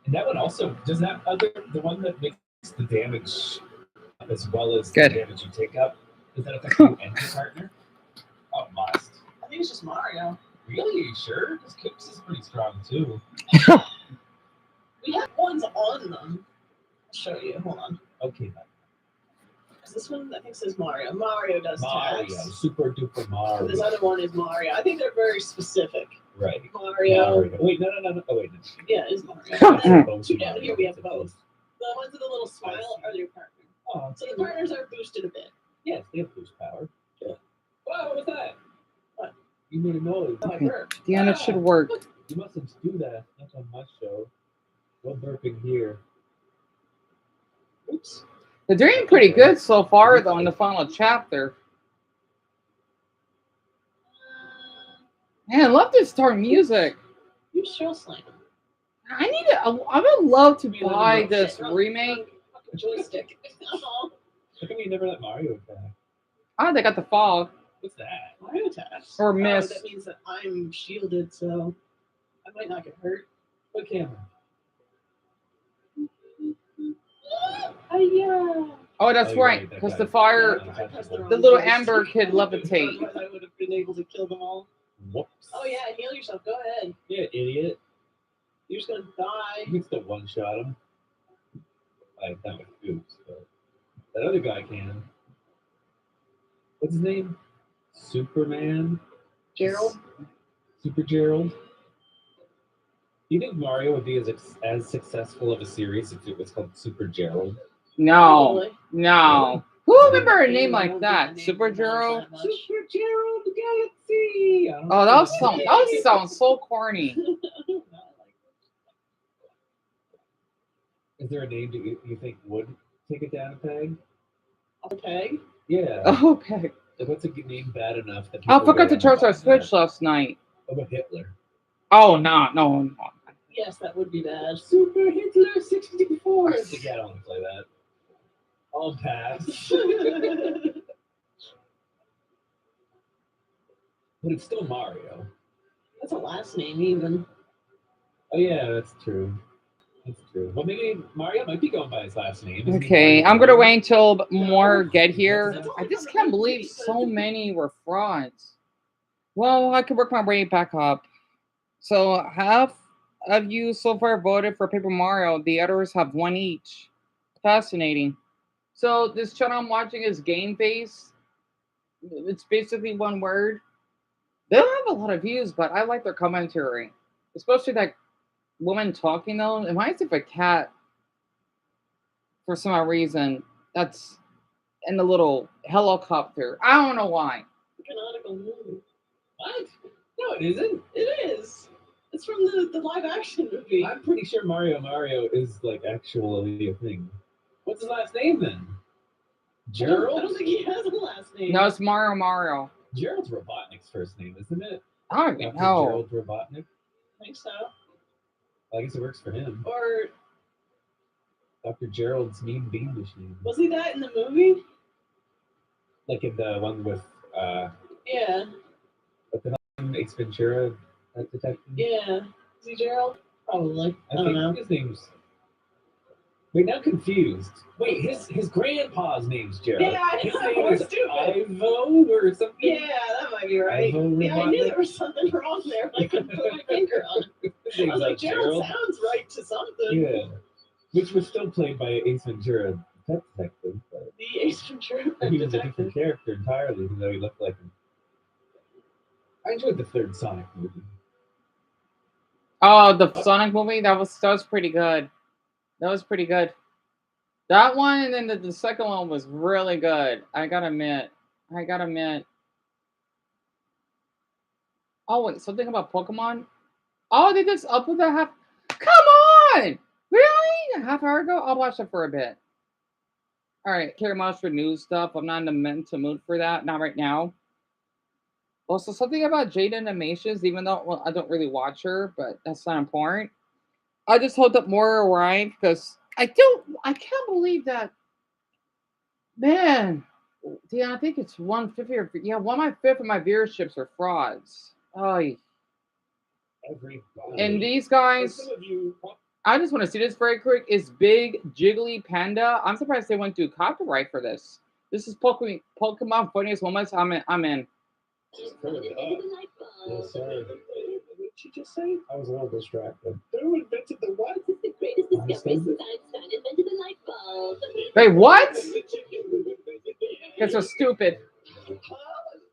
And that one also does that other the one that makes the damage as well as the Good. damage you take up. Does that affect you and your partner? Oh, must. I think it's just Mario. Really? Are you sure? Because Koops is pretty strong too. We have ones on them. I'll show you. Hold on. Okay, then. This one I think says Mario. Mario does Mario, tags. super duper Mario. And this other one is Mario. I think they're very specific. Right. Mario. Wait, no. Oh, wait. No. Yeah, it is Mario. Both Two down Mario. here we have both. The ones with the little smile are their partner. Oh, So the partners are boosted a bit. yes, they have boost power. Yeah. Wow, what was that? What? You made a noise. Oh, I burped. Deon, it should work. You mustn't do that. Not on my show. No burping here. Oops. They're doing pretty good so far, though, in the final chapter. Man, I love this star music. You show slam. I need to. I would love to buy this remake. Joystick. How come you never let Mario attack? Oh, they got the fog What's that? Mario attacks. or Oh, mist. that means that I'm shielded, so I might not get hurt. What camera? Yeah. Oh, that's Oh, you're right, right, that because guy. the fire, I pressed the wrong the little joystick. ember could levitate. Otherwise I would have been able to kill them all. Whoops. Oh yeah, heal yourself. Go ahead. Yeah, idiot. You're just gonna die. You can still one shot him. Like, not with Oops, but that other guy can. What's his name? Superman? Gerald. Super Gerald? Do you think Mario would be as successful of a series if it was called Super Gerald? No, Probably. no. Who remember a name like that? Super Gerald? Super Gerald Galaxy! Oh, that sounds so corny. Is there a name that you think would take it down a peg? Okay. Yeah. Okay. Like, what's a name bad enough that I people forgot go to charge on our that? Switch last night. What about Hitler? Oh, no. Yes, that would be bad. Super Hitler 64! Yeah, I don't want to play that. I'll pass. But it's still Mario. That's a last name, even. Oh yeah, that's true. That's true. Well, maybe Mario might be going by his last name. Isn't he Okay, Mario I'm gonna Mario? wait until more get here. I just can't believe so many were frauds. Well, I could work my way back up. So half of you so far voted for Paper Mario. The others have one each. Fascinating. So this channel I'm watching is Game Face. It's basically one word. They don't have a lot of views, but I like their commentary, especially that woman talking though. It reminds me of a cat for some reason. That's in the little helicopter. I don't know why. Canonical movie. What? No, it isn't. It is. It's from the live action movie. I'm pretty sure Mario is like actually a thing. What's his last name then? Gerald? I don't think he has a last name. No, it's Mario. Gerald's Robotnik's first name, isn't it? I don't even Dr. know. Gerald Robotnik. I think so. Well, I guess it works for him. Or Dr. Gerald's Mean Bean Machine. was he that in the movie? Like in the one with Yeah. what the hell? Ace Ventura, that detective. Yeah. Is he Gerald? Probably. I don't think know. his name's. Wait, now I'm confused. Wait, his grandpa's name's Gerald. Yeah, I His know, name we're is stupid. Ivo or something. Yeah, that might be right. Ivo Yeah, I knew Robotnik. there was something wrong there, but I couldn't put my finger on it. His I name's was like, Gerald sounds right to something. Yeah, which was still played by Ace Ventura, Pet Detective. But The Ace Ventura he was a detective. different character entirely, even though he looked like him. I enjoyed the third Sonic movie. Oh, the Sonic movie? That was pretty good. That was pretty good. That one and then the second one was really good. I gotta admit. Oh wait, something about Pokemon? Oh, they just uploaded that half. Come on! Really? A half hour ago? I'll watch it for a bit. Alright, care much for news stuff. I'm not in the mental mood for that. Not right now. Also, something about Jade Animations, even though I don't really watch her, but that's not important. I just hope that more arrive because I can't believe that. Man, yeah, I think it's 150 or yeah, 1/5 of my viewerships are frauds. Oh, Everybody. and these guys, Some of you, I just want to see this very quick. It's Big Jiggly Panda. I'm surprised they went through copyright for this. This is Pokemon Funniest Moments. I'm in. Just turn it up. Yeah, sorry. What did she just say? I was a little distracted. Who invented the what? The greatest discovery since Einstein invented the light bulb. Wait, what? That's so stupid.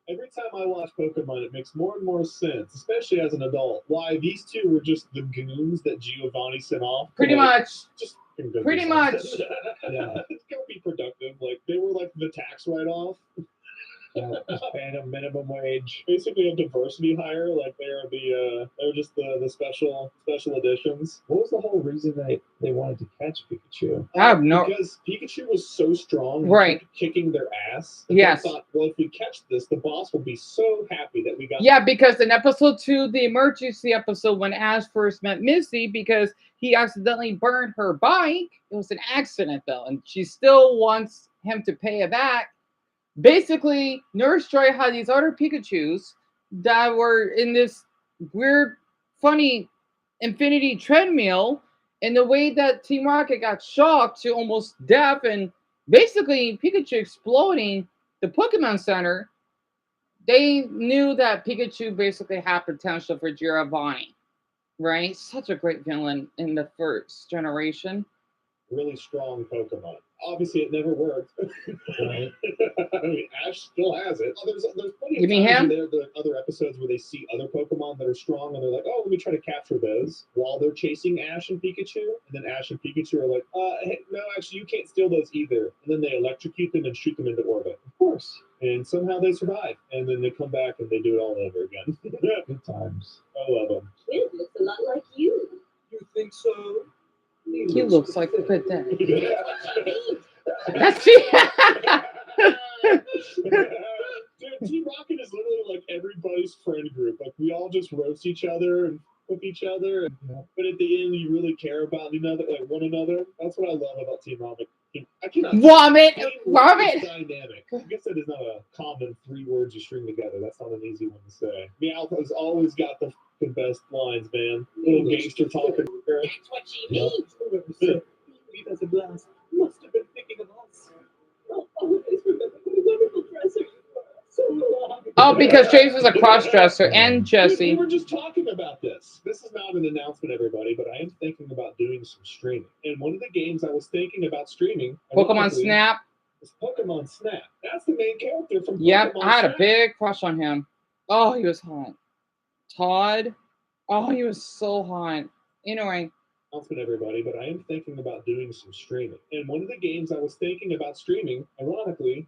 Every time I watch Pokemon, it makes more and more sense, especially as an adult. Why these two were just the goons that Giovanni sent off. Pretty much. Just Pretty much. Yeah. It's gonna be productive. Like they were like the tax write-off. Just paying them minimum wage. Basically a diversity hire, like they're just the special editions. What was the whole reason they wanted to catch Pikachu? I have no. Because Pikachu was so strong, and Right? Kicking their ass. Yes. They thought, well, if we catch this, the boss will be so happy that we got. Yeah, because in episode 2, the emergency episode, when Ash first met Misty, because he accidentally burned her bike. It was an accident though, and she still wants him to pay it back. Basically, Nurse Joy had these other Pikachus that were in this weird, funny infinity treadmill. And the way that Team Rocket got shocked to almost death and basically Pikachu exploding the Pokemon Center, they knew that Pikachu basically had potential for Giovanni, right? Such a great villain in the first generation. Really strong Pokemon. Obviously, it never worked. Right. I mean, Ash still has it. There's plenty of You mean times him? where there are other episodes where they see other Pokemon that are strong, and they're like, "Oh, let me try to capture those," while they're chasing Ash and Pikachu. And then Ash and Pikachu are like, hey, "No, actually, you can't steal those either." And then they electrocute them and shoot them into orbit. Of course. And somehow they survive, and then they come back and they do it all over again. Good times. I love them. It looks a lot like you. You think so? He looks like a good dad. That's That's Dude, Team Rocket is literally like everybody's friend group. Like we all just roast each other and with each other, but at the end, you really care about one another. That's what I love about Team Rocket. I cannot. Vomit! It's dynamic. I guess that is not a common 3 words you string together. That's not an easy one to say. Meowth's always got the best lines, man. Little gangster talking. That's what she means. He does a blast. Must have been thinking of us. I'll always remember what a wonderful dresser you were. So long. Oh, because Chase is a cross-dresser and Jesse. We were just talking about this. This is not an announcement, everybody, but I am thinking about doing some streaming. And one of the games I was thinking about streaming, Pokemon Snap. is Pokemon Snap. That's the main character from Yep, Pokemon I had Snap. a big crush on him. Oh, he was hot. Todd. Oh, he was so hot. Anyway. Announcement, everybody, but I am thinking about doing some streaming. And one of the games I was thinking about streaming, ironically,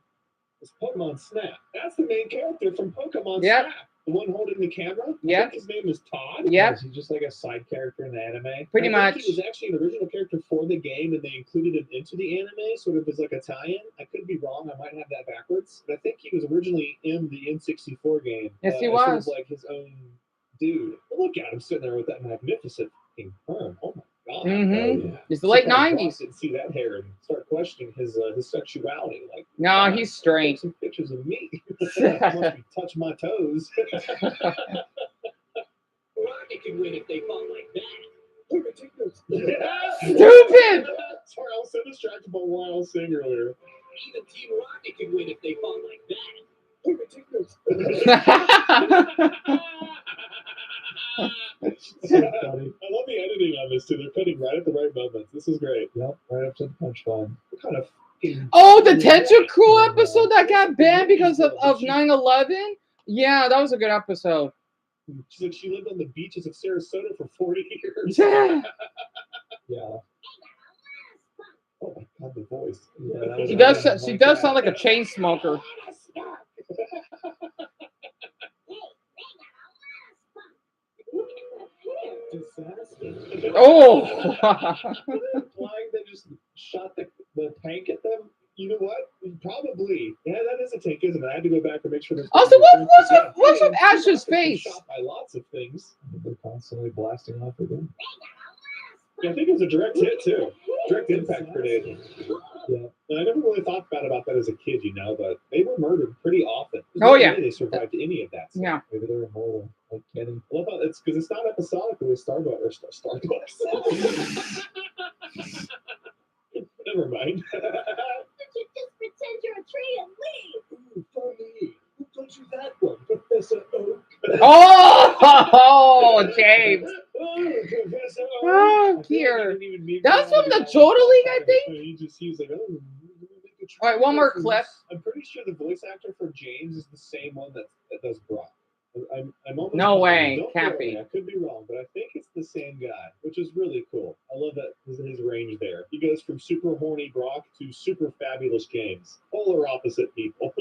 is Pokemon Snap. That's the main character from Pokemon Yep. Snap. The one holding the camera. Yep. I think his name is Todd. Yep. Is he just like a side character in the anime? Pretty I much. think he was actually an original character for the game, and they included him into the anime, sort of as like a tie-in. I could be wrong. I might have that backwards. But I think he was originally in the N64 game. Yes, he as sort was. of like his own dude. But look at him sitting there with that magnificent fucking perm. Oh my God. Mhm. Yeah. It's the late Surprised 90s. Ross didn't see that hair and start questioning his sexuality. Like, No, God, he's take straight. some pictures of me. Must be touch my toes. Rocket can win if they fall like that. Stupid! Sorry, I was so distracted by what I was saying earlier. Even Team Rocket can win if they fall like that. So funny. I love the editing on this too. They're cutting right at the right moments. This is great. Yep, right up to the punchline. What kind of Oh, the Tentacruel episode that got banned because of 9/11? Yeah, that was a good episode. She said she lived on the beaches of Sarasota for 40 years. Yeah. Yeah. Oh my God, the voice. Yeah, She does sound like a chain smoker. Oh. Flying, they just shot the tank at them. You know what? Probably. Yeah, that is a tank, isn't it? I had to go back and make sure. Also, what's with Ash's face? Shot by lots of things. They're constantly blasting off again. Yeah, I think it was a direct hit too. Direct impact grenade. Yeah. And I never really thought about that as a kid, you know, but they were murdered pretty often. There's Oh, no yeah. way they survived any of that stuff. Yeah. Maybe they're immortal. Like kidding. I love how it's because it's not episodic with Starbucks or Starbucks. Never mind. You just pretend you're a tree and leave. Ooh, funny. Who taught you that one? Professor Oak. Oh, James. Oh, Professor Oak. Oh, I feel like I dear. didn't even mean That's for from that the to be Jota League, I called think. He was like, oh, we're gonna make a tree All right, one more reference. clip. I'm pretty sure the voice actor for James is the same one that does Brock. I'm almost No positive. way. Don't Can't quote me. be. I could be wrong, but I think it's the same guy, which is really cool. I love that his range there. He goes from super horny Brock to super fabulous James. Polar opposite people.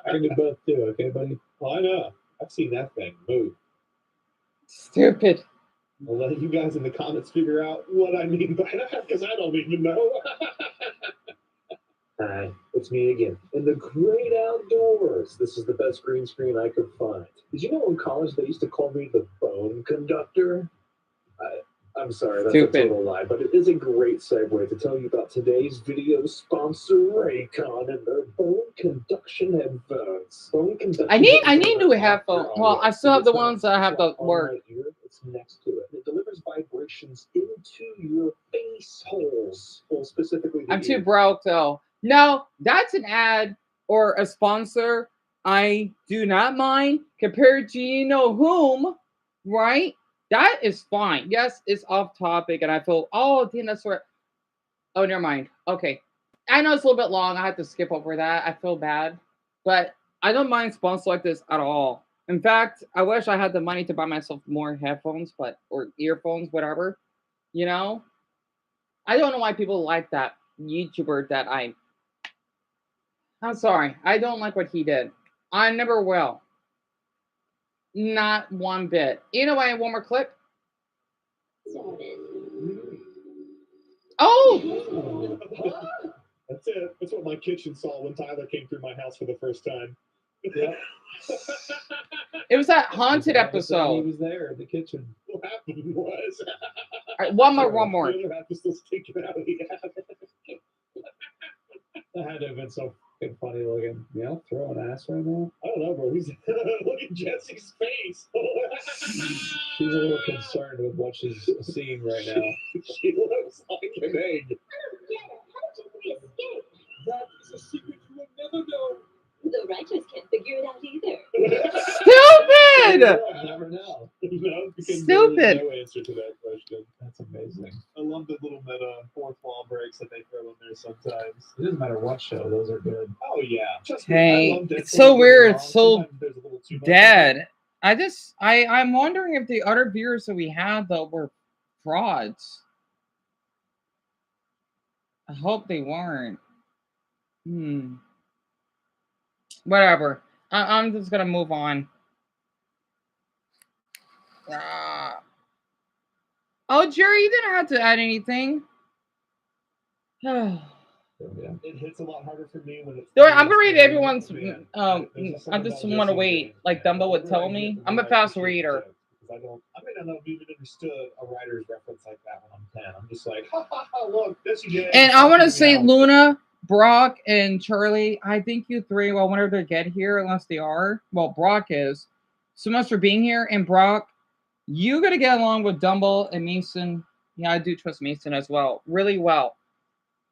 I can do both too, okay, buddy? Well, I know. I've seen that thing move. Stupid. I'll let you guys in the comments figure out what I mean by that, because I don't even know. Hi, it's me again. In the great outdoors. This is the best green screen I could find. Did you know in college they used to call me the bone conductor? I'm sorry, that's Stupid. a total lie, but it is a great segue to tell you about today's video sponsor, Raycon, and their bone conduction headphones. Bone conduction I need headphones new are headphones. audio. Well, I still have the It's not ones that have just the on work. my ear, it's next to it. It delivers vibrations into your face holes. Well, specifically the I'm too ear. broke though. No, that's an ad or a sponsor I do not mind compared to you know whom, right? That is fine. Yes, it's off topic, and I feel damn, that's right. Oh, never mind. Okay, I know it's a little bit long. I have to skip over that. I feel bad, but I don't mind sponsors like this at all. In fact, I wish I had the money to buy myself more headphones, or earphones, whatever. You know, I don't know why people like that YouTuber that I'm sorry. I don't like what he did. I never will. Not one bit. You know why? One more clip. Oh, That's it. That's what my kitchen saw when Tyler came through my house for the first time. Yep. it was that haunted He episode. was there in the kitchen. What happened was. All right, one more. The other half is still sticking out of the attic. That had to have been so fucking funny looking. Yeah, throwing ass right now. I don't know, bro. He's look at Jesse's face. She's a little concerned with what she's seeing right now. She looks like an egg. I don't get it. How did we escape? That is a secret you will never know. The righteous can't figure it out either. Stupid! You'll never know. No, because Stupid. There's no answer to that question. That's amazing. I love the little meta fourth wall breaks that they throw in there sometimes. It doesn't matter what show; those are good. Oh yeah. Trust me, I Hey, love Deadpool, it's so don't get me weird. wrong. It's so Sometimes there's a little too much of it. dead. I'm wondering if the other viewers that we had though were frauds. I hope they weren't. Whatever. I'm just gonna move on. Oh, Jerry, you didn't have to add anything. Yeah. It hits a lot harder for me when it's. I'm gonna read everyone's. Yeah. I just want to wait, like Dumbo would tell me. I'm a fast reader. I may not have even understood a writer's reference like that when I'm 10. I'm just like, ha ha ha, look, this is And I want to say, Luna, Brock, and Charlie, I think you three, well, whenever they get here, unless they are, well, Brock is, so much for being here. And Brock, you got to get along with Dumbo and Mason. Yeah, I do trust Mason as well, really well,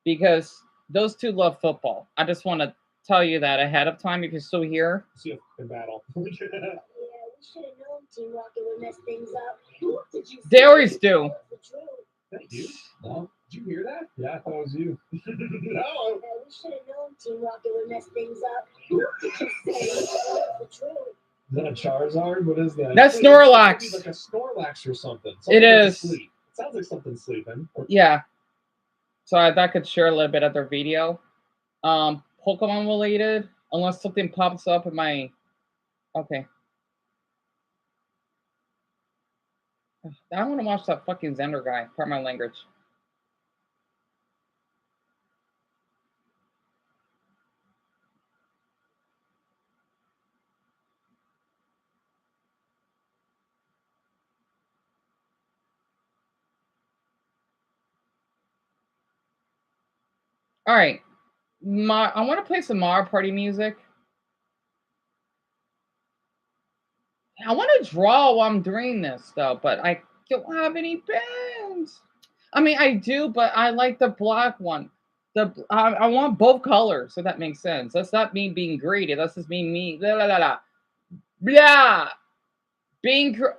because those two love football. I just want to tell you that ahead of time if you're still here. See in battle. Yeah, we should have known Team Rocket would mess things up. Did you They always do. Is that you? No. Did you hear that? Yeah, I thought it was you. No. Yeah, we should have known Team Rocket would mess things up. Did you say the truth? Is that a Charizard? What is that? That's It's Snorlax. like a Snorlax or something. It is. Sleep. It sounds like something sleeping. Yeah. So that could share a little bit of their video. Pokemon related, unless something pops up in my. Okay. I want to watch that fucking Xander guy. Pardon my language. All right. I want to play some Mario Party music. I want to draw while I'm doing this, though, but I don't have any pens. I mean, I do, but I like the black one. I want both colors, so that makes sense. That's not me being greedy. That's just me. Blah, blah, blah, blah. Blah.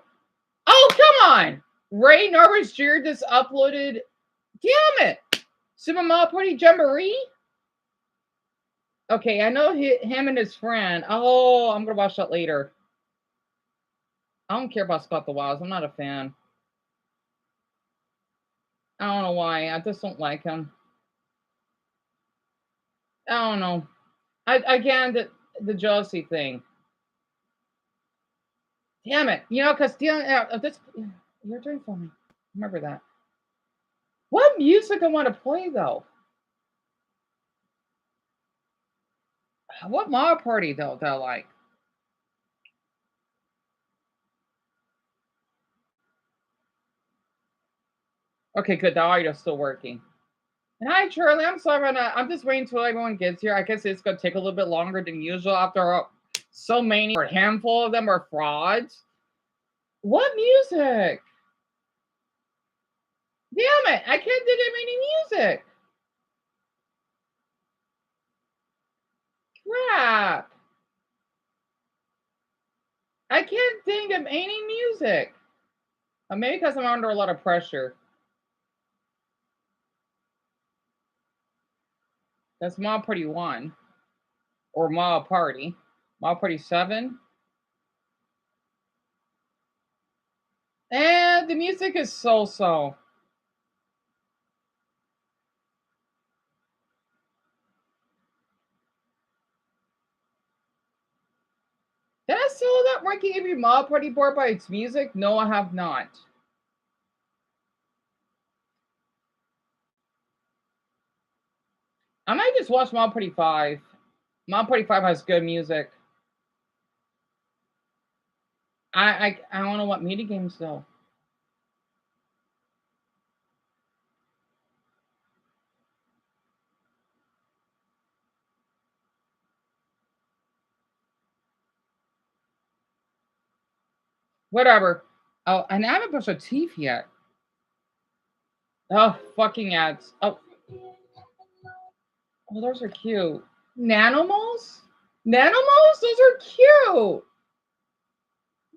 Oh, come on. Ray Norris Jr. just uploaded. Damn it. Super Mario Party Jamboree? Okay, I know him and his friend. Oh, I'm going to watch that later. I don't care about Scott the Wild. I'm not a fan. I don't know why. I just don't like him. I don't know. Again, the jealousy thing. Damn it. You know, because Deon, you're doing for me. Remember that. What music I want to play, though? What Mario Party, though, that I like? Okay, good. The audio's still working. And hi, Charlie. I'm sorry about that. I'm just waiting until everyone gets here. I guess it's going to take a little bit longer than usual after so many, or a handful of them are frauds. What music? Damn it. I can't think of any music. Crap. I can't think of any music. Maybe because I'm under a lot of pressure. That's Mario Party 1. Or Mario Party. Mario Party 7. And the music is so-so. Did I sell that ranking every Mario Party board by its music? No, I have not. I might just watch Mario Party 5. Mario Party 5 has good music. I don't know what mini games though. Whatever. Oh, and I haven't brushed my teeth yet. Oh, fucking ads. Oh, those are cute. Nanomals? Nanomals? Those are cute.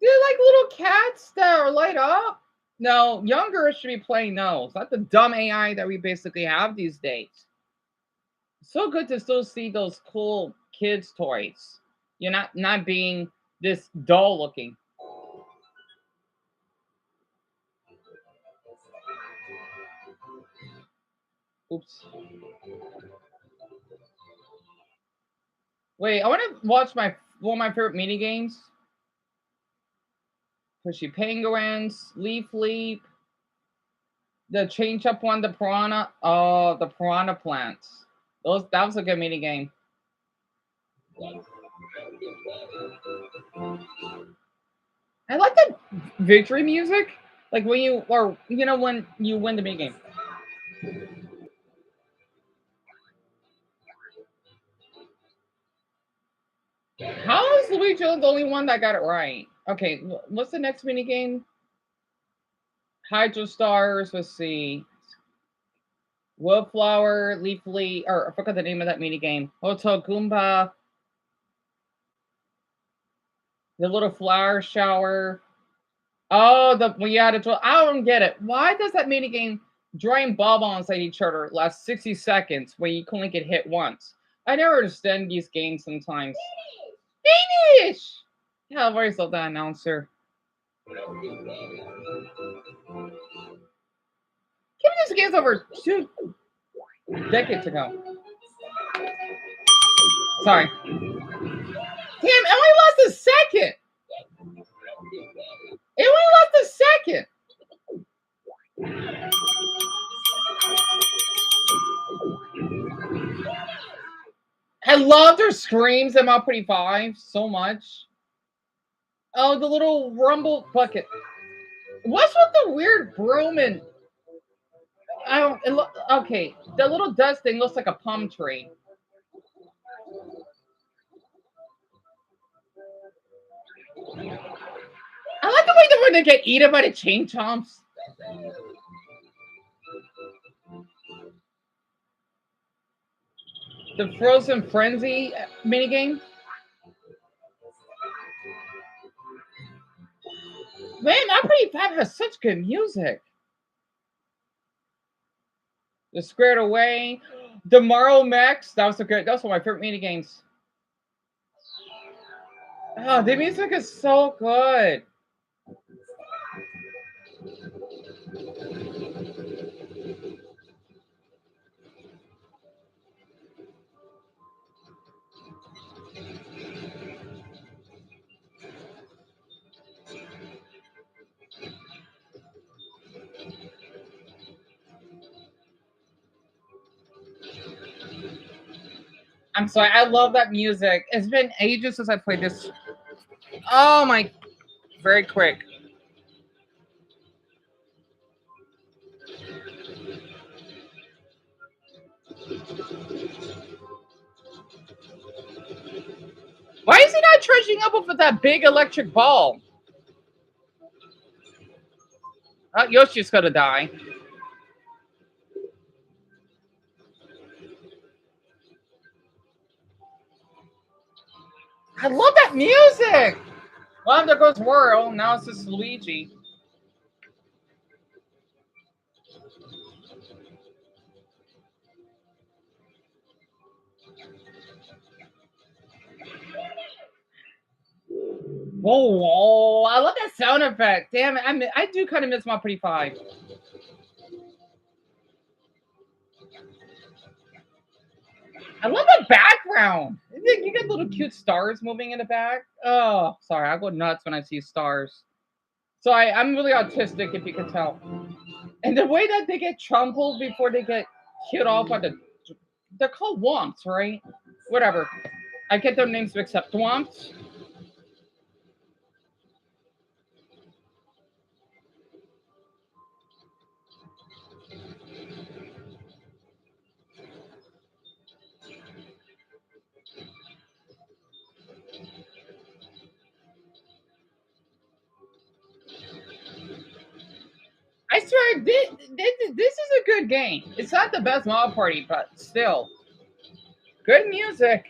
They're like little cats that are light up. No, younger should be playing those. Not the dumb AI that we basically have these days. So good to still see those cool kids' toys. You're not being this dull looking. Oops. Wait, I want to watch one of my favorite mini games. Pushy Penguins, Leaf Leap, the change up one, the Piranha. Oh, the Piranha Plants. That was a good mini game. I like the victory music, like when you when you win the mini game. How is Luigi the only one that got it right? Okay, what's the next mini game? Hydro Stars. Let's see. Wildflower, Leafly, or I forgot the name of that mini game. Hotel Goomba. The little flower shower. Oh, I don't get it. Why does that mini game drawing bubbles at each other last 60 seconds when you can only get hit once? I never understand these games sometimes. Finish! Yeah, where's that announcer? Give me this game's over 2 decades ago. Sorry. Damn, it only lost a second. It only lost a second. I love their screams in Mario Party 5 so much. Oh, the little rumble bucket. What's with the weird broom and I don't. Okay, the little dust thing looks like a palm tree. I like the way the one they get eaten by the chain chomps. The Frozen Frenzy minigame. Man, I'm pretty fat has such good music. The Squared Away, the Morrow Max. That was one of my favorite minigames. Oh, the music is so good. I'm sorry, I love that music. It's been ages since I played this. Oh my, very quick. Why is he not charging up with that big electric ball? Oh, Yoshi's gonna die. I love that music. Well, there goes Whirl. Now it's just Luigi. Whoa, whoa! I love that sound effect. Damn it, I do kind of miss my Pretty Five. I love the background. You get little cute stars moving in the back. Oh, sorry, I go nuts when I see stars. So I'm really autistic, if you can tell. And the way that they get trampled before they get killed off by they're called womps, right? Whatever. I get their names mixed up. Womps. I swear, this is a good game. It's not the best Mario Party, but still. Good music.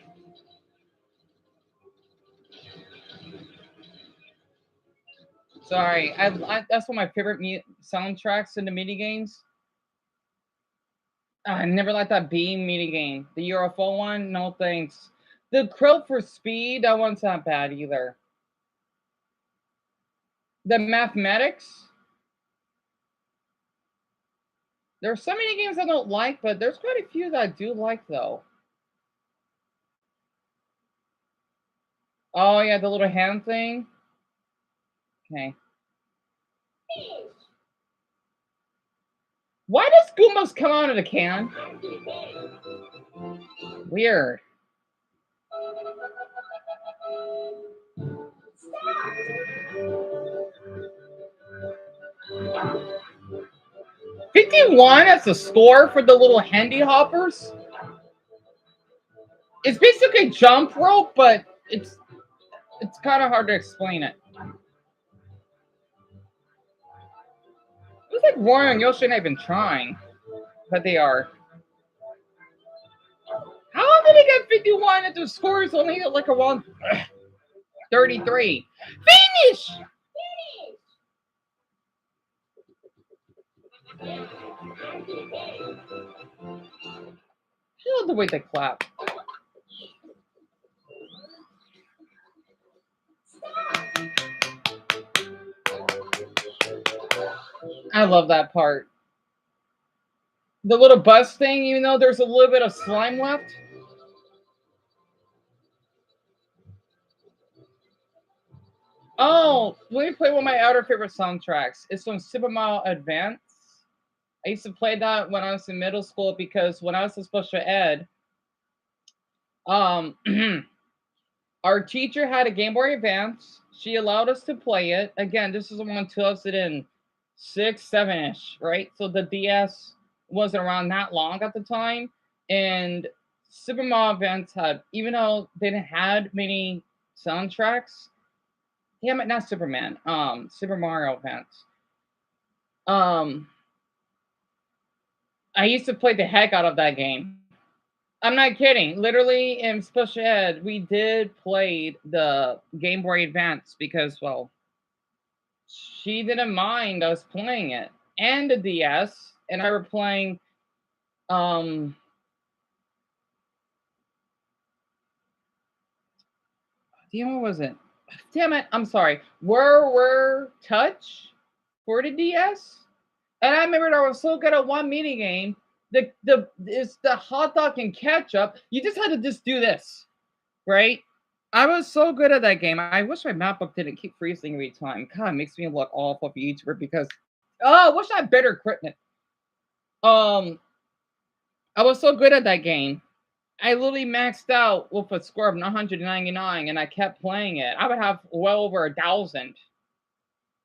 Sorry, that's one of my favorite soundtracks in the mini games. I never liked that Beam mini game. The UFO one, no thanks. The Crow for Speed, that one's not bad either. The Mathematics. There are so many games I don't like, but there's quite a few that I do like though. Oh yeah, the little hand thing. Okay. Why does Goombas come out of the can? Weird. Stop. 51 as the score for the little handy hoppers. It's basically jump rope, but it's kind of hard to explain it. It's like Wario and Yoshi ain't even trying, but they are. How did they get 51 if the score is only like around 33? Finish! I love the way they clap. I love that part. The little bus thing, even though there's a little bit of slime left. Oh, let me play one of my other favorite soundtracks. It's from Super Mario Advance. I used to play that when I was in middle school because when I was in special ed, our teacher had a Game Boy Advance. She allowed us to play it. Again, this is around 2006, 7-ish, right? So the DS wasn't around that long at the time, and Super Mario Advance had, even though they didn't had many soundtracks. Damn it, not Superman. Super Mario Advance. I used to play the heck out of that game. I'm not kidding. Literally in special ed, we did play the Game Boy Advance because, well, she didn't mind us playing it, and the DS, and I were playing. Damn, what was it? Damn it! I'm sorry. Were Touch for the DS, and I remember I was so good at one mini game. It's the hot dog and ketchup. You just had to just do this, right? I was so good at that game. I wish my map book didn't keep freezing every time. God, it makes me look awful for YouTuber because I wish I had better equipment. I was so good at that game. I literally maxed out with a score of 999 and I kept playing it. I would have well over 1,000.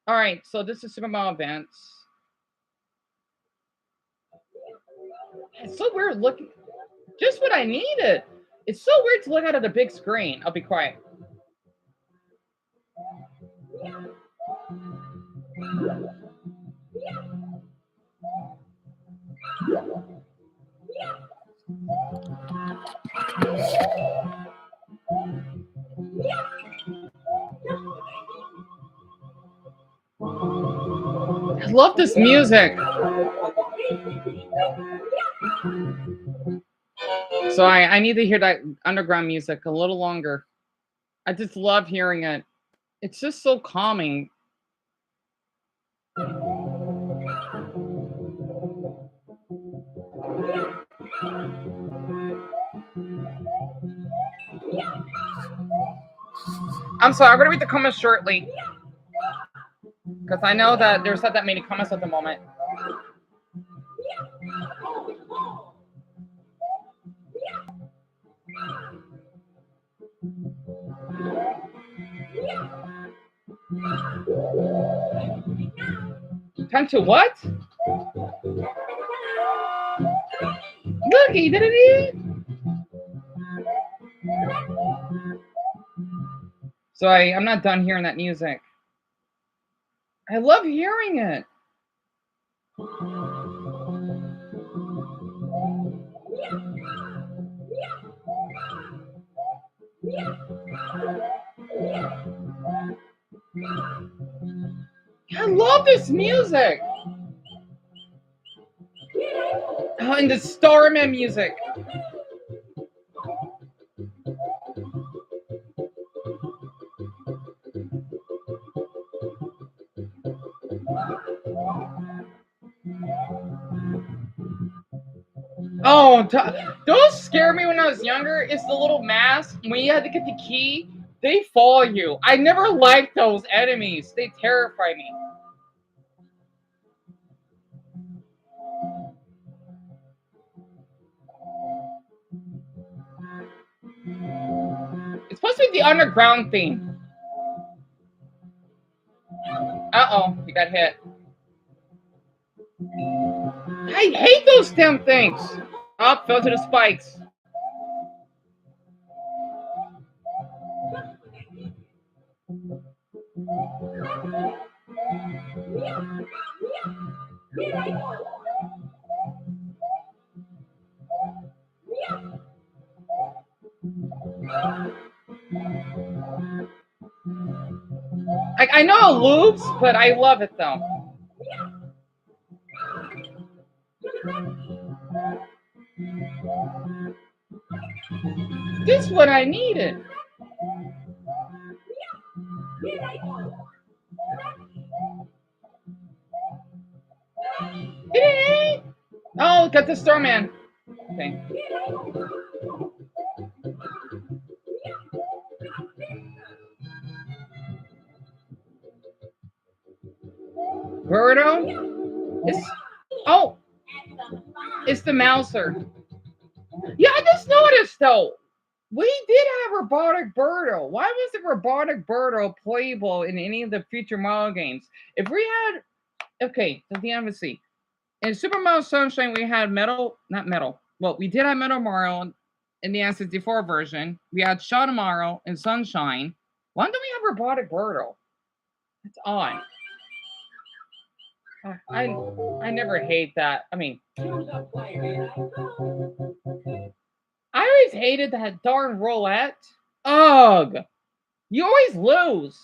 All right, so this is Super Mario Advance. It's so weird looking. Just what I needed. It's so weird to look at the big screen. I'll be quiet. I love this music. So I need to hear that underground music a little longer. I just love hearing it. It's just so calming. I'm sorry, I'm gonna read the comments shortly. Because I know that there's not that many comments at the moment. Time to what? Look, he did it. So I'm not done hearing that music. I love hearing it. I love this music. Oh, and the Starman music. Oh, those scare me when I was younger. It's the little mask. When you had to get the key, they follow you. I never liked those enemies. They terrify me. It's supposed to be the underground theme. Uh-oh, you got hit. I hate those damn things. Up, fell to the spikes. I know it loops, but I love it though. This is what I needed. Oh, got the Starman. Okay. Birdo? It's the Mouser. Yeah, I just noticed though. We did have Robotic Birdo. Why was the Robotic Birdo playable in any of the future Mario games? If we had, okay, let me see. In Super Mario Sunshine, we had not Metal. Well, we did have Metal Mario in the N64 version. We had Shadow Mario in Sunshine. Why don't we have Robotic Birdo? That's odd. I never hate that. I mean, I always hated that darn roulette. Ugh! You always lose.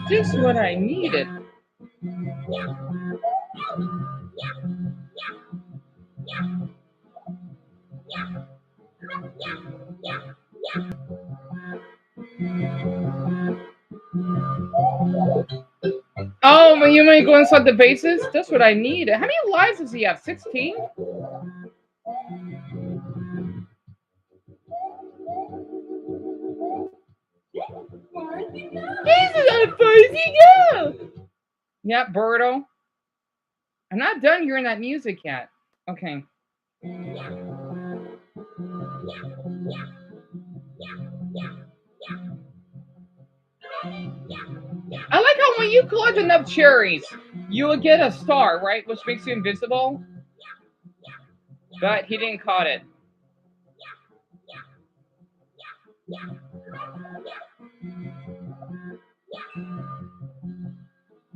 Just what I needed. Oh, when you may go inside the bases? That's what I need. How many lives does he have? 16? This is a fuzzy go! Yep, Birdo. I'm not done hearing that music yet. Okay. I like how when you collect enough cherries, you will get a star, right? Which makes you invisible. But he didn't caught it.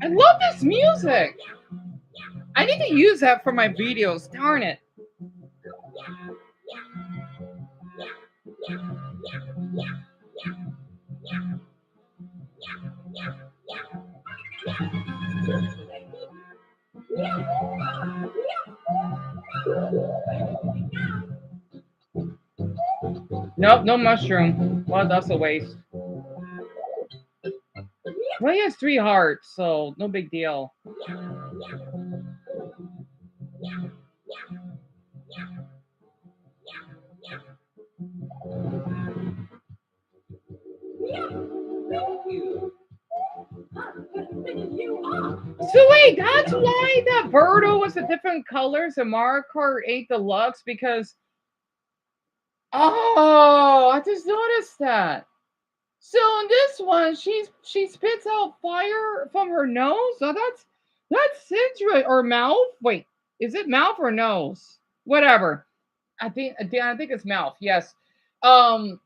I love this music. I need to use that for my videos. Darn it. Nope, no mushroom. Well, that's a waste. Well, he has 3 hearts, so no big deal. So wait, that's why that Birdo was a different colors and Mario Kart 8 Deluxe, because oh, I just noticed that. So in this one, she spits out fire from her nose. So that's interesting. Or mouth. Wait, is it mouth or nose? Whatever. I think it's mouth. Yes. I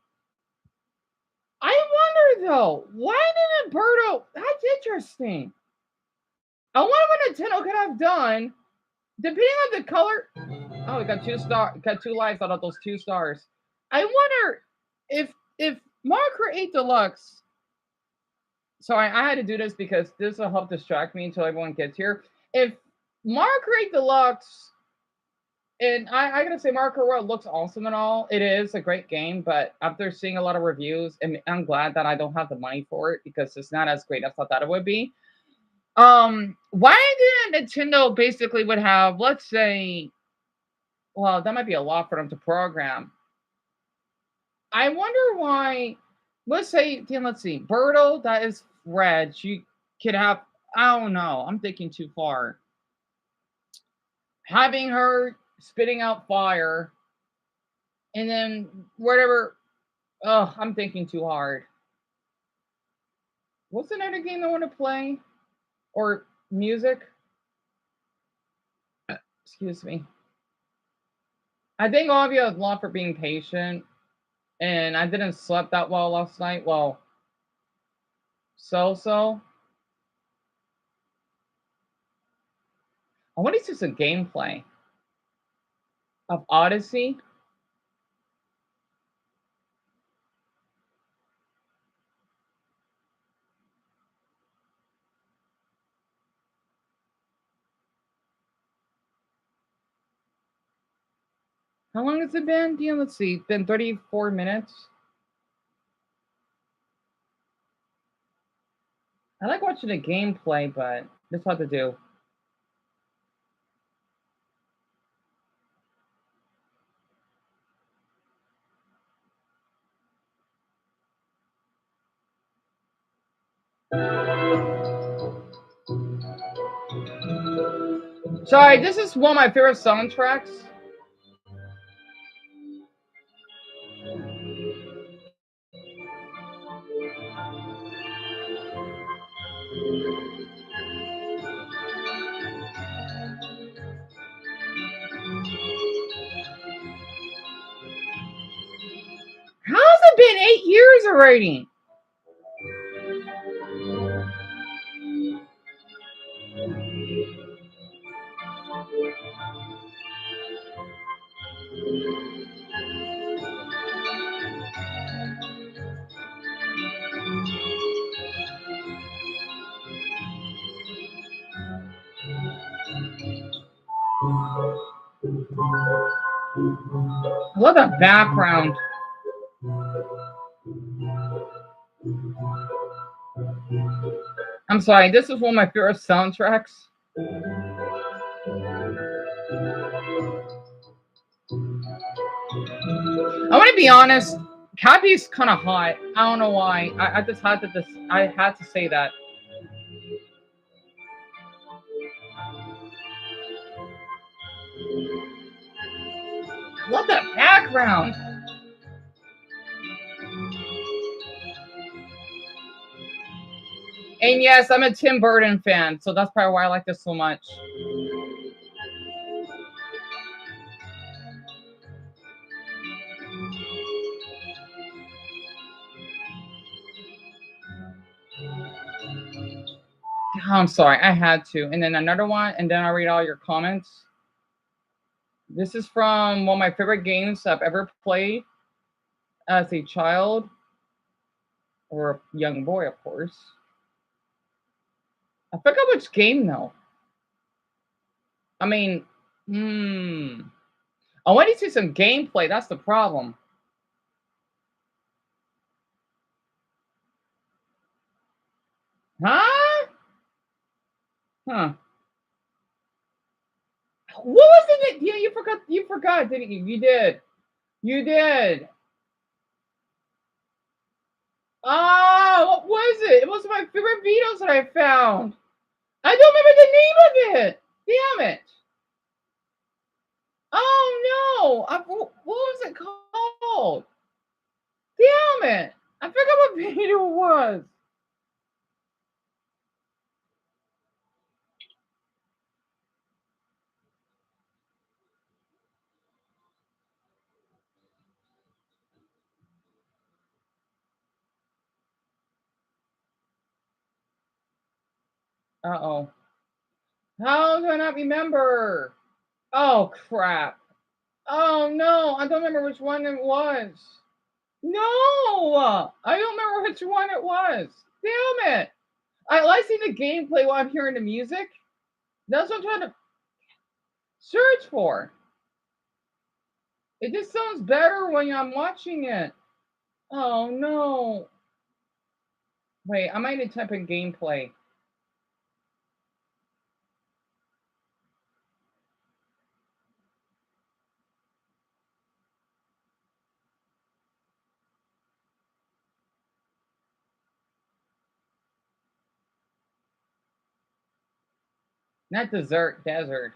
wonder though, why didn't Birdo? That's interesting. I wonder what Nintendo could have done, depending on the color. Oh, we got 2 stars. Got 2 lives out of those 2 stars. I wonder if Mario Kart 8 Deluxe. So I had to do this because this will help distract me until everyone gets here. If Mario Kart 8 Deluxe, and I gotta say Mario Kart World looks awesome and all. It is a great game, but after seeing a lot of reviews, and I'm glad that I don't have the money for it because it's not as great as I thought it would be. Why didn't Nintendo basically would have, let's say, well, that might be a lot for them to program. I wonder why. Let's say, let's see, Birdo, that is red. You could have, I don't know. I'm thinking too far. Having her spitting out fire, and then whatever. Oh, I'm thinking too hard. What's another game I want to play? Or music? Excuse me. I thank all of you a lot for being patient. And I didn't sleep that well last night. Well, so. I want to see some gameplay of Odyssey. How long has it been? Yeah, let's see. It's been 34 minutes. I like watching the gameplay, but that's what to do. Sorry, this is one of my favorite soundtracks. How's it been 8 years already? I love that background. I'm sorry, this is one of my favorite soundtracks. I want to be honest, Cappy's kind of hot. I don't know why. I just had to I had to say that. I love that background. And yes, I'm a Tim Burton fan, so that's probably why I like this so much. Oh, I'm sorry, I had to. And then another one, and then I'll read all your comments. This is from one of my favorite games I've ever played as a child or a young boy, of course. I forgot which game though. I mean, I want to see some gameplay. That's the problem. Huh? Huh. What was it? Yeah, you forgot. You forgot, didn't you? You did. You did. Oh, what was it? It was my favorite videos that I found. I don't remember the name of it. Damn it. Oh no. What was it called? Damn it. I forgot what video it was. Uh-oh. How do I not remember? Oh, crap. Oh, no. I don't remember which one it was. No. I don't remember which one it was. Damn it. I like seeing the gameplay while I'm hearing the music. That's what I'm trying to search for. It just sounds better when I'm watching it. Oh, no. Wait, I might need to type in gameplay. Not desert, desert.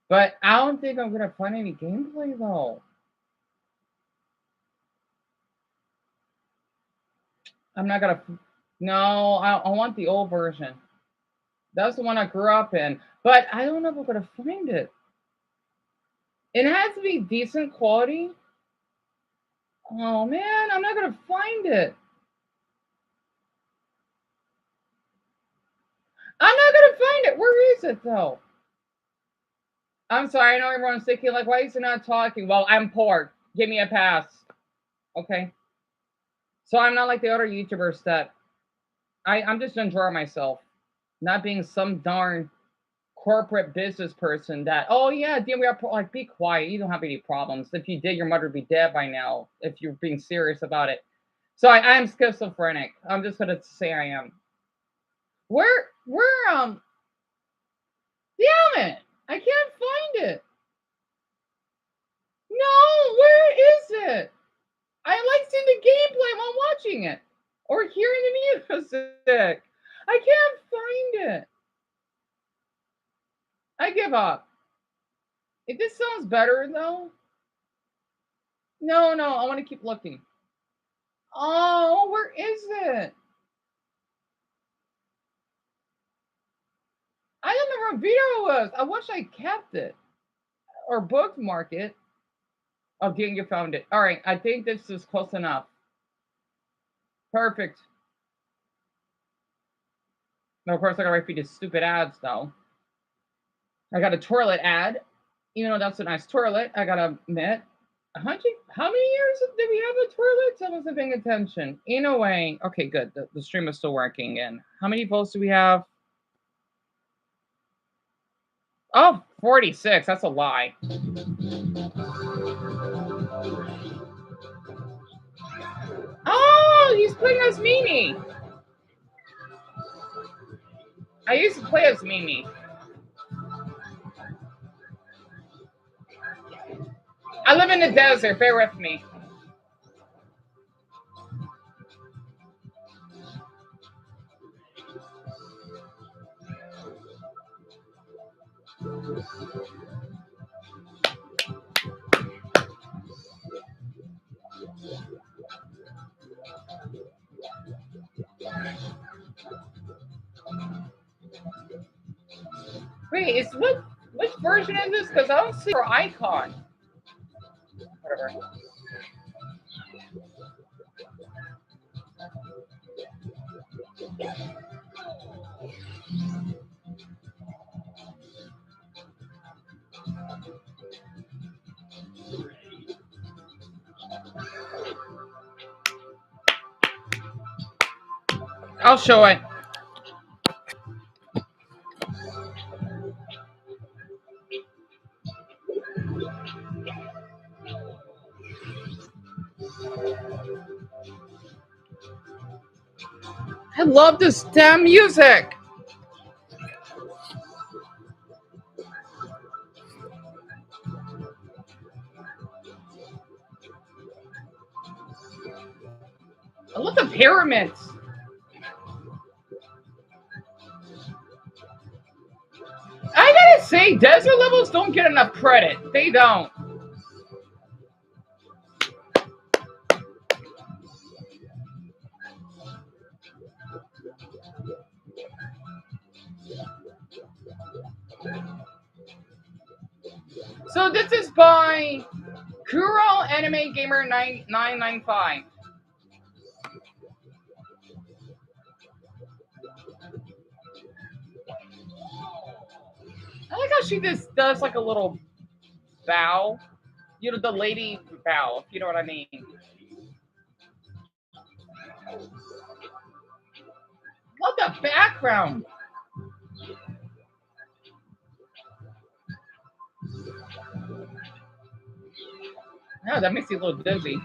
But I don't think I'm gonna find any gameplay though. I'm not gonna. No, I want the old version. That's the one I grew up in. But I don't know if I'm gonna find it. It has to be decent quality. Oh man, I'm not gonna find it. I'm not gonna find it. Where is it though? I'm sorry. I know everyone's thinking like, why is he not talking? Well, I'm poor. Give me a pass. Okay. So I'm not like the other YouTubers that I'm just enjoying myself, not being some darn corporate business person that, oh yeah, dear, we are like, be quiet. You don't have any problems. If you did, your mother would be dead by now. If you're being serious about it. So I am schizophrenic. I'm just gonna say I am. Where damn it, I can't find it. No, where is it? I like seeing the gameplay while watching it or hearing the music. I can't find it. I give up. If this sounds better though. No, I want to keep looking. Oh, where is it? I don't know where video was. I wish I kept it or bookmark it. Oh, Deon, you found it. All right, I think this is close enough. Perfect. Now, of course, I gotta wait for these stupid ads, though. I got a toilet ad. Even though that's a nice toilet, I gotta admit. 100? How many years did we have a toilet? I wasn't paying attention. In a way, okay, good. The stream is still working. And how many votes do we have? Oh, 46. That's a lie. Oh, he's playing as Mimi. I used to play as Mimi. I live in the desert. Bear with me. Wait, which version is this? Because I don't see your icon. Whatever. I'll show it. I love this damn music. I love the pyramids. I gotta say, desert levels don't get enough credit. They don't. So this is by Kuro Anime Gamer 995. I like how she just does like a little bow. You know, the lady bow, if you know what I mean. Love the background. Oh, that makes you a little dizzy.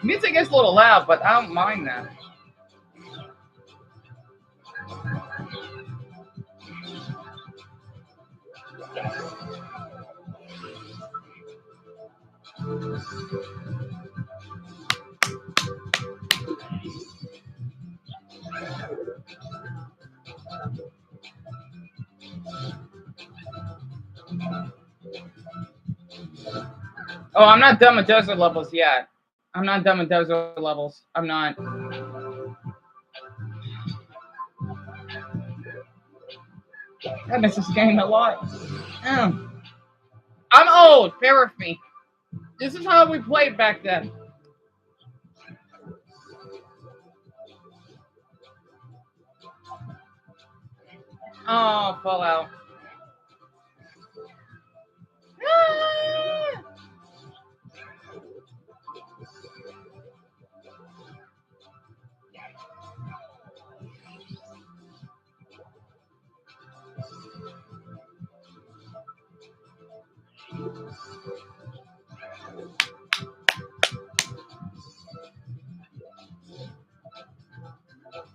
Music is a little loud, but I don't mind that. Oh, I'm not done with desert levels yet. I'm not done with desert levels. I'm not. I miss this game a lot. Oh. I'm old. Bear with me. This is how we played back then. Oh, Fallout. Ah!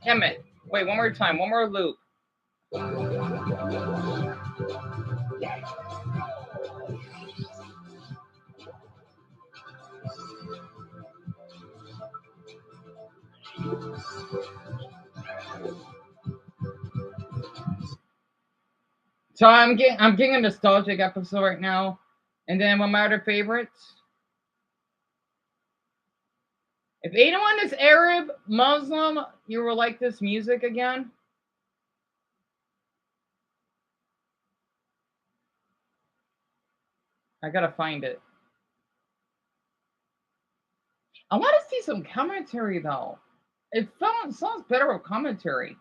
Damn it. Wait, one more time. One more loop. So I'm getting a nostalgic episode right now, and then one of my other favorites. If anyone is Arab, Muslim, you will like this music again. I gotta find it. I want to see some commentary though. It sounds better with commentary.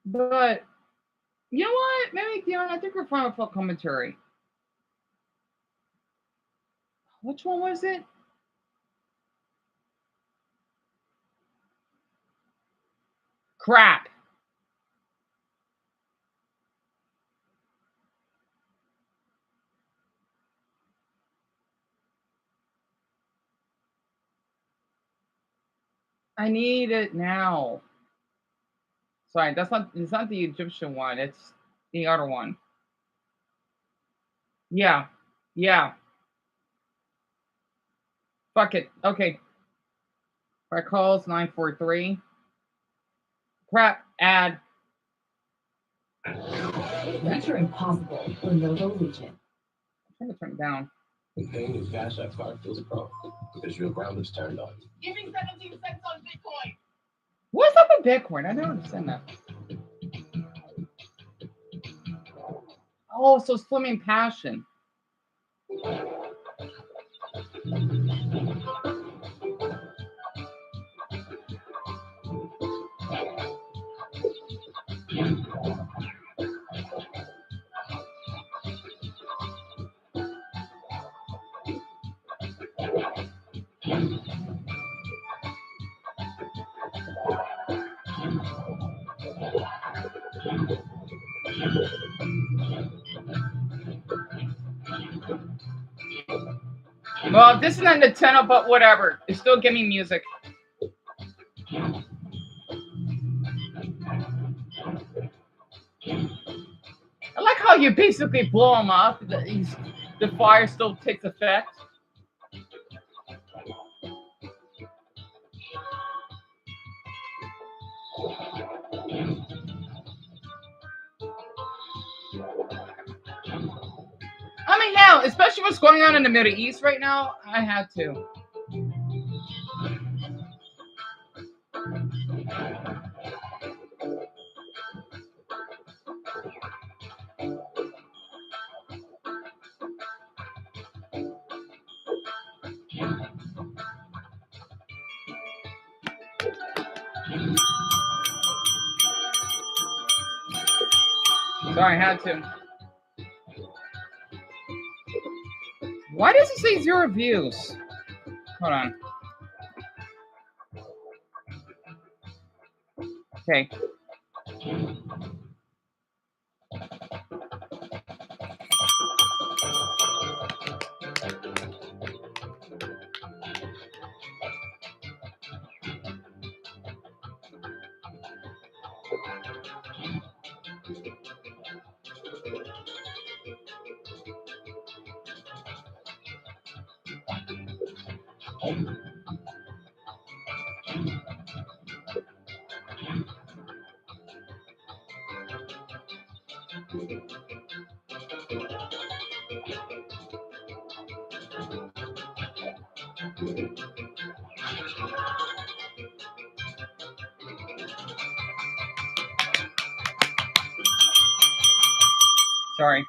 But you know what? Maybe Deon, I think we're fine with full commentary. Which one was it? Crap. I need it now. Sorry, it's not the Egyptian one, it's the other one. Yeah. Yeah. Fuck it. Okay. Our calls 943. Crap. Add. Future impossible for Nova Legion. I'm trying to turn it down. The thing is, Cash App card feels a pro because your ground is turned on. Give me 17 cents on Bitcoin. What's up with Bitcoin? I don't understand that. Oh, so swimming passion. Well, this isn't Nintendo, but whatever. It's still giving me music. I like how you basically blow them up. The fire still takes effect. I mean, hell, especially what's going on in the Middle East right now, I had to. Sorry, I had to. Why does it say 0 views? Hold on. Okay. Sorry.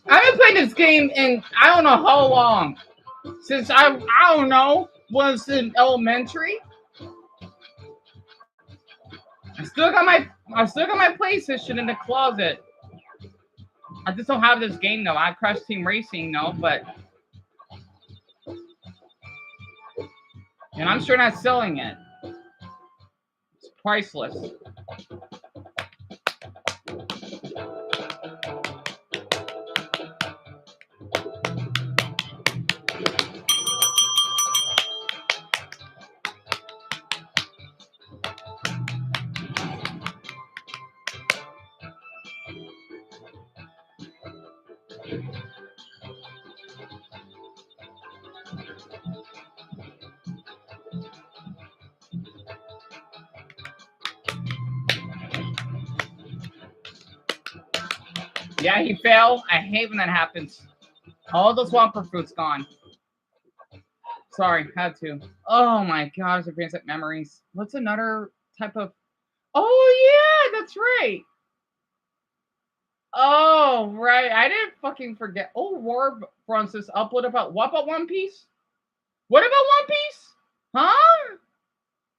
I've been playing this game in I don't know how long. Since I don't know, was in elementary. I still got my PlayStation in the closet. I just don't have this game though. I have Crash Team Racing though, but and I'm sure not selling it. It's priceless. Yeah, he fell. I hate when that happens. All those Whopper fruits gone. Sorry, had to. Oh my gosh, it brings up memories. What's another type of? Oh yeah, that's right. Oh right, I didn't fucking forget. Oh, War Francis upload about what about One Piece? What about One Piece? Huh?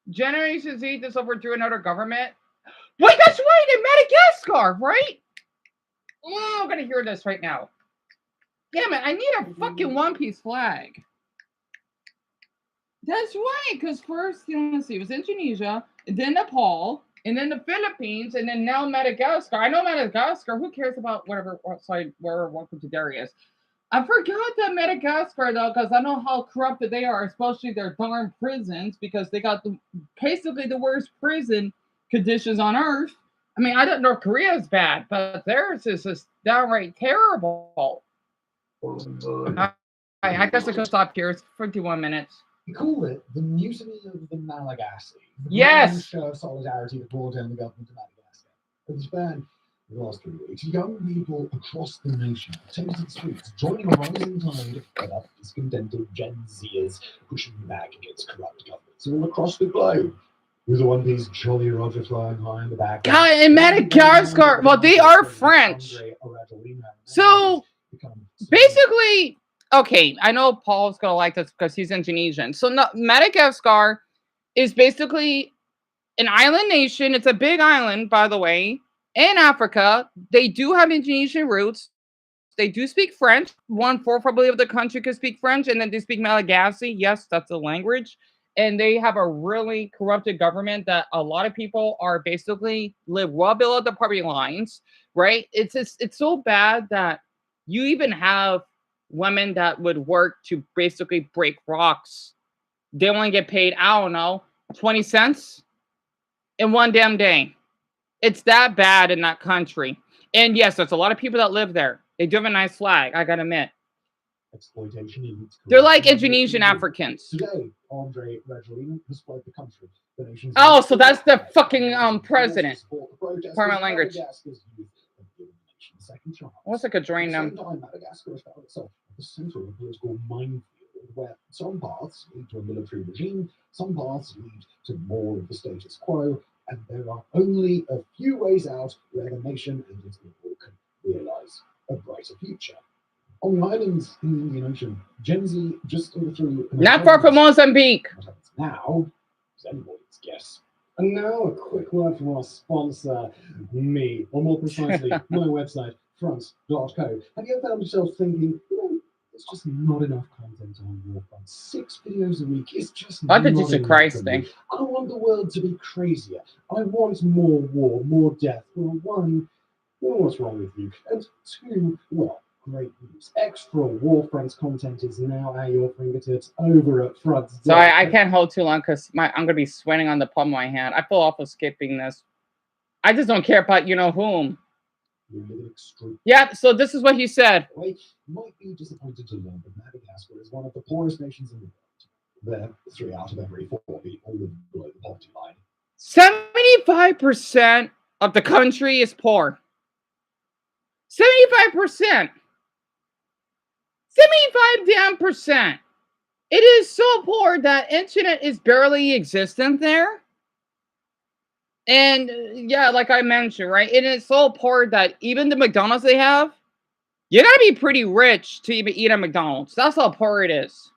Generation Z this overthrew another government. Wait, that's right, in Madagascar, right? Oh, I'm gonna hear this right now. Damn it, I need a fucking One Piece flag. That's right, because first, let's see, it was Indonesia, and then Nepal, and then the Philippines, and then now Madagascar. I know Madagascar. Who cares about whatever side where Welcome to Darius? I forgot that Madagascar though, because I know how corrupted they are, especially their darn prisons, because they got basically the worst prison conditions on earth. I mean, I don't know, North Korea is bad, but theirs is just downright terrible. I guess I could stop here. It's 51 minutes. We call it the mutiny of the Malagasy. Yes. Show of solidarity that brought down the government of Madagascar. It was banned in the last 3 weeks. Young people across the nation take to the streets, joining a rising tide of discontented Gen Zers pushing back against corrupt governments all across the globe. With the One Piece Jolly Roger flying high in the back. God, in Madagascar, well, they are French. So basically, okay, I know Paul's gonna like this because he's Indonesian. So Madagascar is basically an island nation. It's a big island, by the way, in Africa. They do have Indonesian roots. They do speak French. 1/4 probably of the country could speak French, and then they speak Malagasy. Yes, that's a language. And they have a really corrupted government that a lot of people are basically live well below the poverty lines, right? It's so bad that you even have women that would work to basically break rocks. They only get paid, I don't know, 20 cents in one damn day. It's that bad in that country. And yes, there's a lot of people that live there. They do have a nice flag, I gotta admit. Exploitation. They're like Indonesian Africans. Today, Andre Rajoelina has fled the country. Oh, so that's the fucking president. Pardon my language. What's like a drain them? Madagascar has found itself at the center of a political minefield where some paths lead to a military regime, some paths lead to more of the status quo, and there are only a few ways out where the nation and its people can realize a brighter future. On the islands in the Indian Ocean, Gen Z just overthrew. Not far from Mozambique. What happens now is anybody's guess. And now a quick word from our sponsor, me, or more precisely, my website, front.co. Have you ever found yourself thinking, there's just not enough content on Warfront? 6 videos a week is just not enough. Jesus Christ thing. I want the world to be crazier. I want more war, more death. Well, one, what's wrong with you? And two, well, great news. Extra Warfronts content is now at your fingertips over at Front. Sorry, I can't hold too long because I'm going to be sweating on the palm of my hand. I feel awful skipping this. I just don't care about you know whom. Yeah, so this is what he said. You might be disappointed to learn that Madagascar is one of the poorest nations in the world. There, 3 out of every 4 people live below the poverty line. 75% of the country is poor. 75%. 75 damn percent. It is so poor that internet is barely existent there. And yeah, like I mentioned, right? It is so poor that even the McDonald's they have, you gotta be pretty rich to even eat at McDonald's. That's how poor it is.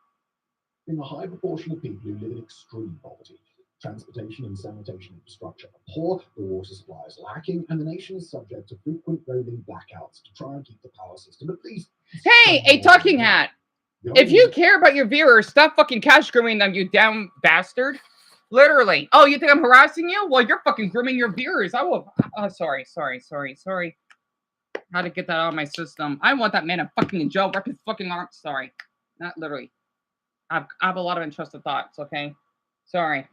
In a high proportion of people who live in extreme poverty, transportation and sanitation infrastructure are poor, the water supply is lacking, and the nation is subject to frequent rolling blackouts to try and keep the power system at least. Hey, a talking hat. If you care about your viewers, stop fucking cash grooming them, you damn bastard. Literally. Oh, you think I'm harassing you? Well, you're fucking grooming your viewers. I will. Oh, sorry. How to get that out of my system? I want that man a fucking jail. Rip his fucking arm. Sorry, not literally. I have a lot of intrusive thoughts. Okay, sorry.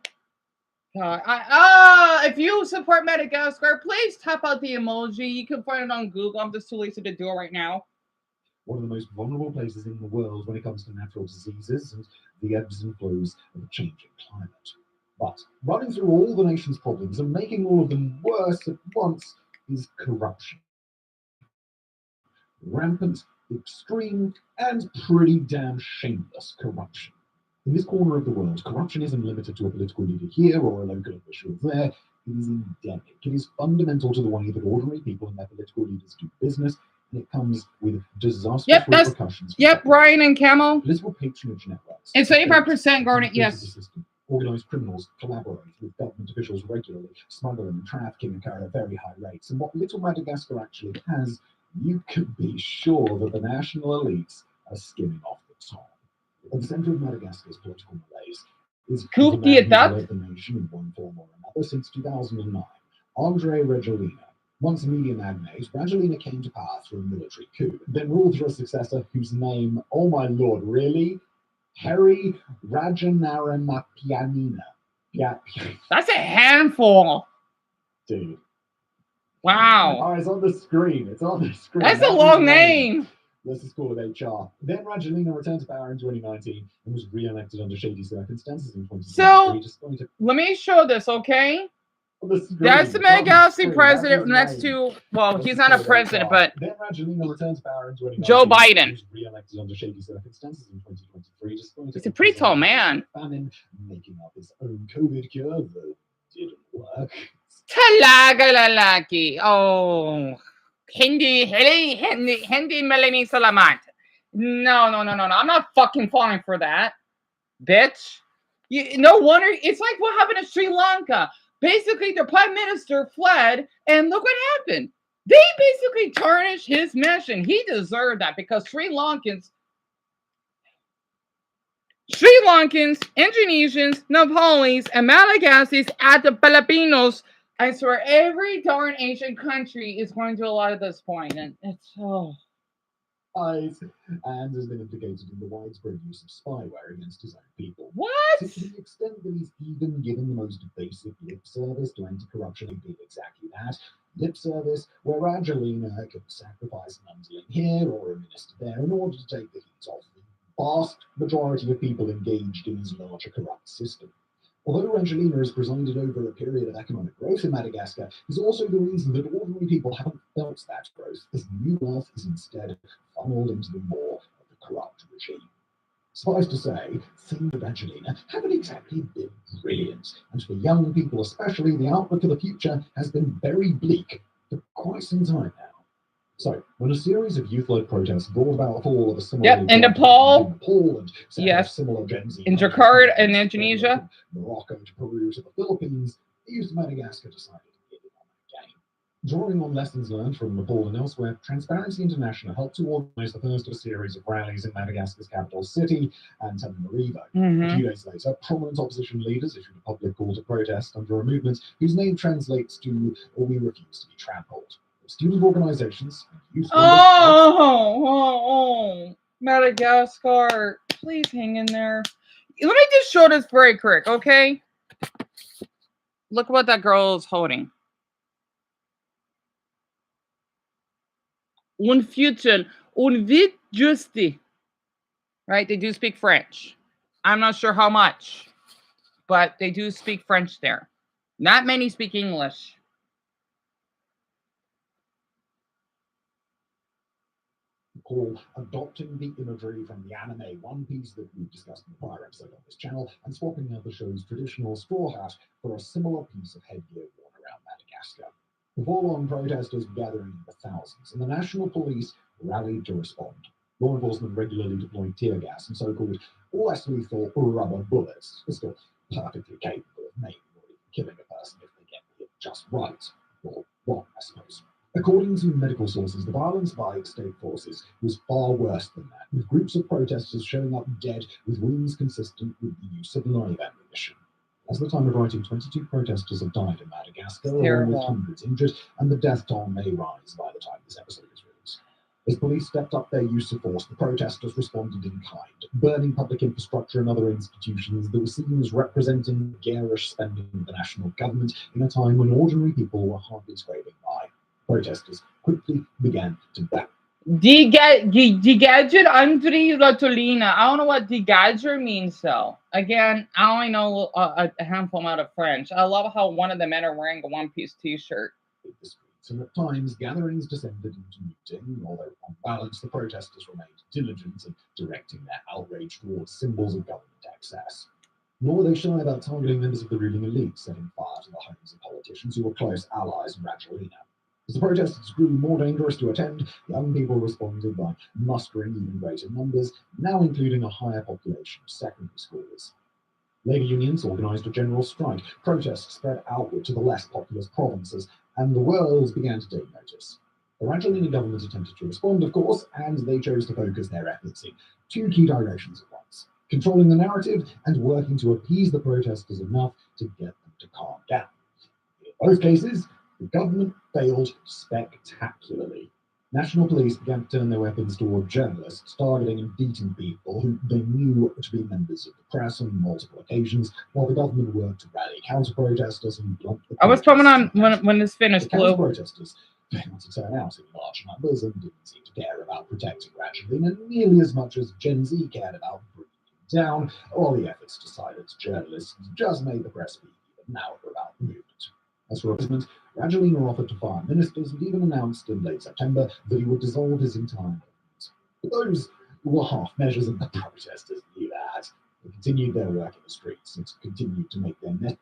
If you support Madagascar, please tap out the emoji. You can find it on Google. I'm just too lazy to do it right now. One of the most vulnerable places in the world when it comes to natural diseases and the ebbs and flows of a changing climate. But running through all the nation's problems and making all of them worse at once is corruption. rampant, extreme, and pretty damn shameless corruption. In this corner of the world, corruption isn't limited to a political leader here or a local official there. It is endemic. It is fundamental to the way that ordinary people and their political leaders do business, and it comes with disastrous repercussions. Yep, Ryan and Camel. Political patronage networks. It's 85% Garnet, yes. Organised criminals collaborate with government officials regularly. Smuggling and trafficking occur at very high rates. And what little Madagascar actually has, you can be sure that the national elites are skimming off the top. At the centre of Madagascar's political malaise is the man who's led the nation in one form or another since 2009, Andre Rajoelina. Once a media magnate, Rajoelina came to power through a military coup, then ruled through a successor whose name, oh my lord, really? Harry Rajanaramapianina. Yeah. That's a handful. Dude. Wow. Oh, it's on the screen. It's on the screen. That's a long name. Let's just call it HR. Then Rajoelina returned to power in 2019 and was re-elected under shady circumstances in 2023. So, let me show this, okay? That's the Madagascar president next to, well, he's not a president, but then Rajoelina returned to power in 2019. Joe Biden. Was re-elected under shady circumstances in 2023. He's a pretty tall man. Famine, making up his own COVID cure that didn't work. Talaga lalaki. Oh, hindi Melanie Salamat. No. I'm not fucking falling for that, bitch. No wonder. It's like what happened to Sri Lanka. Basically, the prime minister fled, and look what happened. They basically tarnished his mission. He deserved that because Sri Lankans, Indonesians, Nepalese, and Madagascars at the Filipinos. I swear, every darn Asian country is going through a lot at this point, and it's so. And has been implicated in the widespread use of spyware against his own people. What? To the extent that he's even given the most basic lip service to anti-corruption, he did exactly that. Lip service, where Rajoelina could sacrifice an underling here or a minister there in order to take the heat off the vast majority of people engaged in his larger corrupt system. Although Rajoelina has presided over a period of economic growth in Madagascar, is also the reason that ordinary people haven't felt that growth, as new wealth is instead funneled into the maw of the corrupt regime. Suffice to say, things of Rajoelina haven't exactly been brilliant, and for young people especially, the outlook for the future has been very bleak for quite some time now. So, when a series of youth-led protests brought about the fall of a similar... Yep, in Nepal, and yes, similar Gen Z in Jakarta and Indonesia, Morocco to Peru to the Philippines, the youth of Madagascar decided to get in on that game. Drawing on lessons learned from Nepal and elsewhere, Transparency International helped to organize the first of a series of rallies in Madagascar's capital city, Antananarivo. A few days later, prominent opposition leaders issued a public call to protest under a movement whose name translates to "We refuse to be trampled." Student organizations, youth Madagascar, please hang in there. Let me just show this very quick, okay? Look what that girl is holding. Un futur, un vit justi. Right? They do speak French. I'm not sure how much, but they do speak French there. Not many speak English. Called adopting the imagery from the anime One Piece that we've discussed in the prior episode on this channel and swapping out the show's traditional straw hat for a similar piece of headgear worn around Madagascar. The full-on protesters were gathering in the thousands, and the national police rallied to respond. Law enforcement regularly deployed tear gas and so-called less lethal rubber bullets, are still perfectly capable of maiming or even killing a person if they get hit just right, or wrong, I suppose. According to medical sources, the violence by state forces was far worse than that, with groups of protesters showing up dead with wounds consistent with the use of live ammunition. As of the time of writing, 22 protesters have died in Madagascar, along with hundreds injured, and the death toll may rise by the time this episode is released. As police stepped up their use of force, the protesters responded in kind, burning public infrastructure and other institutions that were seen as representing garish spending of the national government in a time when ordinary people were hardly scraping by. Protesters quickly began to back. Digadger Andri Ratolina. I don't know what digadger means, though. Again, I only know a handful amount of French. I love how one of the men are wearing a one-piece t-shirt. and at times gatherings descended into looting, although on balance the protesters remained diligent in directing their outrage towards symbols of government excess. Nor were they shy about targeting members of the ruling elite, setting fire to the homes of politicians who were close allies in Rajoelina. As the protesters grew more dangerous to attend, young people responded by mustering even greater numbers, now including a higher population of secondary schoolers. Labour unions organised a general strike, protests spread outward to the less populous provinces, and the world began to take notice. The Rajoelina government attempted to respond, of course, and they chose to focus their efforts in two key directions at once: controlling the narrative and working to appease the protesters enough to get them to calm down. In both cases, the government failed spectacularly. National police began to turn their weapons toward journalists, targeting and beating people who they knew to be members of the press on multiple occasions, while the government worked to rally counter-protesters and blunt the I was coming on protests. when this finished, The Blue. counter-protesters failed to turn out in large numbers and didn't seem to care about protecting Rajoelina nearly as much as Gen Z cared about bringing it down, while the efforts to silence journalists just made the press speak even louder about the movement. As for replacement, Rajoelina offered to fire ministers and even announced in late September that he would dissolve his entire government. But those were half measures, and the protesters knew that. They continued their work in the streets and continued to make their message.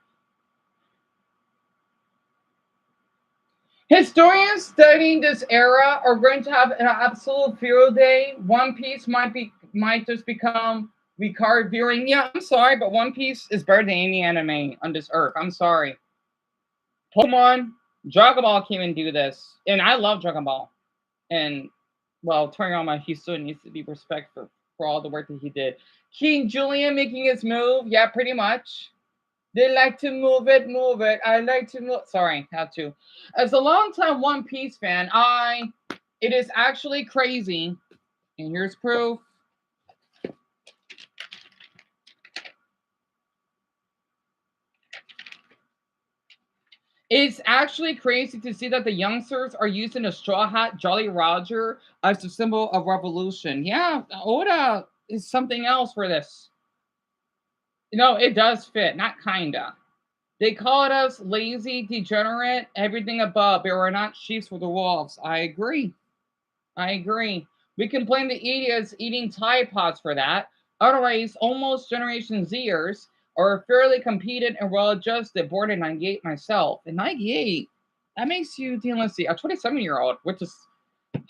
Historians studying this era are going to have an absolute field day. One Piece might just become recurrent viewing. Yeah, I'm sorry, but One Piece is better than any anime on this earth. I'm sorry. Pokemon, Dragon Ball can't even do this, and I love Dragon Ball. And well, Toriyama, he still needs to be respected for all the work that he did. King Julian making his move, yeah, pretty much. They like to move it, move it. I like to move. Sorry, had to. As a longtime One Piece fan, it is actually crazy. And here's proof. It's actually crazy to see that the youngsters are using a straw hat Jolly Roger as the symbol of revolution. Yeah, Oda is something else for this. No, it does fit, not kinda. They called us lazy, degenerate, everything above. They were not sheep for the wolves. I agree. I agree. We can blame the idiots eating Tide Pods for that. Otherwise, almost Generation Zers are fairly competent and well-adjusted, born in 98 myself. In 98, that makes you, let's see, a 27-year-old, which is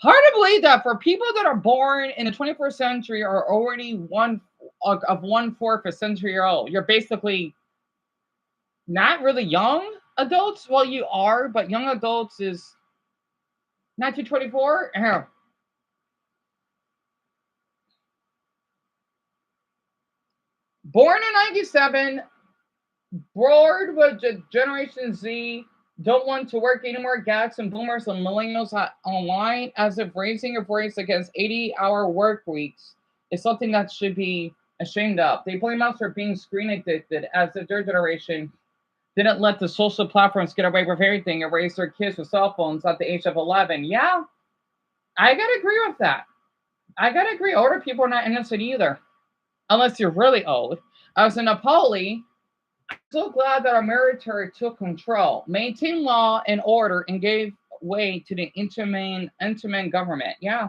hard to believe that for people that are born in the 21st century are already one-fourth a century old. You're basically not really young adults. Well, you are, but young adults is 1924. Born in 97, bored with Generation Z, don't want to work anymore, gags and boomers and millennials online, as if raising a voice against 80-hour work weeks is something that should be ashamed of. They blame us for being screen addicted, as if their generation didn't let the social platforms get away with everything and raise their kids with cell phones at the age of 11. Yeah, I gotta agree with that. I gotta agree. Older people are not innocent either, unless you're really old. As in Napoli, I'm so glad that our military took control, maintained law and order, and gave way to the intimate government. Yeah,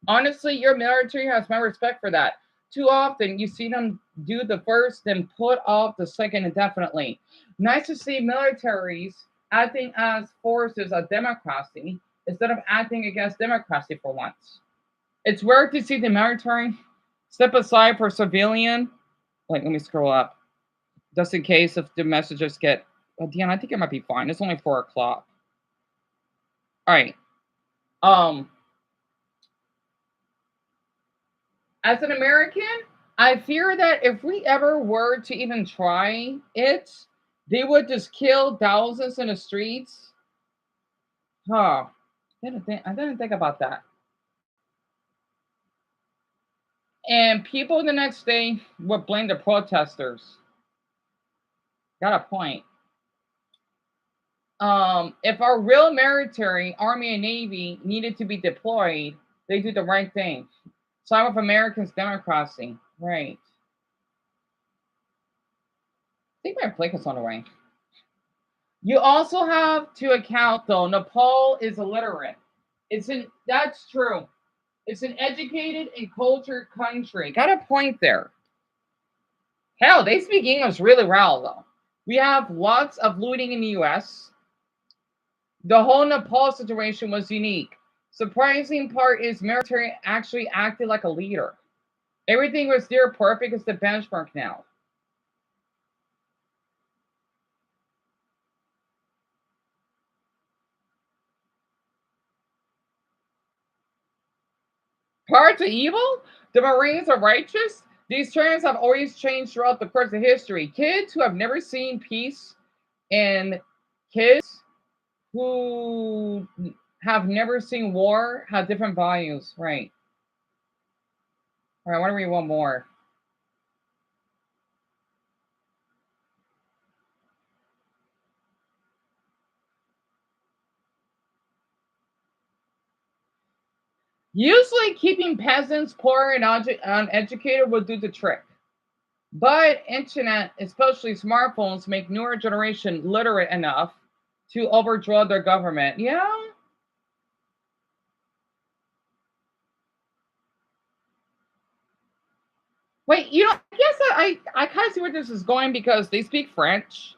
honestly, your military has my respect for that. Too often, you see them do the first, then put off the second indefinitely. Nice to see militaries acting as forces of democracy instead of acting against democracy for once. It's rare to see the military step aside for civilian. Like, let me scroll up. Just in case if the messages get... Oh, Deon, I think it might be fine. It's only 4 o'clock. All right. As an American, I fear that if we ever were to even try it, they would just kill thousands in the streets. Huh. I didn't think about that. And people the next day would blame the protesters. Got a point. If our real military, Army and Navy needed to be deployed, they do the right thing. Side with Americans' democracy. Right. I think my Blake is on the way. You also have to account though, Nepal is illiterate. That's true. It's an educated and cultured country. Got a point there. Hell, they speak English really well though. We have lots of looting in the US. The whole Nepal situation was unique. Surprising part is military actually acted like a leader. Everything was near perfect as the benchmark now. Parts of evil? The Marines are righteous? These terms have always changed throughout the course of history. Kids who have never seen peace and kids who have never seen war have different values. Right. All right, I want to read one more. Usually, keeping peasants poor and uneducated will do the trick. But internet, especially smartphones, make newer generation literate enough to overthrow their government. Yeah. Wait, I guess I kind of see where this is going because they speak French.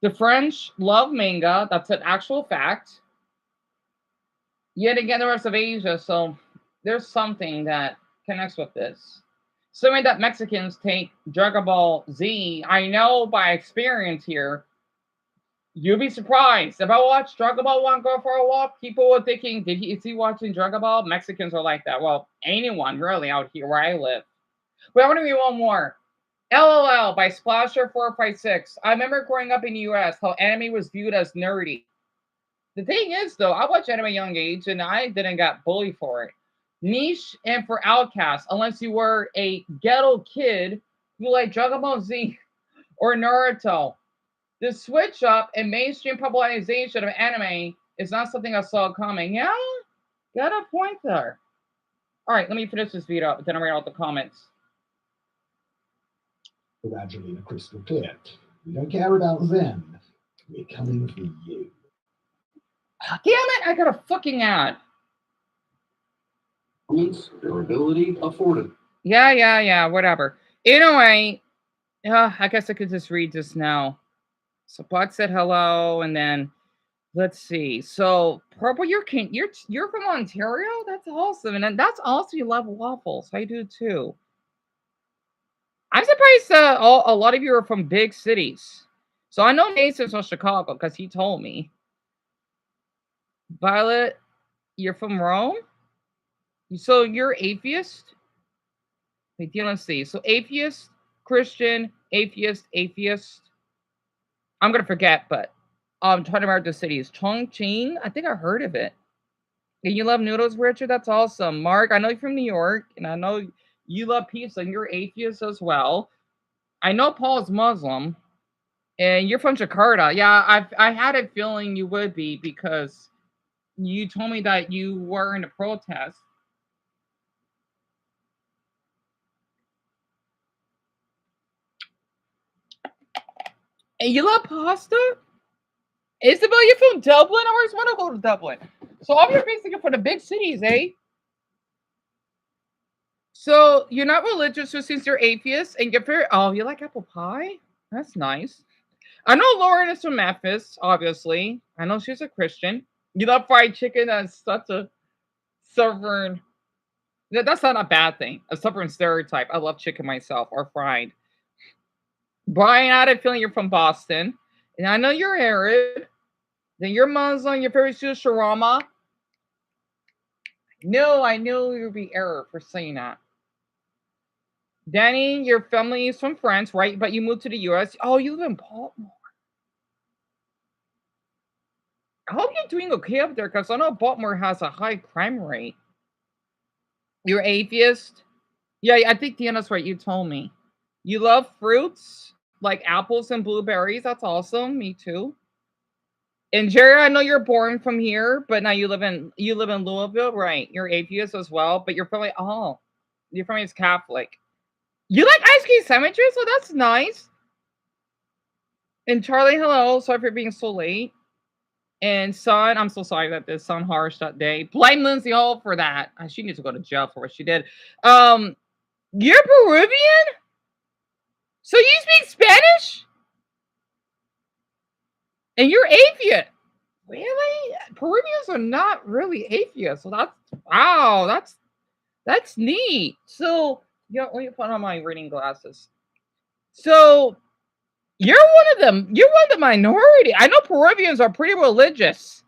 The French love manga. That's an actual fact. Yet again, the rest of Asia. So there's something that connects with this. Something that Mexicans take Dragon Ball Z. I know by experience here. You'll be surprised. If I watch Dragon Ball One Go for a Walk, people are thinking, is he watching Dragon Ball? Mexicans are like that. Well, anyone really out here where I live. Wait, I want to read one more. LOL by Splasher456. I remember growing up in the US how anime was viewed as nerdy. The thing is, though, I watched anime at a young age and I didn't get bullied for it. Niche and for outcasts, unless you were a ghetto kid who liked Dragon Ball Z or Naruto. The switch up and mainstream popularization of anime is not something I saw coming. Yeah, got a point there. All right, let me finish this video up, then I'll read out the comments. With Angelina crystal clear. We don't care about them. We're coming for you. Damn it, I got a fucking ad. Durability, affordable. Yeah, whatever. Anyway, I guess I could just read this now. So Bot said hello, and then let's see. So Purple, you're from Ontario? That's awesome. And then that's also you love waffles. I do too. I'm surprised a lot of you are from big cities. So I know Mason's from Chicago because he told me. Violet, you're from Rome? So you're atheist? Wait, let's see. So atheist, Christian, atheist. I'm gonna forget, but I'm trying to remember the cities. Chongqing, I think I heard of it. And you love noodles, Richard? That's awesome. Mark, I know you're from New York, and I know you love pizza, and you're atheist as well. I know Paul's Muslim, and you're from Jakarta. Yeah, I had a feeling you would be because you told me that you were in a protest. And you love pasta? Isabel, you're from Dublin? I always want to go to Dublin. So all you're basically from the big cities, eh? So you're not religious, so since you're atheist and you like apple pie? That's nice. I know Lauren is from Memphis, obviously. I know she's a Christian. You love fried chicken. That's such a southern. That's not a bad thing. A southern stereotype. I love chicken myself, or fried. Brian, I had a feeling you're from Boston. And I know you're Arab. Then you're Muslim. Your favorite food is shawarma. No, I knew you'd be Arab for saying that. Danny, your family is from France, right? But you moved to the US. Oh, you live in Baltimore. I hope you're doing okay up there because I know Baltimore has a high crime rate. You're atheist? Yeah, I think Deanna's right. You told me. You love fruits like apples and blueberries. That's awesome. Me too. And Jerry, I know you're born from here, but now you live in Louisville, right? You're atheist as well, but your family is Catholic. You like ice cream sandwiches? So that's nice. And Charlie, hello. Sorry for being so late. And Son, I'm so sorry that this Son harsh that day. Blame Lindsay Hall for that. She needs to go to jail for what she did. You're Peruvian? So you speak Spanish? And you're atheist? Really? Peruvians are not really atheists. So that's wow. That's neat. So let me put on my reading glasses. So you're one of them. You're one of the minority. I know Peruvians are pretty religious.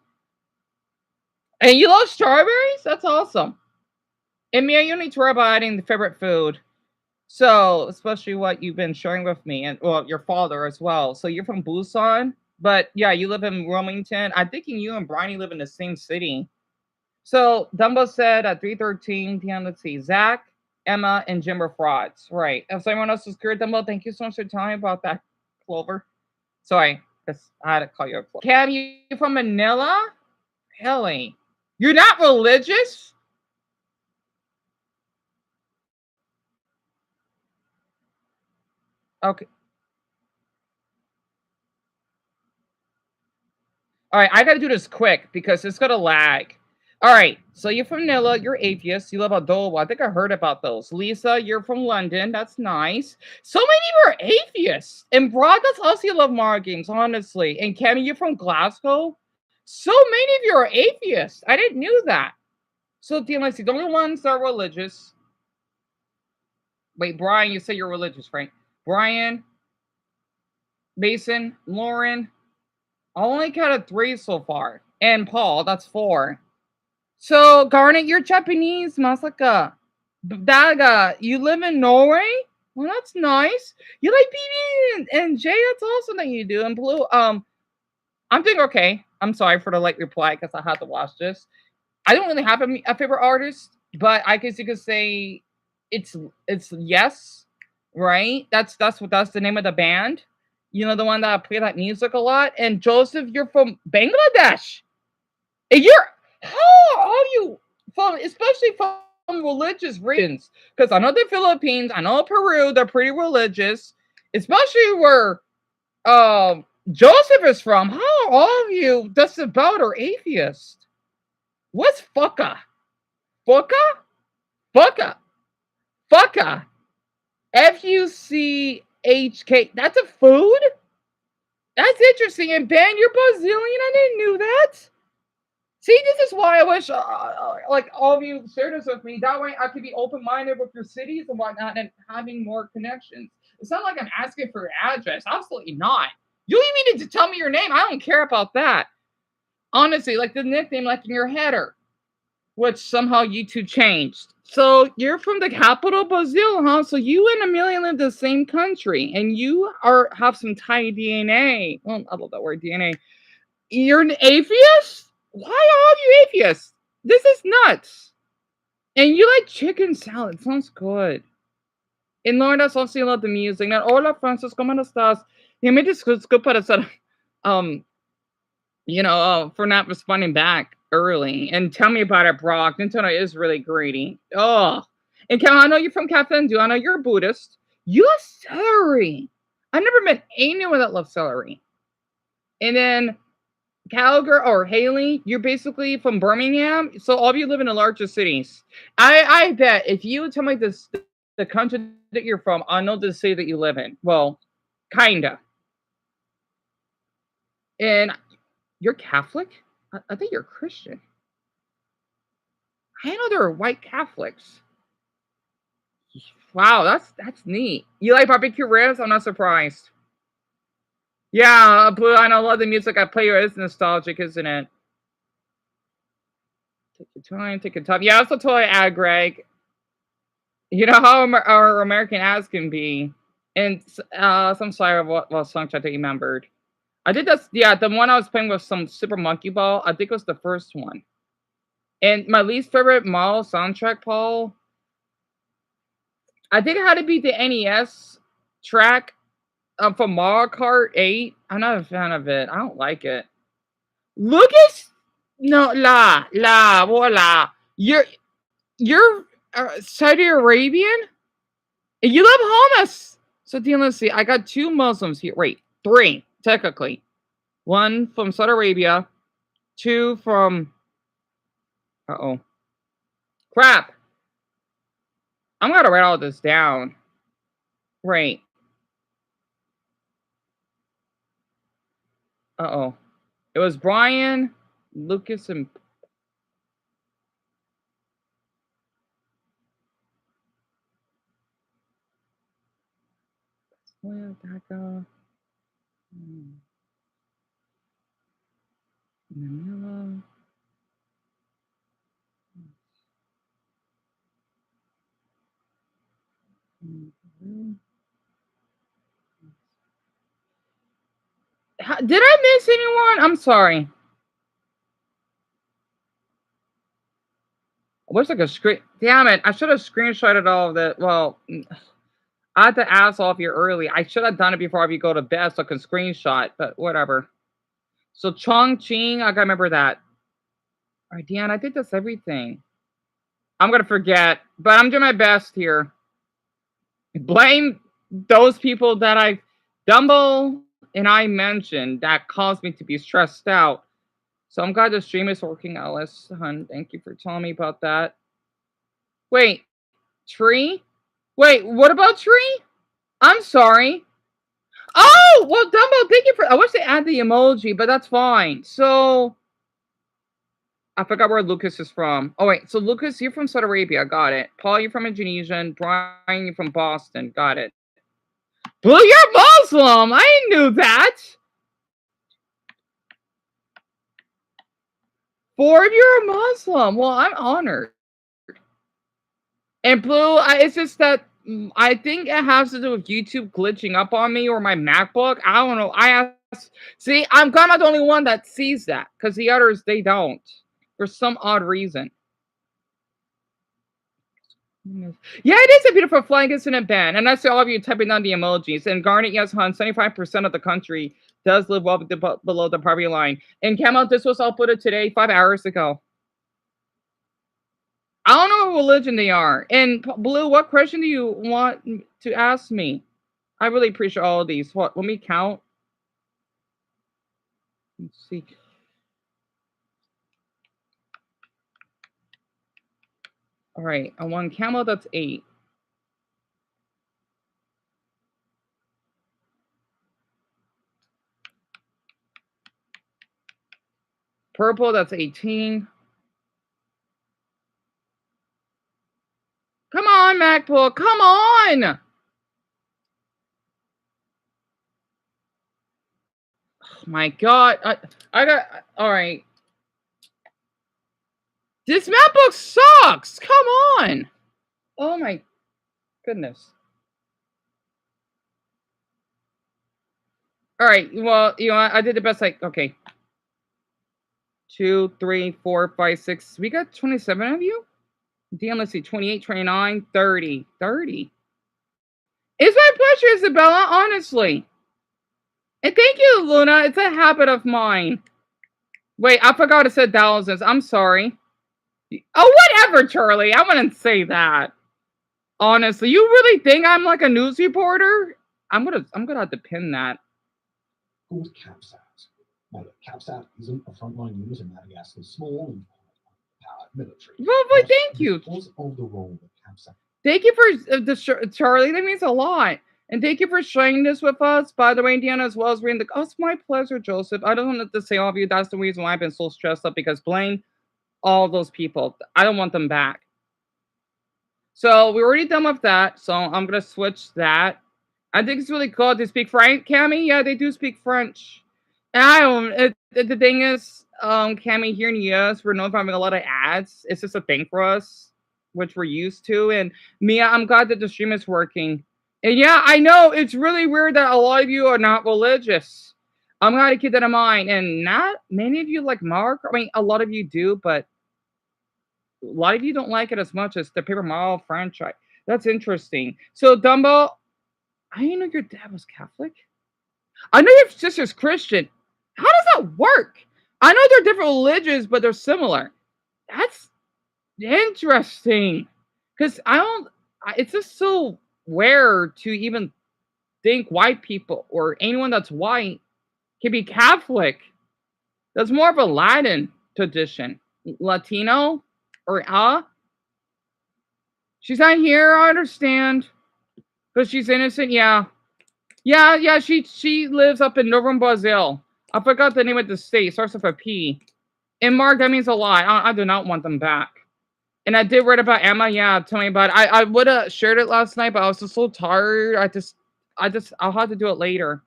And you love strawberries? That's awesome. And Mia, you need to worry about adding the favorite food. So, especially what you've been sharing with me, and well, your father as well. So you're from Busan, but yeah, you live in Wilmington. I'm thinking you and Brownie live in the same city. So Dumbo said at 3:13 p.m. Let's see, Zach, Emma, and Jim are frauds. Right. If someone else is clear, Dumbo, thank you so much for telling me about that, Clover. Sorry, I had to call you a Clover. Cam, you from Manila? Really? You're not religious? Okay. All right, I got to do this quick because it's going to lag. All right, so you're from Manila, you're atheist, you love adobo. I think I heard about those. Lisa, you're from London, that's nice. So many are atheists. And Bragas also love Mario games, honestly. And Cammy, you're from Glasgow. So many of you are atheists. I didn't know that. So, let's see, the only ones that are religious. Wait, Brian, you say you're religious, Frank. Brian, Mason, Lauren. I only counted 3 so far. And Paul, that's 4. So, Garnet, you're Japanese, Masaka. Daga, you live in Norway? Well, that's nice. You like BB and Jay, that's awesome that you do. And Blue, I'm doing okay. I'm sorry for the late reply because I had to watch this. I don't really have a favorite artist, but I guess you could say it's Yes, right? That's the name of the band. You know, the one that play that music a lot. And Joseph, you're from Bangladesh. And how are you from, especially from religious regions? Because I know the Philippines, I know Peru, they're pretty religious, especially where Joseph is from. How are all of you that's about are atheist? What's fucka? Fucka? Fucka. Fucka. Fuchk. That's a food? That's interesting. And Ben, you're Brazilian? I didn't know that. See, this is why I wish, like, all of you share this with me. That way I could be open-minded with your cities and whatnot and having more connections. It's not like I'm asking for your address. Absolutely not. You even need to tell me your name. I don't care about that. Honestly, like the nickname, like in your header, which somehow YouTube changed. So you're from the capital, Brazil, huh? So you and Amelia live in the same country, and you have some Thai DNA. Well, I love that word, DNA. You're an atheist? Why are you atheists? This is nuts. And you like chicken salad. Sounds good. And Lauren, that's also love the music. Now, hola, Francis, ¿cómo estás? Y me disculpa para for not responding back early. And tell me about it, Brock. Nintendo is really greedy. Oh. And Cal, I know you're from Kathmandu. I know you're a Buddhist. You love celery. I've never met anyone that loves celery. And then Calgary or Haley, you're basically from Birmingham. So all of you live in the larger cities. I bet if you would tell me the country that you're from, I know the city that you live in. Well, kinda. And you're Catholic? I think you're Christian. I know there are white Catholics. Wow, that's neat. You like barbecue ribs? I'm not surprised. Yeah, Blue, I know a lot of the music I play is nostalgic, isn't it? Take your time, take your time. Yeah, I also totally add Greg. You know how our American ads can be. And some sorry of what songs I remembered. I did this, yeah, the one I was playing with some Super Monkey Ball. I think it was the first one. And my least favorite model soundtrack, Paul, I think it had to be the NES track from Mario Kart 8. I'm not a fan of it. I don't like it. Lucas? No, voila. You're Saudi Arabian? You love hummus. So, Deon, let's see. I got 2 Muslims here. Wait, 3. technically. 1 from Saudi Arabia, 2 from... Uh-oh. Crap! I'm gonna write all this down. Right. Uh-oh. It was Brian, Lucas, and... Where did that go? Manila. Did I miss anyone? I'm sorry. I wish I could screen. Damn it! I should have screenshotted all of that. Well, I had to ask all of you early. I should have done it before we go to bed so I can screenshot. But whatever. So Chongqing, I gotta remember that. All right, Deon, I did this everything. I'm gonna forget, but I'm doing my best here. Blame those people that I, Dumble and I mentioned that caused me to be stressed out. So I'm glad the stream is working, Alice. Hun, thank you for telling me about that. Wait, Tree? Wait, what about Tree? I'm sorry. Oh, well, Dumbo, thank you for... I wish they add the emoji, but that's fine. So, I forgot where Lucas is from. Oh, wait. So, Lucas, you're from Saudi Arabia. Got it. Paul, you're from Indonesia. And Brian, you're from Boston. Got it. Blue, you're Muslim. I knew that. 4 of you are Muslim. Well, I'm honored. And Blue, it's just that I think it has to do with YouTube glitching up on me or my MacBook. I don't know. I asked. See, I'm kind of the only one that sees that because the others, they don't. For some odd reason. Yeah, it is a beautiful flag, isn't it, Ben? And I see all of you typing down the emojis. And Garnet, yes, hon, 75% of the country does live well below the poverty line. And Camel, this was uploaded today, 5 hours ago. I don't know what religion they are. And Blue, what question do you want to ask me? I really appreciate all of these. What? Let me count. Let's see. All right, I want camel, that's 8. Purple, that's 18. Come on, MacBook, come on! Oh my God, I got, all right. This MacBook sucks, come on! Oh my goodness. All right, well, you know, I did the best okay. 2, 3, 4, 5, 6. We got 27 of you? Damn, let's see, 28, 29, 30. 30. It's my pleasure, Isabella, honestly. And thank you, Luna. It's a habit of mine. Wait, I forgot to say thousands. I'm sorry. Oh, whatever, Charlie. I wouldn't say that. Honestly, you really think I'm like a news reporter? I'm gonna have to pin that. Called CAPSAT. Now, look, CAPSAT isn't a frontline unit in Madagascar's small and powered military. Well, thank you. Because of the role of CAPSAT. Thank you for Charlie. That means a lot. And thank you for sharing this with us. By the way, Indiana, as well as reading the... Oh, it's my pleasure, Joseph. I don't want to say all of you. That's the reason why I've been so stressed up, because blame all those people. I don't want them back. So we're already done with that. So I'm going to switch that. I think it's really cool. They speak French, Cammy? Yeah, they do speak French. And I don't... the thing is, Cammy, here in the US, we're known for having a lot of ads. It's just a thing for us, which we're used to. And Mia, I'm glad that the stream is working. And yeah, I know it's really weird that a lot of you are not religious. I'm glad to keep that in mind. And not many of you like Mark. I mean, a lot of you do, but a lot of you don't like it as much as the Paper Mario franchise. That's interesting. So, Dumbo, I didn't know your dad was Catholic. I know your sister's Christian. How does that work? I know they're different religions, but they're similar. That's interesting. Because it's just so rare to even think white people or anyone that's white Can be Catholic. That's more of a Latin tradition. Latino or she's not here, I understand. But she's innocent, yeah. Yeah, she lives up in Northern Brazil. I forgot the name of the state. Starts with a P. And Mark, that means a lot. I do not want them back. And I did read about Emma. Yeah, tell me about it. I would have shared it last night, but I was just so tired. I'll have to do it later.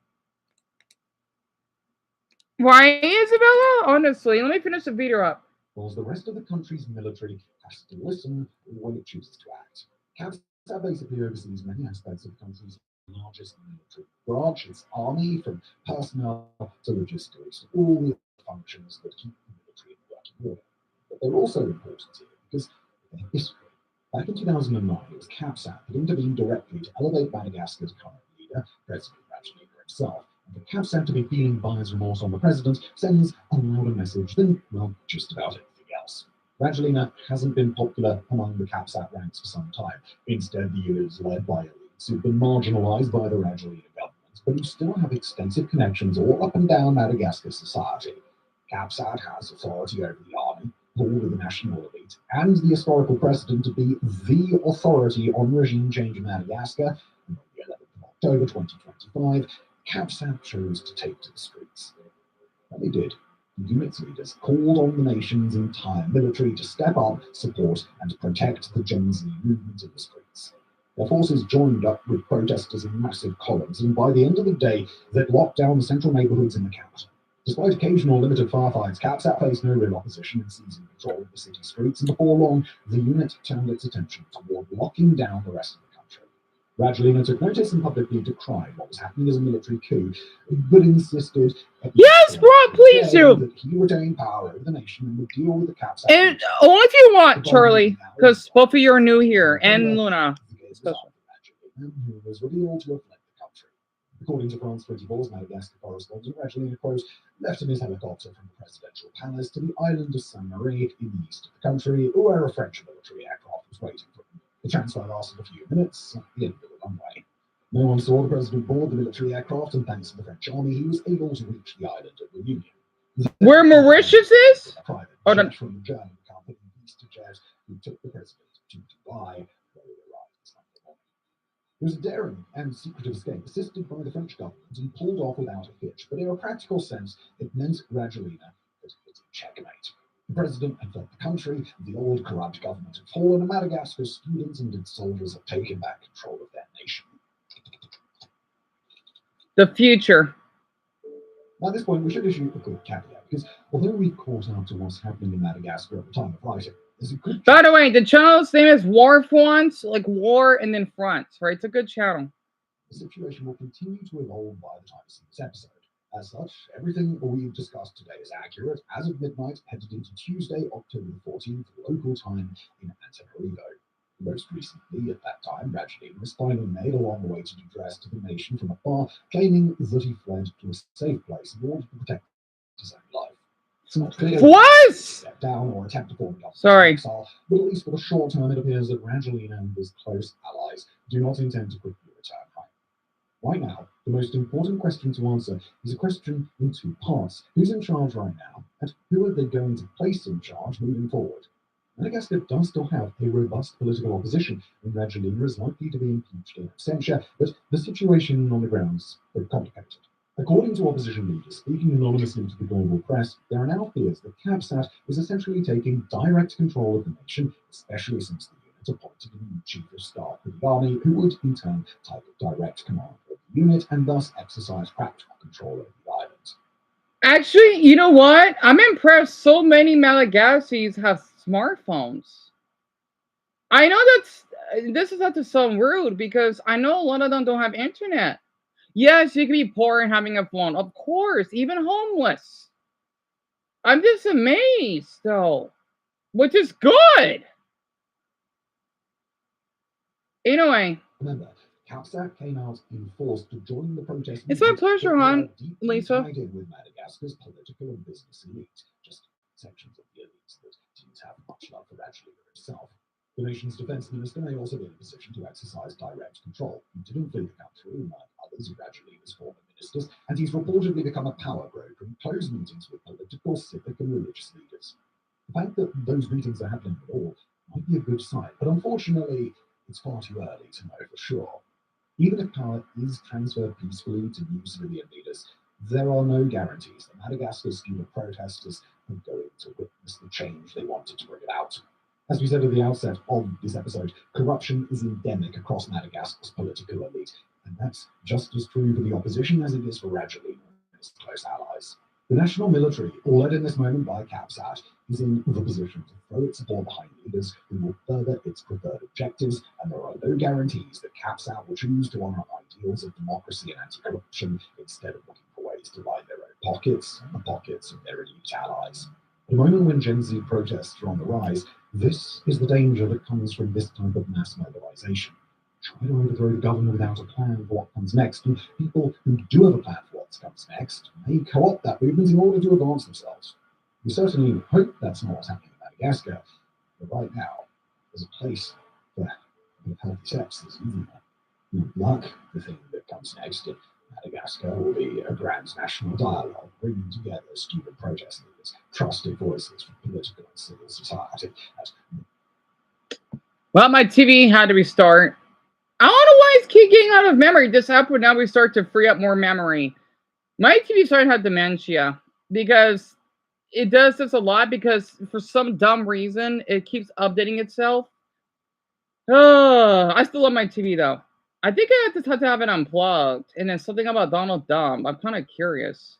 Why, Isabella? Honestly, let me finish the video up. Whilst the rest of the country's military has to listen when it chooses to act. CABSAT basically oversees many aspects of the country's largest military branch, its army, from personnel to logistics, all the functions that keep the military in working order. But they're also important here because of their history. Back in 2009, it was CABSAT that intervened directly to elevate Madagascar's current leader, President Rajoelina himself. And for CABSAT to be feeling buyer's remorse on the president sends a louder message than, well, just about anything else. Rajoelina hasn't been popular among the CABSAT ranks for some time. Instead, the unit is led by elites who've been marginalized by the Rajoelina government, but who still have extensive connections all up and down Madagascar society. CABSAT has authority over the army, all of the national elite, and the historical precedent to be the authority on regime change in Madagascar. And on the 11th of October 2025, CABSAT chose to take to the streets. And they did. The unit's leaders called on the nation's entire military to step up, support, and protect the Gen Z movement in the streets. Their forces joined up with protesters in massive columns, and by the end of the day, they'd locked down the central neighborhoods in the capital. Despite occasional limited firefights, CABSAT faced no real opposition in seizing control of the city streets, and before long, the unit turned its attention toward locking down the rest of the country. Rajoelina took notice and publicly decried what was happening as a military coup, but insisted Yes, bro, please do. that he retained power over the nation and would deal with the CABSAT. And only if you want, Charlie, because both of you are new here, and Luna. Who was revealed to have fled the country. According to France 24's Madagascar correspondent, Rajoelina, quote, left in his helicopter from the presidential palace to the island of Saint-Marie in the east of the country, where a French military aircraft was waiting for him. The transfer lasted a few minutes at the end of the runway. No one saw the president board the military aircraft, and thanks to the French army, he was able to reach the island of Reunion. Where Mauritius is? A private Oh, jet no. from the German company EasterJet, who took the president to Dubai, where he arrived Sunday morning. It was a daring and secretive escape, assisted by the French government and pulled off without a hitch, but in a practical sense, it meant Rajoelina was a checkmate. The president had fled the country, the old corrupt government had fallen, and Madagascar's students and its soldiers had taken back control of their nation. The future. At this point, we should issue a quick caveat, because although we've caught up to what's happening in Madagascar at the time of writing, there's a good By the way, the channel's name is War Fronts, like war and then fronts, right? It's a good channel. the situation will continue to evolve by the time you see this episode. As such, everything we've discussed today is accurate as of midnight, headed into Tuesday, October the 14th, local time in Antananarivo. Most recently, at that time, Rajoelina was finally made along the way to address to the nation from afar, claiming that he fled to a safe place in order to protect his own life. It's not clear What? step down or attempt to form government Sorry. exile, but at least for the short term, it appears that Rajoelina and his close allies do not intend to quickly return home. Right now, the most important question to answer is a question in two parts. Who's in charge right now, and who are they going to place in charge moving forward? Madagascar does still have a robust political opposition, and Rajoelina is likely to be impeached in absentia, but the situation on the ground is very complicated. According to opposition leaders speaking anonymously to the global press, there are now fears that CABSAT is essentially taking direct control of the nation, especially since the unit appointed a new chief of staff for the army, who would in turn take direct command of the unit and thus exercise practical control over the island. Actually, you know what? I'm impressed so many Malagasys have smartphones. I know this is not to sound rude, because I know a lot of them don't have internet. Yes, you can be poor and having a phone. Of course, even homeless. I'm just amazed, though. Which is good. Anyway. Remember, CABSAT came out in force to join the protest. It's my pleasure, hon, Lisa. With Madagascar's political and business elite, just sections of the elites that didn't have much love for Rajoelina himself. The nation's defence minister may also be in a position to exercise direct control. He didn't flee the country, like others who gradually as former ministers, and he's reportedly become a power broker and closed meetings with political, civic, and religious leaders. The fact that those meetings are happening at all might be a good sign, but unfortunately, it's far too early to know for sure. Even if power is transferred peacefully to new civilian leaders, there are no guarantees that Madagascar's student protesters are going to witness the change they wanted to bring about. As we said at the outset of this episode, corruption is endemic across Madagascar's political elite, and that's just as true for the opposition as it is for Rajoelina and his close allies. The national military, led in this moment by CAPSAT, is in the position to throw its support behind leaders who will further its preferred objectives, and there are no guarantees that CAPSAT will choose to honour ideals of democracy and anti-corruption instead of looking for ways to line their own pockets and the pockets of their elite allies. At a moment when Gen Z protests are on the rise, this is the danger that comes from this type of mass mobilization. Try to overthrow the government without a plan for what comes next, and people who do have a plan for what comes next may co-opt that movement in order to advance themselves. We certainly hope that's not what's happening in Madagascar, but right now, there's a place for healthy sex that's easier. With luck, the thing that comes next in Madagascar will be a grand national dialogue, bringing together student protest leaders, trusted voices from political and civil society. Well, my TV had to restart. I don't know why it's keep getting out of memory. This app would now restart to free up more memory. My TV started to have dementia because it does this a lot because for some dumb reason it keeps updating itself. I still love my TV though. I think I have to have it unplugged, and then something about Donald Trump. I'm kind of curious.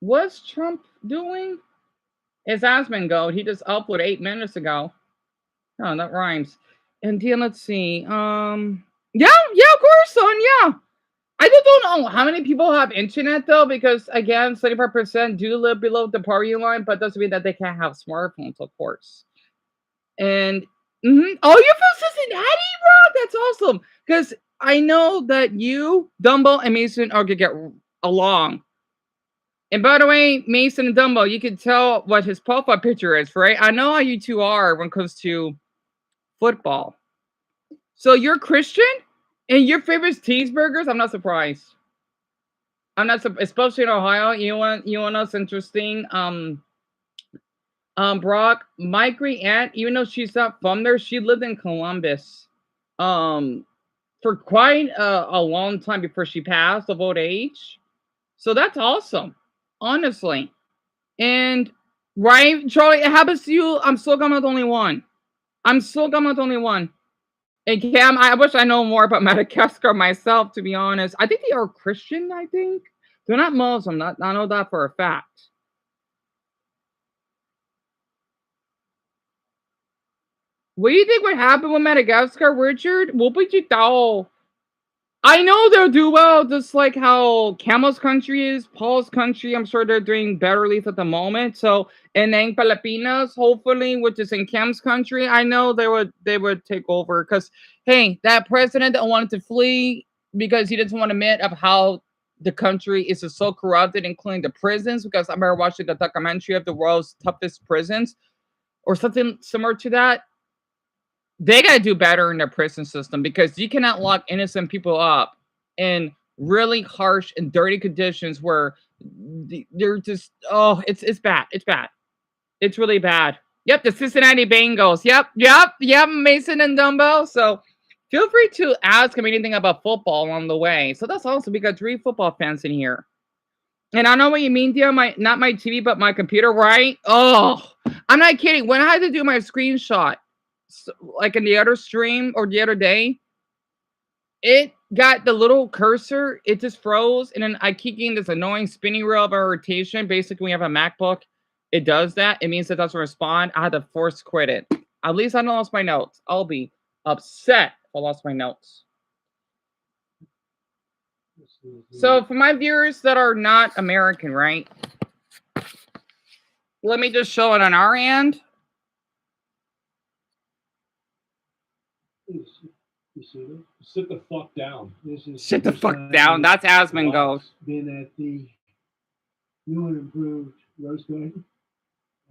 What's Trump doing? His husband go. He just uploaded 8 minutes ago. Oh, that rhymes. And then let's see. Yeah, of course, son. Yeah. I just don't know how many people have internet though, because again, 75% do live below the poverty line, but doesn't mean that they can't have smartphones, of course. And oh, you're from Cincinnati, bro? That's awesome. Because I know that you, Dumbo, and Mason are gonna get along. And by the way, Mason and Dumbo, you can tell what his profile picture is, right? I know how you two are when it comes to football. So you're Christian, and your favorite cheeseburgers? I'm not surprised. I'm not, especially in Ohio. You want us interesting. Brock, my great aunt, even though she's not from there, she lived in Columbus, for quite a long time before she passed of old age. So that's awesome, honestly. And right, Charlie, it happens to you. I'm so glad I'm not the only one. I'm so glad I'm not the only one. And Cam, I wish I know more about Madagascar myself, to be honest. I think they are Christian, I think. They're not Muslim. I know that for a fact. What do you think would happen with Madagascar, Richard? I know they'll do well, just like how Camel's country is, Paul's country. I'm sure they're doing better, at least at the moment. So, and then Filipinas, hopefully, which is in Cam's country, I know they would take over. Because hey, that president that wanted to flee because he doesn't want to admit of how the country is just so corrupted, including the prisons. Because I remember watching the documentary of the world's toughest prisons, or something similar to that. They got to do better in their prison system because you cannot lock innocent people up in really harsh and dirty conditions where they're just, oh, it's bad. It's bad. It's really bad. Yep, the Cincinnati Bengals. Yep, Mason and Dumbo. So feel free to ask him anything about football along the way. So that's awesome. We got 3 football fans in here. And I know what you mean, Deon, not my TV, but my computer, right? Oh, I'm not kidding. When I had to do my screenshot, like in the other stream or the other day, it got the little cursor, it just froze, and then I keep getting this annoying spinning wheel of rotation. Basically, when you have a MacBook, it does that. It means it doesn't respond. I had to force quit it. At least I don't lost my notes. I'll be upset if I lost my notes. So for my viewers that are not American, right? Let me just show it on our end. You see it? Sit the fuck down. This is Sit the first fuck time down. That's Asmongold. been at the new and improved roast garden,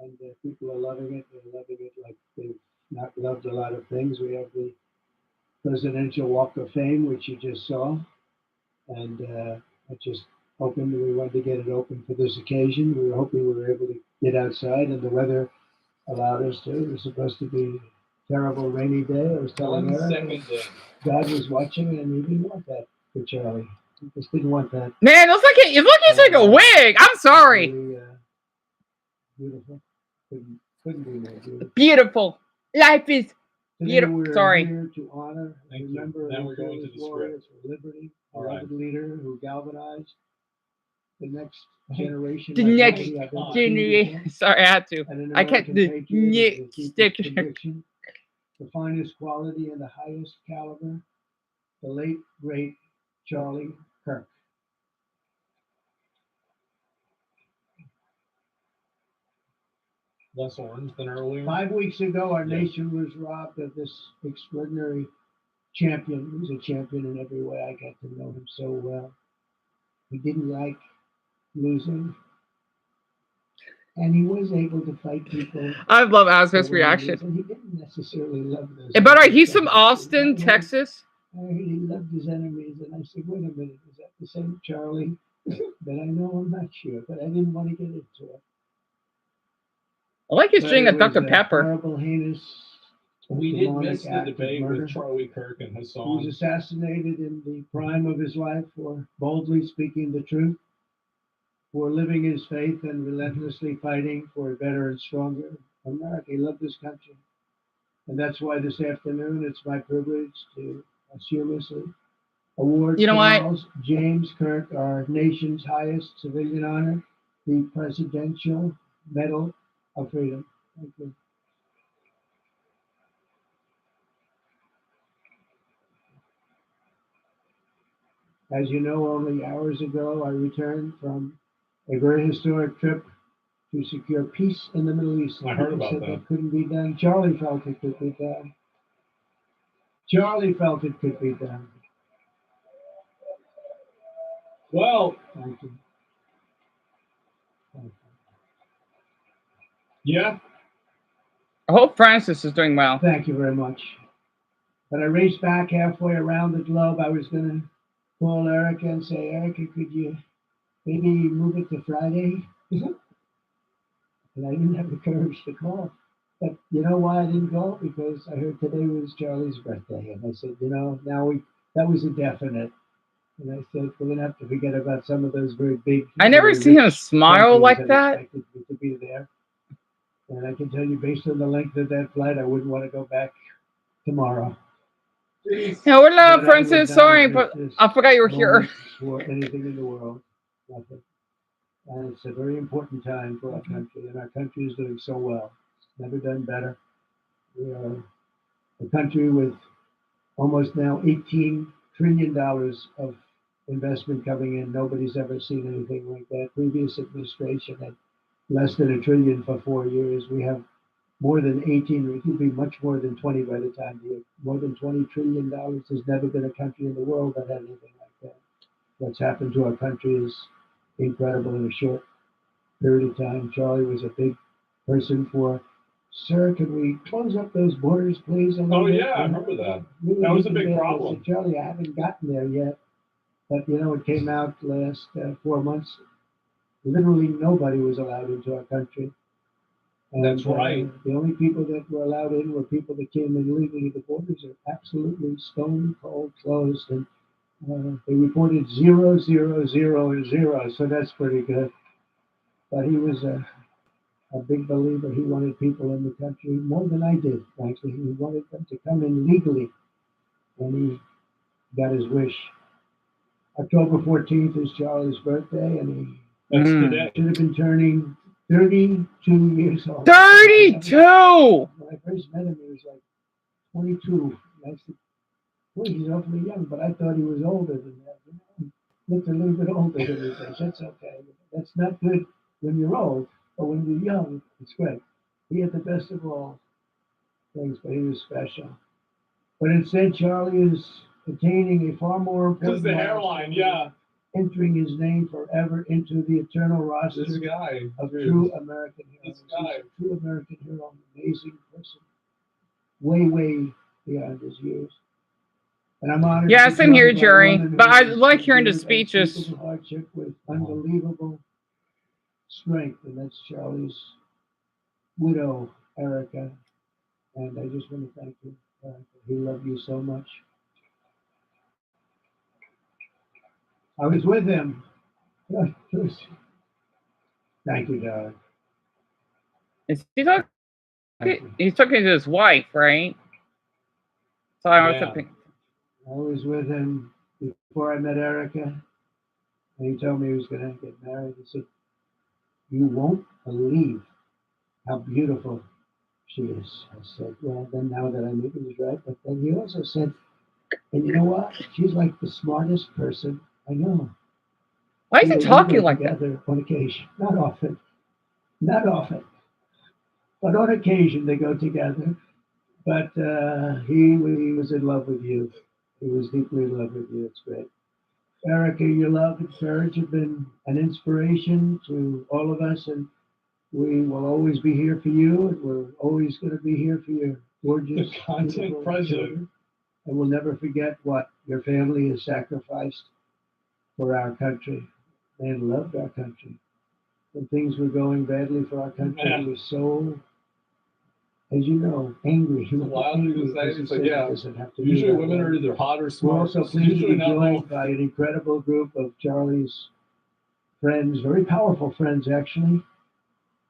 and people are loving it. They're loving it like they've not loved a lot of things. We have the Presidential Walk of Fame, which you just saw, and it just opened. We wanted to get it open for this occasion. We were hoping we were able to get outside, and the weather allowed us to. It was supposed to be a terrible rainy day. I was telling 1 her second then. God was watching, and he didn't want that for Charlie. He just didn't want that. Man, it looks like a wig. I'm sorry. Really, beautiful. Couldn't be more beautiful. Beautiful. Life is Today beautiful. we're Sorry. here to honor Thank and you. remember Now the we're going to fearless the warriors for liberty, All a right. beloved leader who galvanized the next generation. The like next nobody I've ever seen generation. before, Sorry, I had to. and an I kept American the patriot of the deepest stick. conviction, the finest quality and the highest caliber, the late, great Charlie Kirk. Less orange than earlier. 5 weeks ago, our Yeah. nation was robbed of this extraordinary champion. He was a champion in every way. I got to know him so well. He didn't like losing, and he was able to fight people. I love for Asmon's what he reaction. was, and he didn't necessarily love those. And by the way, he's enemies from that much. Austin, Texas. He loved his enemies, and I said, "Wait a minute, is that the same Charlie that I know?" I'm not sure, but I didn't want to get into it. I like his But drink it of was Dr. a Pepper. horrible, heinous, We did demonic miss the act of debate murder. with Charlie Kirk and He was Hassan. assassinated in the prime of his life for boldly speaking the truth, for living his faith and relentlessly fighting for a better and stronger America. He loved his country. And that's why this afternoon it's my privilege to posthumously award You know what? Charles James Kirk, our nation's highest civilian honor, the Presidential Medal of Freedom. Thank you. As you know, only hours ago, I returned from a very historic trip to secure peace in the Middle East. I heard People about said that. couldn't be done. Charlie felt it could be done. Charlie felt it could be done. Well, Thank you. Thank you. yeah. I hope Francis is doing well. Thank you very much. But I raced back halfway around the globe. I was going to call Erica and say, "Erica, could you maybe move it to Friday?" And I didn't have the courage to call. But you know why I didn't go? Because I heard today was Charlie's birthday. And I said, that was a definite. And I said, we're going to have to forget about some of those very big. I never very see him rich smile countries like that. expected me to be there. And I can tell you, based on the length of that flight, I wouldn't want to go back tomorrow. Hello, But I would Francis. not Sorry, have but missed I forgot you were this here. moment for anything in the world. Nothing. And it's a very important time for our country, and our country is doing so well. It's never done better. We are a country with almost now $18 trillion of investment coming in. Nobody's ever seen anything like that. Previous administration had less than $1 trillion for 4 years. We have more than 18, it will be much more than 20 by the time the year. More than $20 trillion. There's never been a country in the world that had anything like that. What's happened to our country is incredible in a short period of time. Charlie was a big person for, "Sir, can we close up those borders, please?" Oh, yeah, I remember that. Really That was a need to big get- I problem. said, "Charlie, I haven't gotten there yet." But, it came out last 4 months. Literally nobody was allowed into our country. And, That's right. The only people that were allowed in were people that came in legally. The borders are absolutely stone cold closed. And they reported 0, 0, 0, and 0. So that's pretty good. But he was a big believer. He wanted people in the country more than I did, frankly. He wanted them to come in legally. And he got his wish. October 14th is Charlie's birthday, and he That's Mm. today. should have been turning 32 years old. 32! When I first met him, he was like 22. And I said, "Boy, he's awfully young," but I thought he was older than that. He looked a little bit older than his age. That's okay. That's not good when you're old, but when you're young, it's great. He had the best of all things, but he was special. But instead, Charlie is attaining a far more Because important the hairline, yeah. entering his name forever into the eternal roster This guy. of dude. true American heroes. This guy. He's a true American hero, an amazing person, way beyond his years. And I'm honored. Yeah, to be same here, joined by a Jerry. woman But who I has like hearing the endured speeches. unspeakable hardship with unbelievable strength, and that's Charlie's widow, Erica. And I just want to thank you, Erica. He loved you so much. I was with him. Thank you, darling. Is he talking? Thank you. He's talking to his wife, right? So I was Yeah. thinking. I was with him before I met Erica, and he told me he was going to get married. He said, "You won't believe how beautiful she is." I said, "Well, then now that I knew he was right," but then he also said, "And you know what? She's like the smartest person I know." Why is They he do talking go like that? together on occasion, not often, but on occasion they go together. But he was in love with you. He was deeply in love with you. It's great. Erica, your love and courage have been an inspiration to all of us, and we will always be here for you, and we're always going to be here for your gorgeous, The content beautiful president. children. And we'll never forget what your family has sacrificed for our country. They loved our country. When things were going badly for our country, Yeah. he was so, as you know, angry. He It's a was wild thing to angry say. because he It's said like, it yeah, doesn't have to be usually that women way. are either hot or We're smart. also It's pleased to usually be not joined both. by an incredible group of Charlie's friends, very powerful friends, actually,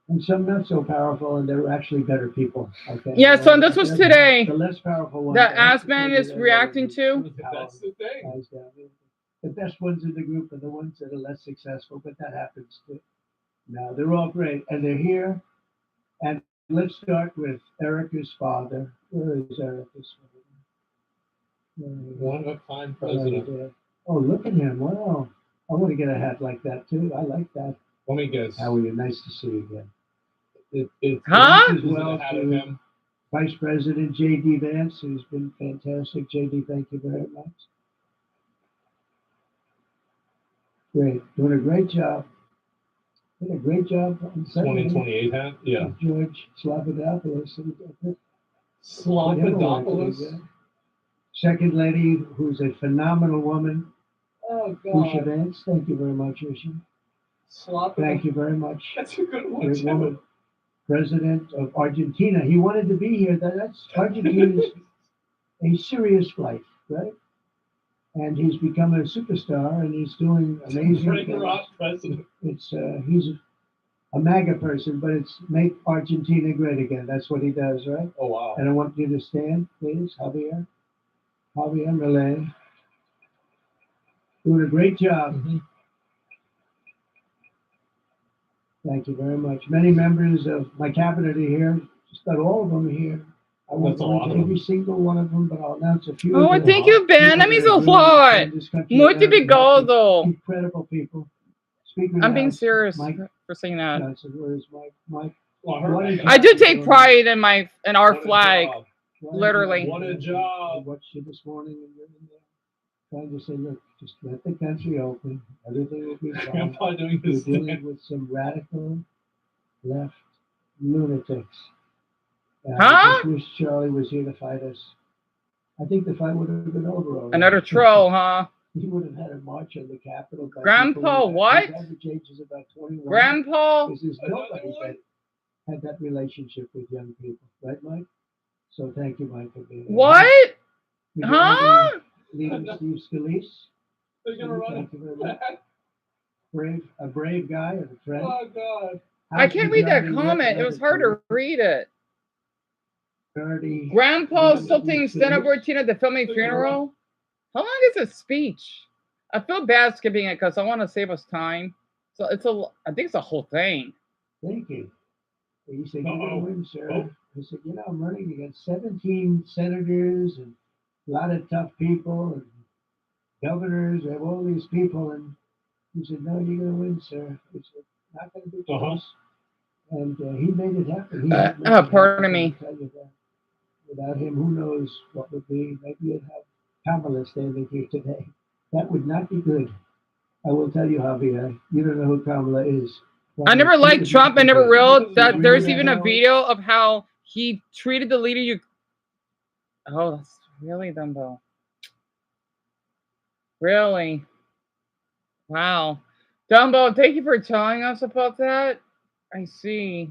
and some not so powerful, and they're actually better people. Okay. Yeah, so this was today. The less powerful ones. That I have to Asman tell you, is they're reacting really to. That's the thing. guys down there. The best ones in the group are the ones that are less successful, but that happens too. No, they're all great, and they're here. And let's start with Erica's father. Where is Erica's father? One of a kind Where are you, president. Dad? Oh, look at him! Wow, I want to get a hat like that too. I like that. Let me guess. How are you? Nice to see you again. It's Huh? Thanks as Is it well a hat of to him? Vice President J.D. Vance, who's been fantastic. J.D., thank you very much. Great, doing a great job. Did a great job on Sunday. 2028 hat? Yeah. with George Slavodopoulos. Slavodopoulos? Second lady, who's a phenomenal woman, Oh, Usha God. Vance. Thank you very much, Usha. Thank you very much. That's a good one, Great too. woman. President of Argentina. He wanted to be here. That's Argentina's a serious flight, right? And he's become a superstar, and he's doing amazing Bring things. Rock president. It's he's a MAGA person, but it's make Argentina great again. That's what he does, right? Oh, wow. And I want you to stand, please, Javier Milei. Doing a great job. Mhm. Thank you very much. Many members of my cabinet are here. Just about all of them are here. I won't That's a go lot into of every them. single one of them, but I'll announce a few. Oh, of the thank you, Ben. That means a people that are lot. doing this country Muito around and helping obrigado. incredible people. Speaker of I'm the being House, serious Mike for saying that. Johnson. Where is Mike? Mike. Well, What her is I do take pride in our What a flag. job. Literally. What a job. I watched you this morning and you're in there trying to say, look, just let the country open. Everything will be fine. Grandpa doing We're his dealing thing. with some radical left lunatics. I Huh? just wish Charlie was here to fight us. I think the fight would have been over already. Another troll, huh? He would have had a march on the Capitol. by Grandpa, people who- what? His average age is about 21. Grandpa? Because there's nobody that had that relationship with young people. Right, Mike? So thank you, Mike, for being here. What? Majority Huh? Leader Steve Scalise. They're going to run Thank you very it much. back. A brave guy and a friend. Oh, God. I can't read that House comment. It was hard to read it. Majority- Grandpa still taking stand-up routine at the filming funeral? How long is his speech? I feel bad skipping it because I want to save us time. So I think it's a whole thing. Thank you. He said, you're going Uh-oh. to win, sir. Oh. He said, you know, I'm running against 17 senators and a lot of tough people and governors. I have all these people. And he said, no, you're going to win, sir. He said, not going to be close. And he made it happen. He helped make it pardon happen, me. I'll tell you that. Without him, who knows what would be? Maybe you'd have Kamala standing here today. That would not be good. I will tell you, Javier, you don't know who Kamala is. I never liked Trump. I never realized that there's Really even a know? video of how he treated the leader. Oh, that's really Dumbo. Really? Wow. Dumbo, thank you for telling us about that. I see.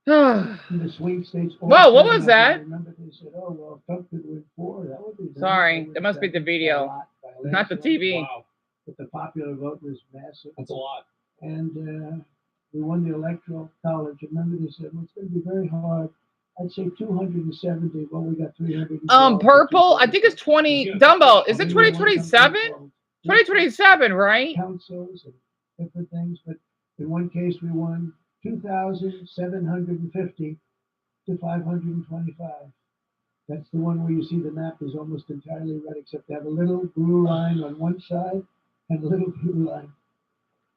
In the swing states. Whoa, what also, was and I that? remember they said, "Oh well, Trump could win 4." That would be nice. Sorry, That that must be the video, not the TV. Wow, But the popular vote was massive, that's a lot. and we won the electoral college. Remember they said, "Well, it's going to be very hard." I'd say 270. Well, we got 300. Purple. I think it's 20. Dumbo, is it 2027? 2027, right? Councils and different things, but in one case we won 2,750 to 525. That's the one where you see the map is almost entirely red, except they have a little blue line on one side and a little blue line,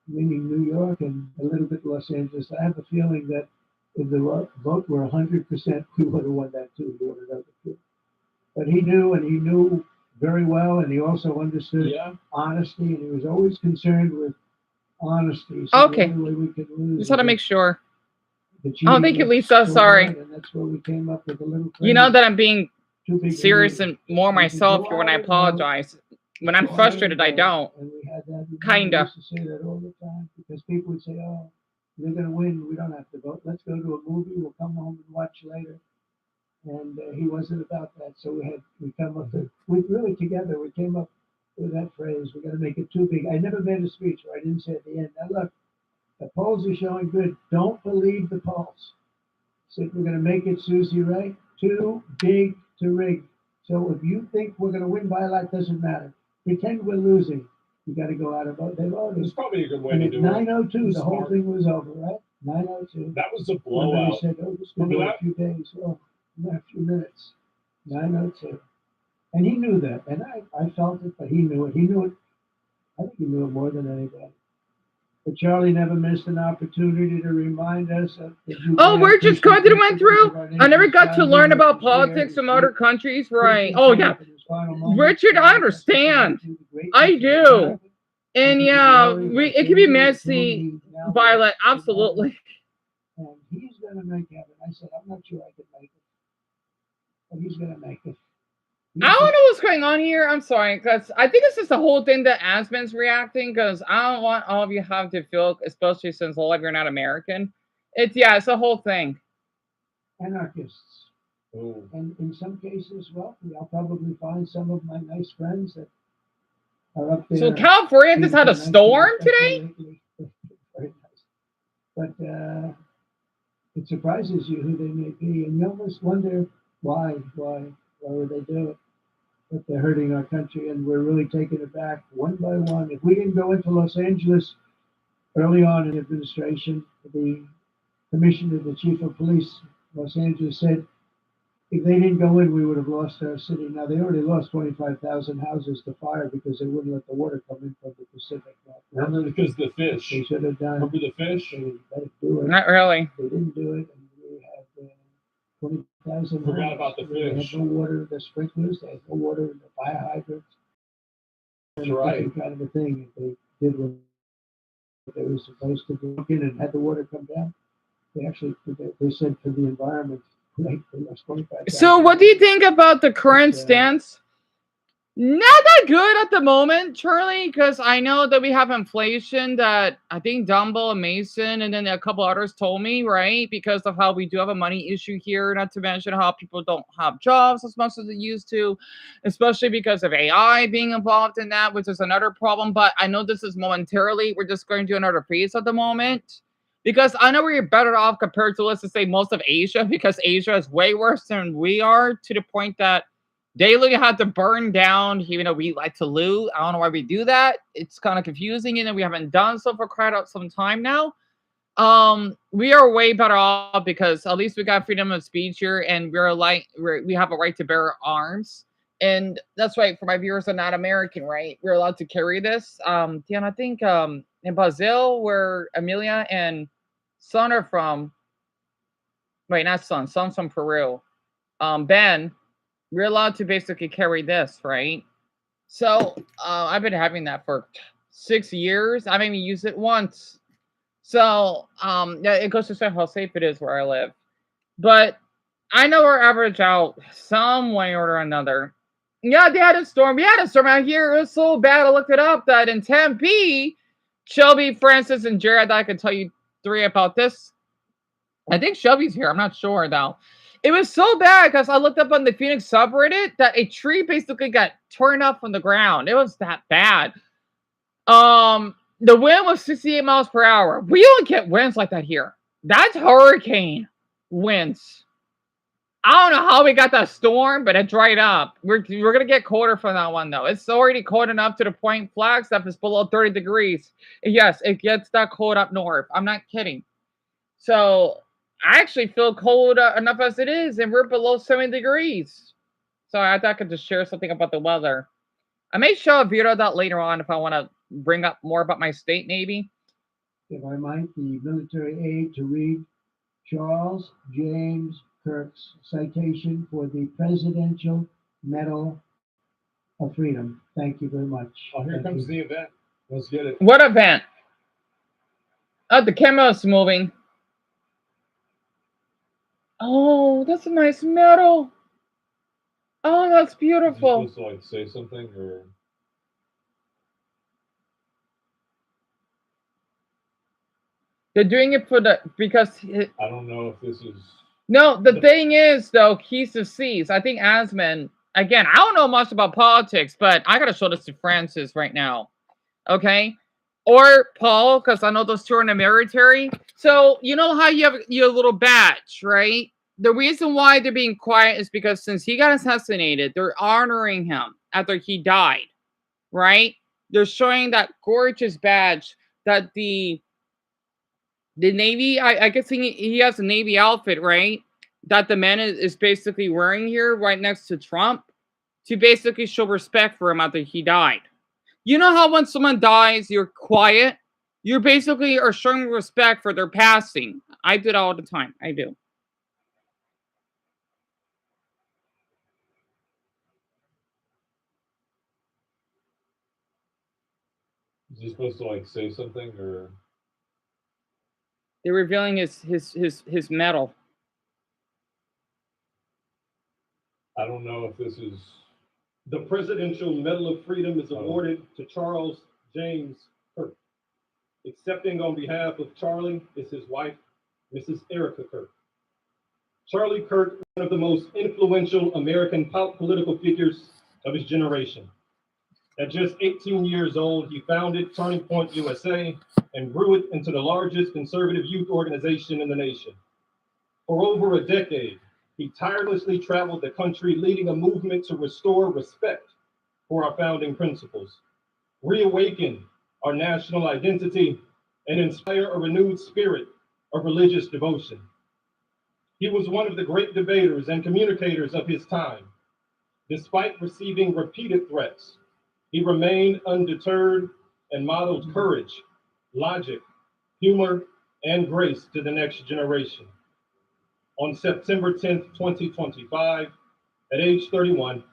meaning New York and a little bit Los Angeles. I have a feeling that if the vote were 100%, we would have won that too. We would have done it too. But he knew, and he knew very well, and he also understood honesty, and he was always concerned with honesty. So Okay. the only way we could lose Just want to make sure. the Oh, thank you, cheating Lisa. was so Sorry. bad, and that's where we came up with a little You know phrase, that I'm being too big to serious lose. and more We could myself go here when I out and apologize. When I'm go out frustrated, I and don't. And we had that. We Kinda. used to say that all the time because people would say, "Oh, they're going to win. We don't have to vote. Let's go to a movie. We'll come home and watch later." And he wasn't about that. So we come up with, we really together, we came up with that phrase, we're going to make it too big. I never made a speech where I didn't say at the end, now look, the polls are showing good. Don't believe the polls. Said we're going to make it, Susie Ray, too big to rig. So if you think we're going to win by a lot, doesn't matter. Pretend we're losing. You got to go out and vote. They voted. It's probably a good way And to at do it. 9:02, the whole Smart. thing was over, right? 9:02. That was a Remember blowout. they said, "Oh, just give Remember it a that? few days." Oh, a few minutes. 9:02. And he knew that. And I felt it, but he knew it. He knew it. I think he knew it more than anybody. But Charlie never missed an opportunity to remind us of the Oh, we're just going through went through. I never got to learn about politics from other countries, right? Oh yeah, Richard, I understand. I do. And yeah, it can be messy, Violet. Absolutely. And he's going to make it. I said, I'm not sure I could make it, but he's going to make it. I don't know what's going on here. I'm sorry, because I think it's just the whole thing that Aspen's reacting, because I don't want all of you have to feel, especially since all of you are not American. It's the whole thing. Anarchists. Oh. And in some cases, well, I'll probably find some of my nice friends that are up there. So California just had a storm today? Very nice. But it surprises you who they may be, and you almost wonder why would they do it? But they're hurting our country, and we're really taking it back one by one. If we didn't go into Los Angeles early on in administration, the commissioner, the chief of police, Los Angeles said, if they didn't go in, we would have lost our city. Now, they already lost 25,000 houses to fire because they wouldn't let the water come in from the Pacific. Remember, because the fish. They should have done. Remember the fish? They better do it. Not really. They didn't do it, and we had 20,000. Forgot about the They fish. had no water in the sprinklers. They had no water in the fire hydrants. That's right. Kind of a thing. If they did what they were supposed to do and had the water come down, they actually they said for the environment. So what do you think about the current stance? Not that good at the moment, Charlie, because I know that we have inflation that I think Dumbo and Mason and then a couple others told me, right? Because of how we do have a money issue here, not to mention how people don't have jobs as much as they used to, especially because of AI being involved in that, which is another problem. But I know this is momentarily. We're just going to another phase at the moment. Because I know we're better off compared to, let's just say, most of Asia, because Asia is way worse than we are, to the point that they literally had to burn down, even though we like to loot. I don't know why we do that. It's kind of confusing, and we haven't done so for quite some time now. We are way better off because at least we got freedom of speech here, and we have a right to bear arms. And that's right, for my viewers that are not American, right? We're allowed to carry this. Deon, I think in Brazil, where Amelia and son are from, Wait, not son. Son's from Peru. Ben, we're allowed to basically carry this, right? So I've been having that for 6 years. I've even used it once. So yeah, it goes to show how safe it is where I live. But I know we're average out some way or another. Yeah, they had a storm. We had a storm out here. It was so bad. I looked it up that in Tempe, Shelby, Francis, and Jared, I could tell you 3 about this. I think Shelby's here. I'm not sure though. It was so bad because I looked up on the Phoenix subreddit that a tree basically got torn up from the ground. It was that bad. The wind was 68 miles per hour. We don't get winds like that here. That's hurricane winds. I don't know how we got that storm, but it dried up. We're gonna get colder from that one though. It's already cold enough to the point Flagstaff is below 30 degrees. Yes, it gets that cold up north. I'm not kidding. So I actually feel cold enough as it is, and we're below 70 degrees. So I thought I could just share something about the weather. I may show a video of that later on if I want to bring up more about my state, maybe. If I might, the military aid to read Charles James Kirk's citation for the Presidential Medal of Freedom. Thank you very much. Oh, here Thank comes you. the event. Let's get it. What event? Oh, the camera's moving. Oh, that's a nice medal. Oh, that's Is you beautiful. supposed to like say something or? They're doing it for because I don't know if this is. no, the thing is though, he's deceased. I think Asman, again, I don't know much about politics, but I gotta show this to Francis right now. Okay? Or Paul, because I know those two are in the military. So you know how you have your little badge, right? The reason why they're being quiet is because since he got assassinated, they're honoring him after he died, right? They're showing that gorgeous badge that the Navy, I guess he has a Navy outfit, right? That the man is basically wearing here right next to Trump to basically show respect for him after he died. You know how when someone dies, you're quiet? You basically are showing respect for their passing. I do it all the time. I do. Is he supposed to like say something or? They're revealing his medal. I don't know if this is. The Presidential Medal of Freedom is awarded to Charles James Kirk. Accepting on behalf of Charlie is his wife, Mrs. Erica Kirk. Charlie Kirk, one of the most influential American political figures of his generation. At just 18 years old, he founded Turning Point USA and grew it into the largest conservative youth organization in the nation. For over a decade, he tirelessly traveled the country leading a movement to restore respect for our founding principles, reawaken our national identity, and inspire a renewed spirit of religious devotion. He was one of the great debaters and communicators of his time. Despite receiving repeated threats, he remained undeterred and modeled courage, logic, humor, and grace to the next generation. On September 10th, 2025, at age 31,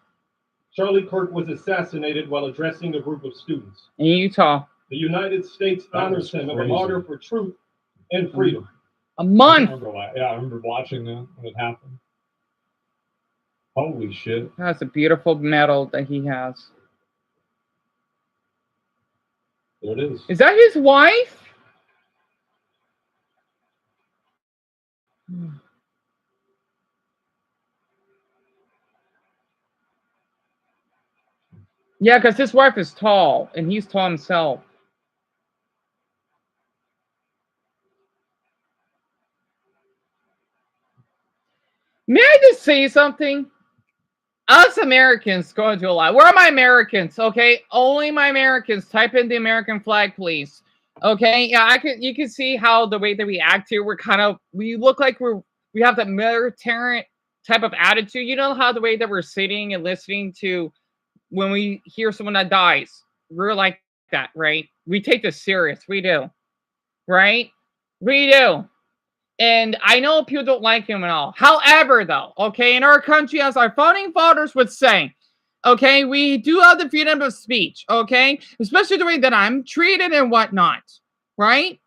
Charlie Kirk was assassinated while addressing a group of students. In Utah. The United States honors him as a martyr for truth and freedom. A month. I remember watching that when it happened. Holy shit. That's a beautiful medal that he has. There it is. Is that his wife? Yeah, because his wife is tall, and he's tall himself. May I just say something? Us Americans go into a lot. Where are my Americans? Okay, only my Americans. Type in the American flag, please. Okay, yeah, you can see how the way that we act here, we look like we have that military type of attitude. You know how the way that we're sitting and listening to when we hear someone that dies, we're like that, right? We take this serious. We do, right? We do. And I know people don't like him and all. However, though, okay, in our country, as our founding fathers would say, okay, we do have the freedom of speech, okay, especially the way that I'm treated and whatnot, right?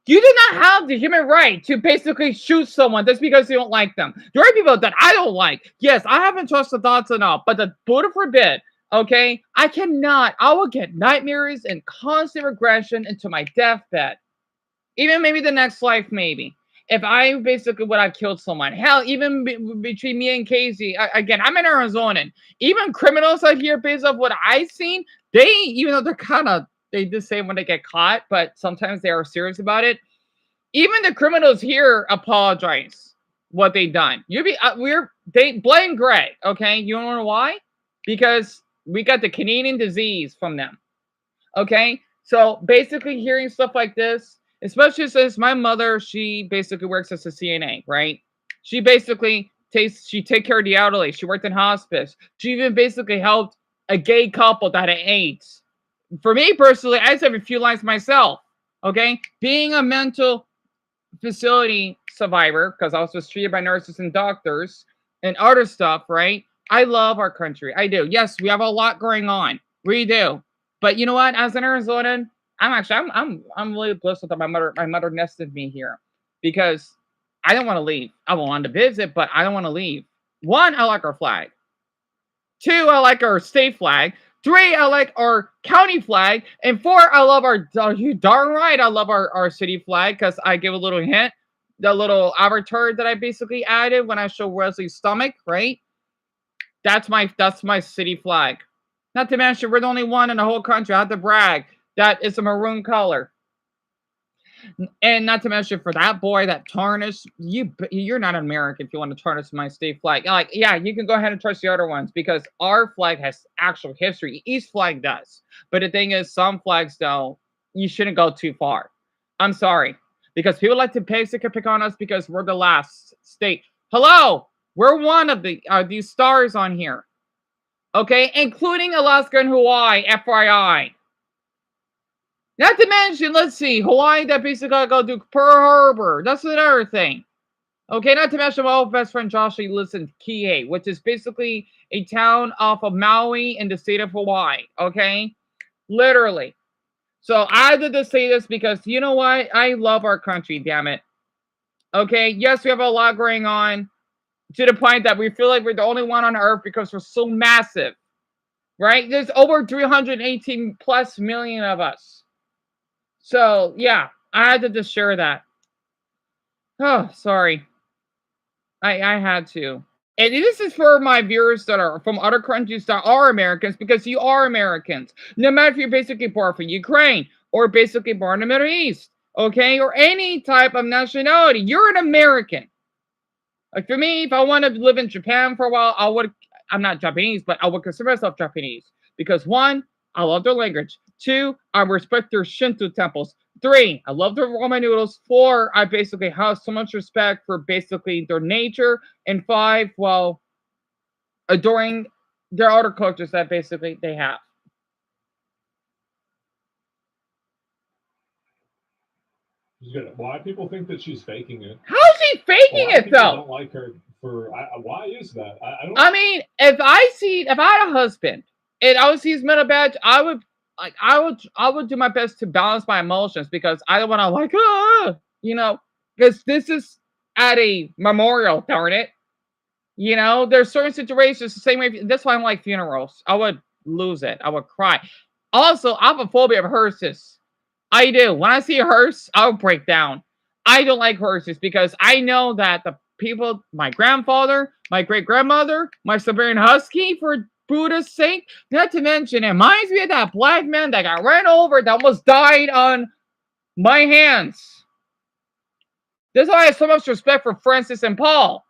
You do not have the human right to basically shoot someone just because you don't like them. There are people that I don't like. Yes, I haven't trust the thoughts enough, but the Buddha forbid, okay, I cannot. I will get nightmares and constant regression into my deathbed. Even maybe the next life, maybe. If I basically would have killed someone. Hell, even between me and Casey, again, I'm an Arizonan. Even criminals out here, based off what I've seen, they, even though they're kind of, they just say when they get caught, but sometimes they are serious about it. Even the criminals here apologize what they done. They blame Greg, okay? You know why? Because we got the Canadian disease from them. Okay? So basically hearing stuff like this, especially since my mother, she basically works as a CNA, right? She basically take care of the elderly. She worked in hospice. She even basically helped a gay couple that had AIDS. For me personally, I just have a few lines myself. Okay? Being a mental facility survivor, because I was just treated by nurses and doctors and other stuff, right? I love our country. I do. Yes, we have a lot going on. We do. But you know what? As an Arizonan, I'm really blessed that my mother nested me here because I don't want to leave. I want to visit, but I don't want to leave. One, I like our flag. Two, I like our state flag. Three, I like our county flag. And four, I love you darn right, I love our city flag because I give a little hint. The little avatar that I basically added when I show Wesley's stomach, right? That's my city flag. Not to mention, we're the only one in the whole country. I have to brag. That is a maroon color. And not to mention, for that boy that tarnished, you're not American if you want to tarnish my state flag. Like, yeah, you can go ahead and trust the other ones because our flag has actual history. Each flag does. But the thing is, some flags, though, you shouldn't go too far. I'm sorry. Because people like to pick on us because we're the last state. Hello! We're one of these stars on here. Okay? Including Alaska and Hawaii, FYI. Not to mention, let's see, Hawaii that basically got to go to Pearl Harbor. That's another thing. Okay, not to mention my old best friend Josh, he lives in Kihei, which is basically a town off of Maui in the state of Hawaii. Okay? Literally. So I did to say this because, you know what? I love our country, damn it. Okay, yes, we have a lot going on to the point that we feel like we're the only one on earth because we're so massive. Right? There's over 318 plus million of us. So, yeah, I had to just share that. Oh, sorry. I had to. And this is for my viewers that are from other countries that are Americans, because you are Americans. No matter if you're basically born from Ukraine or basically born in the Middle East, okay, or any type of nationality, you're an American. Like for me, if I want to live in Japan for a while, I'm not Japanese, but I would consider myself Japanese. Because one, I love their language. Two, I respect their Shinto temples. Three, I love their ramen noodles. Four, I basically have so much respect for basically their nature. And five, well, adoring their other cultures that basically they have. Why people think that she's faking it? How's she faking it though? I don't like her for. Why is that? I don't. I mean, if I had a husband and I would see his metal badge, I would do my best to balance my emotions because I don't want to because this is at a memorial, darn it. You know, there's certain situations the same way. That's why I don't like funerals. I would lose it. I would cry. Also, I have a phobia of hearses. I do. When I see a hearse, I'll break down. I don't like hearses because I know that the people, my grandfather, my great-grandmother, my Siberian Husky, for Buddha's sake, not to mention, it reminds me of that black man that got ran over that almost died on my hands. That's why I have so much respect for Francis and Paul.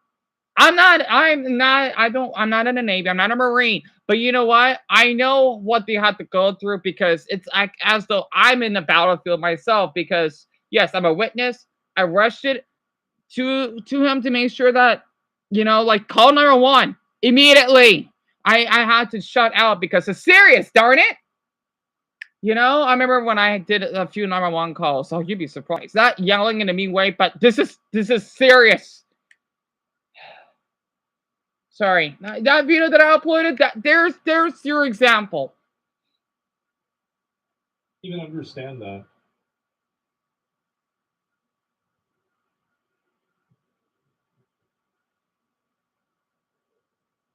I'm not in the Navy. I'm not a Marine. But you know what? I know what they have to go through because it's like as though I'm in the battlefield myself. Because yes, I'm a witness. I rushed it to him to make sure that, like call 911 immediately. I had to shut out because it's serious, darn it. You know, I remember when I did a few 911 calls. Oh, you'd be surprised. Not yelling in a mean way, but this is serious. Sorry, that video that I uploaded. That there's your example. Even understand that.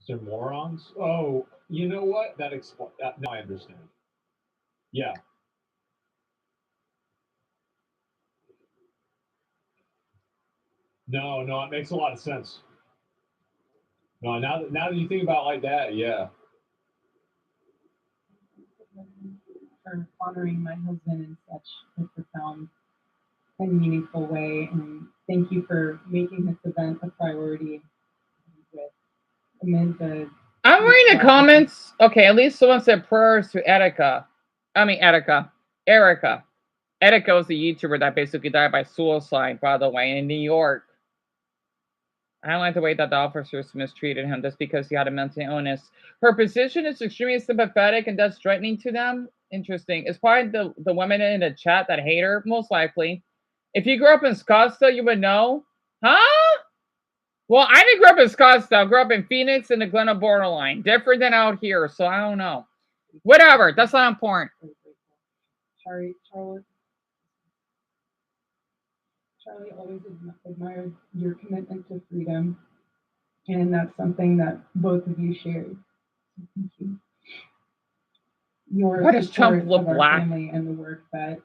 They're morons. Oh, you know what? That explains. Now I understand. Yeah. No, it makes a lot of sense. No, now that you think about it like that, yeah. For honoring my husband in such a profound and meaningful way, and thank you for making this event a priority amid the. I'm reading the comments. Okay, at least someone said prayers to Erica. Erica. Erica was a YouTuber that basically died by suicide, by the way, in New York. I don't like the way that the officers mistreated him just because he had a mental illness. Her position is extremely sympathetic and thus threatening to them. Interesting. It's probably the women in the chat that hate her, most likely. If you grew up in Scottsdale, you would know. Huh? Well, I didn't grow up in Scottsdale. I grew up in Phoenix and the Glenna borderline. Different than out here, so I don't know. Whatever. That's not important. Charlie always admired your commitment to freedom, and that's something that both of you shared. Thank you. Your Why does Trump support look of our black? family and the work that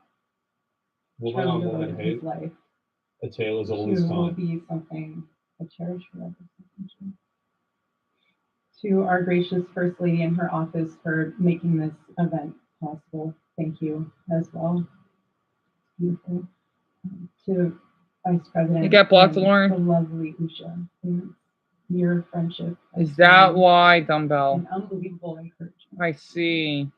Woman on Charlie woman devoted his hate. life A tale as old as to will time. be something I cherish forever. Thank you. To our gracious First Lady in her office for making this event possible. Thank you as well. Beautiful. To Vice President. You got blocked, and Lauren? the lovely Usha. And your friendship. Is that why, Dumbbell? An unbelievable encouragement. I see.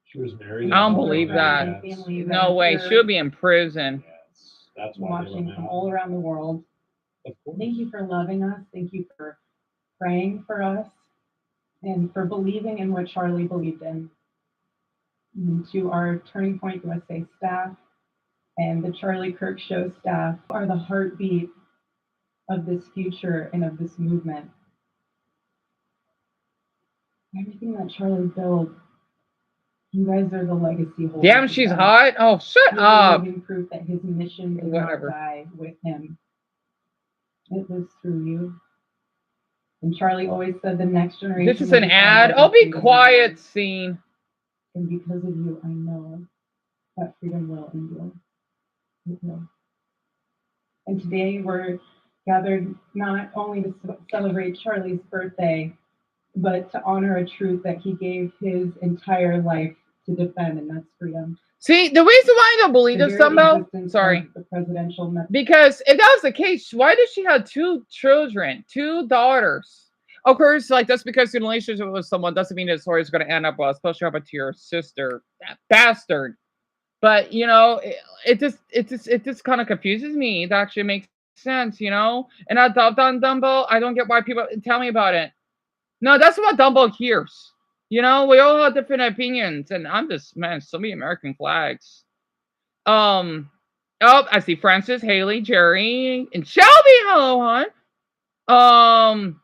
She was married. I don't believe that. No way. She would be in prison. Yes, that's why they Watching went from out. all around the world. Of course. Thank you for loving us. Thank you for praying for us and for believing in what Charlie believed in. And to our Turning Point USA staff and the Charlie Kirk Show staff are the heartbeat of this future and of this movement. Everything that Charlie built, you guys are the legacy holders. Damn, she's hot. Oh, shut You're up. living proof that his mission did Whatever. not die with him. It was through you. And Charlie always said the next generation. This is an ad. Oh, be quiet, scene. And because of you, I know that freedom will endure. It will. And today we're gathered not only to celebrate Charlie's birthday, but to honor a truth that he gave his entire life to defend, and that's freedom. See, the reason why I don't believe this, Dumbbell, sorry, the presidential method. Because if that was the case, why did she have 2 children, 2 daughters? Of course, like, just because you're in a relationship with someone doesn't mean the story is going to end up well, especially happened to your sister, that bastard. But you know, it just kind of confuses me. It actually makes sense, you know. And I thought on Dumbo, I don't get why people tell me about it. No, that's what Dumbo hears. You know, we all have different opinions, and I'm just, man, so many American flags. Oh, I see Francis, Haley, Jerry, and Shelby. Hello, hon.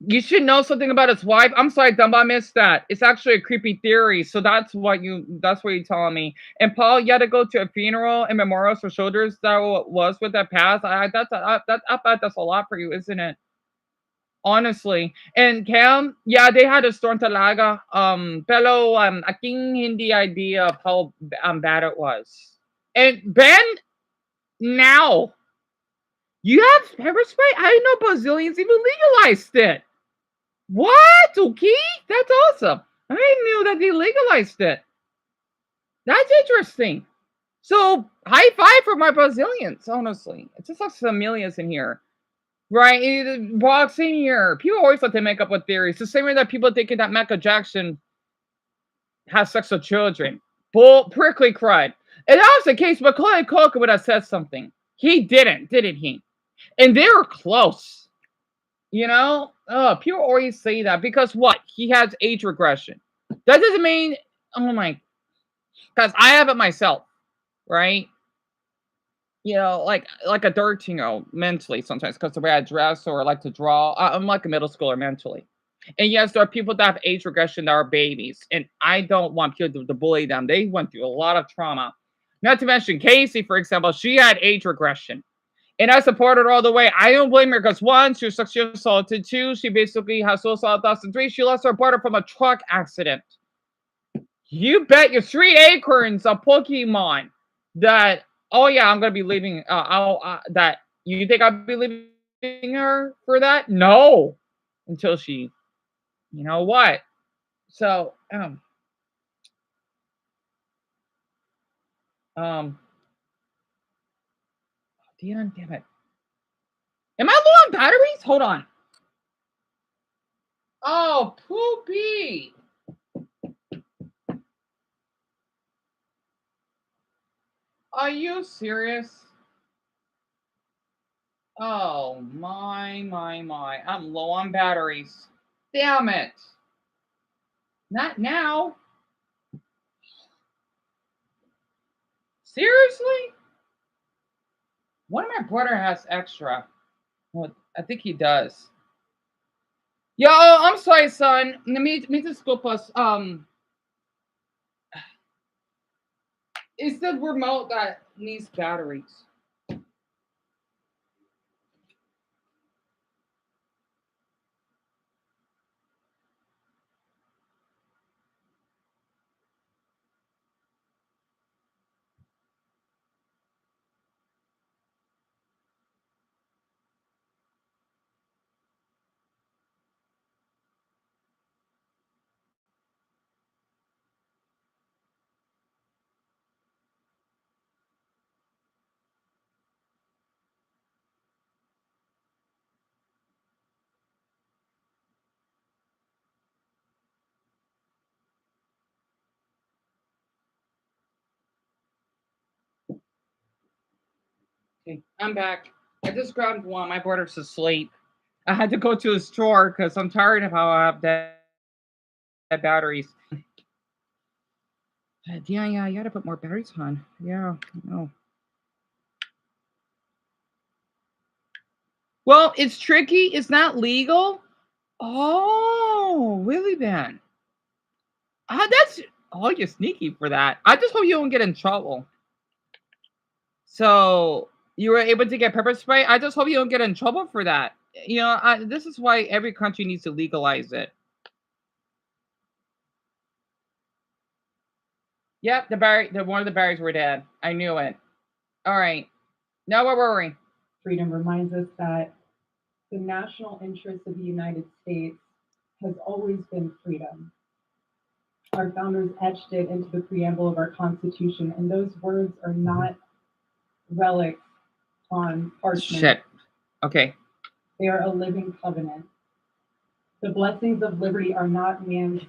You should know something about his wife. I'm sorry, Dumbo, I missed that. It's actually a creepy theory, so that's what you're telling me. And Paul, you had to go to a funeral and memorials for shoulders that was with that past. I bet that's a lot for you, isn't it? Honestly. And Cam, yeah, they had a storm talaga. Pero aking hindi idea of how bad it was. And Ben, now, you have pepper spray? I didn't know Brazilians even legalized it. What? Okay, that's awesome. I knew that they legalized it. That's interesting. So, high five for my Brazilians, honestly. It's just like familias in here. Right? Boxing here. People always like to make up with theories. The same way that people thinking that Michael Jackson has sex with children. Bull, prickly cried. If that was the case, Macaulay Culkin would have said something. He didn't he? And they were close. You know? People always say that because what? He has age regression. That doesn't mean Oh my, because I have it myself, right? You know, like a 13-year-old mentally sometimes because the way I dress or I like to draw. I'm like a middle schooler mentally. And yes, there are people that have age regression that are babies, and I don't want people to bully them. They went through a lot of trauma. Not to mention Casey, for example, she had age regression. And I support her all the way. I don't blame her because one, she was sexually assaulted. Two, she basically has suicidal thoughts. And three, she lost her brother from a truck accident. You bet your 3 acorns of Pokemon that, oh yeah, I'm gonna be leaving. That you think I'll be leaving her for that? No, until she, you know what? So, Deon, damn it. Am I low on batteries? Hold on. Oh, poopy. Are you serious? Oh, my. I'm low on batteries. Damn it. Not now. Seriously? One of my brother has extra. Well, I think he does. Yo, I'm sorry, son. Meet the school bus. It's the remote that needs batteries. Okay, I'm back. I just grabbed one. My brother's asleep. I had to go to a store because I'm tired of how I have dead batteries. Yeah, you gotta put more batteries on. Yeah, no. Well, it's tricky. It's not legal. Oh, really, Ben? That's you're sneaky for that. I just hope you don't get in trouble. So you were able to get pepper spray. I just hope you don't get in trouble for that. You know, this is why every country needs to legalize it. Yep, one of the berries were dead. I knew it. All right. Now what were we? Freedom reminds us that the national interest of the United States has always been freedom. Our founders etched it into the preamble of our Constitution, and those words are not relics on parchment. Shit. Okay. They are a living covenant. The blessings of liberty are not man's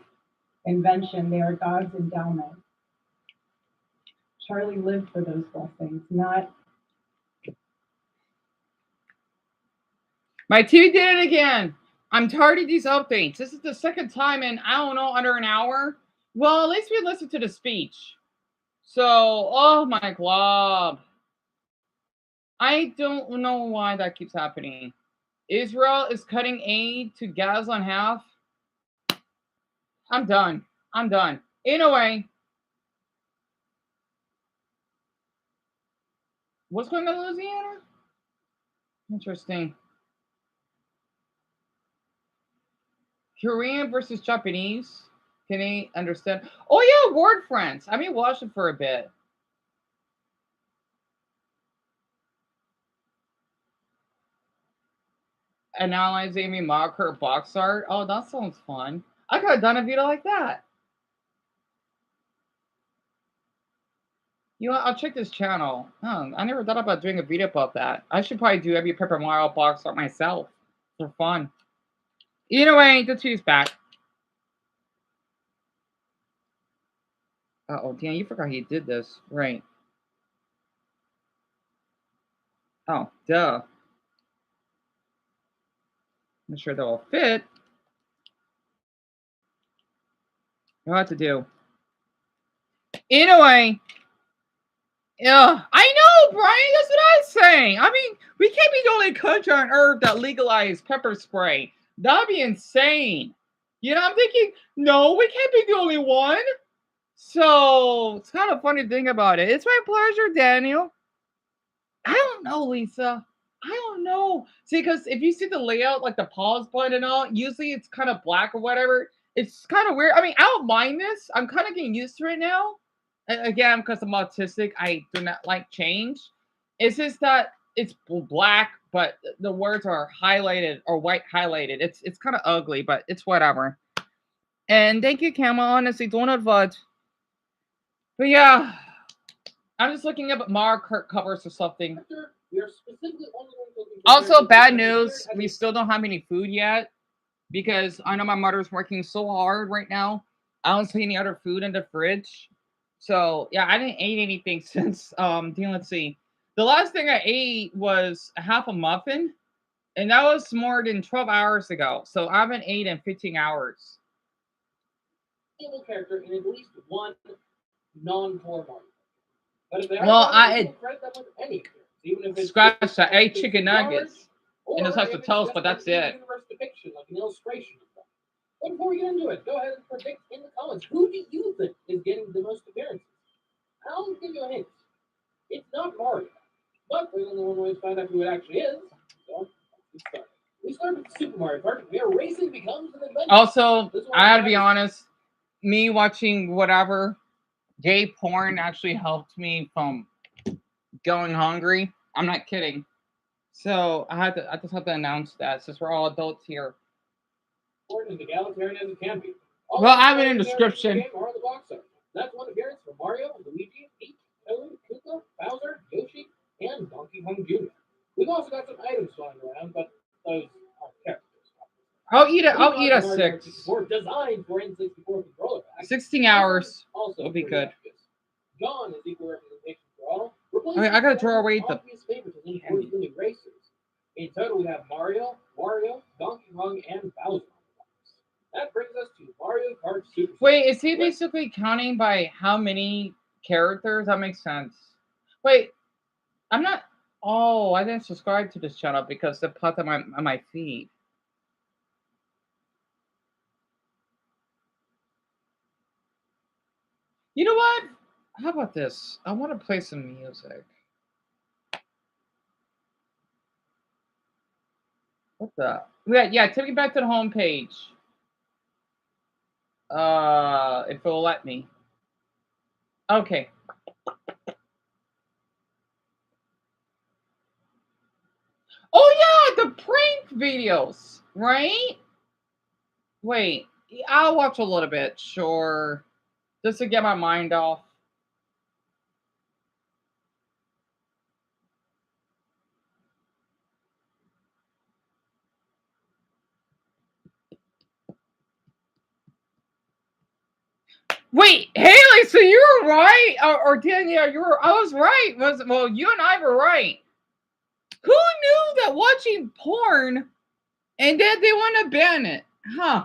invention, they are God's endowment. Charlie lived for those blessings, not. My TV did it again. I'm tired of these updates. This is the second time in, I don't know, under an hour. Well, at least we listened to the speech. So, oh my God. I don't know why that keeps happening. Israel is cutting aid to Gaza in half. I'm done. Anyway, what's going on in Louisiana? Interesting. Korean versus Japanese. Can they understand? Oh yeah, word friends. I've been watching for a bit. Analyze Amy mock her box art. Oh, that sounds fun. I could have done a video like that. You know, I'll check this channel. Oh, I never thought about doing a video about that. I should probably do every Paper Mario box art myself for fun. Either way, the two's back. Oh, damn, you forgot he did this. Right. Oh, duh. I'm sure that will fit. What to do? Anyway, yeah, I know, Brian. That's what I'm saying. I mean, we can't be the only country on earth that legalized pepper spray. That'd be insane. You know, I'm thinking, no, we can't be the only one. So it's kind of funny to think about it. It's my pleasure, Daniel. I don't know, Lisa. I don't know. See, because if you see the layout, like the pause button and all, usually it's kind of black or whatever. It's kind of weird. I mean, I don't mind this. I'm kind of getting used to it now. Again, because I'm autistic, I do not like change. It's just that it's black, but the words are highlighted or white highlighted. It's kind of ugly, but it's whatever. And thank you, Kama. Honestly, don't advise. But yeah, I'm just looking up Mario Kart covers or something. Also, bad news. We still don't have any food yet because I know my mother's working so hard right now. I don't see any other food in the fridge. So yeah, I didn't eat anything since let's see. The last thing I ate was a half a muffin, and that was more than 12 hours ago. So I haven't ate in 15 hours. Single character in at least one non-core Mario. But if they Well, I credit them with any even if it's scratch that. I ate chicken nuggets. And it's just a toast, but that's it. Universe depiction, like an illustration of that. But before we get into it, go ahead and predict in the comments who do you think is getting the most appearances? I'll give you a hint. It's not Mario, but there's only one way to find out who it actually is. So let's start. We start with Super Mario Kart, where racing becomes an adventure. Also, I gotta be honest. Me watching whatever gay porn actually helped me from going hungry. I'm not kidding. So I just have to announce that since we're all adults here. Important and egalitarian as it can be. Well, I have it in the description. Are the box art. That's one appearance from Mario, Luigi, Peach, Toad, Koopa, Bowser, Yoshi, and Donkey Kong Jr. We've also got some items flying around, but those are characters. I'll eat a 6. More designed for N64 controller packs. 16 hours. Also will be good. Gone is equal representation for all. Okay, I gotta throw away the obvious favoritism towards the new racers. In total, we have Mario, Wario, Donkey Kong, and Bowser. That brings us to Mario Kart Super. Wait, is he basically counting by how many characters? That makes sense. Wait, I'm not. Oh, I didn't subscribe to this channel because it popped on my feed. You know what? How about this? I want to play some music. What the? Yeah, take me back to the home page. If it will let me. Okay. Oh yeah, the prank videos, right? Wait, I'll watch a little bit, sure. Just to get my mind off. Wait, Haley, so you were right, or Danielle, I was right. Well, you and I were right. Who knew that watching porn and that they want to ban it? Huh?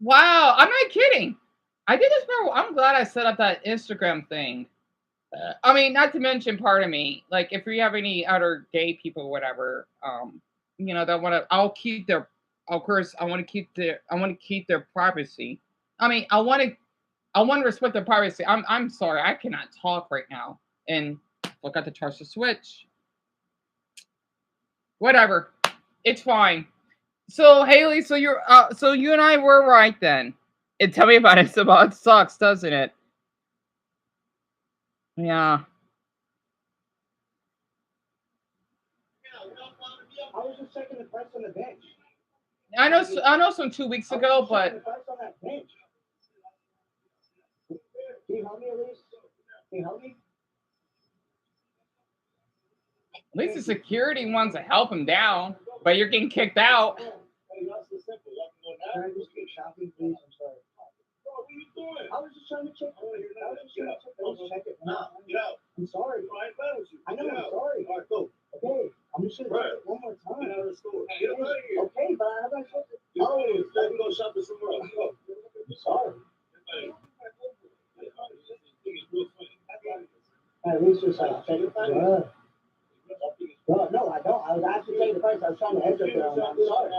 Wow, I'm not kidding. I did this. I'm glad I set up that Instagram thing. I mean, not to mention, part of me, like if we have any other gay people, or whatever, you know, that want to, I'll keep their. Of course, I want to keep their privacy. I mean, I want to respect their privacy. I'm sorry, I cannot talk right now, and forgot to charge the Switch. Whatever, it's fine. So Haley, so you and I were right then. And tell me about it. It sucks, doesn't it? Yeah. I was just checking the price on the bench. I know some 2 weeks ago, but The price on that bench. Can you help me, Elise? Can you help me? at least the security wants to help him down. But you're getting kicked out. Can I just get shopping, please? I'm sorry. What are you doing? I was just trying to check. Let's check it. Yeah. I'm sorry. I know. I'm sorry. All right, go. Okay. I'm just gonna check it one more time. Get out of the store. Get out of here. Okay, but how about check it? Oh, let's go shopping somewhere else. Go. I'm sorry. I was trying to edge up there. I'm sorry.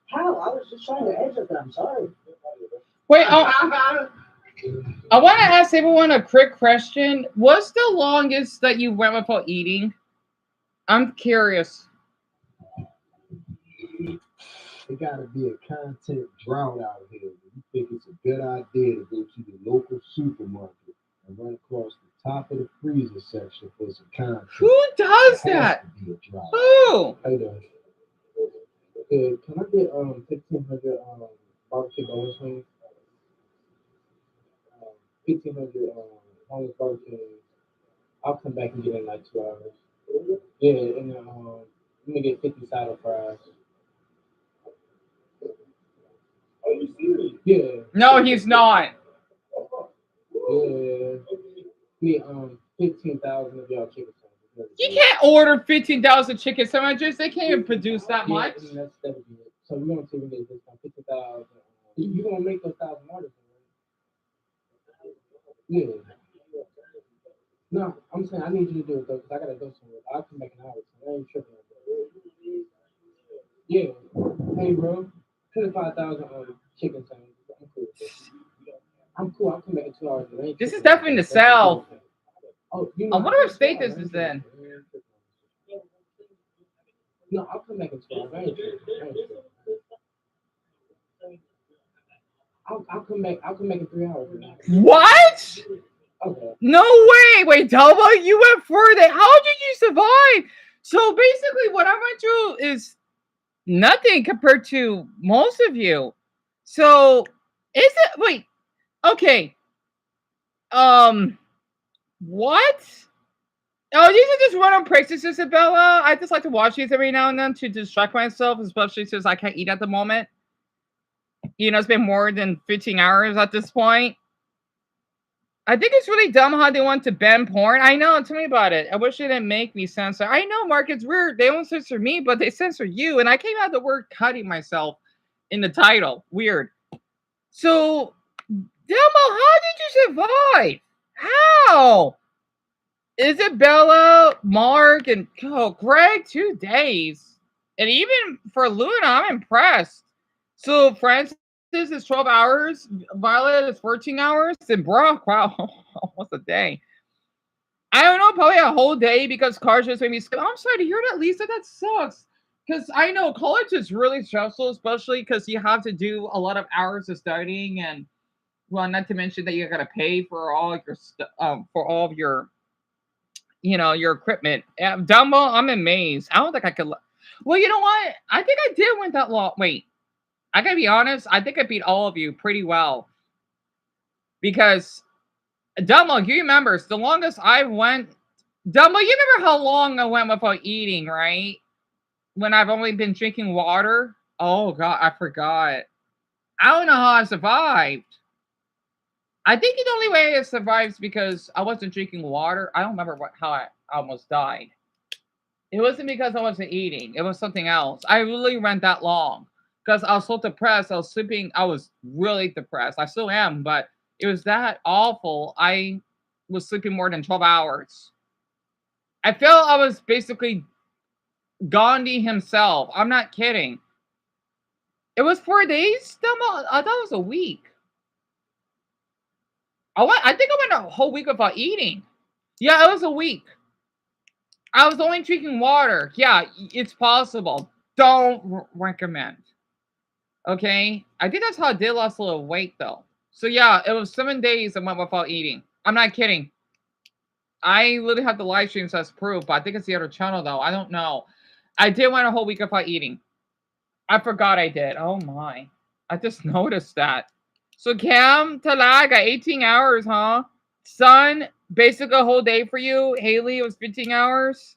How? I was just trying to edge up there. I'm sorry. Wait, I want to ask everyone a quick question. What's the longest that you went without eating? I'm curious. It got to be a content drought out here. You think it's a good idea to go to the local supermarket and run across the top of the freezer section for some content? Who does It has that? to be a drought. Who? How you doing? Good. Can I get 1,500 barbecue boneless wings? 1,500 boneless barbecue wings. I'll come back and get it in like 2 hours. Yeah, and then let me get 50 saddle fries. Are you serious? Yeah. No, he's not. Yeah. Me 15,000 of y'all chicken sandwiches. You can't order 15,000 chicken sandwiches. They can't even produce that much. Yeah, that'll be it. So we're gonna see if we can get this on 50,000. You gonna make those 1,000 orders, right? Yeah. No, I'm saying I need you to do it though, because I gotta go somewhere. I'll come back an hour, so I ain't tripping. Yeah. Hey, bro. 25,000 chicken sandwiches. I'm cool. I'm cool. I'll come back in 2 hours. I ain't This is tripping. definitely the South. Oh, you I know, wonder what state this is in. No, I'll come back in 2 hours. I ain't tripping. I'll come back. I'll come back in 3 hours. What? Okay. No way. Wait, Delva, you went further. How did you survive? So basically, what I went through is nothing compared to most of you. So is it? Wait. Okay. What? Oh, these are just random practices, Isabella. I just like to watch these every now and then to distract myself, especially since I can't eat at the moment. You know, it's been more than 15 hours at this point. I think it's really dumb how they want to ban porn. I know, tell me about it. I wish they didn't make me censor. I know, Mark, it's weird. They don't censor me, but they censor you. And I came out the word cutting myself in the title. Weird. So, Delmo, how did you survive? How? Isabella, Mark, and Greg, 2 days. And even for Luna, I'm impressed. So Francis is 12 hours, Violet is 14 hours, and Brock, wow, what's a day? I don't know, probably a whole day because cars just made me skip. I'm sorry to hear that, Lisa. That sucks. Because I know college is really stressful, especially because you have to do a lot of hours of studying, and well, not to mention that you gotta pay for all of your for all of your your equipment. Dumbo, I'm amazed. I don't think I could. Well, you know what? I think I did win that long. Wait, I gotta be honest. I think I beat all of you pretty well because Dumbo, you remember the longest I went. Dumbo, you remember how long I went without eating, right? When I've only been drinking water. Oh God, I forgot. I don't know how I survived. I think the only way I survived is because I wasn't drinking water. I don't remember how I almost died. It wasn't because I wasn't eating. It was something else. I really went that long because I was so depressed. I was sleeping. I was really depressed. I still am, but it was that awful. I was sleeping more than 12 hours. I felt I was basically Gandhi himself. I'm not kidding. It was 4 days? I thought it was a week. I think I went a whole week without eating. Yeah, it was a week. I was only drinking water. Yeah, it's possible. Don't recommend. Okay? I think that's how I did lose a little weight, though. So, yeah, it was 7 days I went without eating. I'm not kidding. I literally have the live streams as proof, but I think it's the other channel, though. I don't know. I did went a whole week without eating. I forgot I did. Oh, my. I just noticed that. So, Cam, Talag, 18 hours, huh? Sun, basically a whole day for you. Haley, it was 15 hours.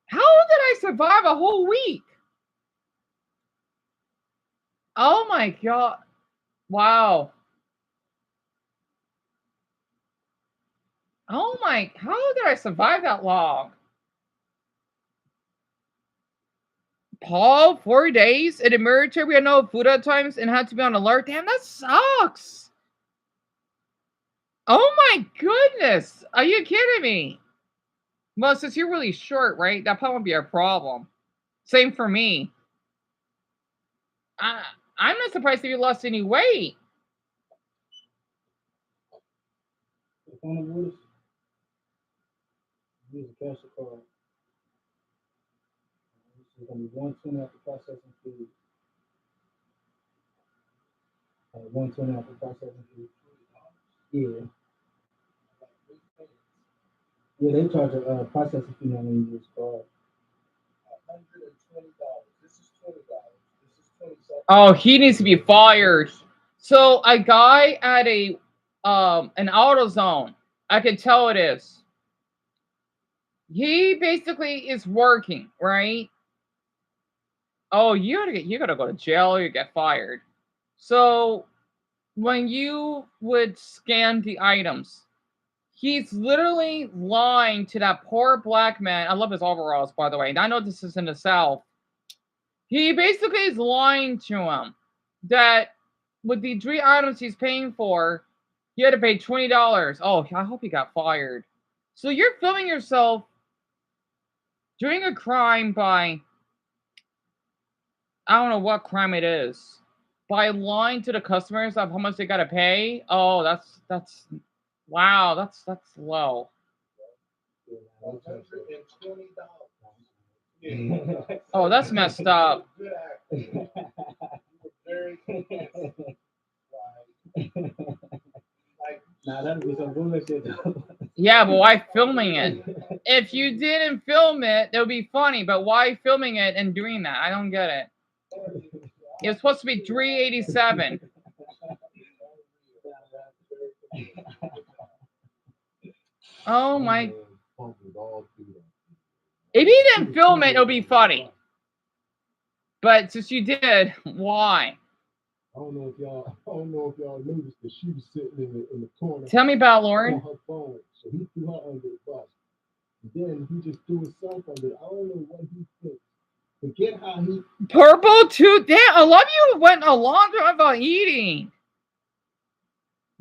How did I survive a whole week? Oh my God. Wow. Oh my, how did I survive that long? Paul, 4 days in the military. We had no food at times and had to be on alert. Damn, that sucks. Oh my goodness. Are you kidding me? Well, since you're really short, right? That probably won't be a problem. Same for me. I'm not surprised if you lost any weight. If on the waters, use a cash card. This is gonna be 120 after processing fee. 120 after processing fee. Yeah. Yeah, they charge a processing fee now when you use card. $120. This is $20. This is 27. Oh, he needs to be fired. So a guy at an AutoZone, I can tell it is. He basically is working, right? Oh, you gotta go to jail, you get fired. So when you would scan the items, he's literally lying to that poor black man. I love his overalls, by the way. And I know this is in the South. He basically is lying to him that with the 3 items he's paying for, he had to pay $20. Oh, I hope he got fired. So you're filming yourself doing a crime by, I don't know what crime it is, by lying to the customers of how much they gotta pay. Oh, that's wow, that's low. $120. Oh, that's messed up. Good acting. Very Nah, that'd be some bullshit though. Yeah, but why filming it? If you didn't film it, it would be funny, but why filming it and doing that? I don't get it. It's supposed to be 387. Oh my. If you didn't film it, it'll be funny. But since you did, why? I don't know if y'all noticed that she was sitting in the corner. Tell me about On Lauren. her phone, so he threw her under the bus. And then he just threw himself under it. I don't know what he thinks. Forget how he. Purple too. Damn, I love you. Went a long time about eating.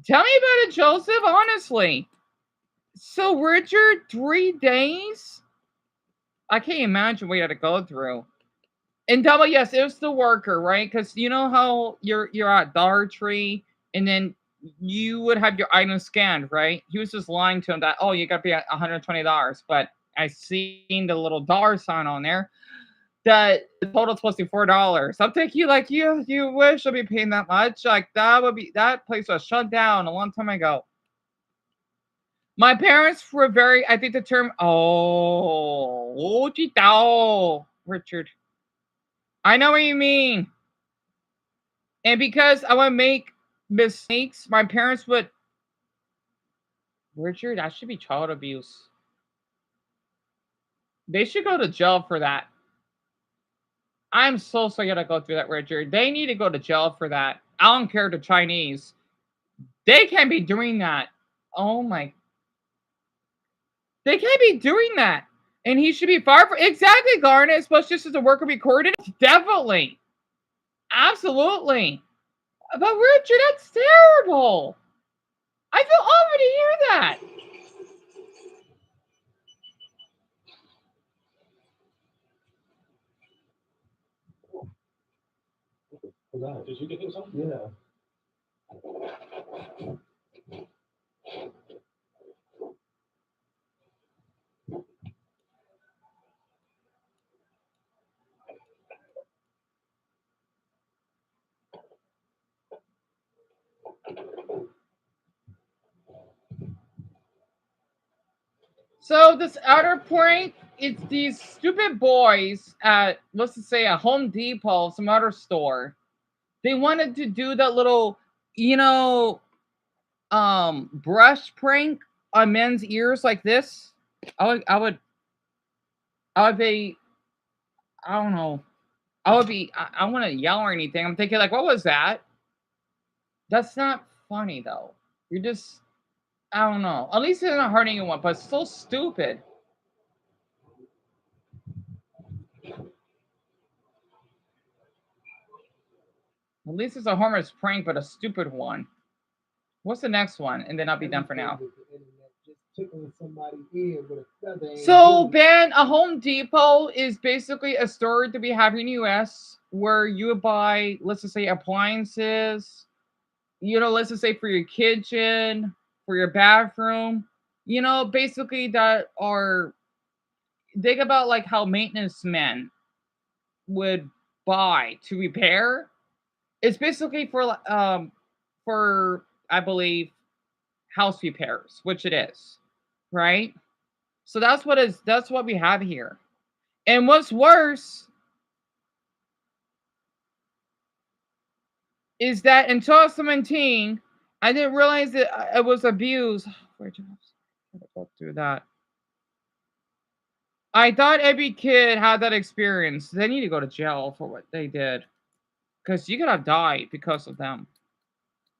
Tell me about it, Joseph. Honestly. So Richard, 3 days. I can't imagine what you had to go through. And double, yes, it was the worker, right? Because you know how you're at Dollar Tree, and then you would have your items scanned, right? He was just lying to him that, oh, you got to pay $120. But I seen the little dollar sign on there that the total's supposed to be $4. I'm thinking, like, you wish I'd be paying that much. Like, that place was shut down a long time ago. My parents were very, I think the term, Richard. I know what you mean. And because I would make mistakes, my parents would. Richard, that should be child abuse. They should go to jail for that. I'm so sorry you gotta go through that, Richard. They need to go to jail for that. I don't care the Chinese. They can't be doing that. Oh my. They can't be doing that. And he should be fired for exactly, Garnet, especially just as a worker recorded. Definitely. Absolutely. But Richard, that's terrible. I feel honored to hear that. Did you get him something? Yeah. So this outer point, it's these stupid boys at, let's just say, a Home Depot, some other store. They wanted to do that little, brush prank on men's ears like this. I would be, I don't know. I want to yell or anything. I'm thinking, like, what was that? That's not funny though. You're just, I don't know. At least it's not hurting anyone, but it's so stupid. At least it's a harmless prank, but a stupid one. What's the next one? And then I'll be done for now. The internet just tickling somebody's ear with a feather. ain't So, good. Ben, a Home Depot is basically a store that we have in the US where you would buy, let's just say, appliances, let's just say for your kitchen, for your bathroom, basically that are, think about like how maintenance men would buy to repair. It's basically for I believe house repairs, which it is, right? So that's what we have here. And what's worse is that in 2017, I didn't realize that I was abused. Where'd you go through that? I thought every kid had that experience. They need to go to jail for what they did. Because you could have died because of them.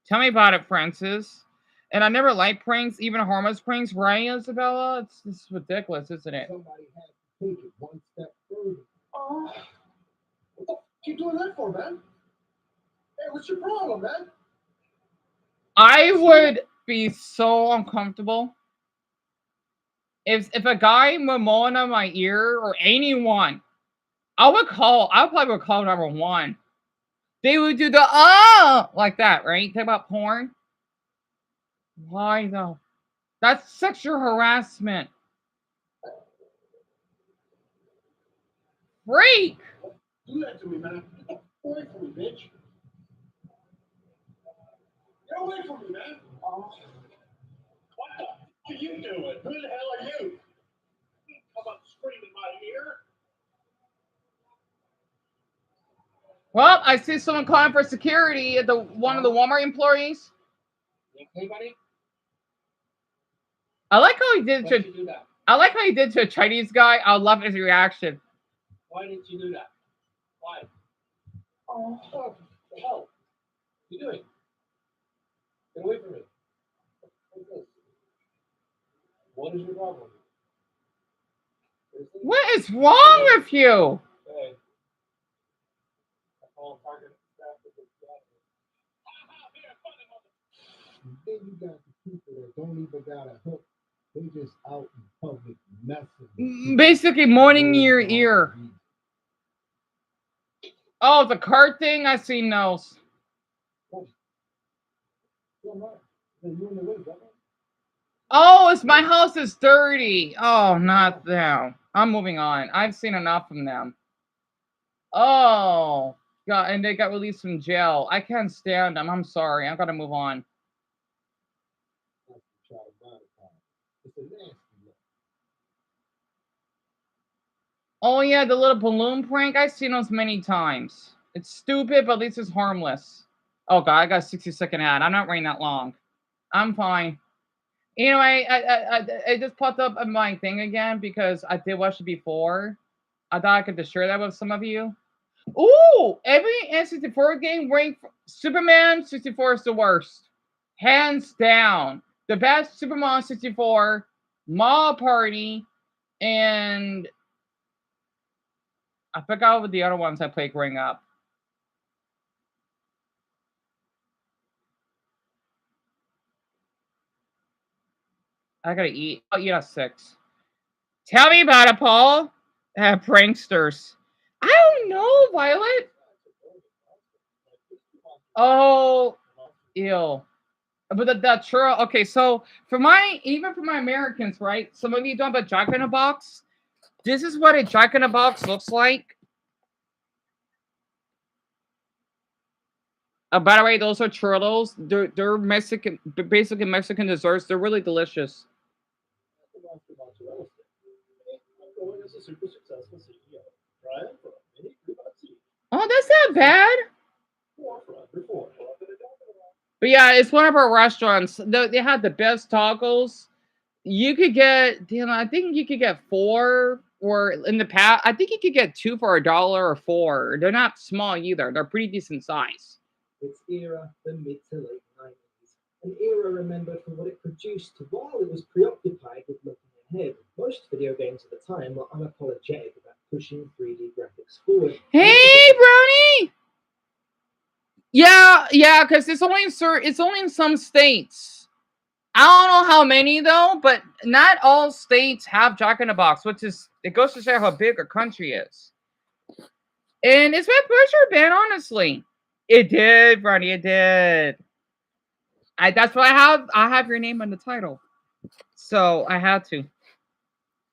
Tell me about it, Francis. And I never liked pranks, even harmless pranks, right, Isabella? It's ridiculous, isn't it? Somebody had to take it one step further. Oh, what the f you doing that for, man? Hey, what's your problem, man? I would be so uncomfortable if a guy were mowing on my ear or anyone. I probably would call number one. They would do the like that, right? Talk about porn. Why though? That's sexual harassment. Freak! Do that to me, man. Get away from me, bitch. Get away from me, man. What the f are you doing? Who the hell are you? How about screaming in my ear? Well, I see someone calling for security at one of the Walmart employees. Anybody? I like how he did Why did you do that? I like how he did to a Chinese guy. I love his reaction. Why didn't you do that? Why? Oh, what the hell? What are you doing? Get away from me. What's this? What is your problem? What is wrong with you? Hey. I call target staff to get And then you got the people that don't even got a hook. They just out in public messing. Basically, moaning in your ear. Oh, the card thing? I've seen those. Oh, it's my house is dirty. Oh, not them. I'm moving on. I've seen enough from them. Oh, God, and they got released from jail. I can't stand them. I'm sorry. I've got to move on. Oh, yeah, the little balloon prank. I've seen those many times. It's stupid, but at least it's harmless. Oh, God, I got a 60-second ad. I'm not waiting that long. I'm fine. Anyway, I just popped up on my thing again because I did watch it before. I thought I could just share that with some of you. Ooh, every N64 game ranked Superman 64 is the worst. Hands down. The best Superman 64, Mario Party, and I forgot what the other ones I played growing up. I gotta eat. I'll eat at 6. Tell me about it, Paul. Pranksters. I don't know, Violet. Oh, ew. But the churro. Okay, so even for my Americans, right? Some of you don't have a Jack in a Box. This is what a Jack in a Box looks like. By the way, those are churros. They're Mexican, basically Mexican desserts. They're really delicious. Oh, that's not bad. But yeah, it's one of our restaurants. They have the best tacos. You could get, I think you could get 4, or in the past, I think you could get 2 for $1 or 4. They're not small either. They're pretty decent size. Its era, the mid to late 90s. An era remembered for what it produced while it was preoccupied with looking ahead. Most video games at the time were unapologetic about pushing 3D graphics forward. Hey, Brownie! Yeah, because it's only in some states. I don't know how many though, but not all states have Jack in the Box, which is it goes to show how big our country is. And it's my pleasure, Ben. Honestly, it did, Brownie. It did. That's why I have your name on the title, so I had to.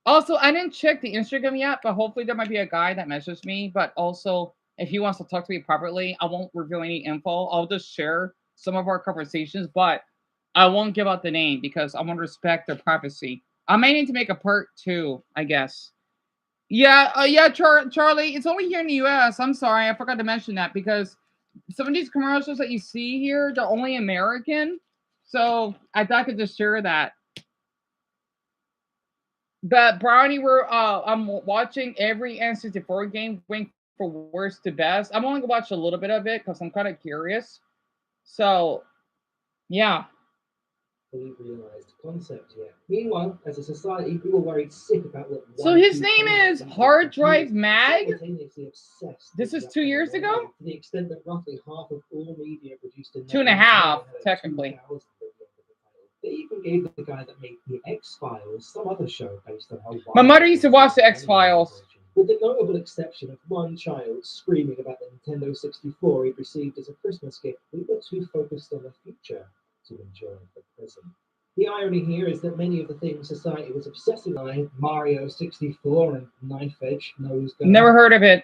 Also, I didn't check the Instagram yet, but hopefully there might be a guy that messaged me. But also, if he wants to talk to me privately, I won't reveal any info. I'll just share some of our conversations, but I won't give out the name because I want to respect their privacy. I may need to make a part 2, I guess. Yeah, Charlie, it's only here in the U.S. I'm sorry, I forgot to mention that because some of these commercials that you see here, they're only American. So I thought I could just share that. But Brownie, I'm watching every N64 game, going for worst to best. I'm only gonna watch a little bit of it because I'm kind of curious. So, yeah. Fully realized concept yet. Meanwhile, as a society, we were worried sick about what. So his name is Hard Drive Mag. This is 2 years ago. To the extent that roughly half of all media produced in 2.5, technically. They even gave the guy that made the X-Files some other show based on how. My mother used to watch the X-Files. With the notable exception of one child screaming about the Nintendo 64 he'd received as a Christmas gift, we were too focused on the future to enjoy the present. The irony here is that many of the things society was obsessing on, Mario 64 and Knife Edge Nose Gun. Never heard of it.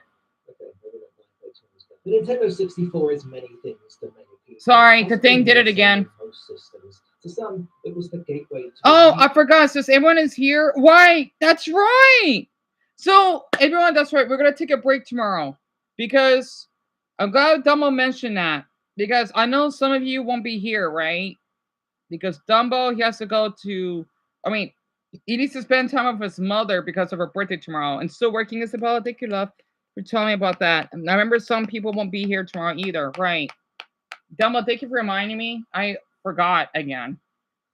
Okay, maybe not Knife Edge Nose Gun. The Nintendo 64 is many things to many people. Sorry, the thing did it again. Most systems. To some, it was the gateway to. Oh, I forgot. Since everyone is here, why? That's right. So everyone, that's right. We're gonna take a break tomorrow because I'm glad Dumbo mentioned that because I know some of you won't be here, right? Because Dumbo, he has to go to. I mean, he needs to spend time with his mother because of her birthday tomorrow, and still working, Isabella. Thank you, love, for telling me about that. And I remember some people won't be here tomorrow either, right? Dumbo, thank you for reminding me. I forgot again.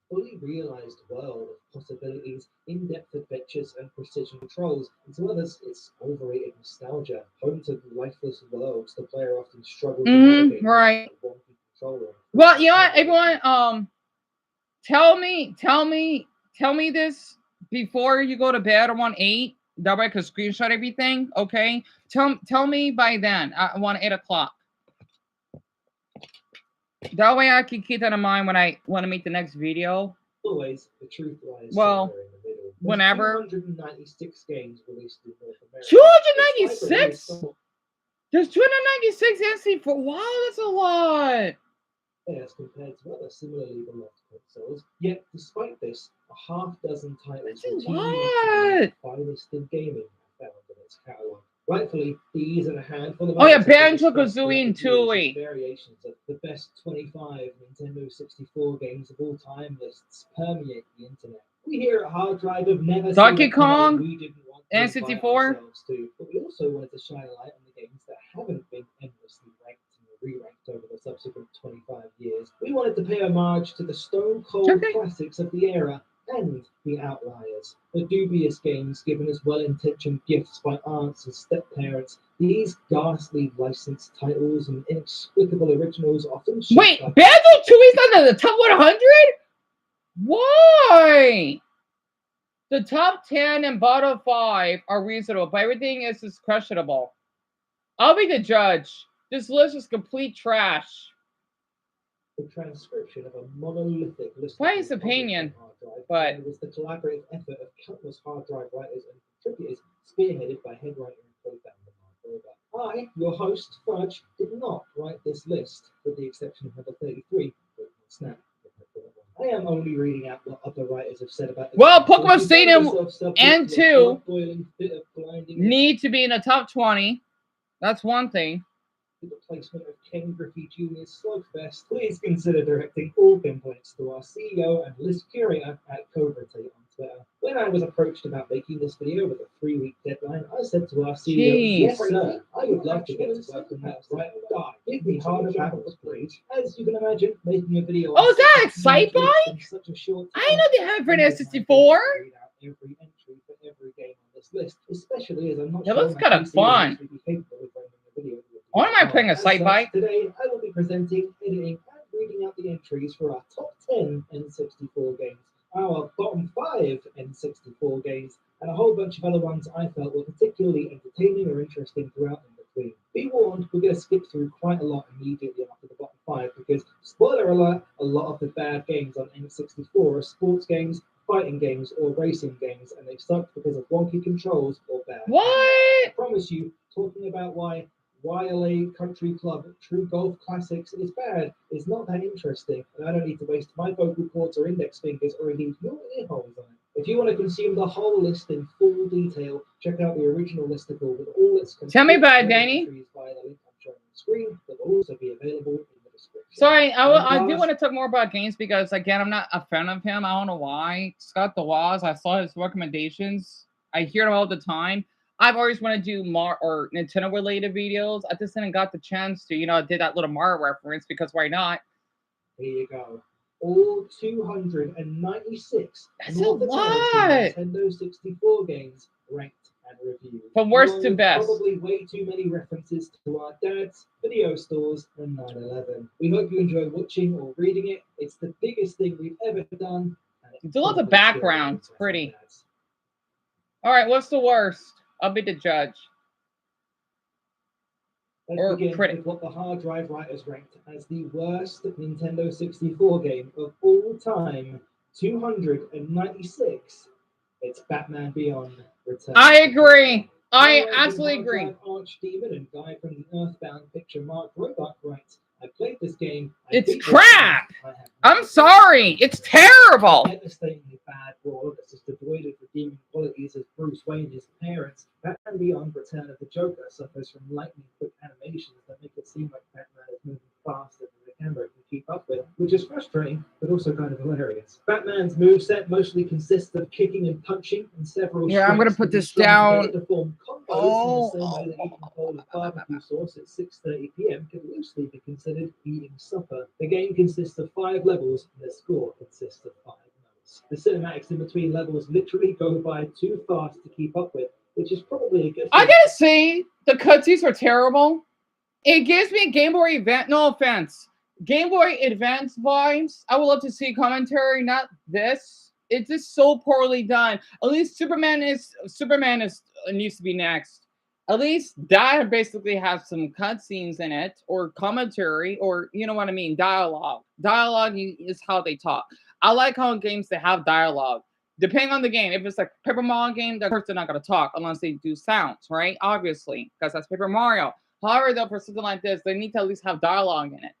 Fully realized world of possibilities, in-depth adventures, and precision controls. And to others, it's overrated nostalgia, home to lifeless worlds the player often struggles to navigate. Right. Well, you know what, everyone, tell me this before you go to bed around 8. That way I can screenshot everything, okay? Tell me by then. I want 8 o'clock. That way I can keep that in mind when I want to make the next video. Always, the truth lies well, somewhere in the middle. Whenever. 296 games released in North America. 296? There's 296 NC4. Wow, that's a lot. As compared to other similarly beloved consoles. Yet, despite this, a half dozen titles continue to be the finest in gaming found in its catalog. Rightfully, these and a handful of Banjo-Kazooie and Tooie. Variations of the best 25 Nintendo 64 games of all time lists permeate the internet. We here at Hard Drive have never Donkey seen Kong we didn't want to N64, but we also wanted to shine a light on the games that haven't been endlessly ranked and re-ranked over the subsequent 25 years. We wanted to pay homage to the stone cold classics of the era and the outliers, the dubious games given as well-intentioned gifts by aunts and step-parents. These ghastly licensed titles and inexplicable originals often. Wait, Banjo-Tooie's under the top 100? Why? The top 10 and bottom 5 are reasonable, but everything else is questionable. I'll be the judge. This list is complete trash. The transcription of a monolithic list. By his opinion, but it was the collaborative effort of countless hard drive writers and contributors, spearheaded by head writer and co-founder Mark Rober. I, your host, Fudge, did not write this list, with the exception of number 33, Snap. I am only reading out what other writers have said about the well, Pokemon Stadium and 2 need to be in the top 20. That's one thing. The replacement of Ken Griffey Jr.'s Slugfest, please consider directing all complaints to our CEO and list curator at Cobra Tate on Twitter. When I was approached about making this video with a 3-week deadline, I said to our CEO, yes sir, I would love to get to work on that right away. Give me harder battles, please. As you can imagine, making a video. Oh, is that Excitebike? Such a short I know they have it for an N64. Every entry for every game on this list, especially as I'm not sure looks kind of fun. Why am I playing a Excitebike? Today, I will be presenting, editing, and reading out the the entries for our top 10 N64 games, our bottom 5 N64 games, and a whole bunch of other ones I felt were particularly entertaining or interesting throughout in between. Be warned, we're going to skip through quite a lot immediately after the bottom 5 because, spoiler alert, a lot of the bad games on N64 are sports games, fighting games, or racing games, and they suck because of wonky controls or bad. What? I promise you, talking about why YLA Country Club True Golf Classics is bad is not that interesting, and I don't need to waste my vocal cords or index fingers or indeed your ear holes on it. If you want to consume the whole list in full detail, check out the original listicle with all its Tell me about it, complete Danny. entries via the link I'm showing on the screen that will also be available in the description. Sorry, I do last- want to talk more about games because, again, I'm not a fan of him. I don't know why. Scott DeWaz, I saw his recommendations. I hear them all the time. I've always wanted to do or Nintendo related videos. I just didn't got the chance to, I did that little Mario reference because why not? Here you go. All 296 That's a North lot. American Nintendo 64 games ranked and reviewed. From worst Along to with best. Probably way too many references to our dads, video stores, and 9/11. We hope you enjoy watching or reading it. It's the biggest thing we've ever done. And it It's a lot of probably background. It's still is. pretty. All right, what's the worst? I'll be the judge. Let's Or begin critic. with what the hard drive writers ranked as the worst Nintendo 64 game of all time. 296. It's Batman Beyond Return. I agree. I Hard absolutely agree. Drive Archdemon and guy from the Earthbound picture Mark Roebuck writes, I played this game. I It's beat this crap. game, I have I'm no sorry. It's terrible. devastatingly bad war that's as devoid of redeeming qualities as Bruce Wayne and his parents. Batman Beyond Return of the Joker suffers from lightning quick animations that make it seem like Batman is moving faster than the camera can keep up with, which is frustrating, but also kind of hilarious. Batman's moveset mostly consists of kicking and punching, and several Yeah, I'm gonna strikes put can be this strung down. together to form combos Oh, in the same way that eating a bowl of barbecue sauce at 6:30 p.m. can loosely be considered eating supper. The game consists of 5 levels, and the score consists of 5 notes. The cinematics in between levels literally go by too fast to keep up with, which is probably a good thing. I gotta say, the cutscenes are terrible. It gives me Game Boy Advance. No offense, Game Boy Advance vibes. I would love to see commentary, not this. It's just so poorly done. At least Superman needs to be next. At least that basically has some cutscenes in it, or commentary, or you know what I mean, dialogue. Dialogue is how they talk. I like how in games they have dialogue. Depending on the game, if it's like Paper Mario game, of course they're not gonna talk unless they do sounds, right? Obviously, because that's Paper Mario. However, though, for something like this, they need to at least have dialogue in it.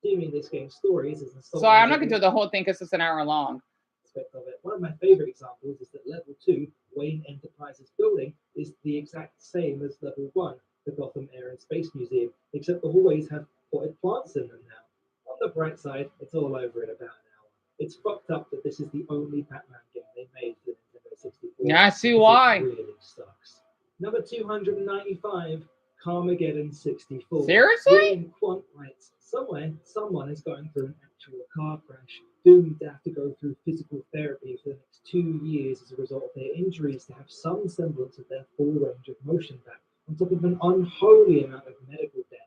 Doing this game's stories is So I'm not gonna do the whole thing because it's an hour long. Aspect of it. One of my favorite examples is that level 2, Wayne Enterprises building, is the exact same as level 1, the Gotham Air and Space Museum, except the hallways have potted plants in them now. On the bright side, it's all over in about an hour. It's fucked up that this is the only Batman game they made for Nintendo 64. Yeah, I see because why. It really sucks. Number 295, Carmageddon 64. Seriously? William Quant writes, somewhere, someone is going through an actual car crash, doomed to have to go through physical therapy for the next 2 years as a result of their injuries to have some semblance of their full range of motion back, on top of an unholy amount of medical debt.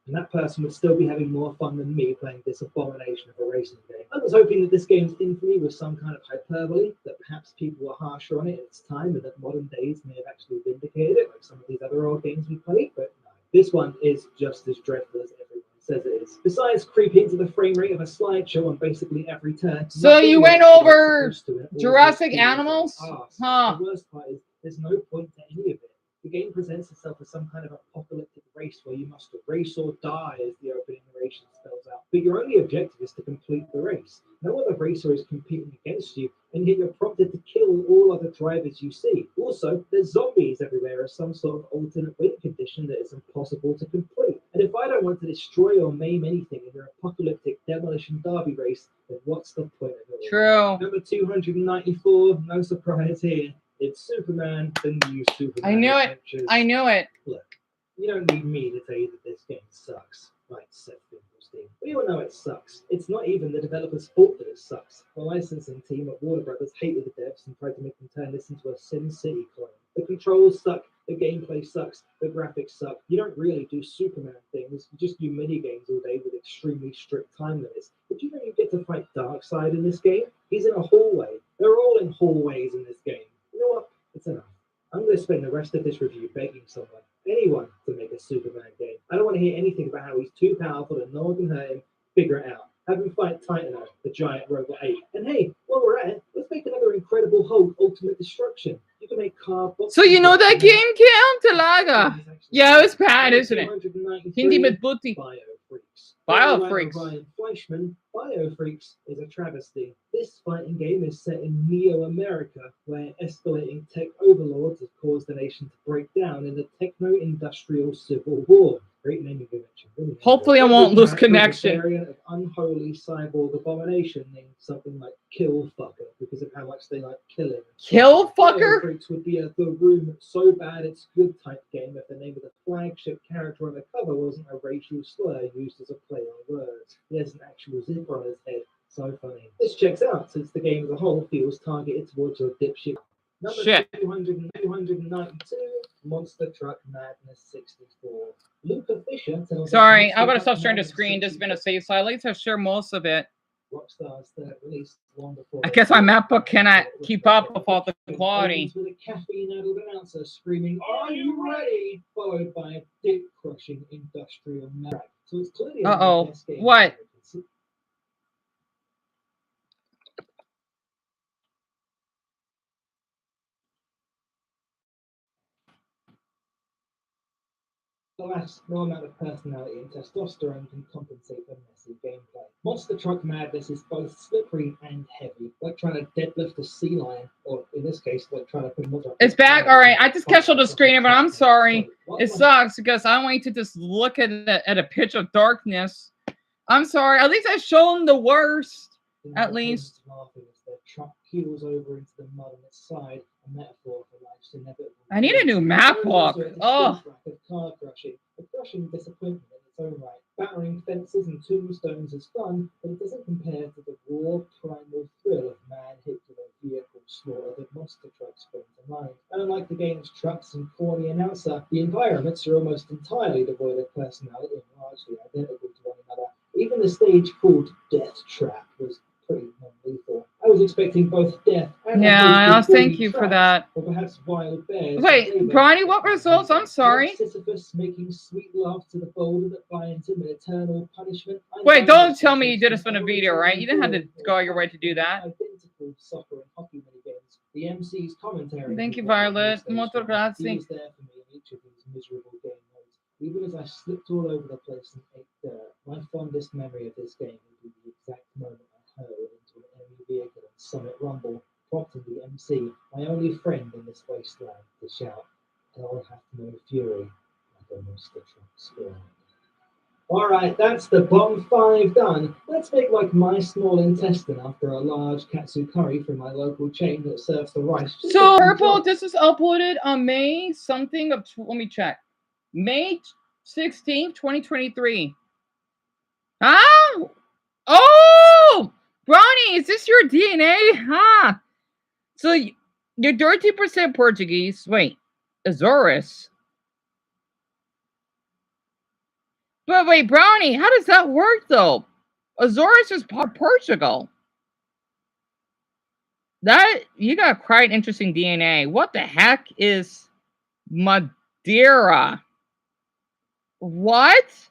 And that person would still be having more fun than me playing this abomination of a racing game. I was hoping that this game's infamy was some kind of hyperbole, that perhaps people were harsher on it at its time, and that modern days may have actually vindicated it, like some of these other old games we played, but no. This one is just as dreadful as everyone says it is. Besides creeping to the frame rate of a slideshow on basically every turn. So you went over Jurassic Animals? The worst part is there's no point to any of it. The game presents itself as some kind of apocalyptic race where you must race or die, as the opening narration spells out. But your only objective is to complete the race. No other racer is competing against you, and yet you're prompted to kill all other drivers you see. Also, there's zombies everywhere as some sort of alternate win condition that is impossible to complete. And if I don't want to destroy or maim anything in your apocalyptic demolition derby race, then what's the point of it? True. Number 294, no surprise here. It's Superman, the new Superman. I knew it. Adventures. I knew it. Look, you don't need me to tell you that this game sucks. Right, Seth Fingers. Steam. We all know it sucks. It's not even the developer's fault that it sucks. The licensing team at Warner Brothers hated the devs and tried to make them turn this into a SimCity clone. The controls suck, the gameplay sucks, the graphics suck. You don't really do Superman things, you just do minigames all day with extremely strict time limits. But you know you get to fight Darkseid in this game? He's in a hallway. They're all in hallways in this game. You know what? It's enough. I'm going to spend the rest of this review begging someone, anyone, to make a Superman game. I don't want to hear anything about how he's too powerful and no one can hurt him. Figure it out. Have him fight Titano, the giant robot ape. And hey, while we're at it, let's make another Incredible Hulk Ultimate Destruction. You can make cardboard. So you know that game, Cam? Talaga. Yeah, it was bad, isn't it? Hindi mit buti. BioFreaks. BioFreaks. Ryan Fleischman, BioFreaks is a travesty. This fighting game is set in Neo-America, where escalating tech overlords have caused the nation to break down in the techno-industrial civil war. Great naming convention. Really. Hopefully I won't lose connection. A variant of unholy cyborg abomination named something like Kill Fucker because of how much they like killing. Kill Fucker? BioFreaks would be a The Room so bad it's good type game if the name of the flagship character on the cover wasn't a racial slur used as a play on words. He has an actual zipper on his head. So funny. This checks out since the game as a whole feels targeted towards your dipshit. Number Shit. 292, Monster Truck Madness 64. Luca Fisher tells Sorry, us I'm gonna Monster stop sharing the Truck screen. This has been a Madness safe side. Let's have share most of it. 64. Rockstar's third release long before I guess my MacBook cannot keep up with all the quality. With a caffeine-addled announcer screaming, "Are you ready?" Followed by a dick-crushing industrial metal. So it's clearly one of the Uh-oh. best games What? I can see. Alas, no amount of personality and testosterone can compensate for messy gameplay. Monster Truck Madness is both slippery and heavy, like trying to deadlift a sea lion, or in this case, like trying to put another. It's back. All right. I just canceled the screen, but I'm sorry. It sucks because I want you to just look at it at a pitch of darkness. I'm sorry. At least I've shown the worst. At least. Laughing as their truck keels over into the mud on its side, a metaphor for life's inevitable. I need a new MacBook. Oh. Car crushing, a crushing disappointment in its own right. Battering fences and tombstones is fun, but it doesn't compare to the raw, primal thrill of man hit with a vehicle slaughter that Monster Trucks bring to mind. And unlike the game's trucks and corny announcer, the environments are almost entirely devoid of personality and largely identical to one another. Even the stage called Death Trap was pretty non-lethal. I was expecting both death and thank you for that. or perhaps wild bears. Wait, Bronny, what results? I'm sorry. Like Sisyphus making sweet love to the boulder that binds him in eternal punishment. Wait, don't tell me you did this for the video, right? You didn't have to go out your way to do that. Identical soccer and hockey minigames. The MC's commentary. Thank you, Violet. He Molto grazie. was there for me in each of these miserable game modes. Even as I slipped all over the place and ate dirt, my fondest memory of this game would be the exact moment I hurled into an enemy vehicle and Summit Rumble, prompting the MC, my only friend in this wasteland, to shout, "Hell hath no fury like a Monster Truck squad." Alright, that's the bomb 5 done. Let's make like my small intestine after a large katsu curry from my local chain that serves the rice. So, Purple, this was uploaded on May something of, let me check. May 16th, 2023. Ah! Oh! Brownie, is this your DNA? Huh? So, you're 30% Portuguese. Wait, Azores. But wait, Brownie, how does that work, though? Azores is Portugal. That, you got quite interesting DNA. What the heck is Madeira? What?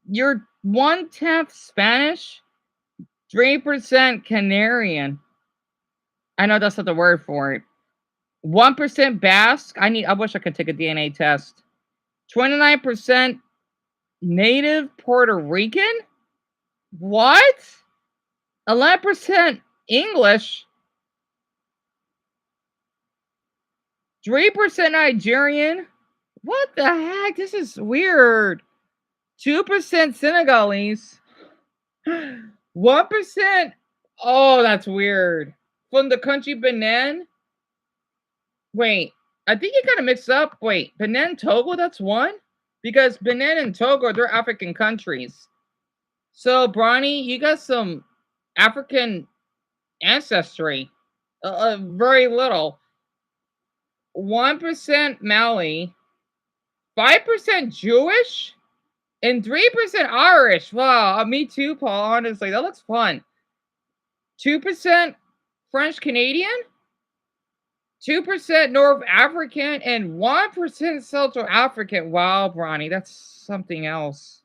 You're 1/10 Spanish, 3% Canarian. I know that's not the word for it. 1% Basque. I wish I could take a DNA test. 29% Native Puerto Rican. What? 11% English. 3% Nigerian. What the heck? This is weird. 2% Senegalese. 1%. Oh, that's weird. From the country Benin. Wait, I think you gotta mix up. Wait, Benin, Togo, that's one? because Benin and Togo, they're African countries. So, Bronny, you got some African ancestry. Very little. 1% Mali, 5% Jewish, and 3% Irish. Wow, me too, Paul. Honestly, that looks fun. 2% French Canadian, 2% North African, and 1% Central African. Wow, Bronny, that's something else.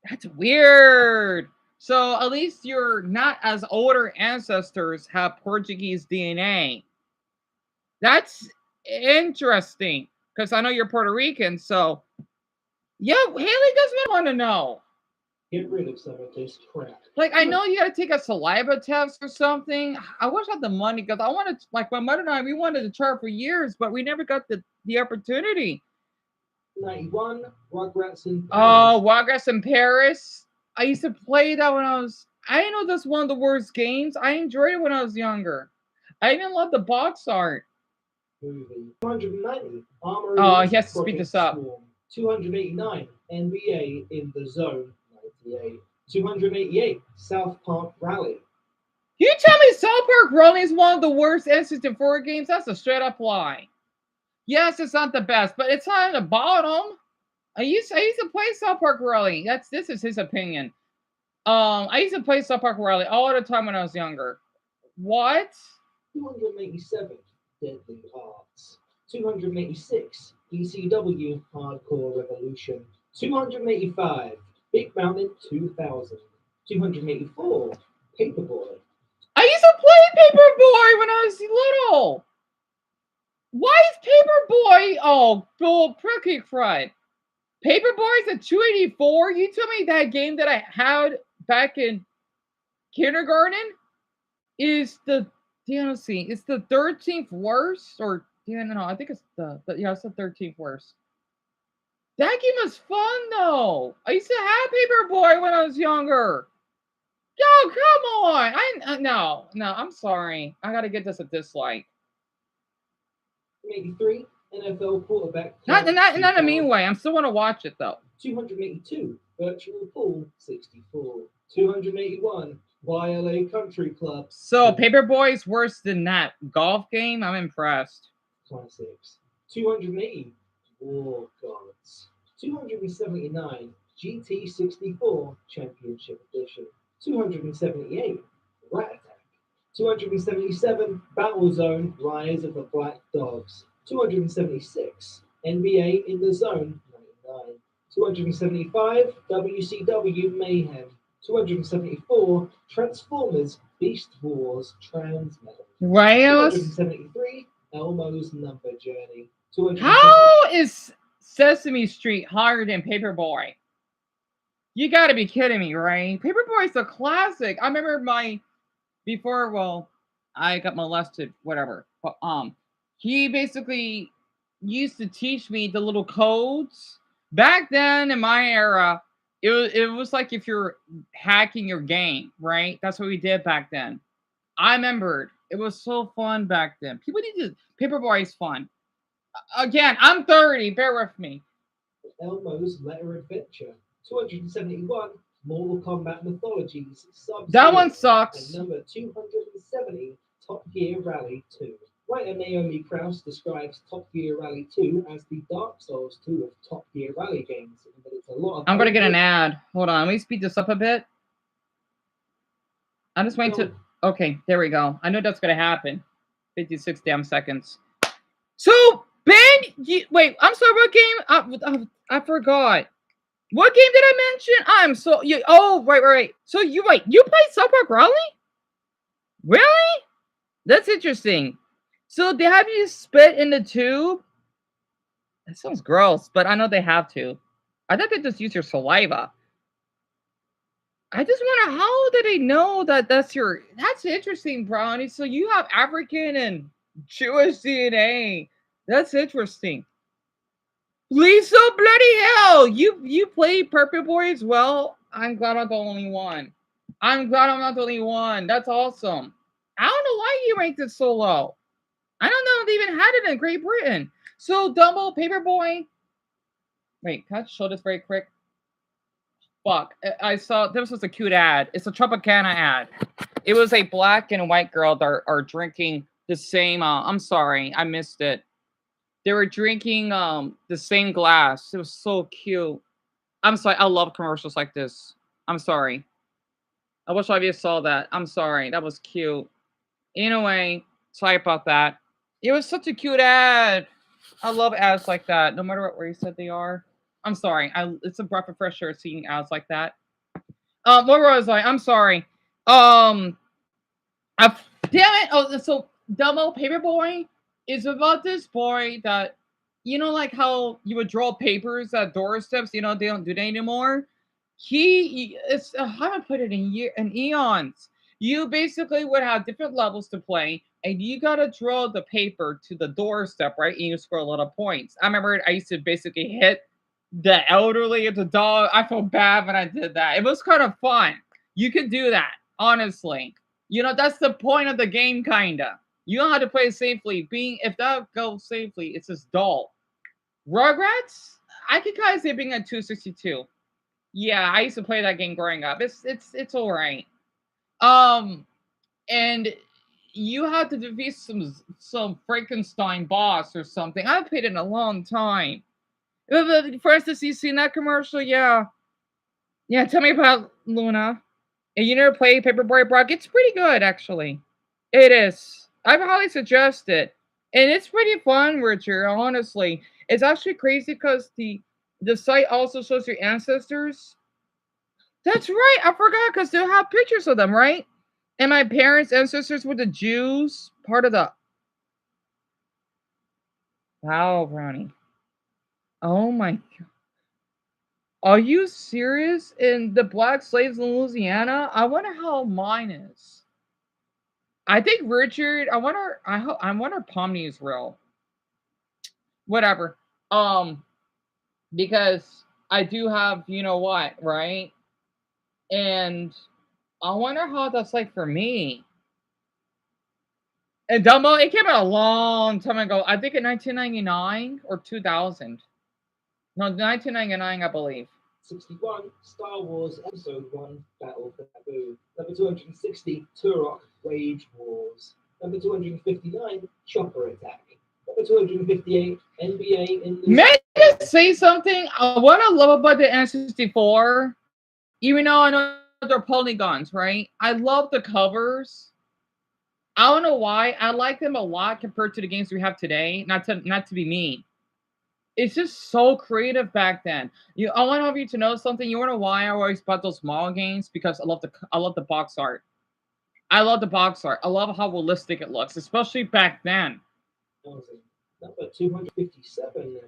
That's weird. So at least you're not as older ancestors have Portuguese DNA. That's interesting because I know you're Puerto Rican. So yeah, Haley doesn't want to know. Get rid of some of this crap. Like, I know you got to take a saliva test or something. I wish I had the money because I wanted, like, my mother and I, we wanted to try for years, but we never got the opportunity. 91, Rugrats in Paris. Oh, Rugrats in Paris. I used to play that when I know that's one of the worst games. I enjoyed it when I was younger. I even loved the box art. Movie. 290, Armory. Oh, he has to speed this up. Swarm. 289, NBA in the Zone. 98. 288, South Park Rally. You tell me South Park Rally is one of the worst N64 games? That's a straight up lie. Yes, it's not the best, but it's not at the bottom. I used to play South Park Rally. This is his opinion. I used to play South Park Rally all the time when I was younger. What? 287, Deadly Arts. 286, ECW Hardcore Revolution. 285, Big Mountain 2000. 284, Paperboy. I used to play Paperboy when I was little. Why is Paperboy? Oh, Bill Pricky Crud. Paperboy's a 284. You told me that game that I had back in kindergarten is the DNC. It's the 13th worst, or no, I think it's it's the 13th worst. That game was fun though. I used to have Paperboy when I was younger. Yo, come on! No, I'm sorry. I gotta get this a dislike. 283, NFL quarterback. Not in a mean way. I'm still want to watch it though. 282, Virtual Pool 64. 281, YLA Country Club. So Paperboy's worse than that golf game. I'm impressed. 26. 280, War Gods. 279, GT64 Championship Edition. 278, Rat Attack. 277, Battlezone Rise of the Black Dogs. 276, NBA in the Zone 99. 275, WCW Mayhem. 274, Transformers Beast Wars Transmetal. Right. 273, Elmo's Number Journey. How is Sesame Street higher than Paperboy? You gotta be kidding me, right? Paperboy's a classic. I remember I got molested, whatever. But he basically used to teach me the little codes. Back then, in my era, it was like if you're hacking your game, right? That's what we did back then. I remembered. It was so fun back then. People need to. Paperboy's fun. Again, I'm 30. Bear with me. Elmo's Letter Adventure. 271, Mortal Kombat Mythologies. That one sucks. And number 270, Top Gear Rally 2. Writer Naomi Krause describes Top Gear Rally 2 as the Dark Souls 2 of Top Gear Rally games. But it's a lot of I'm going to get an ad. Hold on. Let me speed this up a bit. I'm just waiting to... Okay, there we go. I know that's going to happen. 56 damn seconds. So, Ben, wait, I'm sorry, what game? I forgot. What game did I mention? Right. So you played South Park Rally? Really? That's interesting. So they have you spit in the tube? That sounds gross, but I know they have to. I thought they just use your saliva. I just wonder, how do they know that that's interesting, Brownie. So you have African and Jewish DNA. That's interesting. Lisa, bloody hell! You play Paperboy as well? I'm glad I'm the only one. I'm glad I'm not the only one. That's awesome. I don't know why you ranked it so low. I don't know if they even had it in Great Britain. So Dumbo Paperboy. Wait, can I show this very quick? Fuck. I saw this was a cute ad. It's a Tropicana ad. It was a black and white girl that are drinking the same I'm sorry, I missed it. They were drinking the same glass. It was so cute. I'm sorry, I love commercials like this. I'm sorry. I wish I just saw that. I'm sorry. That was cute. Anyway, sorry about that. It was such a cute ad. I love ads like that, no matter what where you said they are. I'm sorry. It's a breath of fresh air seeing ads like that. What was I? I'm sorry. Um, damn it. Oh, so Dumbo Paperboy is about this boy that, like how you would draw papers at doorsteps. They don't do that anymore. I haven't put it in eons. You basically would have different levels to play, and you gotta draw the paper to the doorstep, right? And you score a lot of points. I remember I used to basically hit the elderly, the dog. I felt bad when I did that. It was kind of fun. You could do that, honestly. That's the point of the game, kinda. You know how to play safely. If that goes safely, it's just dull. Rugrats, I could kind of say being at 262. Yeah, I used to play that game growing up. It's all right. And you have to defeat some Frankenstein boss or something. I haven't played it in a long time. For instance, you seen that commercial? Yeah. Yeah, tell me about Luna. And you never played Paperboy Brock? It's pretty good, actually. It is. I highly suggest it. And it's pretty fun, Richard, honestly. It's actually crazy because the site also shows your ancestors. That's right. I forgot because they'll have pictures of them, right? And my parents' ancestors were the Jews, part of the. Wow, Brownie. Oh my God. Are you serious? In the black slaves in Louisiana? I wonder how mine is. I think Richard. I wonder Pomni is real. Whatever. Because I do have, what, right? And I wonder how that's like for me. And Dumbo, it came out a long time ago. I think in 1999 or 2000. No, 1999, I believe. 61, Star Wars Episode 1, Battle for Naboo. Number 260, Turok, Wage Wars. Number 259, Chopper Attack. Number 258, NBA in the... May I just say something? What I love about the N64, even though I know they're polygons, right? I love the covers. I don't know why. I like them a lot compared to the games we have today. Not to be mean. It's just so creative back then. I want to have you to know something. You want to know why I always bought those small games? Because I love the box art. I love the box art. I love how realistic it looks, especially back then. Number 257,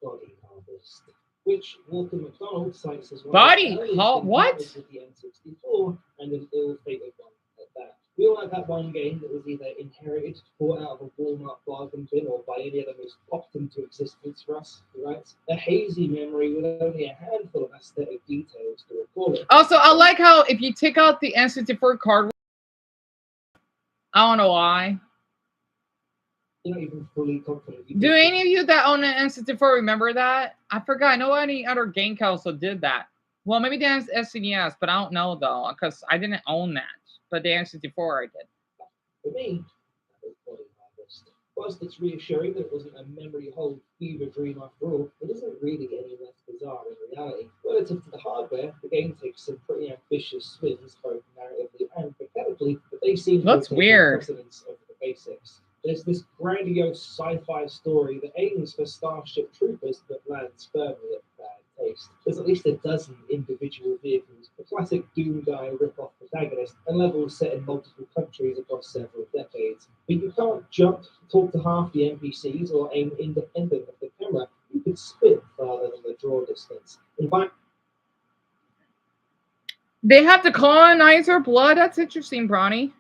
Body Harvest, which Walter McDonald cites as one Body what? With the N64 and an ill-fated one at that. We all had that one game that was either inherited, bought out of a Walmart bargain bin, or by any other means popped into existence for us, right? A hazy memory with only a handful of aesthetic details to recall it. Also, I like how if you take out the N64 card, I don't know why. You're not even fully confident. Do any of you that own an N64 remember that? I forgot. I know any other game console did that. Well, maybe the SNES, but I don't know though, because I didn't own that. But the N64 I did. For me, that was Body Harvest. Whilst it's reassuring that it wasn't a memory hold fever dream after all, it isn't really any less bizarre in reality. Relative to the hardware, the game takes some pretty ambitious swings, both narratively and mechanically, but they seem to take precedence over the basics. There's this grandiose sci-fi story that aims for Starship Troopers that lands firmly at bad taste. There's at least a dozen individual vehicles, a classic Doomguy rip-off protagonist, and levels set in multiple countries across several decades. But you can't jump, talk to half the NPCs, or aim independent of the camera. You could spin farther than the draw distance. In fact, they have to colonize our blood? That's interesting, Bronny.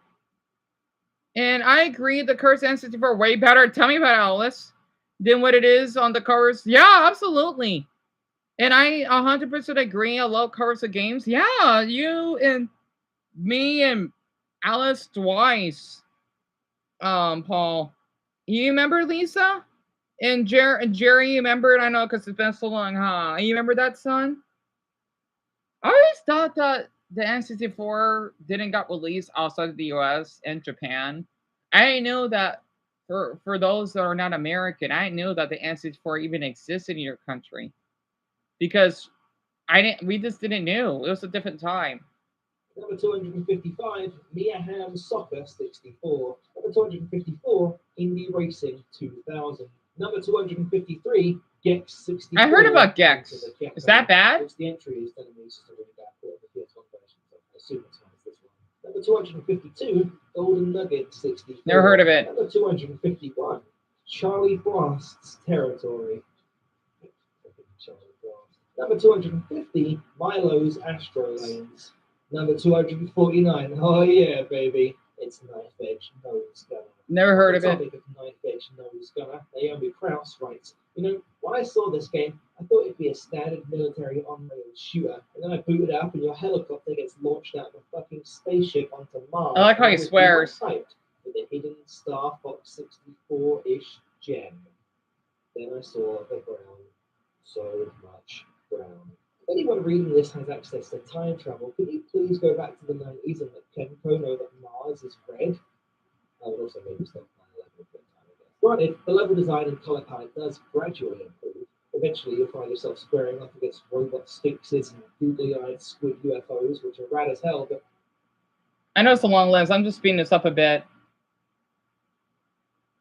And I agree the Curse N64 are way better. Tell me about Alice than what it is on the covers. Yeah, absolutely. And I 100% agree. I love covers of games. Yeah, you and me and Alice twice. Paul. You remember Lisa? And Jerry, you remember it? I know because it's been so long, huh? You remember that, son? I always thought that the N64 didn't got released outside of the US and Japan. I didn't know that for those that are not American, I didn't know that the N64 even existed in your country. Because we just didn't know. It was a different time. Number 255, Mia Hamm Soccer 64. Number 254, Indie Racing 2000. Number 253, Gex 64. I heard about Gex. Is that bad? Which the entry is telling me is a really bad port of the PS1 version, so I assume it's fine as this one. Number 252, Golden Nugget 64. Never heard of it. Number 251, Charlie Frost's Territory. Number 250, Milo's Astro Lanes. Number 249, oh yeah, baby, it's Knife Edge Nose Gunner. Never heard of it. Topic of Knife Edge Nose Gunner, Naomi Krauss writes, you know, when I saw this game, I thought it'd be a standard military on-rail shooter, and then I boot it up and your helicopter gets launched out of a fucking spaceship onto Mars. I like how he swears. Hyped with a hidden Star Fox 64-ish gem. Then I saw the brown, so much brown. If anyone reading this has access to time travel, could you please go back to the 90s and let Ken know that Mars is red? I would also maybe stop playing level for a time again. Granted, the level design and color palette does gradually improve. Eventually, you'll find yourself squaring up against robot sphinxes and googly-eyed squid UFOs, which are rad as hell, but I know it's a long list. I'm just speeding this up a bit.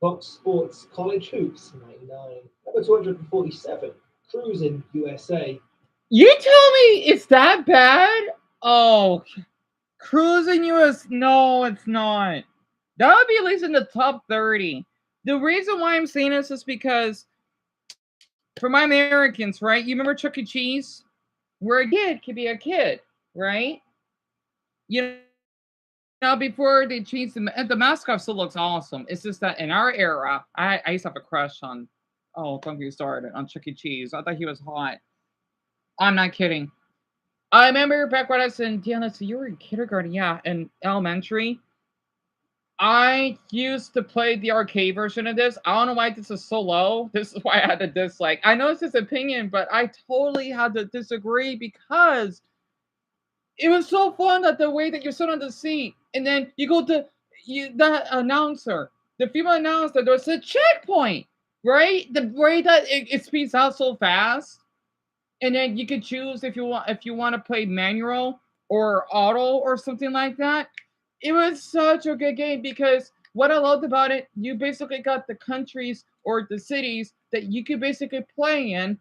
Fox Sports College Hoops 99. Number 247, Cruising USA. You tell me it's that bad? Oh, Cruising US? No, it's not. That would be at least in the top 30. The reason why I'm saying this is because for my Americans, right? You remember Chuck E. Cheese? Where a kid could be a kid, right? You know, before they changed the mascot still looks awesome. It's just that in our era, I used to have a crush on, don't get me started, on Chuck E. Cheese. I thought he was hot. I'm not kidding. I remember back when I was in, Deon, so you were in kindergarten, yeah, in elementary. I used to play the arcade version of this. I don't know why this is so low. This is why I had to dislike. I know it's his opinion, but I totally had to disagree because it was so fun that the way that you're sitting on the seat, and then you go to the announcer, the female announcer, there's a checkpoint, right? The way that it speeds out so fast. And then you could choose if you want to play manual or auto or something like that. It was such a good game because what I loved about it, you basically got the countries or the cities that you could basically play in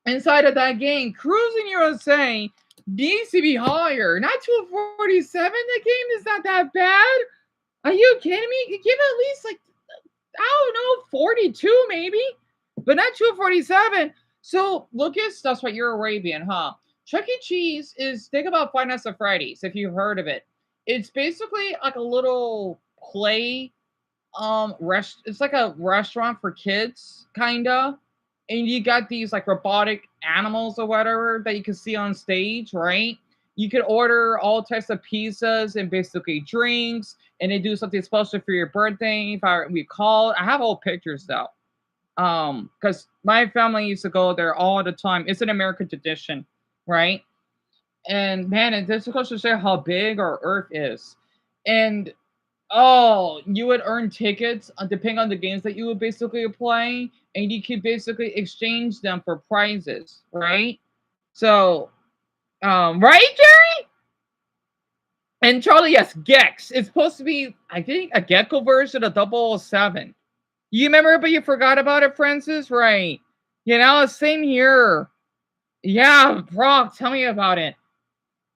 inside of that game. Cruising USA needs to be higher. Not 247. The game is not that bad. Are you kidding me? You give it at least like, I don't know, 42 maybe, but not 247. So, Lucas, that's right, you're Arabian, huh? Chuck E. Cheese is, think about Five Nights at Freddy's, if you've heard of it. It's basically like a little play, it's like a restaurant for kids, kinda. And you got these like robotic animals or whatever that you can see on stage, right? You could order all types of pizzas and basically drinks, and they do something special for your birthday. If I recall, I have old pictures though. Because my family used to go there all the time. It's an American tradition, right? And man, it just goes to show how big our Earth is. And you would earn tickets depending on the games that you would basically play, and you could basically exchange them for prizes, right? So, right, Jerry? And Charlie, yes, Gex. It's supposed to be, I think, a gecko version of 007. You remember it, but you forgot about it, Francis? Right. You know, same here. Yeah, Brock, tell me about it.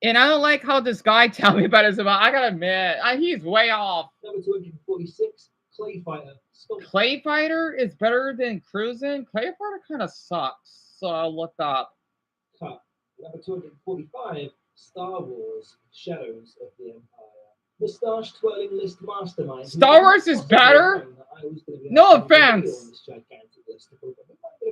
And I don't like how this guy tell me about it. I gotta admit, he's way off. Number 246, Clay Fighter. Clay Fighter is better than Cruising? Clay Fighter kind of sucks. So I'll look up. Cut. Number 245, Star Wars, Shadows of the Empire. Mustache twirling list mastermind. Star Wars is better? No offense.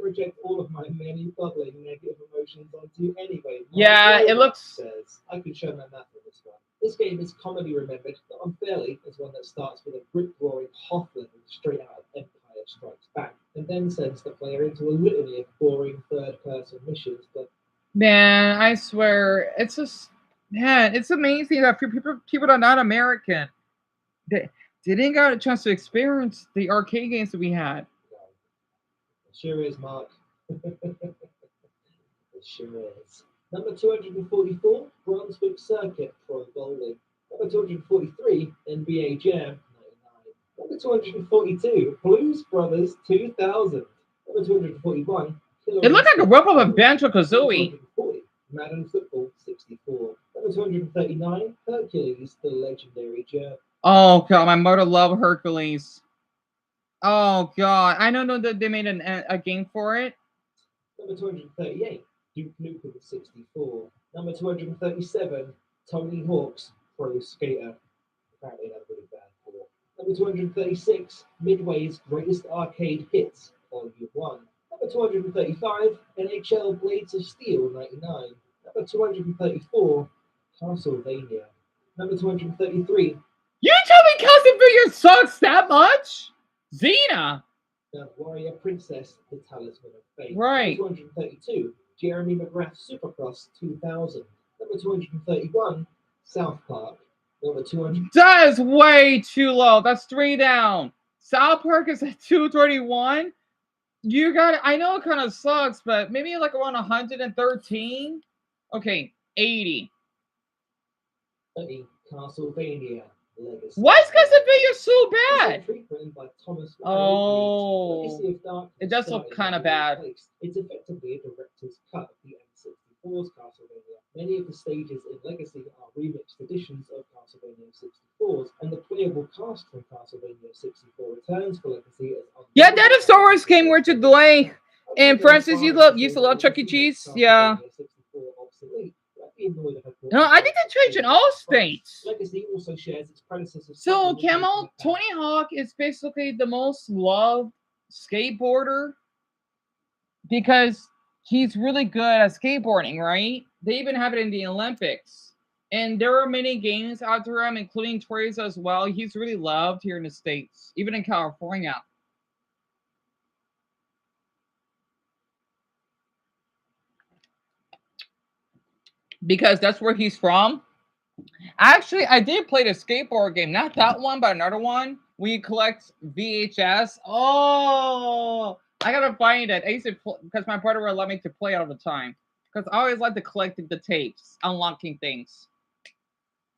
Reject all of my many bubbling negative emotions onto anyway. Yeah, it looks. Says I could show my map for this one. This game is commonly remembered, not unfairly, as one that starts with a brick roaring Hoffman straight out of Empire Strikes Back. and then sends the player into a litany of boring third-person missions. But Man, I swear, it's just man, it's amazing that people that are not American, they didn't got a chance to experience the arcade games that we had. it sure is, Mark. It sure is. Number 244, Brunswick Circuit Pro Bowling. Number 243, NBA Jam 99. Number 242, Blues Brothers 2000. Number 241, It looked like a rip of a Banjo Kazooie. 240, Madden Football 64. Number 239, Hercules, the legendary German. Oh god, my mother loved Hercules. Oh god, I don't know that they made a game for it. Number 238, Duke Nukem 64. Number 237, Tony Hawk's Pro Skater. Apparently that's really bad for. Number 236, Midway's Greatest Arcade Hits, Volume 1. Number 235, NHL Blades of Steel 99. Number 234, Castlevania. Number 233, You tell me Castlevania sucks that much? Xena. The Warrior Princess, The Talisman of Fate. Right. Number 232, Jeremy McGrath Supercross 2000. Number 231, South Park. Number 200. That is way too low. That's 3 down. South Park is at 231. You got it. I know it kind of sucks, but maybe like around 113. Okay, 80. 30, Castlevania Legacy. Why is Castlevania so bad? Written by Thomas Oh, Legacy of Darkness it does look started kind of in bad. place. It's effectively a director's cut of the N64's Castlevania. Many of the stages in Legacy are remixed editions of Castlevania 64's, and the playable cast from Castlevania 64 returns for Legacy as Yeah, that is Star Wars game where to delay. And Francis, you used to love Chuck E. Cheese? Yeah. No, I think they changed in all states. Legacy also shares its predecessors. So, Camel, Tony Hawk is basically the most loved skateboarder because he's really good at skateboarding, right? They even have it in the Olympics. And there are many games after him, including toys as well. He's really loved here in the States, even in California. Because that's where he's from. Actually, I did play the skateboard game. Not that one, but another one. We collect VHS. Oh, I gotta find it. I used to because my brother would let me to play all the time. Because I always like to collect the tapes, unlocking things.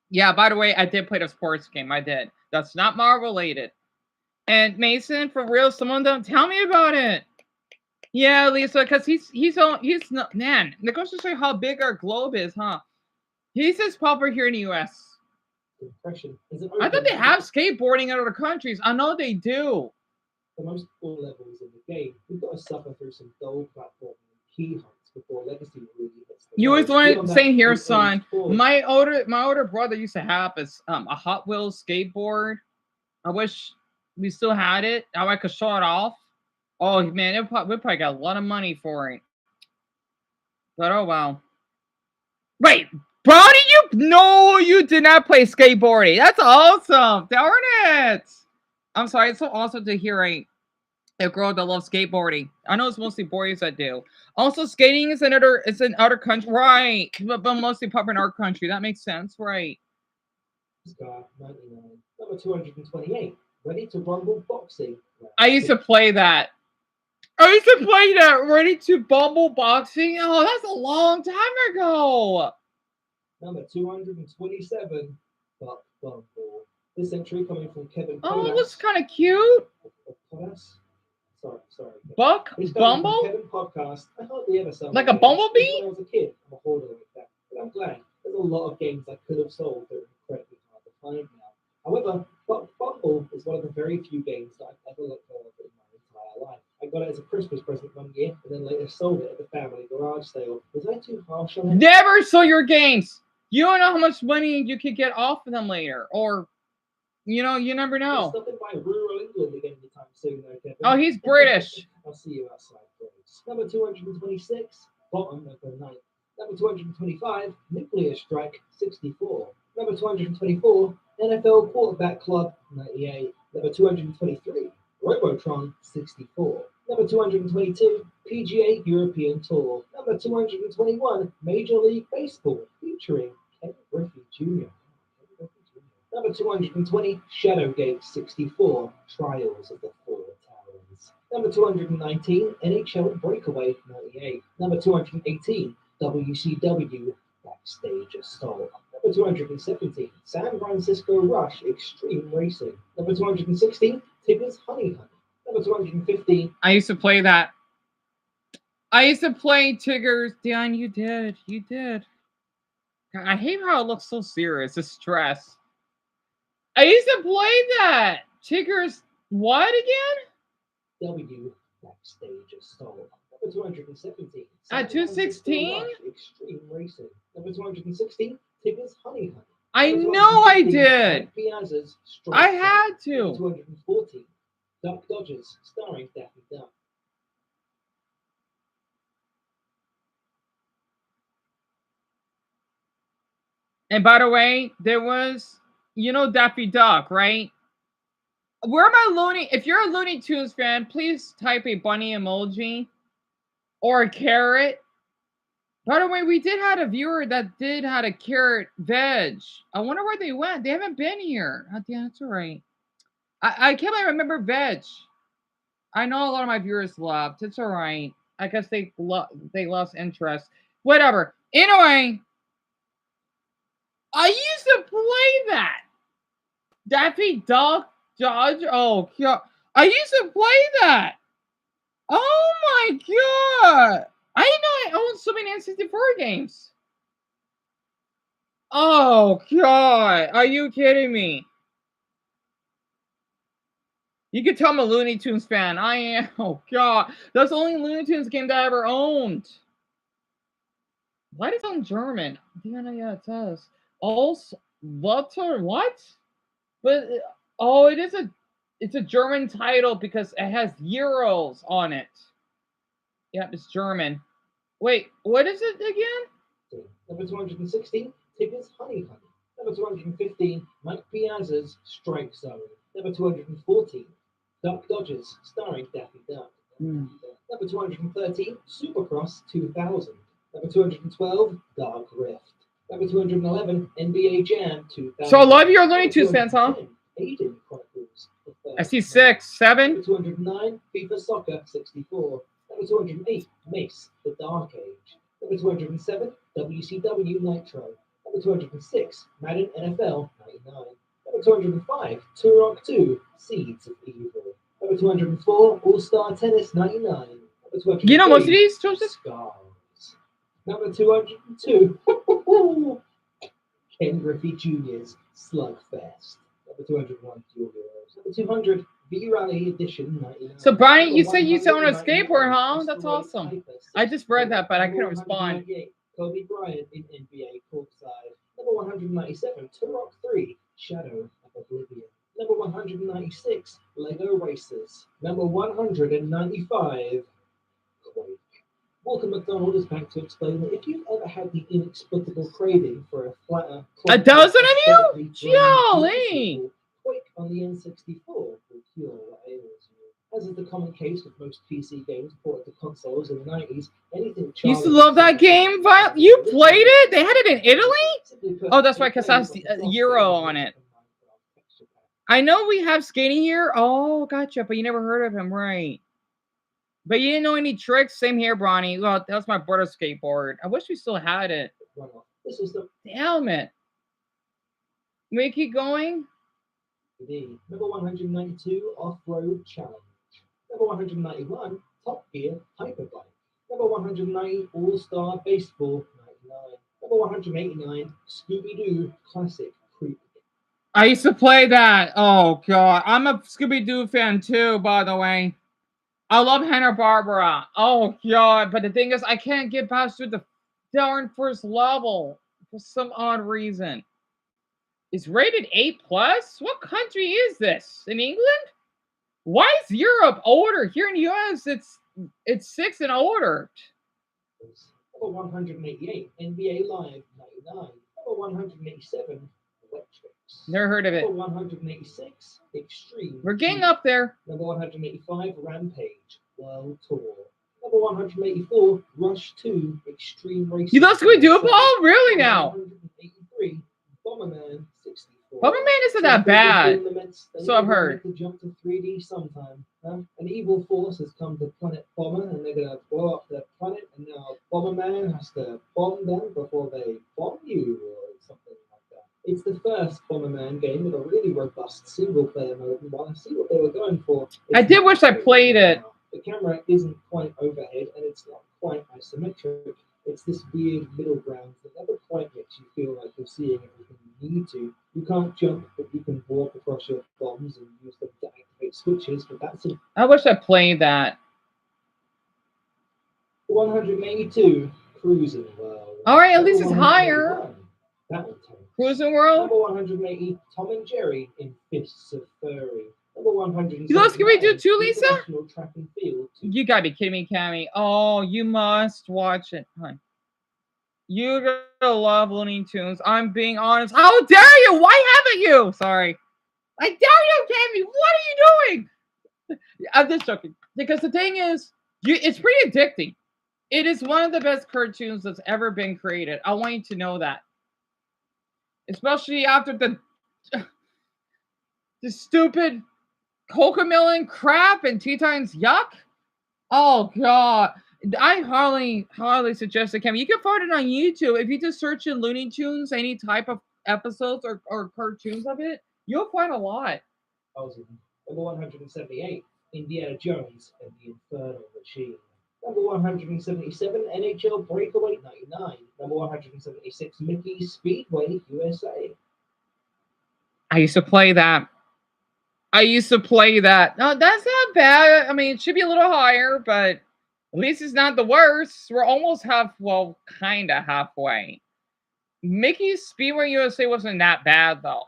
Yeah, by the way, I did play the sports game. I did. That's not Marvel related. And Mason, for real, someone don't tell me about it. Yeah, Lisa, because he's not, man. That goes to show you how big our globe is, huh? He's just popular here in the U.S. I thought they have skateboarding in other countries. I know they do. For most core levels in the game, we've got to suffer through some gold platforming and key hunts before Legacy really hits the You always road. want to say here, son. My older brother used to have a Hot Wheels skateboard. I wish we still had it. How I could show it off. Oh man, we probably got a lot of money for it. But oh well. Wait, Brownie, you did not play skateboarding. That's awesome. Darn it. I'm sorry, it's so awesome to hear a girl that loves skateboarding. I know it's mostly boys that do. Also, skating is in other country, right? But mostly popular in our country. That makes sense, right? Scar 99. Number 228. Ready to Rumble Boxing. I used to play that. Ready to Bumble Boxing. Oh, that's a long time ago. Number 227. Buck Bumble. This entry coming from Kevin. Oh, it looks kind of cute. Sorry. Buck Bumble? Kevin podcast. I hardly ever saw like a bumblebee? When I was a kid, I'm a hoarder like that. But I'm glad. There's a lot of games I could have sold that are incredibly hard to find now. However, Buck Bumble is one of the very few games that I've ever let go of in my entire life. I got it as a Christmas present one year, and then later sold it at the family garage sale. Was I too harsh on it? Never sell your games. You don't know how much money you could get off of them later, or you never know. Stopping by rural England again anytime soon, though, Kevin. Oh, he's British. I'll see you outside, please. Number 226, bottom of the ninth. Number 225, Nuclear Strike 64. Number 224, NFL Quarterback Club 98. Number 223, Robotron 64. Number 222, PGA European Tour. Number 221, Major League Baseball, featuring Ken Griffey Jr. Number 220, Shadowgate 64, Trials of the Four Towers. Number 219, NHL Breakaway 98. Number 218, WCW Backstage Assault. Number 217, San Francisco Rush Extreme Racing. Number 216, Tigger's Honey Hunt. Number 215. I used to play that. I used to play Tigger's. Deon, you did. You did. I hate how it looks so serious. It's stress. I used to play that. Tigger's what again? W Backstage Assault. Number 217. At 216? Extreme Racing. Number 216. Tigger's Honey Hunt. I know I did. Piazza's I had to. Number 214. Duck Dodgers, starring Daffy Duck. And by the way, there was, you know, Daffy Duck, right? Where am I Looney? If you're a Looney Tunes fan, please type a bunny emoji or a carrot. By the way, we did have a viewer that did had a carrot veg. I wonder where they went. They haven't been here. Oh, yeah, that's all right. I can't really remember veg. I know a lot of my viewers left. It's all right. I guess they lost interest. Whatever. Anyway, I used to play that. Daffy Duck Dodge. Oh, God. I used to play that. Oh, my God. I didn't know I owned so many N64 games. Oh, God. Are you kidding me? You can tell I'm a Looney Tunes fan. I am. Oh, God. That's the only Looney Tunes game that I ever owned. Why does it sound German? Yeah, it does. Also, what? But, oh, it's a German title because it has Euros on it. Yep, it's German. Wait, what is it again? Number 216, Tigger's Honey Hunt. Number 215, Mike Piazza's Strike Zone. Number 214, Duck Dodgers, starring Daffy Duck. Number 213, Supercross 2000. Number 212, Dark Rift. Number 211, NBA Jam 2000. So a lot of you are Looney Tunes fans, huh? Aiden Chronicles. I see 6, 7. Number 209, FIFA Soccer 64. Number 208, Mace, The Dark Age. Number 207, WCW Nitro. Number 206, Madden NFL 99. Number 205, Turok 2, Seeds of Evil. Number 204, All-Star Tennis 99. Number 203, You know most of these, Joseph? Scars. Number 202, Ken Griffey Jr.'s Slugfest. Number 201, Dual Heroes. Number 200, V-Rally Edition 99. So, Brian, you said you own a skateboard, huh? That's awesome. I just read that, but I couldn't respond. Kobe Bryant in NBA courtside. Number 197, Turok 3, Shadow of Oblivion. Number 196, Lego Racers. Number 195, Quake. Walker McDonald is back to explain that if you've ever had the inexplicable craving for a flatter... A dozen of you? Jolly! Quake on the N64 will cure what ails you. As is the common case with most PC games ported to consoles in the 90s, anything... You used to love that game? You played it? They had it in Italy? Oh, that's right, because that's Euro on it. I know we have skating here. Oh, gotcha, but you never heard of him, right? But you didn't know any tricks? Same here, Bronny. Well, that's my brother's skateboard. I wish we still had it. This is the helmet. We keep going? Number 192, Off-Road Challenge. Number 191, Top Gear Hyperbike. Number 190, All-Star Baseball 99. Number 189, Scooby-Doo Classic Creep. I used to play that. Oh, God. I'm a Scooby-Doo fan, too, by the way. I love Hanna-Barbera. Oh, God. But the thing is, I can't get past through the darn first level for some odd reason. It's rated 8+? What country is this? In England? Why is Europe older? Here in the US, it's 6 and older. Number 188, NBA Live 99. Number 187, Electrics. Never heard of it. Number 186, Extreme. We're getting up there. Number 185, Rampage. World Tour. Number 184, Rush 2 Extreme Racing. You thought we do it, Paul? Really now? 183, Bomberman 64. Bomberman isn't that bad. So I've heard. To jump to 3D sometime. Huh? An evil force has come to Planet Bomber, and they're gonna blow up the planet. And now Bomberman has to bomb them before they bomb you, or something like that. It's the first Bomberman game with a really robust single-player mode, and while I see what they were going for, I did wish I played it. The camera isn't quite overhead, and it's not quite isometric. It's this weird middle ground that never quite makes you feel like you're seeing everything you need to. You can't jump, but you can walk across your bombs and use them to activate switches, but that's it. I wish I played that. 182, Cruising World. All right, at least it's higher. That one takes. Cruising World. Number 180, Tom and Jerry in Fists of Furry. Number 100. You can we do two, Lisa? Track and field. You gotta be kidding me, Cammy. Oh, you must watch it, hon. You're gonna love Looney Tunes. I'm being honest. How dare you? Why haven't you? Sorry. I dare you, Cammy. What are you doing? I'm just joking. Because the thing is, it's pretty addicting. It is one of the best cartoons that's ever been created. I want you to know that. Especially after the stupid Cocomelon crap and Titans yuck. Oh god. I hardly suggest it, Cammy. You can find it on YouTube. If you just search in Looney Tunes, any type of episodes or cartoons of it, you'll find a lot. Number 178, Indiana Jones and the Infernal Machine. Number 177, NHL Breakaway 99. Number 176, Mickey Speedway USA. I used to play that. No, that's not bad. I mean, it should be a little higher, but at least it's not the worst. We're almost kind of halfway. Mickey's Speedway USA wasn't that bad, though.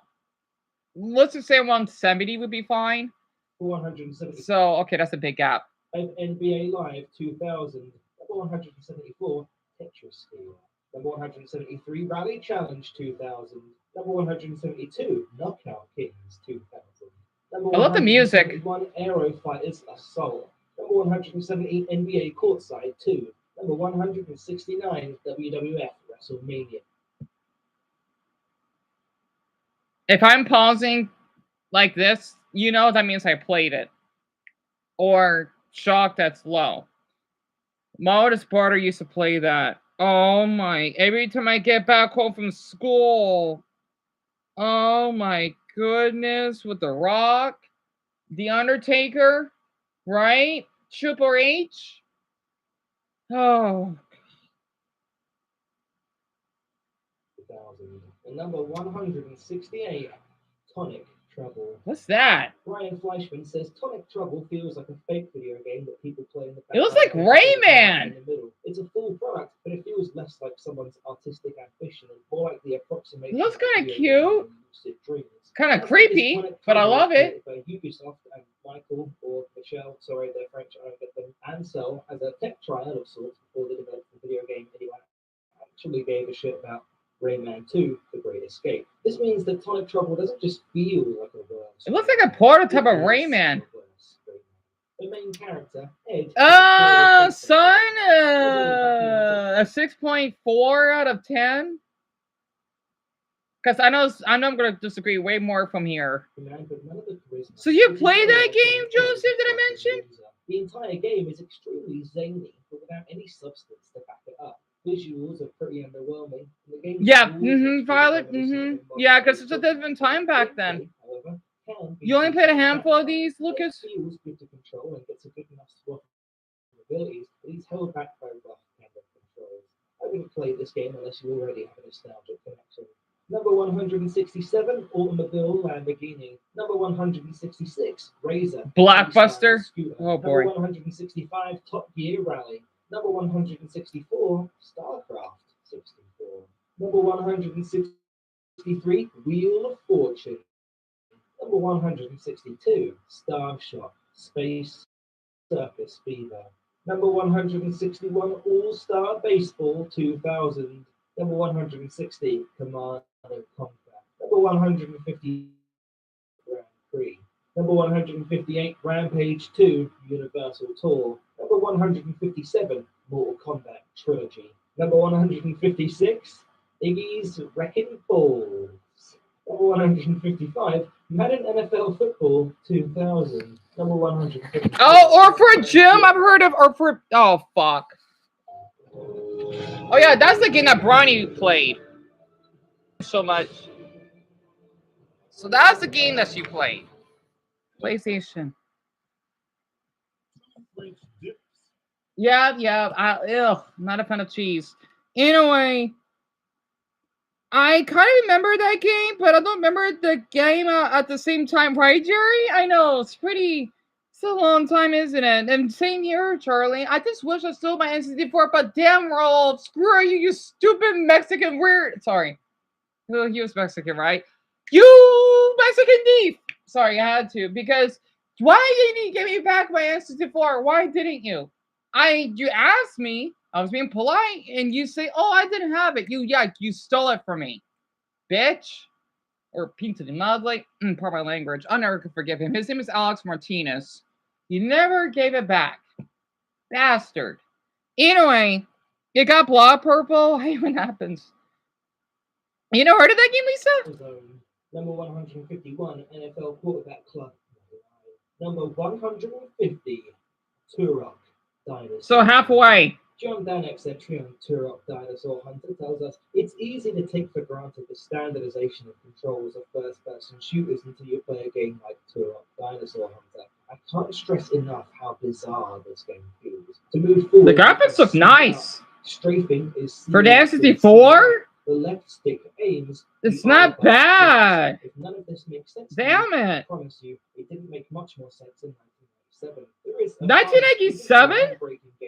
Let's just say 170 would be fine. 170. So, okay, that's a big gap. NBA Live 2000. Number 174, Tetris Sphere. Number 173, Rally Challenge 2000. Number 172, Knockout Kings 2000. Number I love the music. 171, Aero Fighters Assault. Number 178, NBA Courtside 2. Number 169, WWF WrestleMania. If I'm pausing like this, that means I played it. Or shock that's low. My oldest brother used to play that. Oh my. Every time I get back home from school. Oh my goodness. With The Rock. The Undertaker. Right? Triple H. Oh. 2000. And number 168, Tonic Trouble. What's that? Brian Fleischman says Tonic Trouble feels like a fake video game that people play in the background. It looks like Rayman. In the middle. It's a full product, but it feels less like someone's artistic ambition and more like the approximation. It looks kind of cute. Kind of creepy, but I love it. Ubisoft and Michael or Michelle, sorry, they're French, I don't get them, Ansel as a tech trial of sorts before they developed the video game anyone actually gave a shit about Rayman 2, The Great Escape. This means that Tonic Trouble doesn't just feel like a world. It looks like a prototype of Rayman. The main character, Ed. Son, a 6.4 out of 10. Because I know I'm going to disagree way more from here. So you play that game, Joseph, did I mention? The entire game is extremely zany, but without any substance to back it up. Visuals are pretty underwhelming. The game Violet, Yeah, because it's a different time back then. However, you only played a handful of these, Lucas? It feels good to control and gets a good enough swath of abilities, but he's held back by rough camera controls. I wouldn't play this game unless you already have a nostalgic connection. Number 167, Automobile Lamborghini. Number 166, Razor. Blockbuster. Oh boy. Number 165, Top Gear Rally. Number 164, StarCraft 64. Number 163, Wheel of Fortune. Number 162, Starshot Space Circus Fever. Number 161, All-Star Baseball 2000. Number 160, Command and Conquer. Number 150, Grand Prix. Number 158, Rampage 2, Universal Tour. Number 157, Mortal Kombat Trilogy. Number 156, Iggy's Wrecking Balls. Number 155, Madden NFL Football 2000. Number 150. Oh, or for Jim, I've heard of, or for, oh, fuck. Oh, yeah, that's the game that BROWNIE played so much. So that's the game that she played. PlayStation. Yeah, not a fan of cheese. Anyway, I kind of remember that game, but I don't remember the game at the same time, right, Jerry? I know, it's a long time, isn't it? And same here, Charlie. I just wish I stole my N64, but damn, Rolf, screw you, you stupid Mexican weird. Sorry. Well, he was Mexican, right? You Mexican thief! Sorry, I had to, because why didn't you give me back my N64? Why didn't you? You asked me, I was being polite, and you say, oh, I didn't have it. You stole it from me, bitch. Or Pinta de Madre, pardon my language. I never could forgive him. His name is Alex Martinez. You never gave it back. Bastard. Anyway, you got blood purple. I hate when it happens. You know, heard of that game, Lisa? Number 151, NFL Quarterback Club. Number 150, Turok Dinosaur. So halfway. John Danek's entry on Turok Dinosaur Hunter tells us it's easy to take for granted the standardization of controls of first-person shooters until you play a game like Turok Dinosaur Hunter. I can't stress enough how bizarre this game feels. To move forward, The graphics look nice. Strafing is for the N64. The left stick aims. It's not bad. If none of this makes sense, damn it! I promise you, it didn't make much more sense in 1997. There is 1987?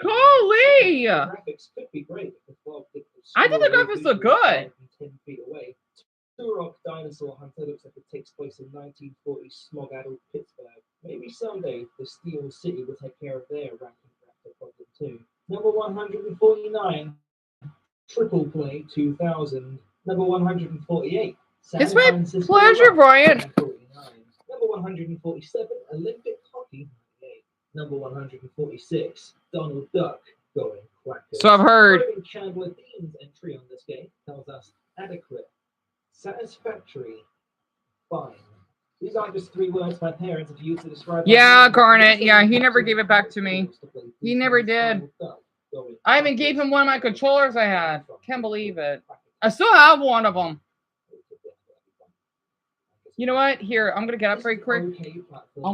Holy! Graphics could be great if the 12-bit I think the graphics look good. 10 feet away. Turok Dinosaur Hunter looks like it takes place in 1940s smog-addled Pittsburgh. Maybe someday the Steel City will take care of their ranking raptor problem too. Number 149, Triple Play 2000. Number 148, It's my pleasure, Brian. Number 147, Olympic Hockey 98. Number 146, Donald Duck going quackers. So I've heard. Chandler Dean's entry on this game tells us adequate, satisfactory, fine. These aren't just 3 words my parents have used to describe. Yeah, Garnet. Yeah, he never gave it back to me. He never did. I even gave him one of my controllers I had. Can't believe it. I still have one of them. You know what? Here, I'm gonna get up very quick. I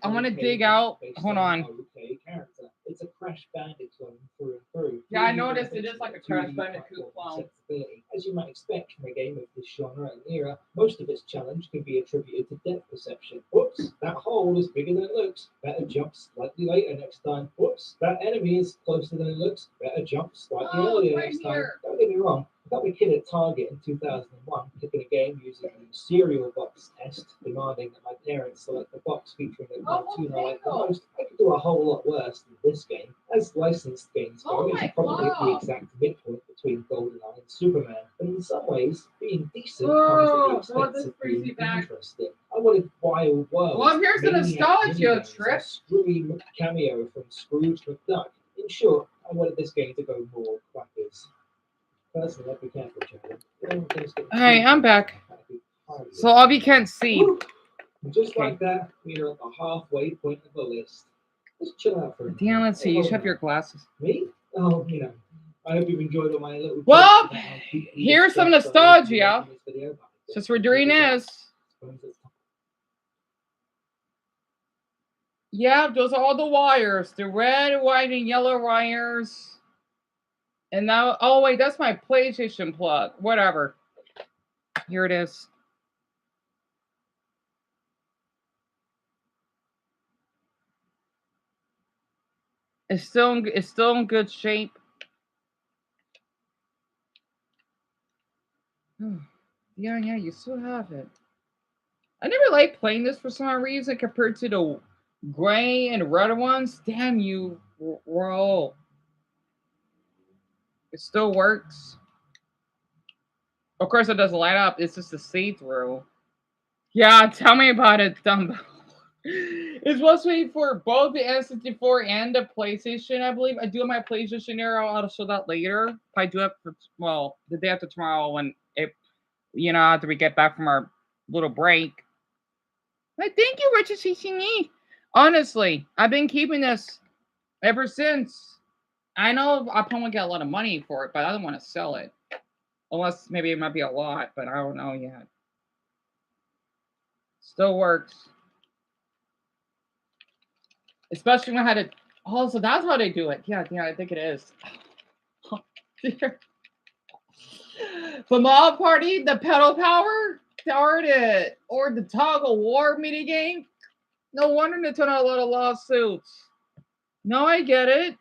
wanna dig out. Hold on. It's a Crash Bandicoot clone through and through. Yeah, I noticed it is like a Crash Bandicoot clone. As you might expect from a game of this genre and era, most of its challenge can be attributed to depth perception. Whoops, that hole is bigger than it looks. Better jump slightly later next time. Whoops, that enemy is closer than it looks. Better jump slightly earlier next time. Don't get me wrong. I got a kid at Target in 2001 picking a game using the cereal box test, demanding that my parents select the box featuring the cartoon I like the most. I could do a whole lot worse than this game. As licensed games go, it's probably the exact midpoint between GoldenEye and Superman. But in some ways, being decent comes at the expense of being interesting. I wanted Wild World. Well, here's the nostalgia trip. Screwy cameo from Scrooge McDuck. In short, I wanted this game to go more quackers. Personally, I'd be careful, Charlie. Hey, I'm back. So all you can't see. Just like that, we are at the halfway point of the list. Just chill out for a minute. Deon, let's see. You should have your glasses. Me? Oh, you know. I hope you've enjoyed all my little. Well, here's some nostalgia. Just for doing this. Yeah, those are all the wires. The red, white, and yellow wires. And now, oh wait, that's my PlayStation plug. Whatever. Here it is. It's still in good shape. Yeah, you still have it. I never liked playing this for some reason compared to the gray and red ones. Damn you, roll. It still works. Of course, it doesn't light up. It's just a see-through. Yeah, tell me about it, Dumbo. It's supposed to be for both the N64 and the PlayStation, I believe. I do have my PlayStation era. I'll show that later. I do have for, well, the day after tomorrow when it, after we get back from our little break. But thank you, Richard CCE. Honestly, I've been keeping this ever since. I know I'll probably get a lot of money for it, but I don't want to sell it. Unless maybe it might be a lot, but I don't know yet. Still works. Especially when I had it. Oh, so that's how they do it. Yeah, I think it is. The Mob Party, the pedal power, started, or the toggle war minigame. No wonder they turn out a lot of lawsuits. No, I get it.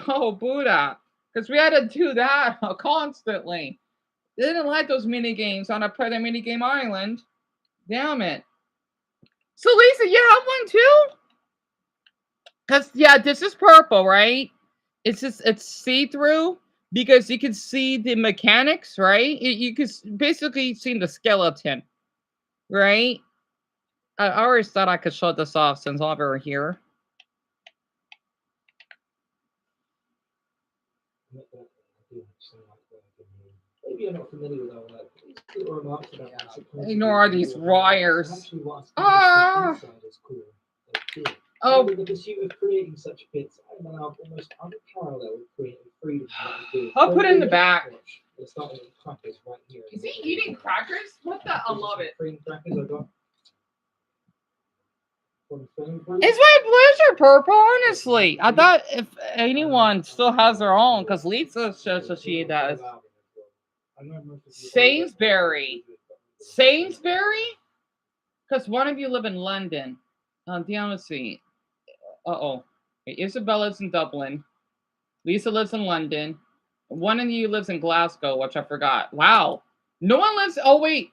Oh, Buddha. Because we had to do that constantly. They didn't like those minigames on a present minigame island. Damn it. So, Lisa, you have one too? Because, yeah, this is purple, right? It's see-through because you can see the mechanics, right? You can basically see the skeleton, right? I always thought I could show this off since Oliver here. Maybe you're not familiar with our work. These little remarks about Ignore these wires. Ah! Oh, with the pursuit of creating such bits, I am now almost unparalleled creating freedom. I'll put it in the back. They're starting with crackers right here. Is he eating crackers? What the? I love it. Cream crackers I got. It's my pleasure, Purple, honestly. I thought if anyone still has their own, because Lisa says that she does. Sainsbury. Sainsbury? Because one of you live in London. Deon, let's see. Uh-oh. Isabella lives in Dublin. Lisa lives in London. One of you lives in Glasgow, which I forgot. Wow. No one lives... Oh, wait.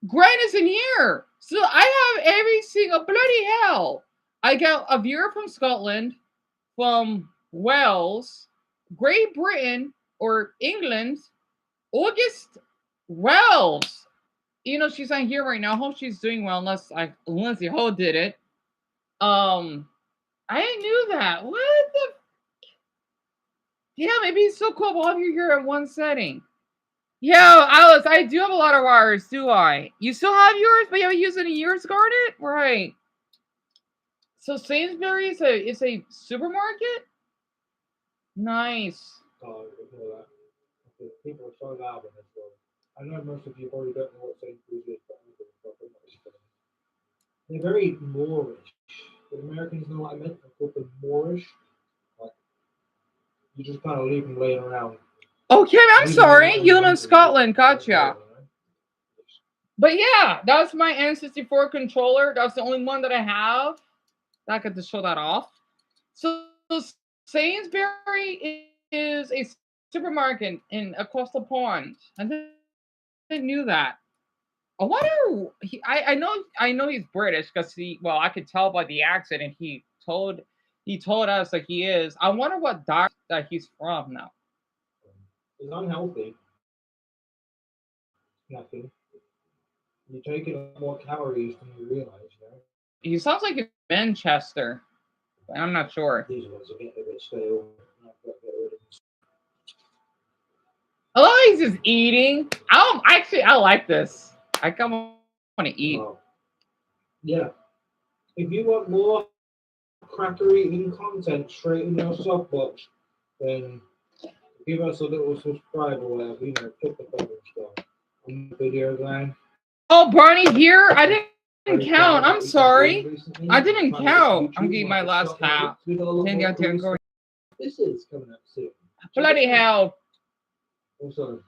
Grant is in here. So I have every single... Bloody hell. I got a viewer from Scotland, from Wales, Great Britain, or England, August Wells. She's not here right now. I hope she's doing well, unless Lindsay Ho did it. I knew that. What the? Yeah, maybe it's so cool. All of you here in one setting. Yo, Alice, I do have a lot of wires, do I? You still have yours, but you haven't used any yours, Garnet? Right. So Sainsbury's is a supermarket? Nice. Oh, ignore that. People are so loud in this world. I know most of you probably don't know what Sainsbury's is, but they're very Moorish. Would Americans know what I meant? I call them Moorish. Like, you just kind of leave them laying around. Oh, Kim, I'm sorry. You live in Scotland. Gotcha. But yeah, that's my N64 controller. That's the only one that I have. I could just show that off. So Sainsbury is a supermarket across the pond. I didn't knew that. I wonder. I know he's British because I could tell by the accent, and he told us that he is. I wonder what dock that he's from now. It's unhealthy. Nothing. You're taking more calories than you realize, right? He sounds like a Manchester. I'm not sure. These ones are getting a bit stale. Oh, he's just eating. I like this. I kind of want to eat. Yeah. If you want more cracker eating content straight in your softbox, then give us a little subscribe or whatever. Click the button stuff on the video, man. Oh, Brownie here? I didn't count. I'm sorry. I didn't count. I'm getting my last half. This is coming up soon. Bloody hell. Also,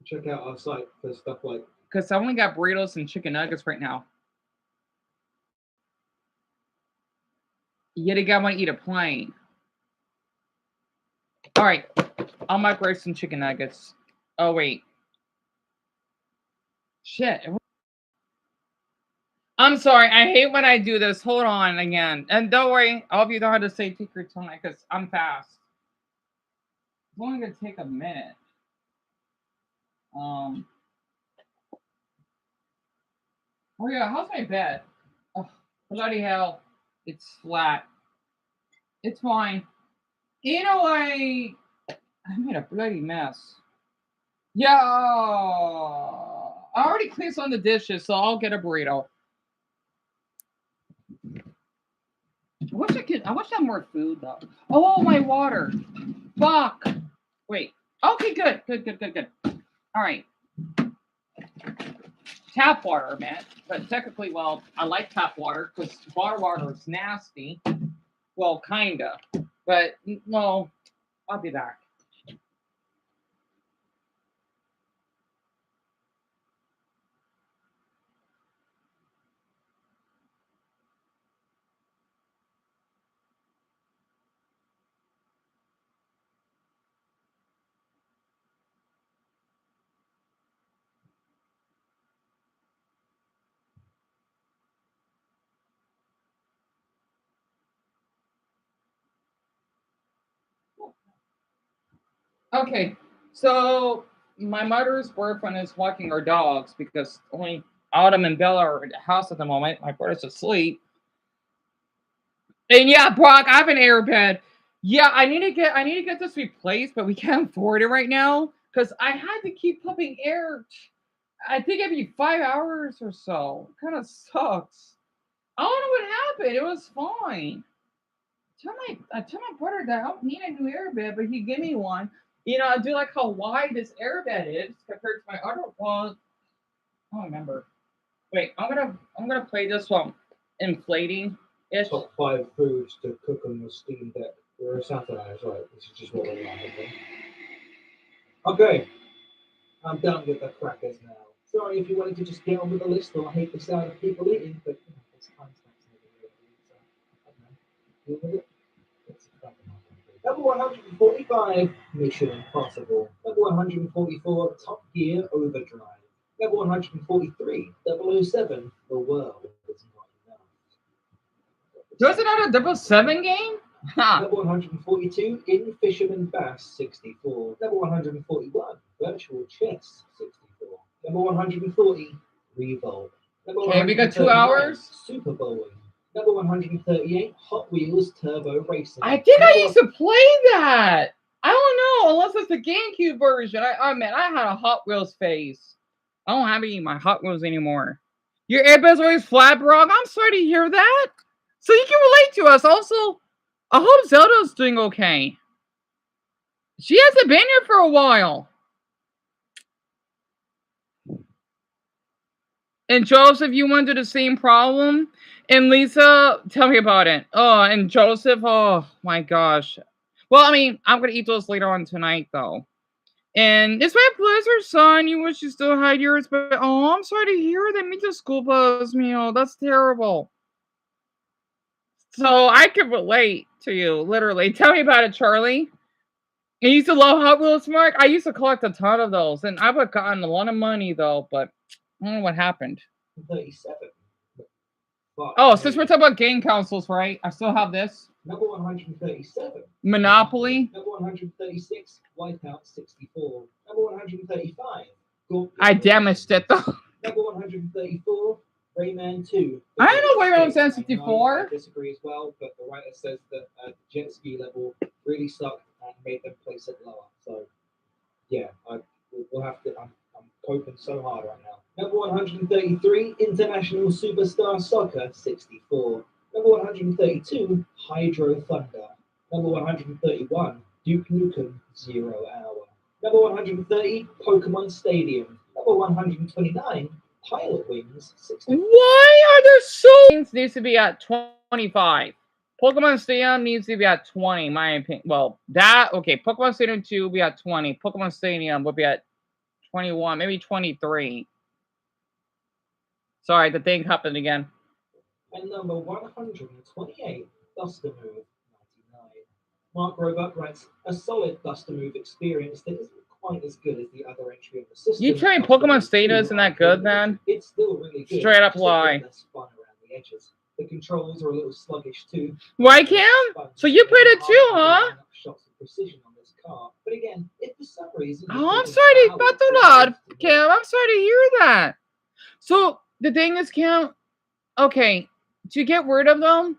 check out our site for stuff like... Because I only got burritos and chicken nuggets right now. Yet again, I want to eat a plain. All right. I'll microwave some chicken nuggets. Oh, wait. Shit. I'm sorry. I hate when I do this. Hold on again. And don't worry. All of you know how to say take your time because I'm fast. It's only going to take a minute. Oh, yeah. How's my bed? Oh, Bloody hell. It's flat. It's fine. You know, I made a bloody mess. Yeah. I already cleaned some of the dishes, so I'll get a burrito. I wish I had more food though. Oh, my water. Fuck. Wait. Okay, good. All right. Tap water, man. But technically, well, I like tap water because bottled water is nasty. Well, kinda. But well, I'll be back. Okay, so my mother's boyfriend is walking her dogs because only Autumn and Bella are at the house at the moment. My brother's asleep. And yeah, Brock, I have an airbed. Yeah, I need to get this replaced, but we can't afford it right now because I had to keep pumping air. I think every 5 hours or so. Kind of sucks. I don't know what happened. It was fine. I tell my brother that I don't need a new airbed, but he gave me one. You know, I do like how wide this airbed is compared to my other one. I don't remember. Wait, I'm gonna play this one inflating. Top 5 foods to cook on your Steam Deck. We're a Saturday, right? This is just what we're like. Okay, I'm done with the crackers now. Sorry if you wanted to just get on with the list, or I hate the sound of people eating, but you know, there's timestamps in the video, so I don't know. Deal with it. Number 145, Mission Impossible. Number 144, Top Gear Overdrive. Number 143, 007, The World Is Not Enough. There's another 007 game? Number 142, In Fisherman Bass 64. Number 141, Virtual Chess 64. Number 140, Revolve. Number Okay, we got 2 hours. Super Bowling. Number 138, Hot Wheels Turbo Racing. I think I used to play that. I don't know, unless it's the GameCube version. I mean, I had a Hot Wheels phase. I don't have any of my Hot Wheels anymore. Your airbed's always flat, Brock. I'm sorry to hear that. So you can relate to us. Also, I hope Zelda's doing okay. She hasn't been here for a while. And Joseph, you went through the same problem. And Lisa, tell me about it. Oh, and Joseph, oh my gosh. Well, I mean, I'm gonna eat those later on tonight, though. And it's my pleasure, son. You wish you still had yours, but oh, I'm sorry to hear they made the school bus meal. That's terrible. So I can relate to you, literally. Tell me about it, Charlie. You used to love Hot Wheels, Mark? I used to collect a ton of those, and I would have gotten a lot of money, though, but I don't know what happened. 37. Oh, since we're talking about game consoles, right? I still have this. Number 137. Monopoly. Number 136, Wipeout 64. Number 135. I damaged it, though. Number 134, Rayman 2. I don't know Rayman 64. I disagree as well, but the writer says that the jet ski level really sucked and made them place it lower. So, yeah, we'll have to. I'm coping so hard right now. Number 133, International Superstar Soccer 64. Number 132, Hydro Thunder. Number 131, Duke Nukem 0 Hour. Number 130, Pokemon Stadium. Number 129, Pilot Wings 64. Why are there so many? Needs to be at 25. Pokemon Stadium needs to be at 20, in my opinion. Well, Pokemon Stadium 2 will be at 20. Pokemon Stadium will be at 21, maybe 23. Sorry, the thing happened again. And number 128, Buster Move 99. Mark Roebuck writes, a solid Buster Move experience that isn't quite as good as the other entry on the system. You trying Pokemon Stadium isn't that good, then? It's still really good. Straight up lie. Less fun around the edges. The controls are a little sluggish too. Why, Cam? So you played it too, huh? Shots of precision on this car. But again, if for some reason... Oh, I'm sorry to Cam. I'm sorry to hear that. So the thing is, Cam, okay, to get rid of them,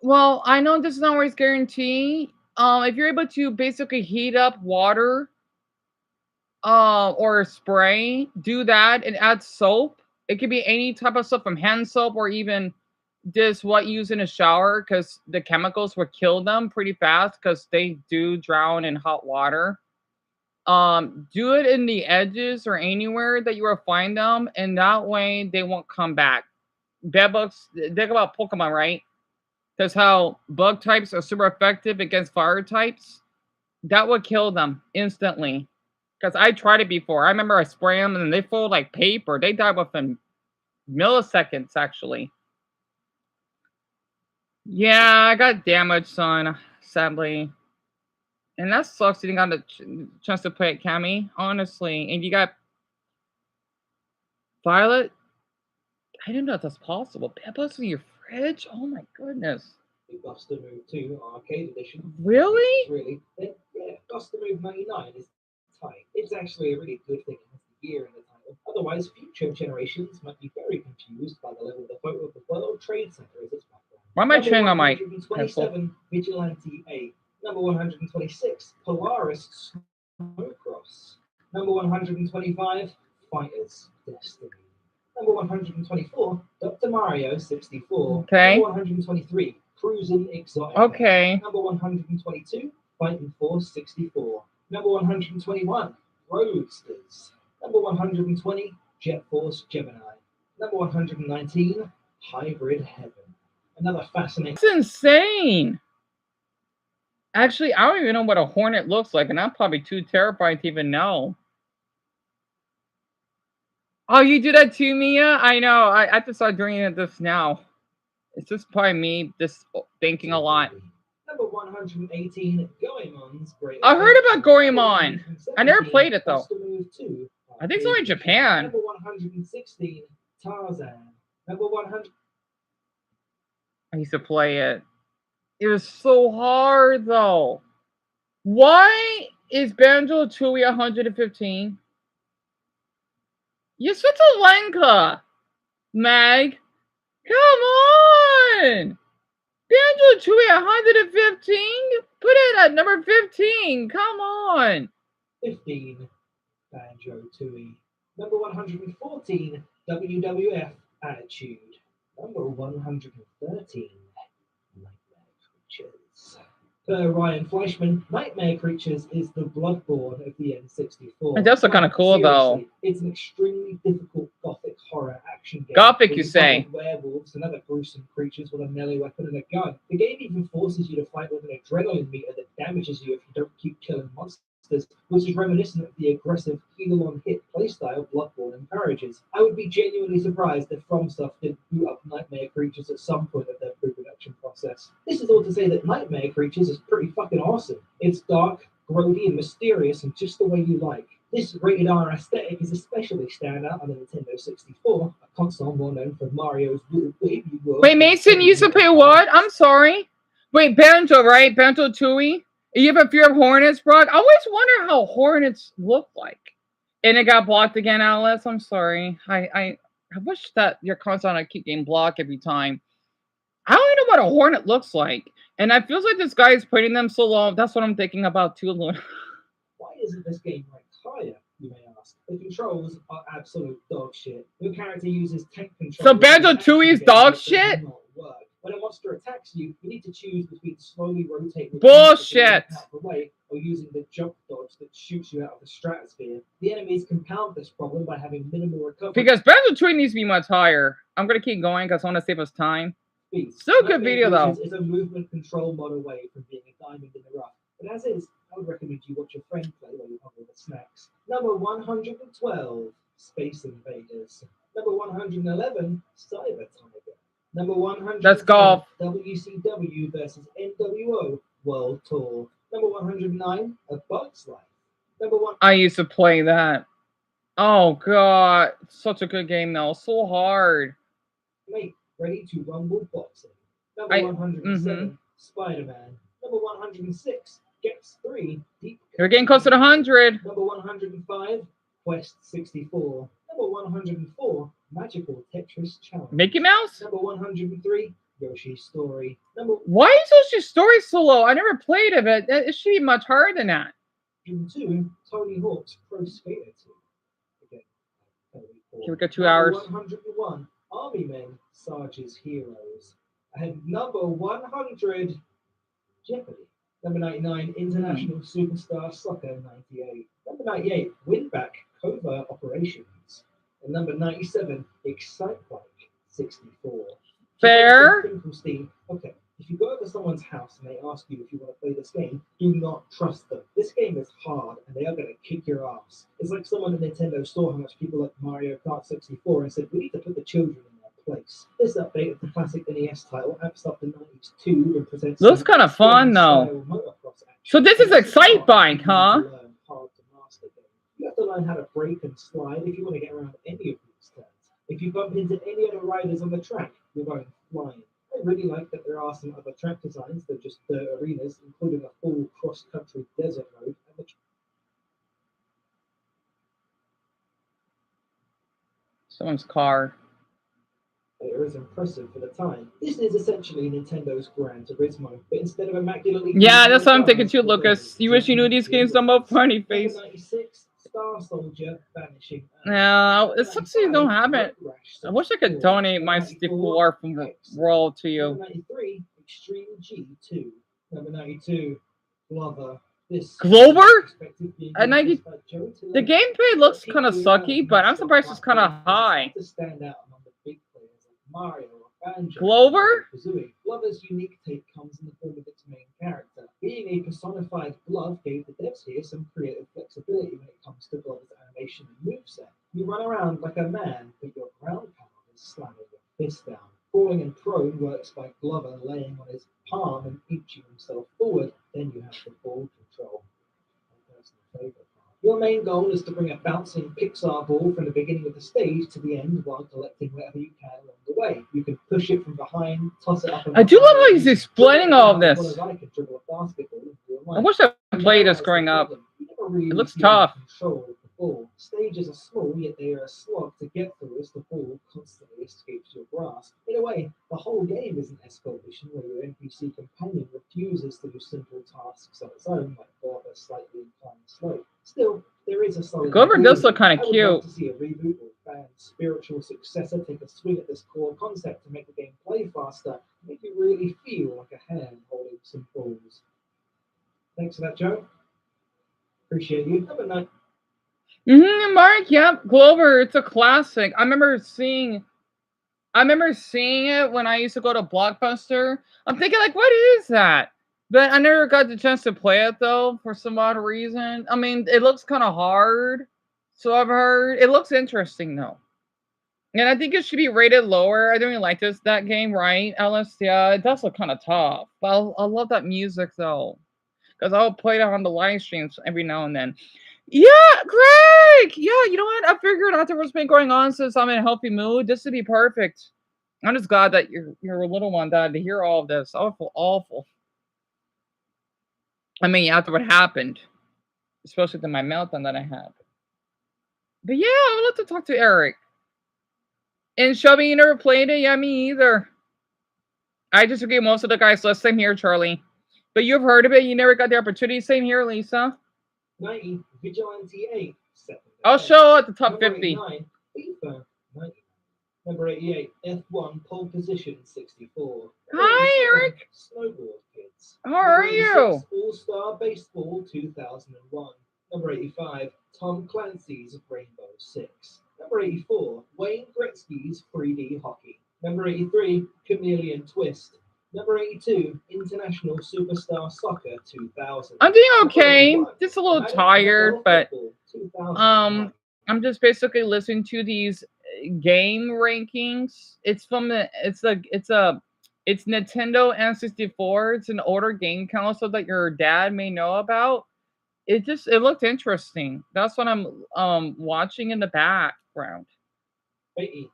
well, I know this is not always guaranteed. If you're able to basically heat up water, or spray, do that and add soap. It could be any type of soap from hand soap or even just what you use in a shower because the chemicals would kill them pretty fast because they do drown in hot water. Do it in the edges or anywhere that you will find them, and that way they won't come back. Bedbugs, think about Pokemon, right? Because how bug types are super effective against fire types, that would kill them instantly. Because I tried it before. I remember I spray them and they fold like paper. They die within milliseconds, actually. Yeah, I got damaged, son, sadly. And that sucks. You didn't got the chance to play it, Cammy, honestly. And you got Violet. I didn't know that's possible. Peppers in your fridge? Oh my goodness. Buster Move 2 Arcade Edition. Really? Really? Yeah, Buster Move 99 is tight. It's actually a really good thing it has the year in the title. Otherwise, future generations might be very confused by the level of the photo of the World Trade Center as its background. Why am I chewing on my 127, Vigilante 8. Number 126, Polaris Snowcross. Number 125, Fighters Destiny. Number 124, Dr. Mario 64. Okay. Number 123, Cruisin' Exotic. Okay. Number 122, Fighting Force 64. Number 121, Roadsters. Number 120, Jet Force Gemini. Number 119, Hybrid Heaven. Another fascinating. That's insane. Actually, I don't even know what a hornet looks like, and I'm probably too terrified to even know. Oh, you do that too, Mia? I know. I have to start doing this now. It's just probably me just thinking a lot. Number 118, Goemon's Great. I heard about Goemon. I never played it though. Move 2, I think it's only Japan. Number 116, Tarzan. Number 100. I used to play it. It was so hard though. Why is Banjo Tooie 115? You're such a Lenka, Mag. Come on! Banjo Tooie 115? Put it at number 15. Come on. 15, Banjo Tooie. Number 114, WWF Attitude. Number 113, Nightmare Creatures. Per Ryan Fleischman, Nightmare Creatures is the Bloodborne of the N64. It does look kind of cool though. It's an extremely difficult gothic horror action game. Gothic, you say? Werewolves and other gruesome creatures with a melee weapon and a gun. The game even forces you to fight with an adrenaline meter that damages you if you don't keep killing monsters, which is reminiscent of the aggressive heal-on-hit playstyle Bloodborne encourages. I would be genuinely surprised if FromSoft did boot up Nightmare Creatures at some point of their pre-production process. This is all to say that Nightmare Creatures is pretty fucking awesome. It's dark, grody, and mysterious in just the way you like. This rated R aesthetic is especially standout on the Nintendo 64, a console more known for Mario's Little Baby World. Wait, Mason used to play what? I'm sorry. Wait, Banjo, right? Banjo Tooie? You have a fear of hornets, bro? I always wonder how hornets look like. And it got blocked again, Alice. I'm sorry. I wish that your console would keep getting blocked every time. I don't even know what a hornet looks like. And I feel like this guy is putting them so low. That's what I'm thinking about too, Luna. Why isn't this game ranked higher, you may ask? The controls are absolute dog shit. Your character uses tank controls. So Banjo Tooie is dog shit? When a monster attacks you, you need to choose between slowly rotating Bullshit! out of the way or using the jump dodge that shoots you out of the stratosphere. The enemies compound this problem by having minimal recovery. Because Banjo Tooie needs to be much higher. I'm going to keep going because I want to save us time. Still good video though. It's a movement control mod away from being a diamond in the rough. But as is, I would recommend you watch your friend play while you hobble the snacks. Number 112, Space Invaders. Number 111, Cyber Tiger. Number 100, Let's go. WCW versus NWO World Tour. Number 109, A Bug's Life. Number 1. I used to play that. Oh god, such a good game though. So hard. Mate, ready to rumble boxing. Number 107, Spider-Man. Number 106, Gex 3, Deep. You're getting close to the 100. Number 105, Quest 64. Number 104, Magical Tetris Challenge. Mickey Mouse? Number 103, Yoshi's Story. Why is Yoshi's Story so low? I never played it, but it should be much harder than that. Number 2, Tony Hawk's Pro Skater 2. Again, Here we go, 2 hours. 101, Army Men, Sarge's Heroes. And number 100, Jeopardy. Number 99, International Superstar Soccer 98. Number 98, Winback Covert Operations. And number 97, Excite Bike 64. Fair. Okay, if you go over someone's house and they ask you if you want to play this game, do not trust them. This game is hard and they are going to kick your ass. It's like someone at Nintendo saw how much people like Mario Kart 64 and said, we need to put the children in their place. This update of the classic NES title amps up the 92 and presents... Looks kind of fun, though. So this is Excite Bike, huh? You have to learn how to brake and slide if you want to get around any of these turns. If you bump into any other riders on the track, you're going flying. I really like that there are some other track designs that are just dirt arenas, including a full cross-country desert road. And Someone's car. it is impressive for the time. This is essentially Nintendo's Gran Turismo, but instead of immaculately... Yeah, that's what I'm thinking too, Lucas. You wish you knew these games so much, funny face. 96, Star Soldier, Vanishing Earth. No, it sucks you don't have it. I wish I could donate my 64 from Roll to you. Number 93, Extreme G2. Number 92, Glover. Glover? At 90, the gameplay looks kind of sucky, but I'm surprised it's kind of high. To stand out among the big players like Mario or Banjo. Glover? Glover's unique take comes in the form of its main character. Being a personified glove gave the devs here some creative flexibility when it comes to Glover's animation and moveset. You run around like a man, but your ground pound is slamming your fist down. Falling and prone works by Glover laying on his palm and inching himself forward. Then you have the ball control. My personal favorite part. Your main goal is to bring a bouncing Pixar ball from the beginning of the stage to the end while collecting whatever you can along the way. You can push it from behind, toss it up. I do love how he's explaining all of this. I can dribble a basketball in real life. I wish I played this growing up. It looks tough. Control of the ball. Stages are small, yet they are a slog to get through as the ball constantly escapes your grasp. In a way, the whole game is an escalation where your NPC companion refuses to do simple tasks on its own, like go up a slightly inclined slope. Still, there is a solid... Glover does look kind of I would cute. love to see a reboot or fan spiritual successor take a swing at this core concept to make the game play faster, make you really feel like a hand holding some balls. Thanks for that, Joe. Appreciate you. Number 9. Mark, yep. Glover, it's a classic. I remember seeing it when I used to go to Blockbuster. I'm thinking, like, what is that? But I never got the chance to play it, though, for some odd reason. I mean, it looks kind of hard, so I've heard. It looks interesting, though. And I think it should be rated lower. I don't really like that game, right, Ellis? Yeah, it does look kind of tough. But I love that music, though. Because I'll play it on the live streams every now and then. Yeah, Greg! Yeah, you know what? I figured after what's been going on since I'm in a healthy mood, this would be perfect. I'm just glad that your little one died to hear all of this. Awful, awful. I mean, after what happened. Especially my meltdown that I had. But yeah, I would love to talk to Eric. And Shelby, you never played it? Yeah, me either. I disagree with most of the guys' list. Same here, Charlie. But you've heard of it. You never got the opportunity. Same here, Lisa. 90, Vigilante 8. I'll show at the top Number 50. 89, FIFA 90. Number 88, F1 Pole Position 64. Hi, Eric. Snowboard Kids. How are you? All-Star Baseball 2001. Number 85, Tom Clancy's Rainbow Six. Number 84, Wayne Gretzky's 3D Hockey. Number 83, Chameleon Twist. Number 82, International Superstar Soccer 2000. I'm doing okay. Just a little tired, but I'm just basically listening to these game rankings. It's from it's Nintendo N64. It's an older game console that your dad may know about. It looked interesting. That's what I'm watching in the background. 80,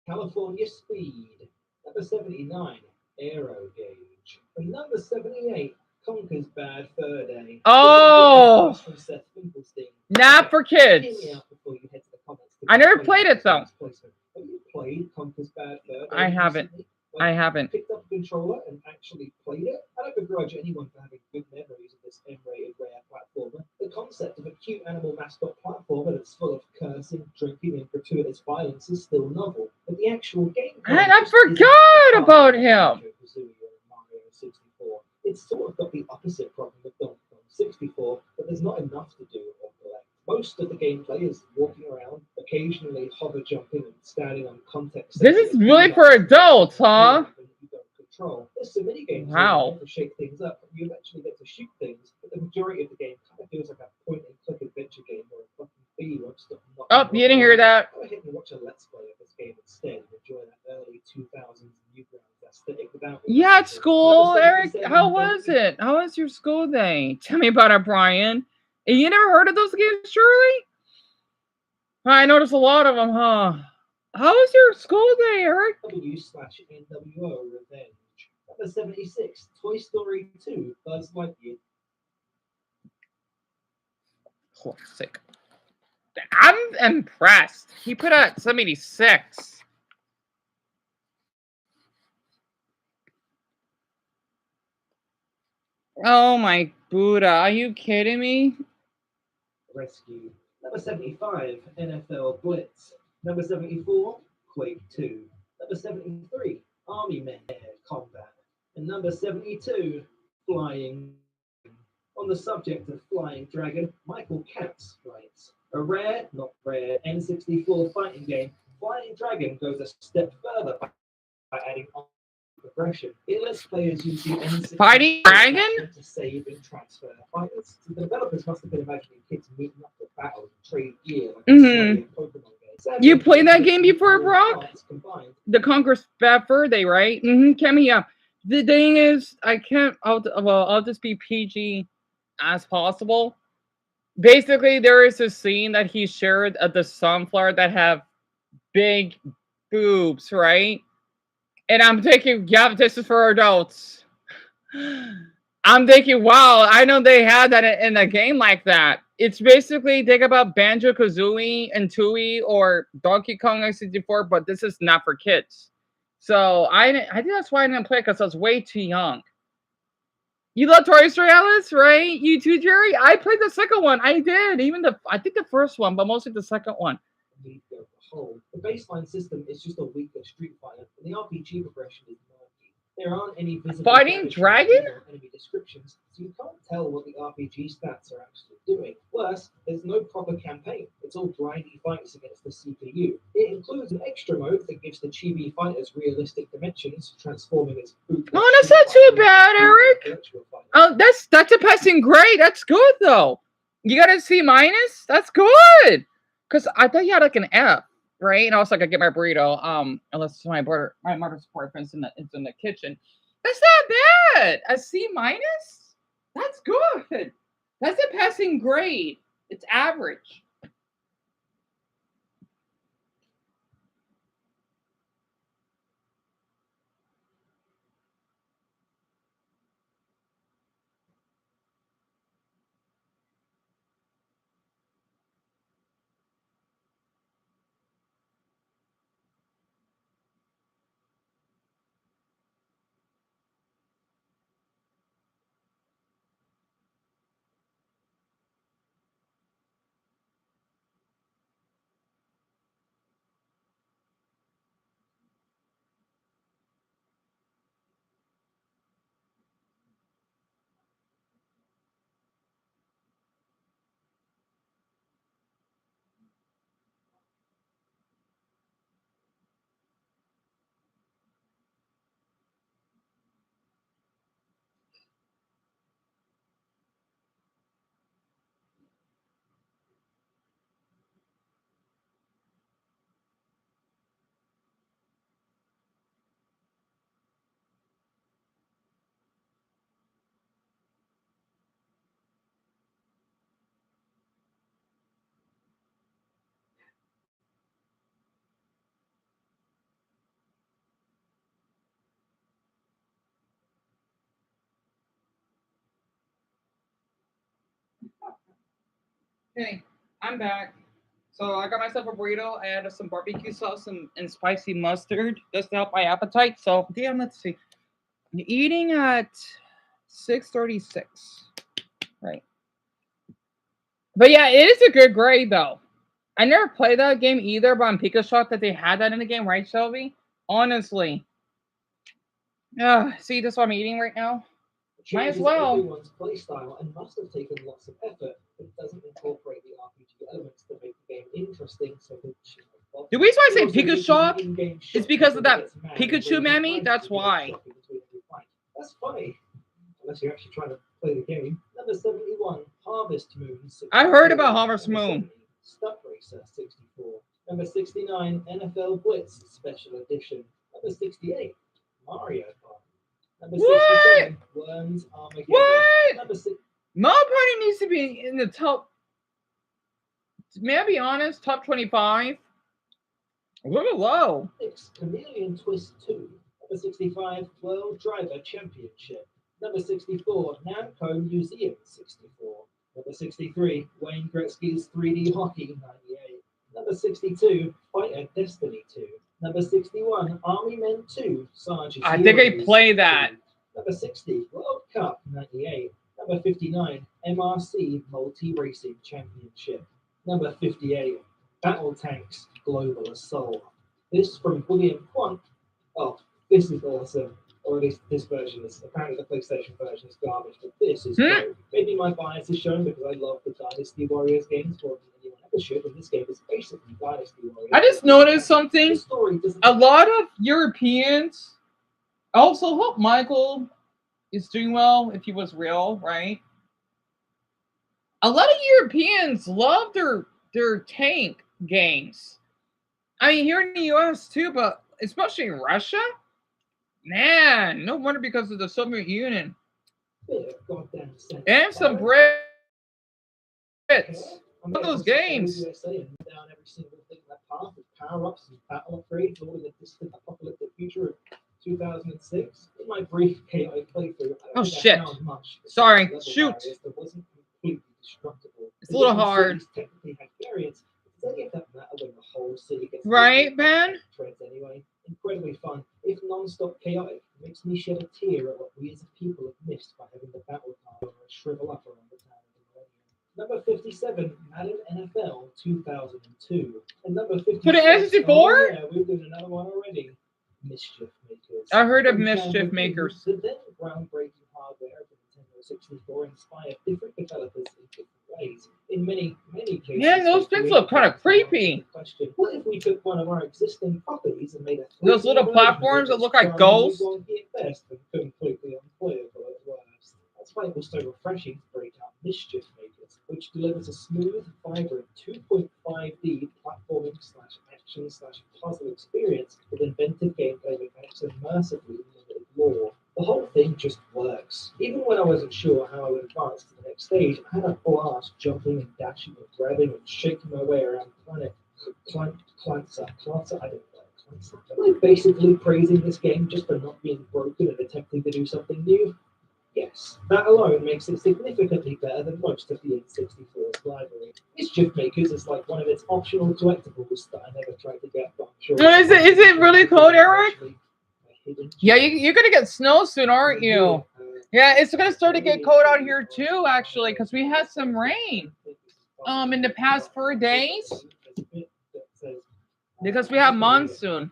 California Speed. Number 79, Aero Gauge. And number 78, Conker's Bad Fur Day. Oh! Not for kids. I never played it, though. Have you played Conker's Bad Fur I Day haven't. recently? I haven't. Picked up a controller and actually played it. I don't begrudge anyone for having good memories of this M-rated rare platformer. The concept of a cute animal mascot platformer that's full of cursing, drinking, and gratuitous violence is still novel, but the actual gameplay. And I forgot about him. Mario 64. It's sort of got the opposite problem with Donkey Kong 64, but there's not enough to do or collect. Most of the gameplay is walking around, occasionally hover jumping and standing on context. This is really for adults, huh? You don't control. There's some mini games Wow. to shake things up. You eventually get to shoot things, but the majority of the game kind of feels like a point-and-click adventure game where a fucking bee wants to. Oh, you didn't hear that. Go ahead and watch a let's play of this game instead and enjoy that early 2000s Newgrounds aesthetic without. Yeah, at school, Eric. How was it? How was your school day? Tell me about it, Brian. You never heard of those games, Shirley? I noticed a lot of them, huh? How was your school day, Eric? W/NWO Revenge. Number 76, Toy Story 2, Buzz Lightyear. Classic. I'm impressed. He put out 76. Oh my Buddha, are you kidding me? Rescue. Number 75, NFL Blitz. Number 74, Quake 2. Number 73, Army Men Air Combat. And number 72, Flying. On the subject of Flying Dragon, Michael Katz writes, a rare, not rare, N64 fighting game, Flying Dragon goes a step further by adding progression. It lets players use the N64 Fighting Dragon to save and transfer fighters. So the developers must have been imagining kids meeting up for battles and trade gear like a Pokemon game. Sadly, You played that game before, Brock? The Conqueror's Bad Fur Day, right? Cammy, yeah. The thing is, I can't. I'll just be PG as possible. Basically, there is a scene that he shared at the Sunflower that have big boobs, right? And I'm thinking, yeah, this is for adults. I'm thinking, wow, I know they had that in a game like that. It's basically, think about Banjo-Kazooie and Tooie or Donkey Kong 64, but this is not for kids. So I think that's why I didn't play it, because I was way too young. You love Toy Story, Alice, right? You too, Jerry? I played the second one. I did. I think the first one, but mostly the second one. The baseline system is just a weaker Street Fighter, and the RPG progression is murky. There aren't any visible Fighting Dragon? enemy descriptions, so you can't tell what the RPG stats are actually doing. Worse, there's no proper campaign. It's all grindy fights against the CPU. It includes an extra mode that gives the chibi fighters realistic dimensions, transforming as bootleg. Oh, that's not too bad, Eric. Oh, that's a passing grade. That's good though. You got a C minus? That's good. Cause I thought you had like an F, right? And I was like, I get my burrito. Unless my mother's boyfriend's in the kitchen. That's not bad. A C minus? That's good. That's a passing grade. It's average. Okay, I'm back. So I got myself a burrito. I added some barbecue sauce and spicy mustard just to help my appetite. So damn, let's see. I'm eating at 6:36. Right. But yeah, it is a good grade though. I never played that game either, but I'm Pika shocked that they had that in the game, right, Shelby? Honestly. See, that's what I'm eating right now. Might as Changes well. everyone's playstyle and must have taken lots of effort, but it doesn't incorporate the RPG elements to make the game interesting. So The reason why I say also Pika uses shock an in-game is shot because of that that gets mad and Pikachu raises mammy. prices That's to get why. shopping between every fight. That's funny, unless you're actually trying to play the game. Number 71, Harvest Moon. 64. I heard about Harvest Number Moon. 70, Stuck Racer 64. Number 69, NFL Blitz Special Edition. Number 68, Mario Kart. Number 67, Worms Armageddon. What? Number 6. Mario Party needs to be in the top. May I be honest? Top 25. A little low. 6, Chameleon Twist 2. Number 65, World Driver Championship. Number 64, Namco Museum 64. Number 63, Wayne Gretzky's 3D Hockey 98. Number 62, Fighter Destiny 2. Number 61, Army Men 2, Sergeant. I think I play that. Number 60, World Cup 98. Number 59, MRC Multi Racing Championship. Number 58, Battle Tanks Global Assault. This from William Quant. Oh, this is awesome. Or at least this version is, apparently the PlayStation version is garbage, but this is great. Maybe my bias is shown because I love the Dynasty Warriors games more than anyone ever should, and this game is basically Dynasty Warriors. I just noticed something. The story doesn't. A lot of Europeans. I also hope Michael is doing well if he was real, right? A lot of Europeans love their tank games. I mean, here in the US too, but especially in Russia. Man, no wonder because of the Soviet Union. And some Brits. Look at those games. Down every single thing in that path with power-ups and battle upgrades, all in the distant apocalyptic future of 2006. In my brief chaotic playthrough, I don't think I found much. Sorry, shoot. That wasn't completely destructible. It's a little hard. Technically had variants. Does any of that matter when the whole city gets right, man? Treads anyway. Incredibly fun, if non-stop chaotic. It makes me shed a tear at what we as a people have missed by having the battle card shrivel up around the town. Number 57, Madden NFL 2002. And number 56. For the N64? Oh, yeah, we're doing another one already. Mischief Makers. I heard of Mischief Makers. The then groundbreaking hardware of the Nintendo 64 inspired different developers in different ways. In many cases. Man, those things look kind of creepy. Question: what if we took one of our existing copies and made a those little platforms that look like ghosts? Best and completely unplayable at worst. That's why it was so refreshing to break out Mischief Makers, which delivers a smooth, vibrant 2.5D platforming /action /puzzle experience with inventive gameplay mechanics and immersively limited lore. The whole thing just works. Even when I wasn't sure how I would advance to the next stage, I had a blast jumping and dashing and grabbing and shaking my way around planet Clancer. I don't know. Am I basically praising this game just for not being broken and attempting to do something new? Yes. That alone makes it significantly better than most of the N64's library. Mischief Makers is like one of its optional collectibles that I never tried to get, but I'm sure. Is it really cold, Eric? Yeah, you're gonna get snow soon, aren't you? Yeah, it's gonna start to get cold out here too, actually, because we had some rain in the past 4 days. Because we have monsoon,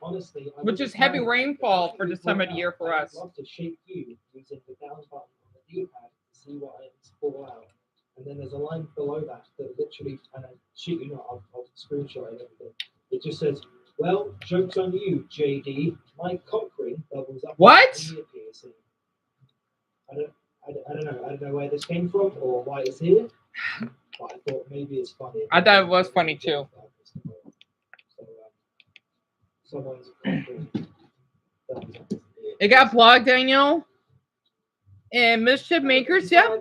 which is heavy rainfall for this time of the year for us. I'd love to shake you using the down button on the D-pad to see what items fall out. And then there's a line below that literally, and I shoot you not, I'll screenshot it and everything. It just says, well, joke's on you, JD. My conquering doubles up. What? I don't know where this came from or why it's here, but I thought maybe it's funny. I thought it was funny too. It got blocked, Daniel. And Mischief Makers, yeah.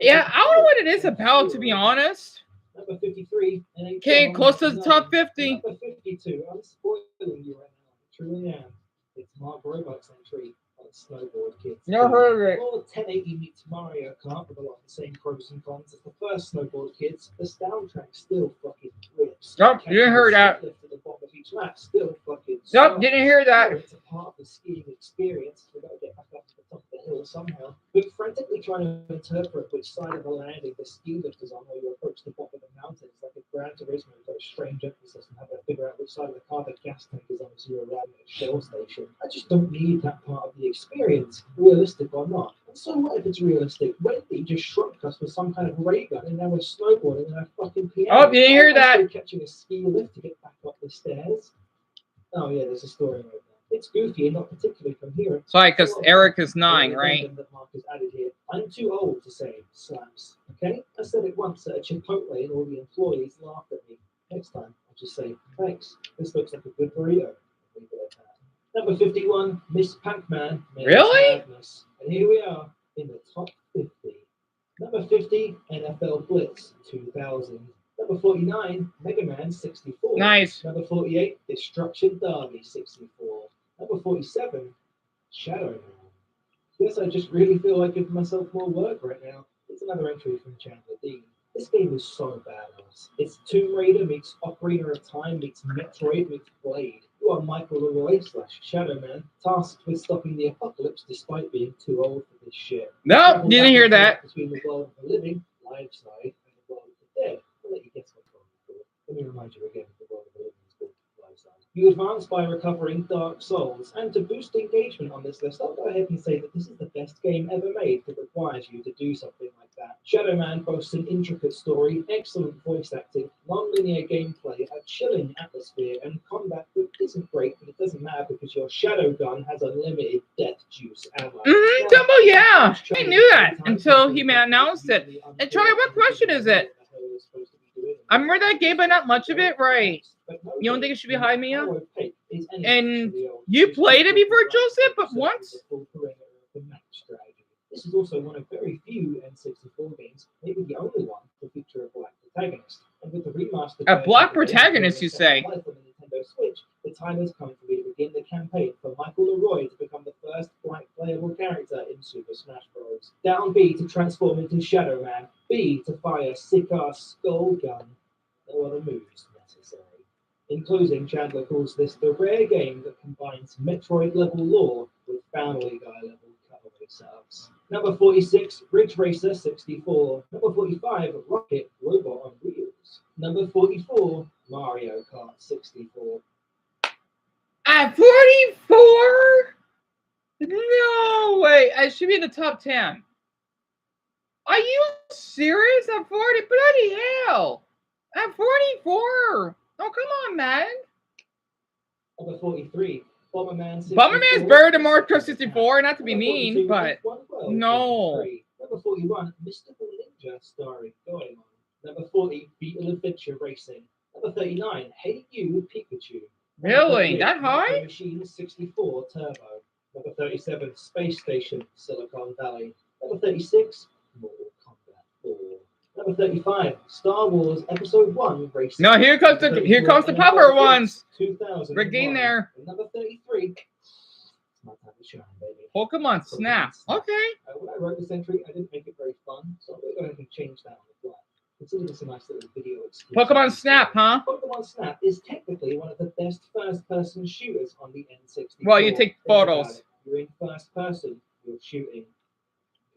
Yeah, I don't know what it is about, to be honest. Number 53. Okay, close to the top 50. Number 52. I'm spoiling you right now. I truly am. It's Mark Roebuck's entry on snowboard kids. Never heard of it. Well, 1080 meets Mario Kart with a lot of the same pros and cons as the first snowboard kids. The soundtrack still fucking rips. Nope, you didn't hear that. Lift at the bottom of each lap still fucking. Nope, didn't hear that. It's a part of the skiing experience. We gotta get back up to the top of the hill somehow. We're frantically trying to interpret which side of the landing the ski lift is on while you approach the bottom of the mountain. It's like a Gran Turismo, got a strange emphasis on having to figure out which side of the car the gas tank is on as you arrive at a shell station. I just don't need that part of the experience, realistic or not. And so what if it's realistic? Wendy just shrunk us with some kind of ray gun and now we're snowboarding and I fucking piano. Oh, you didn't hear that? Catching a ski lift to get back up the stairs. Oh yeah, there's a story right there. It's goofy and not particularly coherent. Sorry, because Eric is 9, right? That Mark has added here. I'm too old to say slaps. Okay? I said it once at a Chipotle and all the employees laughed at me. Next time, I'll just say, thanks. This looks like a good burrito. Leave it at that. Number 51, Miss Pac-Man. Really? Madness. And here we are in the top 50. Number 50, NFL Blitz 2000. Number 49, Mega Man 64. Nice. Number 48, Destruction Derby 64. Number 47, Shadow Man. Yes, I just really feel like giving myself more work right now. It's another entry from Chandler Dean. This game is so badass. It's Tomb Raider meets Ocarina of Time meets Metroid meets Blade. You are Michael Leroy / Shadow Man, tasked with stopping the apocalypse despite being too old for this shit. Nope, didn't hear that. Between the world of the living, live side, and the world of the dead. I'll let you guess what's wrong with it. Let me remind you again, the world of the living is called live side. You advance by recovering Dark Souls, and to boost engagement on this list, I'll go ahead and say that this is the best game ever made that requires you to do something like that. Shadow Man boasts an intricate story, excellent voice acting, non-linear gameplay, a chilling atmosphere, and combat that isn't great, but it doesn't matter because your shadow gun has unlimited death juice ammo. Dumbo, yeah. I knew that until he announced it. And Charlie, what question is it? I remember that game, but not much of it, right? You don't think it should be high, Mia? And you played it before, Joseph, but once? This is also one of very few N64 games, maybe the only one, to feature a black protagonist. And with the remastered A black protagonist, you say? On the Nintendo Switch, the time has come for me to begin the campaign for Michael Leroy to become the first black playable character in Super Smash Bros. Down B to transform into Shadow Man, B to fire sick-ass skull gun. No other moves necessary. In closing, Chandler calls this the rare game that combines Metroid-level lore with Family Guy-level cutaway setups. Number 46, Ridge Racer 64. Number 45, Rocket Robot on Wheels. Number 44, Mario Kart 64. At 44? No way. I should be in the top 10. Are you serious? At 40? Bloody hell. At 44. Oh, come on, man. Number 43, Bomberman 64. Bomberman's better than Mario Kart 64, not to be mean, but no. Number 41, Mystical Ninja starring Deon. Number 40, Beetle Adventure Racing. Number 39, Hey You Pikachu. Really? That high? Machine 64 Turbo. Number 37, Space Station Silicon Valley. Number 36, Mortal Kombat 4. Number 35, Star Wars Episode 1 Racing. No, here comes the popular ones. 2000. We're getting there. Number 33, it's my time to shine, baby. Pokemon Snap. Okay. When I wrote this entry, I didn't make it very fun, so I'm going to go ahead and change that on the fly. Consider this a nice little video exclusive. Pokemon Snap, huh? Pokemon Snap is technically one of the best first-person shooters on the N64. Well, you take photos. You're in first person, you're shooting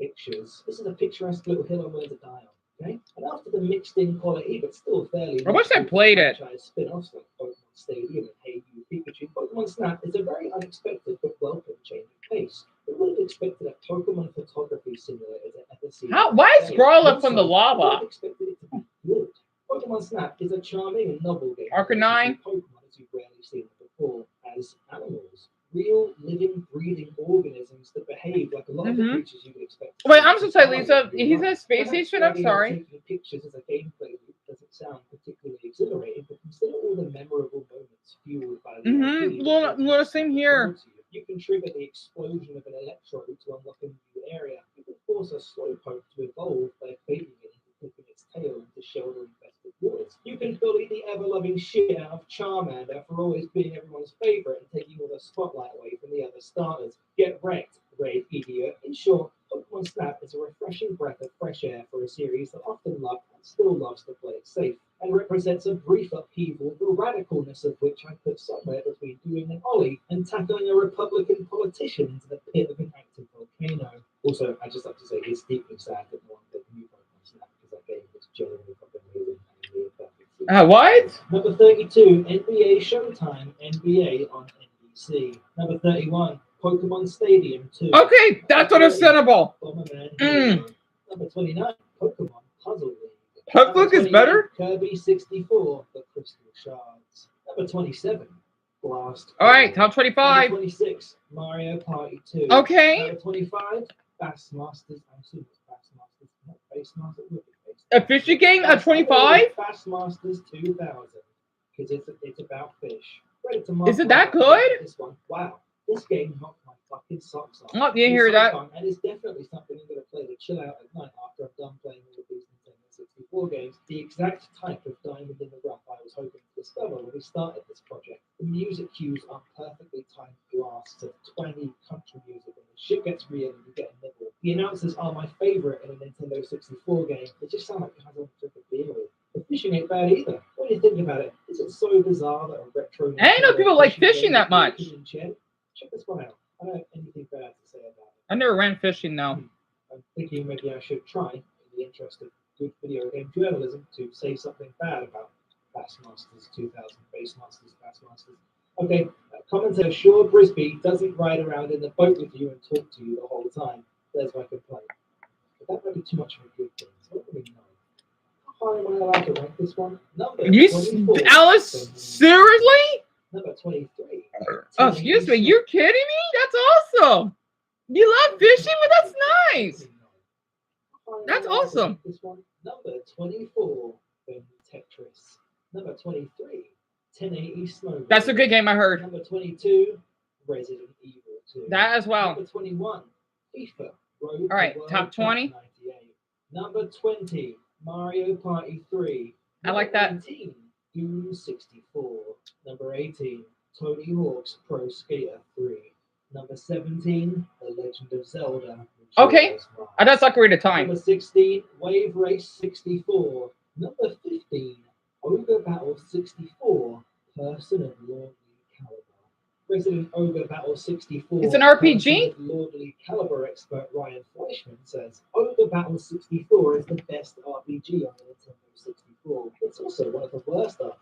pictures. This is a picturesque little hill I'm willing to die on. Okay? And after the mixed-in quality, but still fairly... I wish I played it. Spin-offs like Pokemon Stadium and Hey You Pikachu, Pokemon Snap is a very unexpected but welcome change of pace. We would have expected a Pokemon photography simulator to ever see. Why is Scroll from the lava? We would have expected it to be good. Pokemon Snap is a charming and novel game. Arcanine? Pokemon as you've rarely seen before as animals. Real, living, breathing organisms that behave like a lot of the creatures you would expect. Wait, I'm so sorry, Lisa. He's at a space station? I'm sorry. Taking pictures as a gameplay loop doesn't sound particularly exhilarating, but consider all the memorable moments fueled by the Well, same here. You can trigger the explosion of an electrode to unlock a new area. You can force a Slowpoke to evolve by baiting it into flipping its tail into shelter-infested woods. You can bully the ever-loving shit out of Charmander for always being everyone's favourite and taking all the spotlight away from the other starters. Get wrecked Great idiot. In short, Pokemon Snap is a refreshing breath of fresh air for a series that often loved and still loves to play it safe, and represents a brief upheaval, the radicalness of which I put somewhere between doing an ollie and tackling a Republican politician into the pit of an active volcano. Also, I just like to say it's deeply sad that no one played the new Pokemon Snap because that game was genuinely fucking amazing and really perfect. What? Number 32, NBA Showtime, NBA on NBC. Number 31, Pokemon Stadium 2. Okay, that's understandable. Bomberman Mm. Hero. Number 29, Pokemon Puzzle League. Puzzle Number is better? 28, Kirby 64, The Crystal Shards. Number 27, Blast. All right, top 25. Number 26, Mario Party 2. Okay. Number 25, Bassmasters. I assume it's Bassmasters, not Bassmasters. It would be A fishing game at 25? Bassmasters 2000, because it's about fish. Is it that good? This one, wow, this game knocked my fucking socks off. Oh, you didn't hear It's so that. fun, and it's definitely something I'm going to play to chill out at night after I'm done playing all of these Nintendo 64 games. The exact type of diamond in the rough I was hoping to discover when we started this project. The music cues are perfectly timed blasts of twangy country music, and the shit gets real and you get a nibble. The announcers are my favourite in a Nintendo 64 game. They just sound like guys I want to drink a beer with. The fishing ain't bad either. What do you think about it? Is it so bizarre that a retro... I didn't know people like fishing that much. Check this one out. I don't have anything bad to say about it. I never went fishing though. I'm thinking maybe I should try, in the interest of good video game journalism, to say something bad about Bassmasters 2000, Bassmasters. Okay, commentator Shaw Brisby doesn't ride around in the boat with you and talk to you the whole time. There's my complaint. But that might be too much of a good thing. So I don't really know. How high am I allowed to rank this one? Number 24. Alice, seriously? Number 23. Oh, excuse me, you're kidding me? That's awesome. You love fishing, but that's nice. That's awesome. This one. Number 24. Tetris. Number 23. 1080 Snow. That's a good game, I heard. Number 22. Resident Evil 2. That as well. Number 21. FIFA. Road All right, World top Cup 20. 98. Number 20. Mario Party 3. I like that. 19. Doom 64. Number 18. Tony Hawk's Pro Skater 3. Number 17. The Legend of Zelda. Okay, that's Ocarina of Time. Number 16. Wave Race 64. Number 15. Ogre Battle 64. Person of Lordly Caliber. Resident Ogre Battle 64. It's an RPG? Lordly Caliber expert Ryan Fleischman says Ogre Battle 64 is the best RPG on the Nintendo 64. It's also one of the worst RPGs on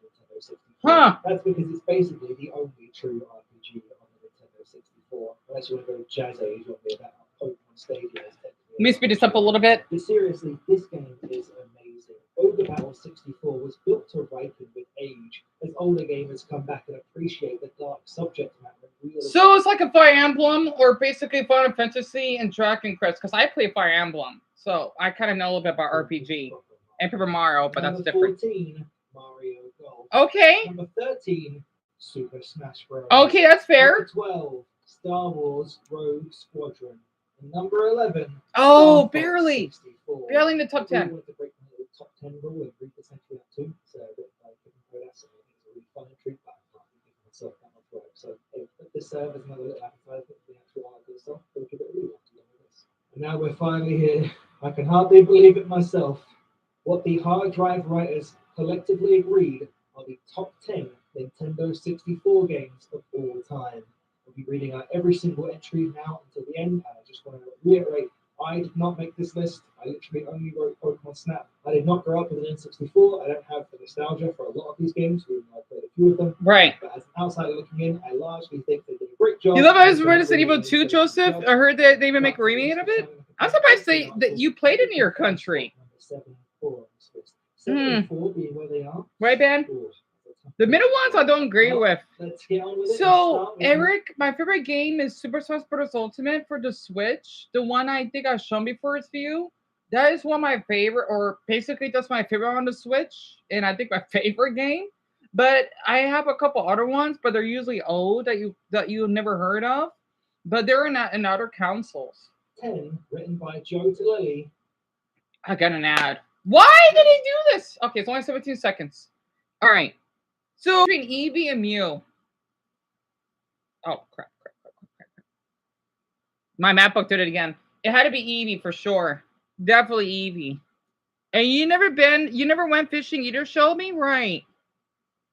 the Nintendo 64. Huh. That's because it's basically the only true RPG on the Nintendo 64. Unless you want to go jazz age on me about Pokemon Stadium. Let me speed this up a little bit. But seriously, this game is amazing. Ogre Battle 64 was built to ripen with age, as older gamers come back and appreciate the dark subject matter. So it's like a Fire Emblem, or basically Final Fantasy and Dragon Quest, because I play Fire Emblem, so I kind of know a little bit about RPG and Paper Mario, but that's different. 14, Mario Golf. Okay. Number 13, Super Smash Bros. Okay, that's fair. Number 12, Star Wars Rogue Squadron. And number 11, Oh, Star Fox barely. 64. Barely in the top 10. I wanted to break my little top 10 rule and read the century up too, so that I couldn't go that, so I think it's a really fun treat, but I can't really give myself that much work. So hey, let this serve as another little appetizer for the actual art of the stuff. We'll give it a read after this. And now we're finally here. I can hardly believe it myself. What the hard drive writers collectively agreed are the top 10 Nintendo 64 games of all time. We'll be reading out every single entry now until the end. And I just want to reiterate, I did not make this list. I literally only wrote Pokemon Snap. I did not grow up with an N64. I don't have the nostalgia for a lot of these games, even though I played a few of them. Right. But as an outsider looking in, I largely think they did a great job. You love Resident Evil 2, Joseph? I heard that they even make a remake of it. I'm surprised that you played it in your country. 7-4 being where they are. Right, Ben? The middle ones I don't agree with. Let's get on with it. So, Eric, my favorite game is Super Smash Bros. Ultimate for the Switch. The one I think I've shown before is for you. That is one of my favorite, or basically that's my favorite on the Switch, and I think my favorite game. But I have a couple other ones, but they're usually old that you've never heard of. But they're in other consoles. 10, written by Joe Tilley. I got an ad. Why did he do this? Okay, it's only 17 seconds. All right. So between Eevee and Mew. Oh, crap. My map book did it again. It had to be Eevee for sure. Definitely Eevee. And you never went fishing either, show me? Right.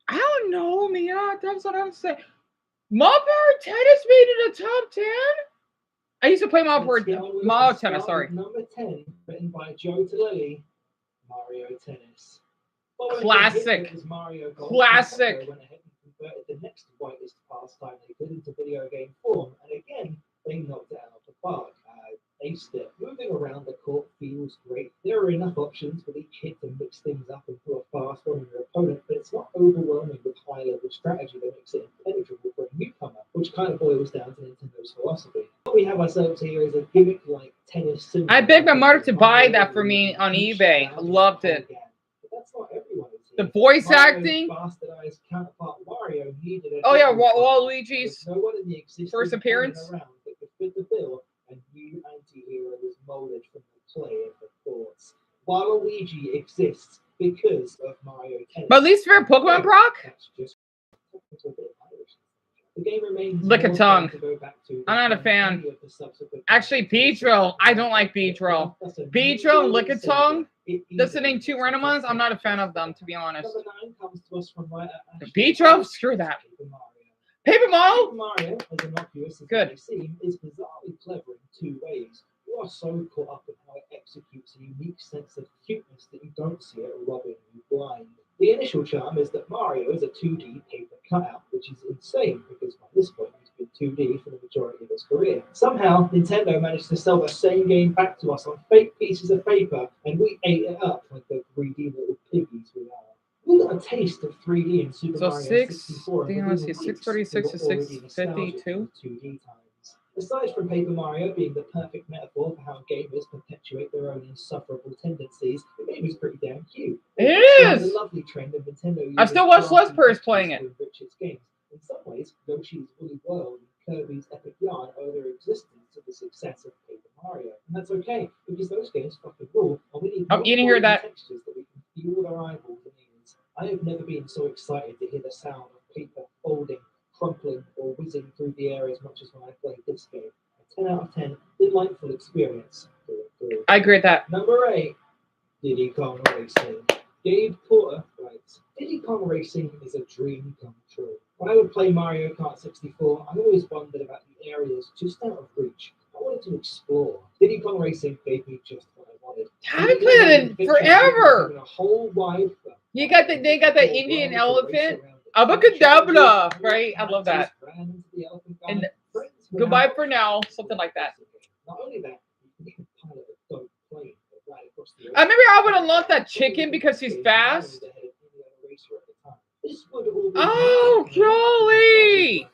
I don't know, Mia. That's what I'm saying. Mob Power Tennis made it a top 10? I used to play Mob Tennis, sorry. Number 10, written by Joe Tillelli, Mario Tennis. Classic. Mario Golf, Classic. Nintendo went ahead and converted the next whitelist pastime they could into video game form, and again, they knocked it out of the park. Aced it. Moving around the court feels great. There are enough options with each hit to mix things up and put a fast one on your opponent, but it's not overwhelming with high-level strategy that makes it impenetrable for a newcomer, which kind of boils down to Nintendo's philosophy. What we have ourselves here is a gimmick-like tennis simulator. I begged my mother to buy that for me on eBay. I loved it. But that's not everyone. The voice acting. Bastardized counterpart Wario needed a Waluigi's no one in the existing first appearance. around that could fit the bill, and new anti-hero was molded from the play of the courts. Waluigi exists because of Mario Tennis. But at least for Pokemon Brock? That's just the game remains Lick a tongue. to go back to I'm not a fan. Actually, Beedrill. I don't like Beedrill. Beedrill and Lick a tongue. That's the name two random ones. I'm not a fan of them, to be honest. Number 9 comes to us from Beedrill? Screw that. Paper Mario? Paper Mario, as innocuous as Good. it may seem, is bizarrely clever in 2 ways. You are so caught up in how it executes a unique sense of cuteness that you don't see it robbing you blind. The initial charm is that Mario is a 2D paper cutout, which is insane because by this point he's been 2D for the majority of his career. Somehow, Nintendo managed to sell the same game back to us on fake pieces of paper, and we ate it up like the greedy little piggies we are. We got a taste of 3D in Super Mario 64. Let's see, 636 to 652. 2D times. Aside from Paper Mario being the perfect metaphor for how gamers perpetuate their own insufferable tendencies, the game is pretty damn cute. It is! A lovely trend of Nintendo. I still watch Les Purse playing it. Games. In some ways, Yoshi's Woolly World and Kirby's Epic Yarn owe their existence to the success of Paper Mario. And that's okay, because those games fucking rule, and we need Oh, you didn't hear that. textures that we can feel with our eyeballs and ears. I have never been so excited to hear the sound of paper folding, crumpling, or whizzing through the air as much as when I played this game. A 10 out of 10, delightful experience. I agree with that. Number 8, Diddy Kong Racing. Gabe Porter writes, Diddy Kong Racing is a dream come true. When I would play Mario Kart 64, I always wondered about the areas just out of reach. I wanted to explore. Diddy Kong Racing gave me just what I wanted. I haven't played it in forever. A whole wide They got the Indian elephant. Abacadabra, right? I love that. And goodbye for now, something like that. Not only that, you can pilot a dope plane right across the I remember I would unlock that chicken because he's fast. Oh, golly!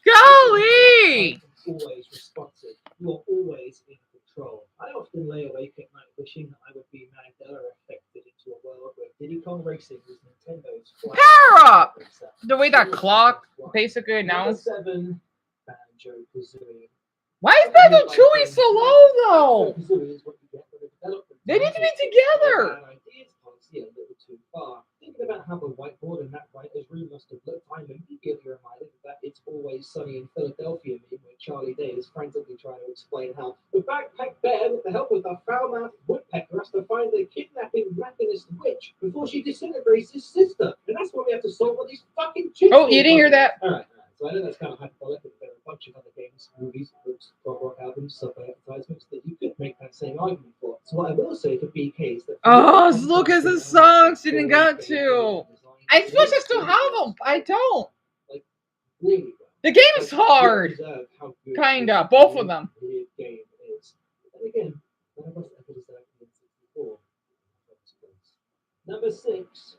Golly! Always responsive. You are always in control. I often lay awake at night wishing that I would be Mandela affected into a world where Diddy Kong Racing was Nintendo's Power up! The way that clock basically announced. 7, Banjo-Kazooie. Why is Banjo-Tooie so low though? They need to be together. A little too far. Thinking about how the whiteboard and that writer's room must have looked, I'm immediately reminded that It's Always Sunny in Philadelphia meme where Charlie Day is frantically trying to explain how the backpack bear, with the help of the foul-mouthed woodpecker, has to find the kidnapping Machinist witch before she disintegrates his sister. And that's why we have to solve all these fucking chicken. Oh, you didn't hear that? Alright. So I know that's kind of hyperbolic, but there are a bunch of other games, movies, books, rock albums, sub-advertisements that you could make that same argument for. So what I will say for BK is that... Oh, look at the songs you didn't got to. I suppose I still have them. I don't. Like, really well. The game is hard. Kinda, both of them. Game is. And again, none of us ever deserved to be 64. Number 6,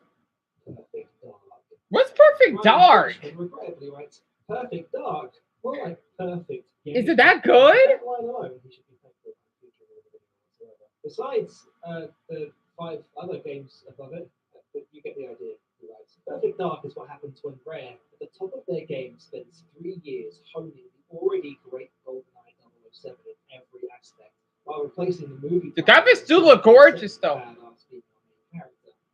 Perfect Dark. What's Perfect Dark? Regrettably writes, Perfect Dark, more like perfect game. Is it that good? That line alone, he should be thankful for future whatsoever. Besides the 5 other games above it, but you get the idea. He writes, Perfect Dark is what happens when Rare, at the top of their game, spends 3 years honing the already great GoldenEye 007 in every aspect, while replacing the movie. The graphics do look gorgeous, though.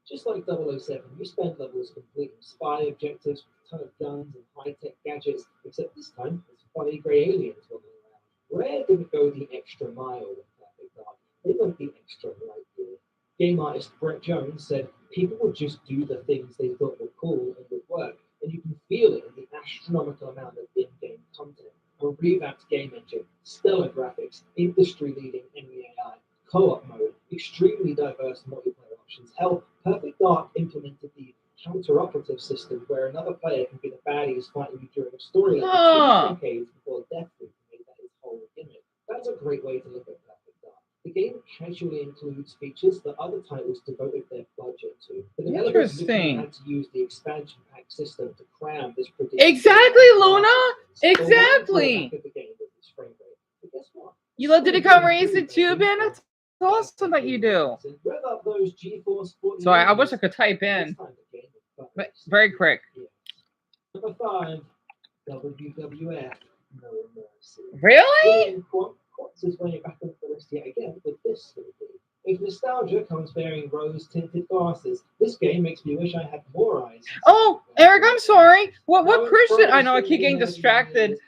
Just like 007, you spend levels completing spy objectives with a ton of guns and high-tech gadgets, except this time, there's funny grey aliens running around. Rare didn't go the extra mile with Perfect Dark. They went the extra light year. Game artist Brett Jones said people would just do the things they thought were cool and would work, and you can feel it in the astronomical amount of in-game content. A revamped game engine, stellar graphics, industry-leading NVAI, co-op mode, extremely diverse multiplayer options. Hell, Perfect Dark implemented the counter-operative system where another player can be the baddies fighting you during a story like 2 decades before Deathloop made that its whole gimmick. That's a great way to look at Perfect Dark. The game casually includes features that other titles devoted their budget to. The developers literally had to use the expansion pack system to cram this predictable. Exactly, Luna. Exactly. But guess what? You love Diddy Kong Racing too, Ben? That's awesome that you do. Rev up those GeForce 40 So I wish I could type in, but very quick. Number 5, WWF. No Mercy. Really? Quartz is way back up the list yet again with this movie. If nostalgia comes bearing rose-tinted glasses, this game makes me wish I had more eyes. Oh, Eric, I'm sorry. What Christian? I know I keep getting distracted.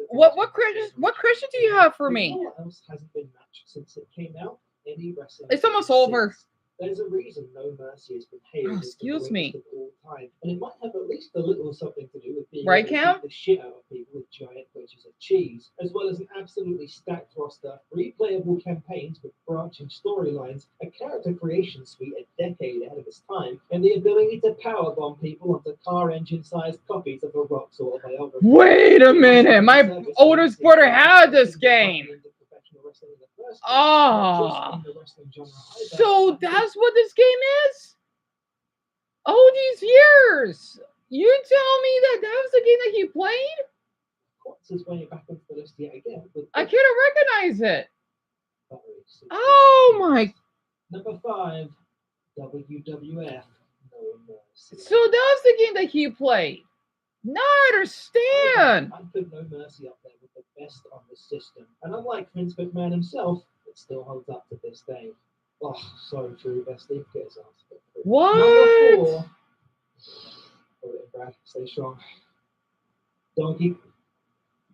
What Christian do you have for me? What else hasn't been matched since it came out? Any wrestling. It's almost over. There's a reason No Mercy has been hailed as the excuse me. greatest of all time, and it might have at least a little something to do with being Right, able to Cam? beat the shit out of people with giant wedges of cheese, as well as an absolutely stacked roster, replayable campaigns with branching storylines, a character creation suite a decade ahead of its time, and the ability to powerbomb people onto car engine-sized copies of a Rock's autobiography. Wait a minute. My oldest brother had this game. Oh, so that's what this game is? All these years. You tell me that was the game that he played? Quartz is way back onto the list yet again. I can't recognize it. Oh my. Number 5, WWF. No Mercy. So that was the game that he played. No, I understand. I put No Mercy up there with the best on the system. And unlike Vince McMahon himself, it still holds up to this day. Oh, so true, Bestie. Get his ass. What? Number 4. Hold it, Brad. Stay strong. Donkey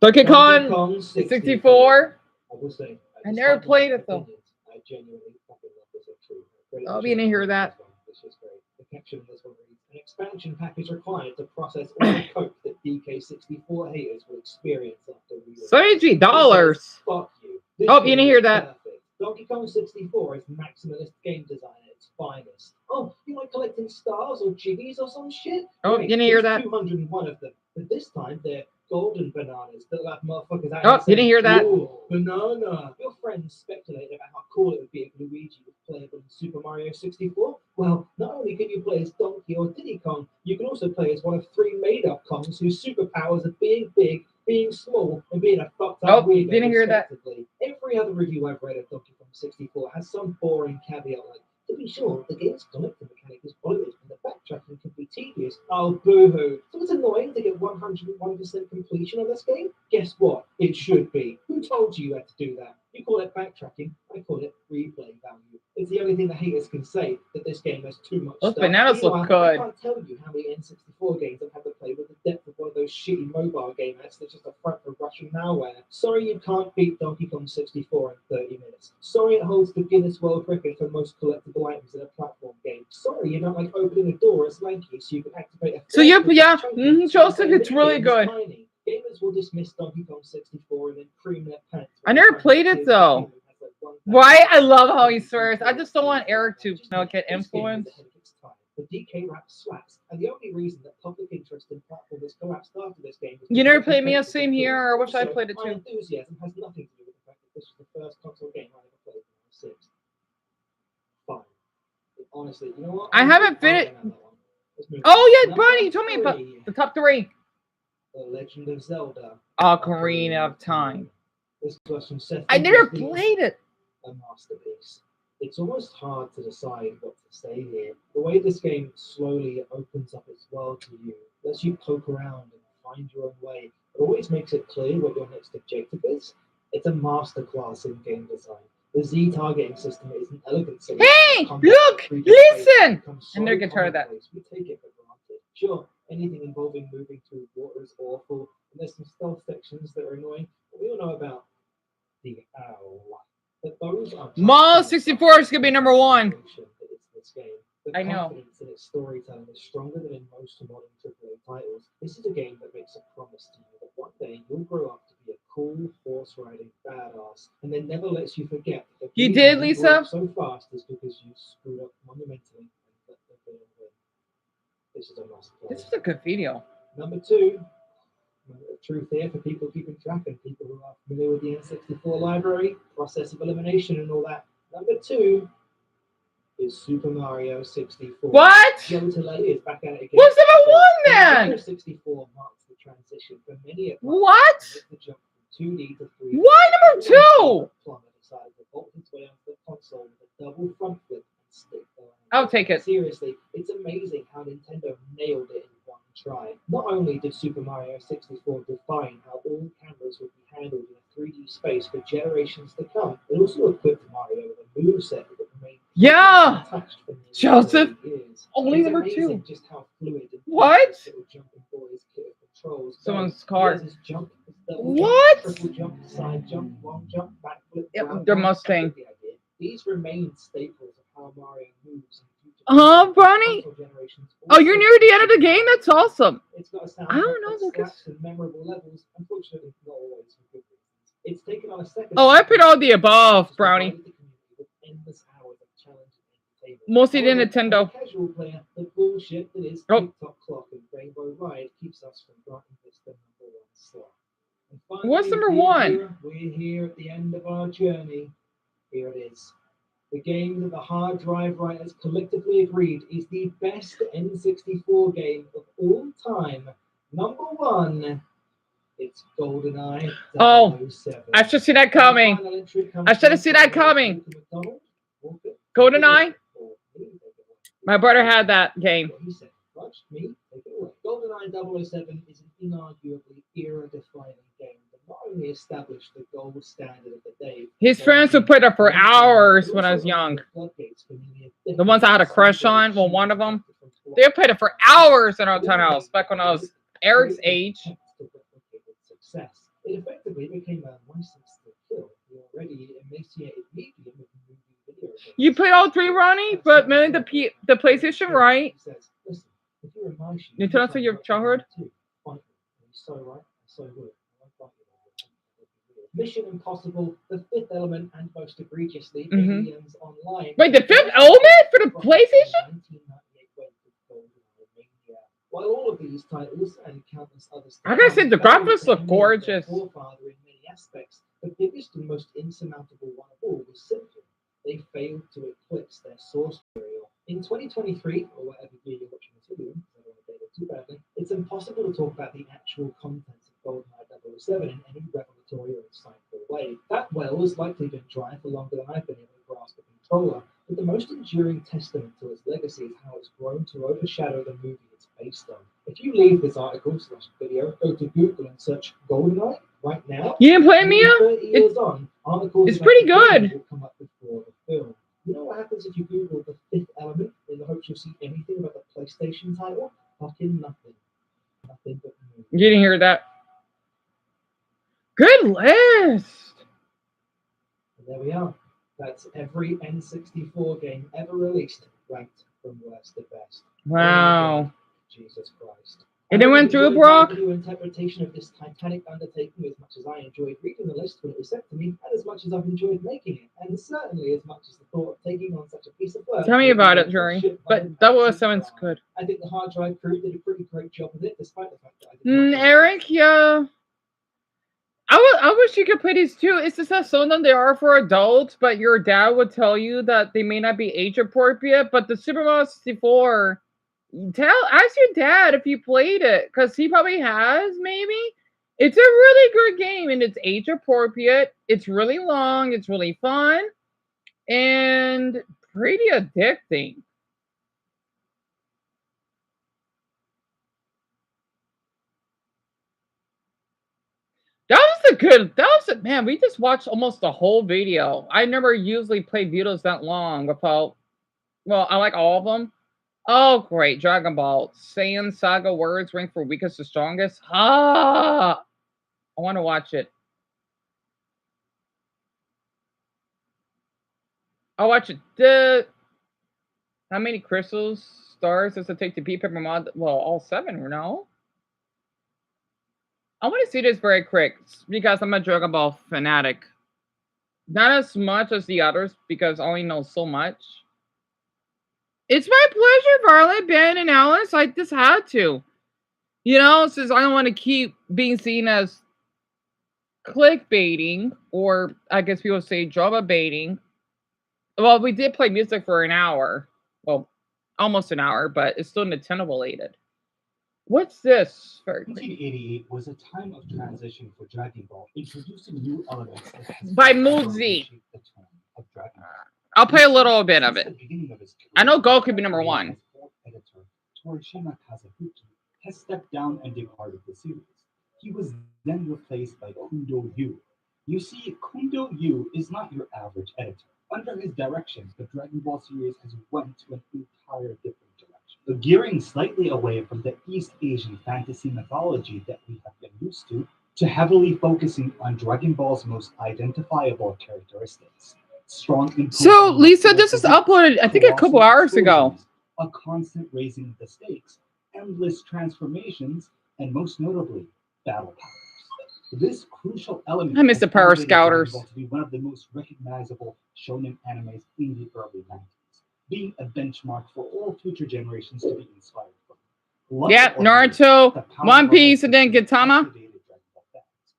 Kong 64. I will say. I never played it though. I genuinely fucking love this entry. Oh, you didn't hear that. This is great. The caption of this one reads, an expansion package required to process all the coke that DK64 haters will experience after $73. Fuck you. Oh, you didn't hear that. Perfect. Donkey Kong 64 is maximalist game design at its finest. Oh, you like collecting stars or jiggies or some shit? Oh, you didn't hear that. 201 of them. But this time they're golden bananas that like motherfuckers out. Oh, you didn't hear that. Banana. Your friends speculated about how cool it would be if Luigi was playable in Super Mario 64. Well, not only can you play as Donkey or Diddy Kong, you can also play as one of 3 made-up Kongs whose superpowers are being big, being small, and being a fucked up weirdo. Didn't hear that. Every other review I've read of Donkey Kong 64 has some boring caveat like, to be sure, the game's collector mechanic is bloated and the backtracking can be tedious. Oh, boo-hoo. So it's annoying to get 101% completion on this game? Guess what? It should be. Who told you had to do that? You call it backtracking, I call it replay value. It's the only thing the haters can say, that this game has too much Those stuff. bananas look good. I can't tell you how many N64 games I've had to play with the depth of one of those shitty mobile game apps that's just a front for Russian malware. Sorry you can't beat Donkey Kong 64 in 30 minutes. Sorry it holds the Guinness World Record for most collectible items in a platform game. Sorry you don't like opening a door as lanky so you can activate a... So Joseph, it's really good. Tiny. Gamers will dismiss Donkey Kong 64 and then cream their pants. I never played it though. Right? I love how he swears. I just don't want Eric to get influenced. The DK rap slaps, and the only reason that public interest in platformers collapsed after this game. You never played me a same here, or I wish I played it My too. enthusiasm has nothing to do with the fact that this was the first console game I ever played when I was 6. Fine. Honestly, you know what? I haven't finished. Oh yeah, Bunny, you told me about the top 3. The Legend of Zelda. Ocarina of Time. This was from Seth. I never played it. A masterpiece. It's almost hard to decide what to say here. The way this game slowly opens up its world to you, lets you poke around and find your own way, it always makes it clear what your next objective is. It's a masterclass in game design. The Z targeting system is an elegant solution. Hey, look, listen! I never get tired of that. We take it for granted. Sure, anything involving moving through water is awful, and there's some stealth sections that are annoying, but we all know about the owl. But those are Mario 64 is gonna be number one. This game. The I know. confidence in its storytelling is stronger than in most modern AAA titles. This is a game that makes a promise to you that one day you'll grow up to be a cool horse riding badass, and then never lets you forget that the You reason did, grew Lisa? up so fast is because you screwed up monumentally and let the villain win. This is a must play. This is a good video. Number 2, moment of truth here for people keeping track and people who are familiar with the N64 library, process of elimination and all that. Number 2 is Super Mario 64. What? Joe Tilley is back at it again. What's number one Mario then? 64 marks the transition for many of us. What? To make the jump from 2D to 3D. Why number 2? Plumber decided to vault his way onto the console with a double front flip and stick the landing. I'll take it. Seriously, it's amazing how Nintendo nailed it in one try. Not only did Super Mario 64 define how all cameras would be handled in a 3D space for generations to come, it also equipped Mario with a moveset that remained Yeah. untouched for nearly Joseph, 30 years. only It's number amazing 2. just how fluid and What? this little jumping boy's kit of controls go. Someone's He car. has his jump, his double What? jump, triple jump, side jump, long jump, backflip, Yep, ground they're jump. Mustang. You get the idea. These remain staples of how Mario moves in future Brownie? console generations. Oh, you're near the end of the game? That's awesome. It's got a soundtrack I don't know, that Lucas. slaps and memorable levels. Unfortunately, not always for good reasons. It's taken on a second. Oh, I put all the above, Brownie. Provided the community with endless hours of challenging entertainment. Mostly the However, Nintendo. as a casual player, the bullshit that is Oh. TikTok Clock and Rainbow Ride keeps us from granting this the number 1 slot. And finally, What's number dear 1? viewer, we're here at the end of our journey. Here it is. The game that the hard drive writers collectively agreed is the best N64 game of all time. Number 1, it's GoldenEye 007. Oh, I should see that coming. Final entry comes I should have from seen that coming. McDonald. Walker, GoldenEye? or me, take it away. My brother had that game. What he said. Watch me, take it away. GoldenEye 007 is an inarguably era-defining game that not only established the gold standard of the day. His friends would put it for hours when I was young. The ones I had a crush on, well, one of them, they played it for hours in our town house back when I was Eric's age. Success. It effectively became a license to kill the already emaciated medium of movie video games. You played all 3, Ronnie, but mainly the PlayStation, right? He says, listen, if you're in my shoes, You tell us your childhood? Fight me. He's so right, so good. I won't fight you. Mission Impossible, The Fifth Element, and most egregiously, Aliens Online. Wait, The Fifth Element for the PlayStation? While all of these titles and countless others, I gotta say, the graphics look gorgeous. Forefather in many aspects, the biggest and most insurmountable one of all was simply they failed to eclipse their source material. In 2023, or whatever year you're watching this video, I don't want to date it too badly, it's impossible to talk about the actual contents of GoldenEye 007 in any revelatory or insightful way. That well has likely been dry for longer than I've been able to grasp a controller, but the most enduring testament to its legacy is how it's grown to overshadow the movie it's based on. If you leave this article/video, go to Google and search GoldenEye right now. You didn't play it, Mia? 30 years on, articles It's about pretty the game good. will come up before the film. You know what happens if you Google The Fifth Element in the hopes you'll see anything about the PlayStation title? Fucking nothing. Nothing but the movie. You didn't hear that. Good list. And there we are. That's every N64 game ever released, ranked from worst to best. Wow. Jesus Christ. And it went through, I Brock? enjoyed my interpretation of this titanic undertaking as much as I enjoyed reading the list when it was sent to me, and as much as I've enjoyed making it, and certainly as much as the thought of taking on such a piece of work. Tell me about it, Jerry. But 007's good. I think the hard drive crew did a pretty great job with it, despite the fact that I did not. Eric, yeah. I wish you could play these too. It's just that some of them they are for adults, but your dad would tell you that they may not be age appropriate. But the Super Mario 64, ask your dad if you played it, because he probably has, maybe. It's a really good game, and it's age appropriate. It's really long, it's really fun, and pretty addicting. Man, we just watched almost the whole video. I never usually play videos that long without, well, I like all of them. Oh, great. Dragon Ball. Saiyan Saga words ranked for weakest to strongest. I want to watch it. I'll watch it. How many crystals, stars does it take to beat Peppermint? Well, all 7, or no? I want to see this very quick because I'm a Dragon Ball fanatic. Not as much as the others because I only know so much. It's my pleasure, Violet, Ben, and Alice. I just had to. Since I don't want to keep being seen as clickbaiting, or I guess people say drama baiting. Well, we did play music for an hour. Well, almost an hour, but it's still Nintendo related. What's this? 1988 was a time of transition for Dragon Ball, introducing new elements that By forever Muzi. reshaped the tone of Dragon Ball. I'll play a little bit of Since it. the beginning of his I know career, Goku could be number Dragon 1. Ball's old editor, Torishima Kazuhuki, has stepped down and departed the series. He was then replaced by Kundo Yu. You see, Kundo Yu is not your average editor. Under his direction, the Dragon Ball series has went to an entire different direction, gearing slightly away from the East Asian fantasy mythology that we have been used to heavily focusing on Dragon Ball's most identifiable characteristics. Strong So, Lisa, this is uploaded, I think, a couple hours ago. A constant raising of the stakes, endless transformations, and most notably, battle powers. This crucial element I miss the Power elevated Dragon Scouters. Ball to be one of the most recognizable shonen animes in the early 90s, being a benchmark for all future generations to be inspired from. Yep, Naruto, One Piece, and then Gintama.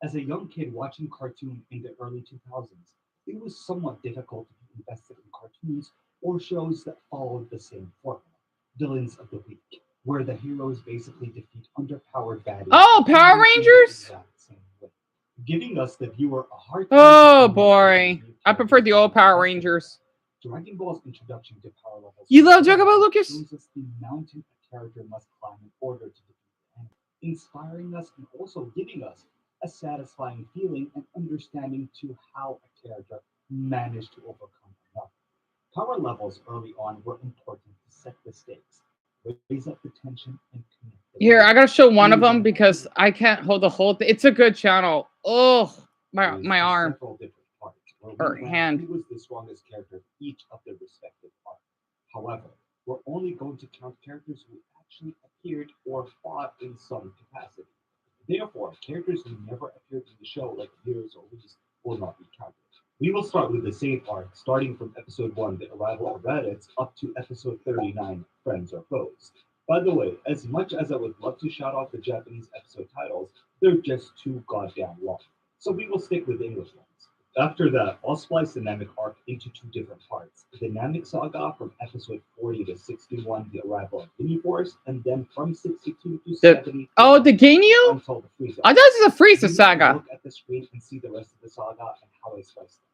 As a young kid watching cartoon in the early 2000s, it was somewhat difficult to be invested in cartoons or shows that followed the same formula. Villains of the week, where the heroes basically defeat underpowered baddies. Oh, Power Rangers? Giving us the viewer a hard time. Oh, boy. I prefer the old Power Rangers. Dragon Ball's introduction to power levels. You love Dragon Ball, Lucas? Shows us the mountain a character must climb in order to defeat the enemy, inspiring us and also giving us a satisfying feeling and understanding to how a character managed to overcome another. Power levels early on were important to set the stakes, raise up the tension, and connect. Here, I gotta show one of them because I can't hold the whole thing. It's a good channel. Oh, my arm. Or hand. Who was the strongest character of each of their respective arcs. However, we're only going to count characters who actually appeared or fought in some capacity. Therefore, characters who never appeared in the show, like Heroes or Least, will not be counted. We will start with the same arc, starting from episode 1, The Arrival of Raditz, up to episode 39, Friends or Foes. By the way, as much as I would love to shout out the Japanese episode titles, they're just too goddamn long. So we will stick with the English ones. After that, I'll splice the Namek arc into 2 different parts. The Namek saga from episode 40 to 61, The Arrival of Ginyu Force, and then from 62 to 70. Oh, the Ginyu? Until the Frieza. I thought this was a Frieza saga. Look at the screen and see the rest of the saga and how I slice them.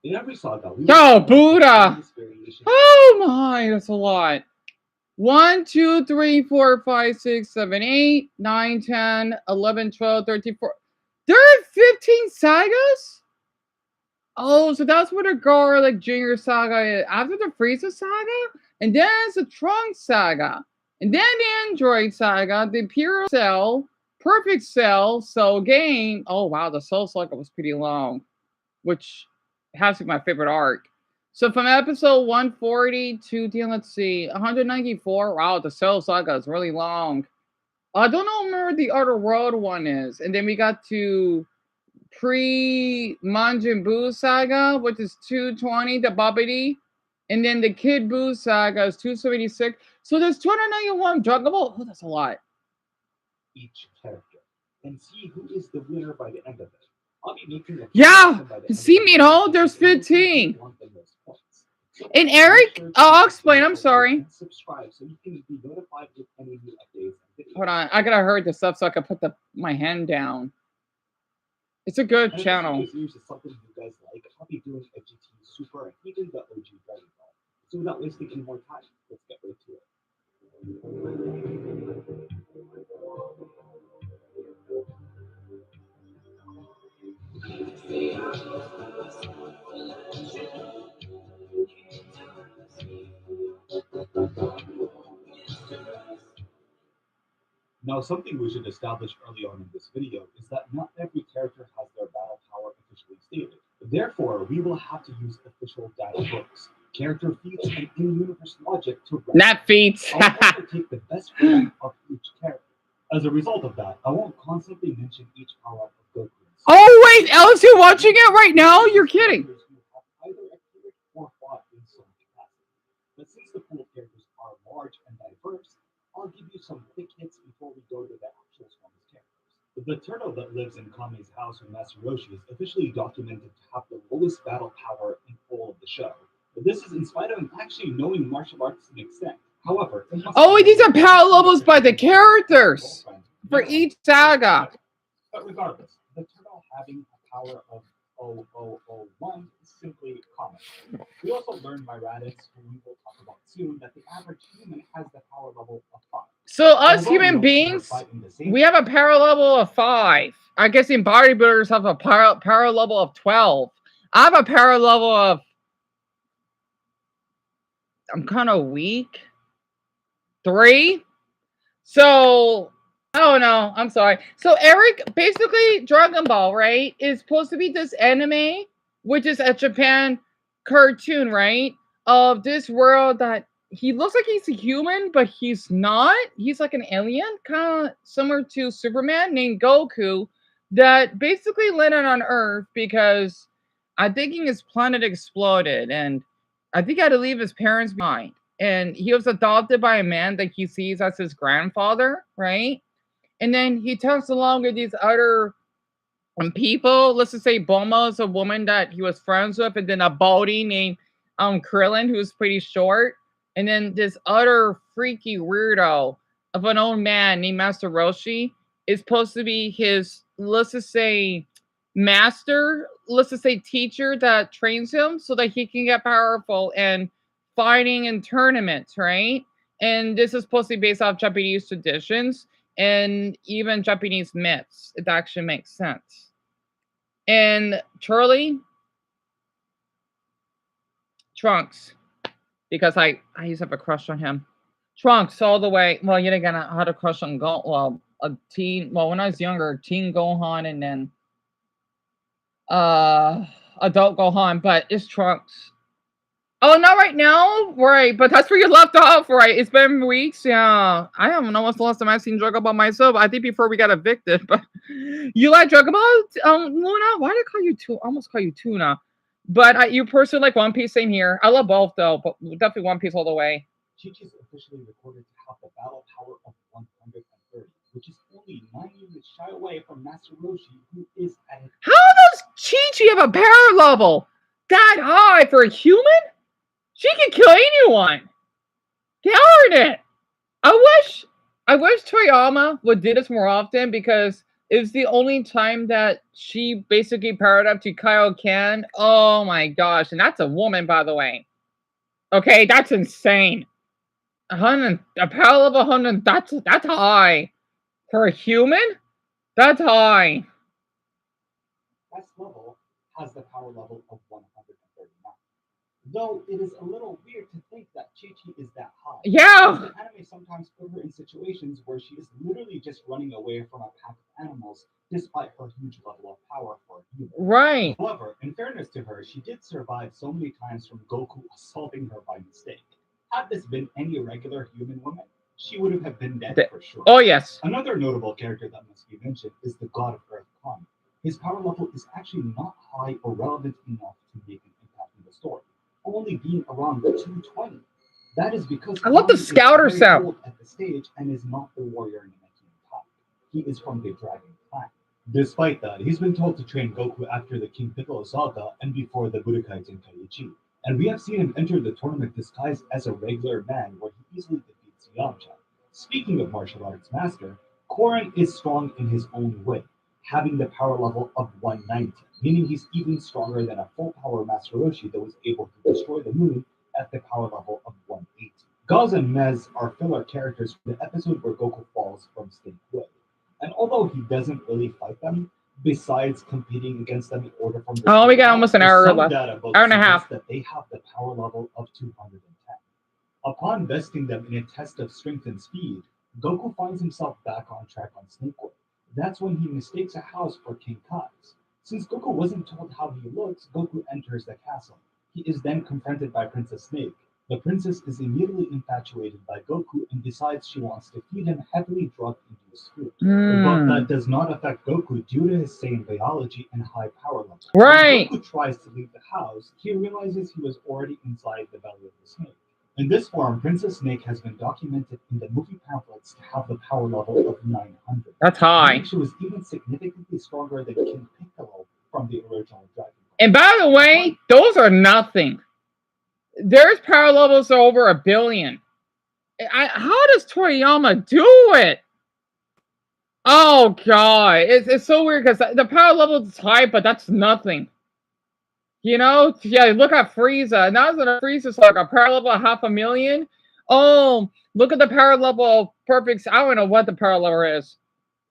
In every saga, we Oh, Buddha! Oh my, that's a lot. 1, 2, 3, 4, 5, 6, 7, 8, 9, 10, 11, 12, 13, 14. There are 15 sagas? Oh, so that's what a Garlic Junior saga is. After the Frieza saga, and then it's the Trunks saga, and then the Android saga, the Imperial Cell, Perfect Cell, Cell Game. Oh wow, the Cell saga was pretty long, which has to be my favorite arc. So from episode 140 to let's see, 194. Wow, the Cell saga is really long. I don't know where the Outer World one is, and then we got to pre-Majin Buu saga, which is 220, the Babidi, and then the Kid Buu saga is 276. So there's 291 Dragon Ball. Oh, that's a lot. Each character and see who is the winner by the end of it. I'll be making a yeah, see me at home. There's 15. And Eric, I'll explain. I'm sorry. Subscribe so you can be notified with any new updates. Hold on, I gotta hurry this up so I can put my hand down. It's a good channel. If this is something you guys like, I'll be doing a GT Super and even the OG Dragon Ball. So without wasting any more time, let's get right to it. Now, something we should establish early on in this video is that not every character has their battle power officially stated. Therefore, we will have to use official data books. character feats and in-universe logic to Not feats. I'll also take the best version of each character. As a result of that, I won't constantly mention each power-up of Goku. Oh wait, Alice, you watching it right now? You're kidding. Either appeared or fought in some capacity. But since the pool of characters are large and diverse, I'll give you some quick hits before we go to the actual strongest characters. The turtle that lives in Kame's house in Masaroshi is officially documented to have the lowest battle power in all of the show. But this is in spite of him actually knowing martial arts to an extent. However, oh wait, these are power levels by the characters for each saga. But regardless, the turtle having a power of 0001 is simply common. We also learned by Raditz, who we will talk about soon, that the average human has the power level of 5. So us human beings, we have a power level of 5. I guess the bodybuilders have a power level of 12. I have a power level of, I'm kind of weak, 3. So I don't know. I'm sorry. So Eric, basically Dragon Ball, right, is supposed to be this anime, which is a Japan cartoon, right, of this world that he looks like he's a human, but he's not. He's like an alien, kind of similar to Superman, named Goku, that basically landed on Earth because I think his planet exploded, and I think he had to leave his parents behind. And he was adopted by a man that he sees as his grandfather, right? And then he talks along with these other people. Let's just say Bulma is a woman that he was friends with, and then a baldy named Krillin, who's pretty short. And then this other freaky weirdo of an old man named Master Roshi is supposed to be his, let's just say, master, let's just say teacher that trains him so that he can get powerful and fighting in tournaments, right? And this is supposed to be based off Japanese traditions and even Japanese myths. It actually makes sense. And Charlie, Trunks, because I used to have a crush on him. Trunks all the way. Well, yet again, I had a crush on a teen. Well, when I was younger, teen Gohan, and then adult Gohan. But it's Trunks. Oh, not right now, right? But that's where you left off, right? It's been weeks. Yeah, I don't know what's the last time I've seen Dragon Ball myself. I think before we got evicted. But you like Dragon Ball, Luna? Why did I call you Tuna? Almost call you Tuna. But you personally like One Piece. Same here. I love both though, but definitely One Piece all the way. Chi-Chi's officially recorded to have the battle power of 130, which is only 9 units shy away from Master Roshi, who is at his... How does Chi-Chi have a power level that high for a human? She can kill anyone. Darn it! I wish Toyama would do this more often because it's the only time that she basically powered up to Kaioken. Oh my gosh, and that's a woman, by the way. Okay, that's insane. A power level 100. That's high for a human. That's high. Best level has the power level of 139. Though it is a little weird to think that Chi-Chi is that high. Yeah. The anime sometimes put her in situations where she is literally just running away from a pack of animals, despite her huge level of power for a human. Right. However, in fairness to her, she did survive so many times from Goku assaulting her by mistake. Had this been any regular human woman, she would have been dead for sure. Oh yes. Another notable character that must be mentioned is the God of Earth, Kami. His power level is actually not high or relevant enough to make an impact in the story, only being around 220. That is because I love the scouter sound at the stage and is not the warrior Namekian type. He is from the Dragon clan. Despite that, he's been told to train Goku after the King Piccolo saga and before the Budokai Tenkaichi. And we have seen him enter the tournament disguised as a regular man where he easily defeats Yamcha. Speaking of martial arts master, Korin is strong in his own way, having the power level of 190, meaning he's even stronger than a full power Master Roshi that was able to destroy the moon at the power level of 180. Gaz and Mez are filler characters for the episode where Goku falls from Snake Way. And although he doesn't really fight them, besides competing against them in order from the we got almost an hour left. Hour and a half. That they have the power level of 210. Upon besting them in a test of strength and speed, Goku finds himself back on track on Snake Way. That's when he mistakes a house for King Kai's. Since Goku wasn't told how he looks, Goku enters the castle. He is then confronted by Princess Snake. The princess is immediately infatuated by Goku and decides she wants to feed him heavily drug-induced food. But that does not affect Goku due to his same biology and high power level. Right. When Goku tries to leave the house, he realizes he was already inside the belly of the snake. In this form, Princess Snake has been documented in the movie pamphlets to have the power level of 900. That's high. And she was even significantly stronger than King Piccolo from the original Dragon Ball. And by the way, those are nothing. There's power levels over 1 billion. How does Toriyama do it? Oh god, it's so weird because the power level is high, but that's nothing. You know? Yeah, look at Frieza. Now that Frieza's like a power level of 500,000. Oh, look at the power level of Perfect. I don't know what the power level is.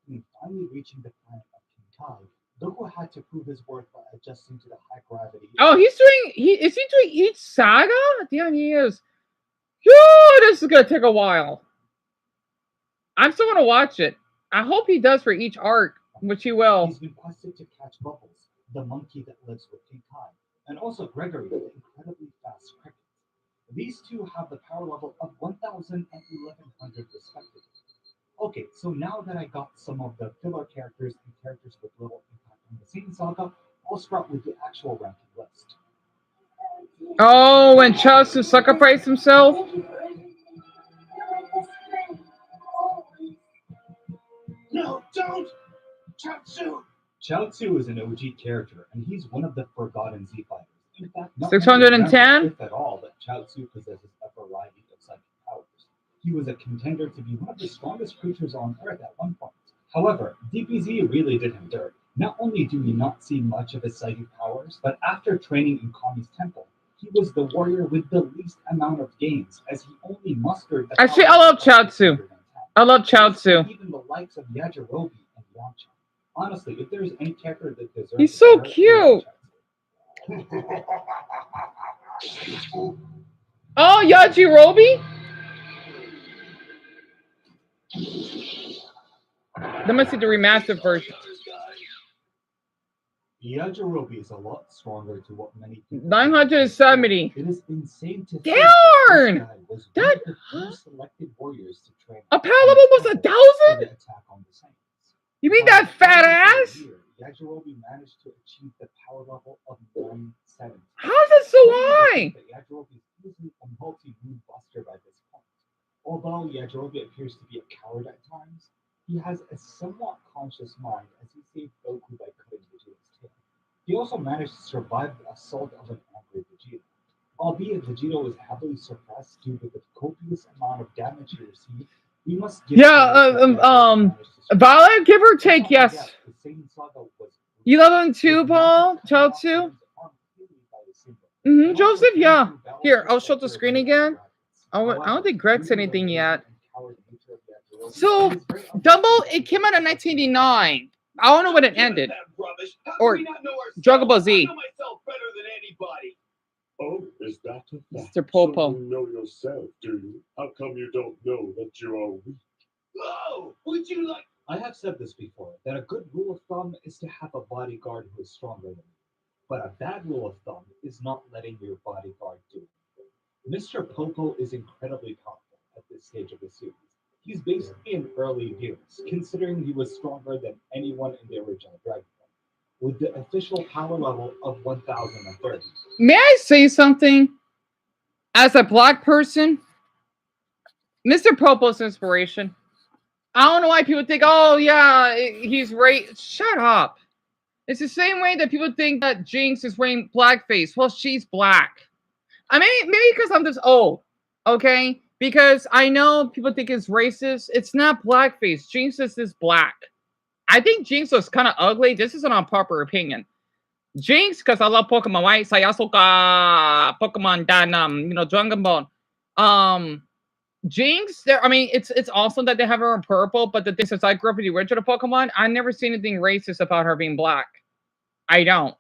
And finally reaching the planet of King Kai, Goku had to prove his worth by adjusting to the high gravity. Oh, is he doing each saga? Damn, he is. Whew, this is gonna take a while. I'm still gonna watch it. I hope he does for each arc, which he will. He's been quested to catch Bubbles, the monkey that lives with King Kai, and also Gregory, the incredibly fast cricket. These two have the power level of 1,000 and 1,100 respectively. Okay, so now that I got some of the filler characters and characters with little impact on the same saga, I'll start with the actual ranking list. Oh, and Chaozu sacrificed himself? No, don't! Chaozu! Chaozu is an OG character, and he's one of the forgotten Z fighters. In fact, not 610? if at all, that Chaozu possesses a variety of psychic powers. He was a contender to be one of the strongest creatures on Earth at one point. However, DBZ really did him dirt. Not only do we not see much of his psychic powers, but after training in Kami's temple, he was the warrior with the least amount of gains, as he only mustered the Actually, I love Chaozu. I love Chaozu. Even the likes of Yajirobe and Yamcha. Honestly, if there's any character that deserves He's so cute. Oh, Yajirobe? That must be the remastered version. Yajirobe is a lot stronger to what many people 970. It is insane to think Darn! this guy was one of the few selected warriors to train A power level was 1,000? attack on the Saints. You mean that fat ass? Yajirobe managed to achieve the power level of 970. How is it so high? Yajirobe is easily a multi-moon buster by this point. Although Yajirobe appears to be a coward at times, he has a somewhat conscious mind as he saved Goku by cutting Vegeta's tail. He also managed to survive the assault of an angry Vegeta. Albeit Vegeta was heavily suppressed due to the copious amount of damage he received, we must give Violet, give or take, yes. 11-2, Paul, Chaozu. Joseph, yeah. Here, I'll show the screen again. I don't think Greg said anything yet. So, Double, it came out in 1989. I don't know when it ended. Or Dragon Ball Z. Oh, is that a fact? Mr. Popo. So you know yourself, do you? How come you don't know that you are weak? Oh, would you like? I have said this before, that a good rule of thumb is to have a bodyguard who is stronger than you. But a bad rule of thumb is not letting your bodyguard do it. Mr. Popo is incredibly powerful at this stage of the series. He's basically an early Beerus, considering he was stronger than anyone in the original Dragon Ball, with the official power level of 1,030. May I say something? As a black person, Mr. Popo's inspiration. I don't know why people think, oh yeah, he's right. Shut up. It's the same way that people think that Jinx is wearing blackface. Well, she's black. I mean, maybe because I'm just old, okay? Because I know people think it's racist. It's not blackface. Jinx is this black. I think Jinx was kind of ugly. This is an unpopular opinion. Jinx, because I love Pokemon, right? Sayasuka, Pokemon, Dragon Ball. Jinx, I mean, it's awesome that they have her in purple, but the thing is, I grew up with the original Pokemon, I never seen anything racist about her being black. I don't.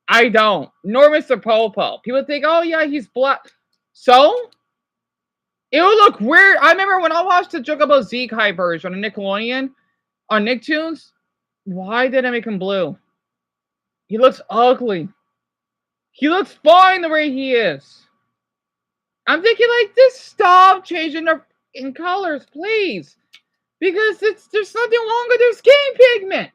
Nor Mr. Popo. People think, oh yeah, he's black. So, it would look weird. I remember when I watched the Dragon Ball Z Kai version on Nickelodeon, on Nicktoons, why did I make him blue? He looks ugly. He looks fine the way he is. I'm thinking like this. Stop changing their in colors, please, because there's nothing wrong with their skin pigment.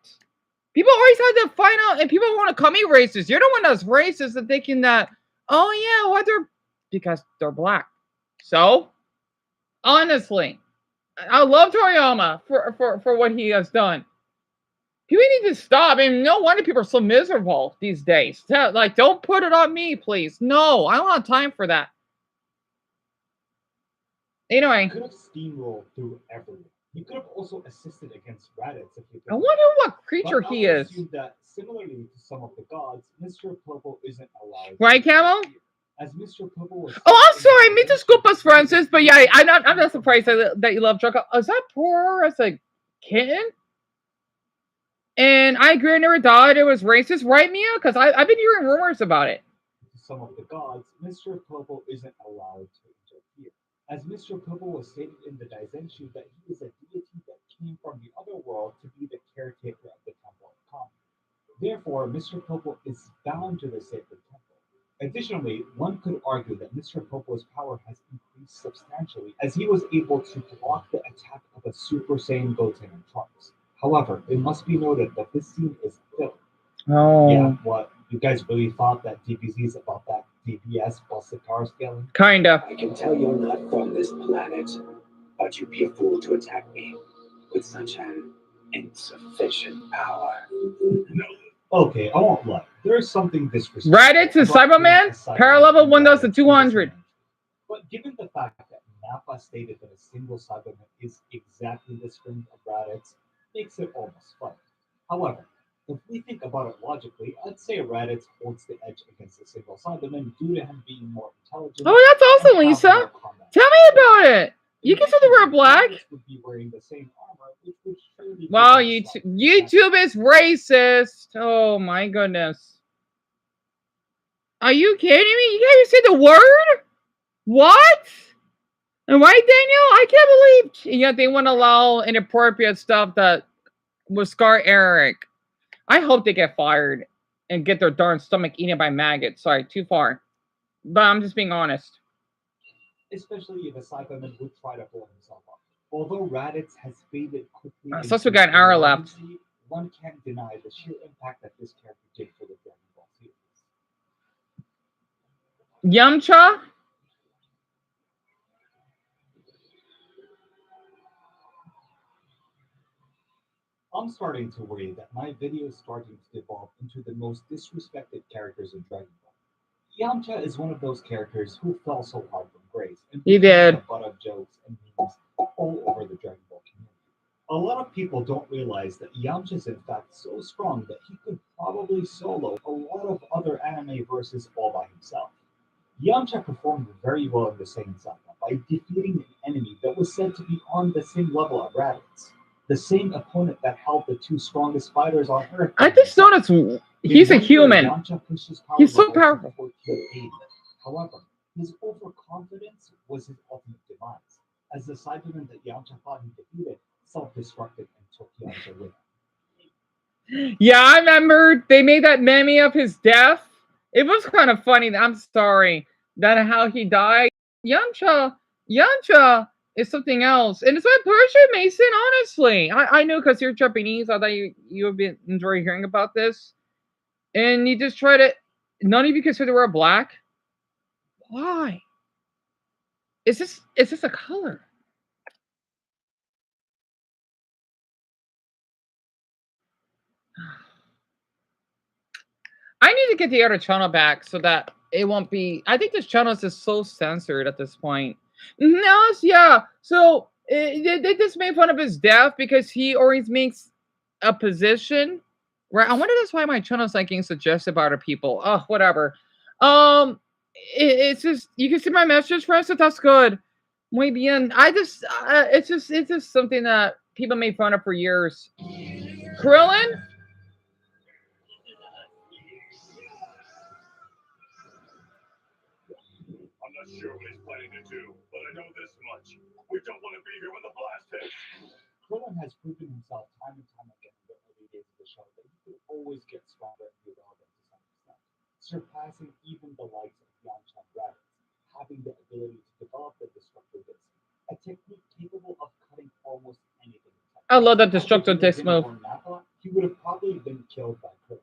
People always have to find out, and people want to call me racist. You're the one that's racist and thinking that, oh yeah, well because they're black. So, honestly, I love Toriyama for what he has done. People need to stop. I mean, no wonder people are so miserable these days. Like, don't put it on me, please. No, I don't have time for that. Anyway. He could have steamrolled through everyone. He could have also assisted against Raditz if he could. I wonder what creature he is. Assume that similarly to some of the gods, Mr. Purple isn't allowed. Right, Camel? As Mr. Purple was. Oh, I'm sorry. I meant to scoop us, Francis. But yeah, I'm not surprised that you love Choco. Is that poor as a kitten? And I agree. I never thought it was racist, right, Mia? Because I've been hearing rumors about it. Some of the gods, Mr. Purple isn't allowed to interfere. As Mr. Purple was stated in the Daizenshu that he is a deity that came from the other world to be the caretaker of the Temple of Kami. Therefore, Mr. Purple is bound to the sacred temple. Additionally, one could argue that Mr. Purple's power has increased substantially as he was able to block the attack of a Super Saiyan Goten and Trunks. However, it must be noted that this scene is filled. Oh. Yeah, what? You guys really thought that DBZ is about that DBS busted car scaling? Kinda. I can tell you're not from this planet, but you'd be a fool to attack me with such an insufficient power. No. Okay, I won't lie. There's something disrespectful. Raditz and Cyberman? Parallel Windows to 200. But given the fact that Nappa stated that a single Cyberman is exactly the strength of Raditz, makes it almost fun. However, if we think about it logically, I'd say Raditz holds the edge against a single Cyberman due to him being more intelligent. Oh, that's awesome, Lisa. Tell me about it. You can see the wear black. Would be wearing the same armor, which would surely wow, YouTube is racist. Oh my goodness. Are you kidding me? You guys say the word? What? And right, Daniel? I can't believe yet they want to allow inappropriate stuff that would scar Eric. I hope they get fired and get their darn stomach eaten by maggots. Sorry, too far. But I'm just being honest. Especially if a Cyberman would try to pull himself up. Although Raditz has faded quickly. Since we got an hour left. One can't deny the sheer impact that this character did for the Dragon Ball series. Yamcha? I'm starting to worry that my video is starting to devolve into the most disrespected characters in Dragon Ball. Yamcha is one of those characters who fell so hard from grace and he did a butt of jokes and memes all over the Dragon Ball community. A lot of people don't realize that Yamcha is in fact so strong that he could probably solo a lot of other anime verses all by himself. Yamcha performed very well in the Saiyan Saga by defeating an enemy that was said to be on the same level of Raditz, the same opponent that held the two strongest fighters on Earth. I just noticed he's a human. He's so powerful. However, his overconfidence was his ultimate demise, as the Cyberman that Yamcha thought he defeated self-destructed and took Yamcha with him. Yeah, I remember they made that meme of his death. It was kind of funny. I'm sorry that how he died. Yamcha is something else, and it's my pleasure, Mason. Honestly, I knew because you're Japanese. I thought you would enjoy hearing about this, and you just try to. None of you consider wear black. Why? Is this a color? I need to get the other channel back so that it won't be. I think this channel is just so censored at this point. No, yeah. So they just made fun of his death because he always makes a position. Right. I wonder that's why my channel is like getting suggested by other people. Oh, whatever. It's just you can see my message, for instance. That's good. Muy bien. It's just something that people made fun of for years. Krillin. I'm not sure what he's planning to do, but I know this much. We don't want to be here when the blast hits. Krillin has proven himself time and time again in the early days of the show that he could always get stronger and be relevant to some extent, surpassing even I love that destructive disc move. Nappa, he would have probably been killed by Krillin.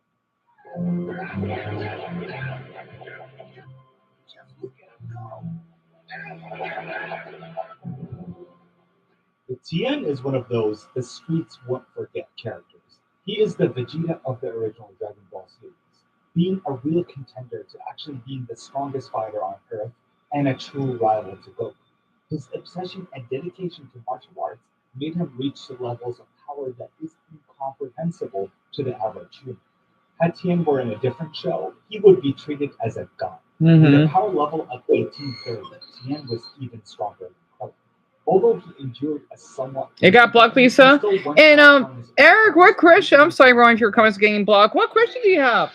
The Tien is one of those the streets won't forget characters. He is the Vegeta of the original Dragon Ball series, being a real contender to actually being the strongest fighter on Earth and a true rival to Goku. His obsession and dedication to martial arts made him reach the levels of power that is incomprehensible to the average human. Had Tien were in a different show, he would be treated as a god. With a power level of 1830, Tien was even stronger than Krillin. Although he endured a somewhat... It got blocked, Lisa. And Eric, what question? I'm sorry, Ron, your comments getting blocked. What question do you have?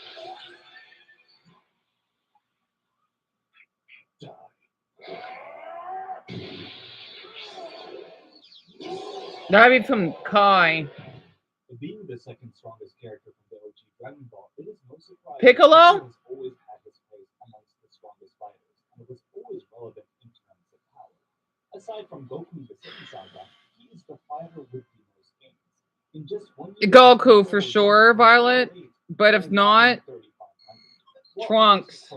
That'd be from Kai. Being the second strongest character from the OG Dragon Ball, it is no surprise Piccolo? that he has always had his place amongst the strongest fighters, and was always relevant in terms of power. Aside from Goku the Second Saga, he is the fighter with the most games. In just 1 year, Goku for sure, Violet. But if not, Trunks.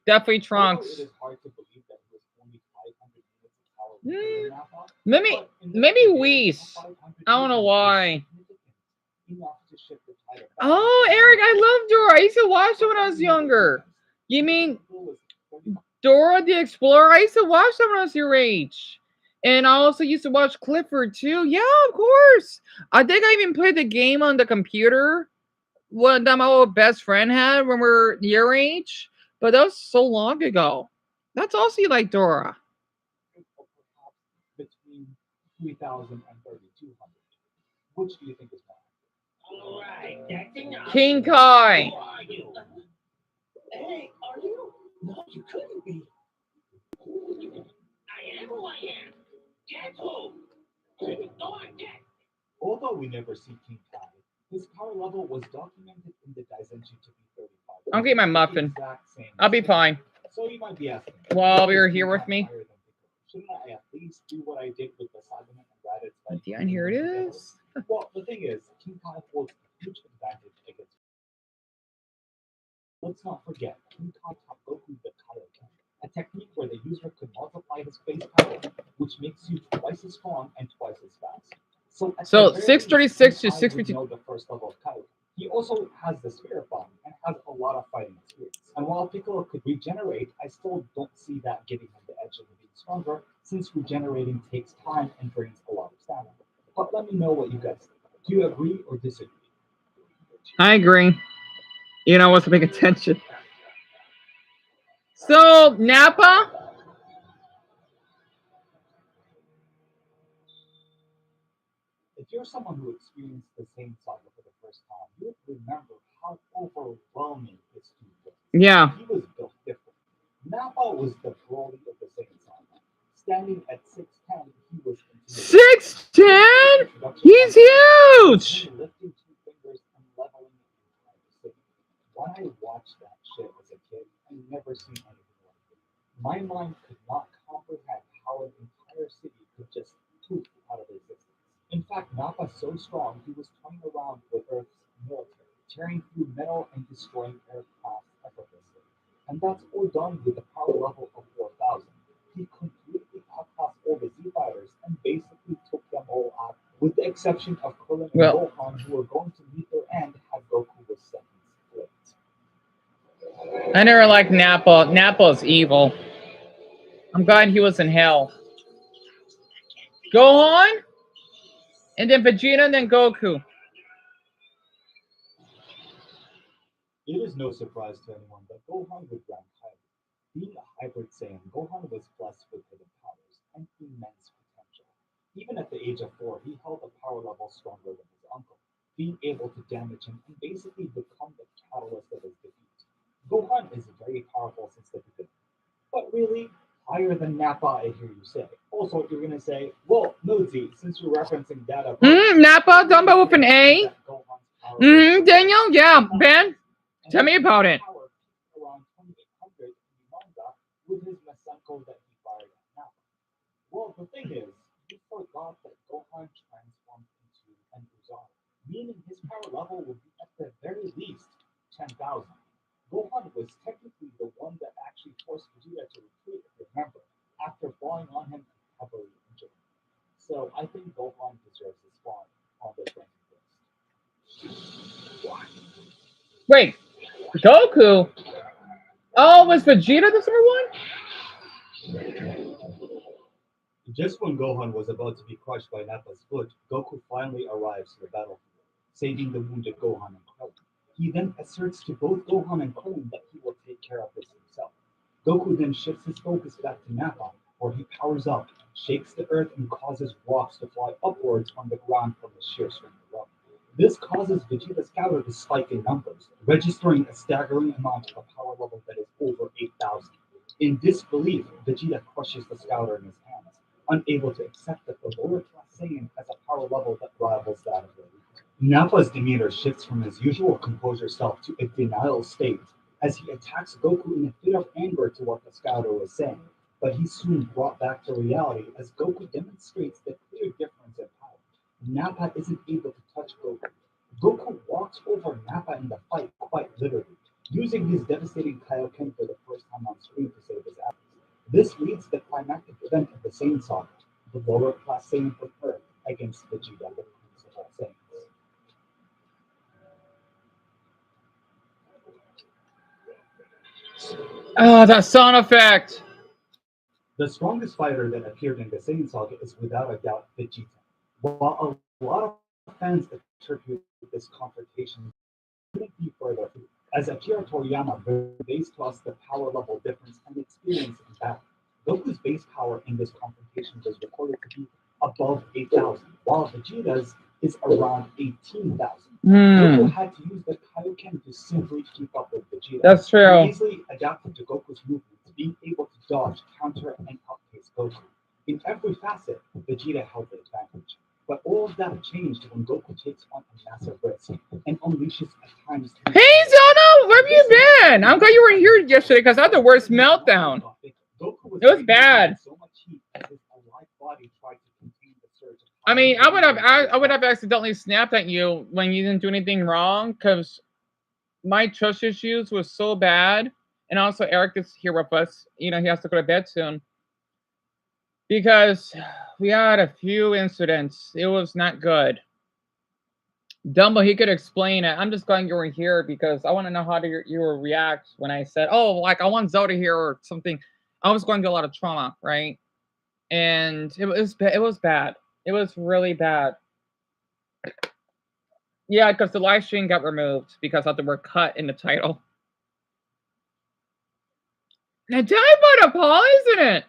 Definitely Trunks. It is hard to believe that he was only 500 units of power. Maybe Whis. I don't know why. Oh, Eric, I love Dora. I used to watch it when I was younger. You mean Dora the Explorer? I used to watch that when I was your age. And I also used to watch Clifford too. Yeah, of course. I think I even played the game on the computer one that my old best friend had when we were your age. But that was so long ago. That's also like Dora. Between 3,000 and 3,200. Which do you think is more? Alright, that's enough. King Kai. Who are you? Hey, are you? No, you couldn't be. I am who I am. Guess who? Go on, guess. Although we never see King Kai, his power level was documented in the Daizenshi to be 35. I'll get my muffin. I'll be fine. So you might be asking, while you're here with me. Shouldn't I at least do what I did with the Saiyaman and Raditz? Deon, here it is. Well, the thing is, King Kai holds a huge advantage against. Let's not forget, King Kai taught Goku the Kaioken, a technique where the user could multiply his base power, which makes you twice as strong and twice as fast. So 636 to 652. Know the first level of Kaioken. He also has the Spirit Bomb and has a lot of fighting experience. And while Piccolo could regenerate, I still don't see that giving him the edge of being stronger, since regenerating takes time and drains a lot of stamina. But let me know what you guys think. Do you agree or disagree? I agree. You know what's paying attention. So Nappa. If you're someone who experienced the same saga for the first time, you would remember how overwhelming this dude was. Yeah. He was built different. Nappa was the Broly of the second saga. Standing at 6'10", he was 6'10"? He's huge! Lifting 2 fingers and leveling the entire city. When I watched that shit as a kid, I never seen anything like it. My mind could not comprehend how an entire city could just poof out of existence. In fact, Nappa's so strong, he was toying around with Earth's military, tearing through metal and destroying aircraft effortlessly. And that's all done with a power level of 4,000. He completely outclassed all the Z fighters and basically took them all out, with the exception of Krillin and Gohan, who were going to meet their end had Goku was seconds late. I never liked Nappa. Nappa's evil. I'm glad he was in hell. Gohan? And then Vegeta and then Goku. It is no surprise to anyone that Gohan would rank higher. Being a hybrid Saiyan, Gohan was blessed with hidden powers and immense potential. Even at the age of 4, he held a power level stronger than his uncle, being able to damage him and basically become the catalyst of his defeat. Gohan is very powerful since the beginning. But really, higher than Nappa, I hear you say. Also, you're going to say, well, no Z, since you're referencing data. Nappa, Dumbo with an A. Daniel, yeah. Ben, tell me about it. Around 2800 in manga with his Masenko that he fired at Nappa. Well, the thing is, you forgot that Gohan transformed power level would be at the very least 10,000. Gohan was technically the one that actually forced Vegeta to retreat, if you remember, after falling on him and heavily injured. So I think Gohan deserves a spot on this ranking list. Wait, Goku? Oh, was Vegeta the number one? Just when Gohan was about to be crushed by Nappa's foot, Goku finally arrives to the battlefield, saving the wounded Gohan and Krillin. He then asserts to both Gohan and Krillin that he will take care of this himself. Goku then shifts his focus back to Nappa, where he powers up, shakes the earth, and causes rocks to fly upwards on the ground from the sheer strength above. This causes Vegeta's scouter to spike in numbers, registering a staggering amount of a power level that is over 8,000. In disbelief, Vegeta crushes the scouter in his hands, unable to accept that the lower class Saiyan has a power level that rivals that of the elite. Nappa's demeanor shifts from his usual composure self to a denial state as he attacks Goku in a fit of anger to what the scouter was saying, but he's soon brought back to reality as Goku demonstrates the clear difference in power. Nappa isn't able to touch Goku. Goku walks over Nappa in the fight quite literally, using his devastating Kaioken for the first time on screen to save his ass. This leads to the climactic event of the Saiyan Saga, the lower class Saiyan from Earth against Vegeta, the Prince of all Saiyans. Oh, that sound effect! The strongest fighter that appeared in the Saiyan Saga is without a doubt Vegeta. While a lot of fans attribute this confrontation, couldn't be further, as Akira Toriyama reveals to us the power level difference and experience in battle. Goku's base power in this confrontation was recorded to be above 8,000, while Vegeta's is around 18,000. Goku had to use the Kaioken to simply keep up with Vegeta. That's true. He easily adapted to Goku's movements, being able to dodge, counter, and outpace Goku. In every facet, Vegeta held the advantage. But all of that changed when Goku takes on a massive risk and unleashes at times. Hey, Zelda, where have you been? I'm glad you were here yesterday because I had the worst meltdown. It was bad. I mean, I would have accidentally snapped at you when you didn't do anything wrong because my trust issues was so bad, and also Eric is here with us. You know, he has to go to bed soon because we had a few incidents. It was not good. Dumbo, he could explain it. I'm just glad you were here because I want to know how you will react when I said, "Oh, like I want Zelda here" or something. I was going through a lot of trauma, right? And it was bad. It was really bad. Yeah, because the live stream got removed because of the word "cut" in the title. Now, tell me about Paul, isn't it?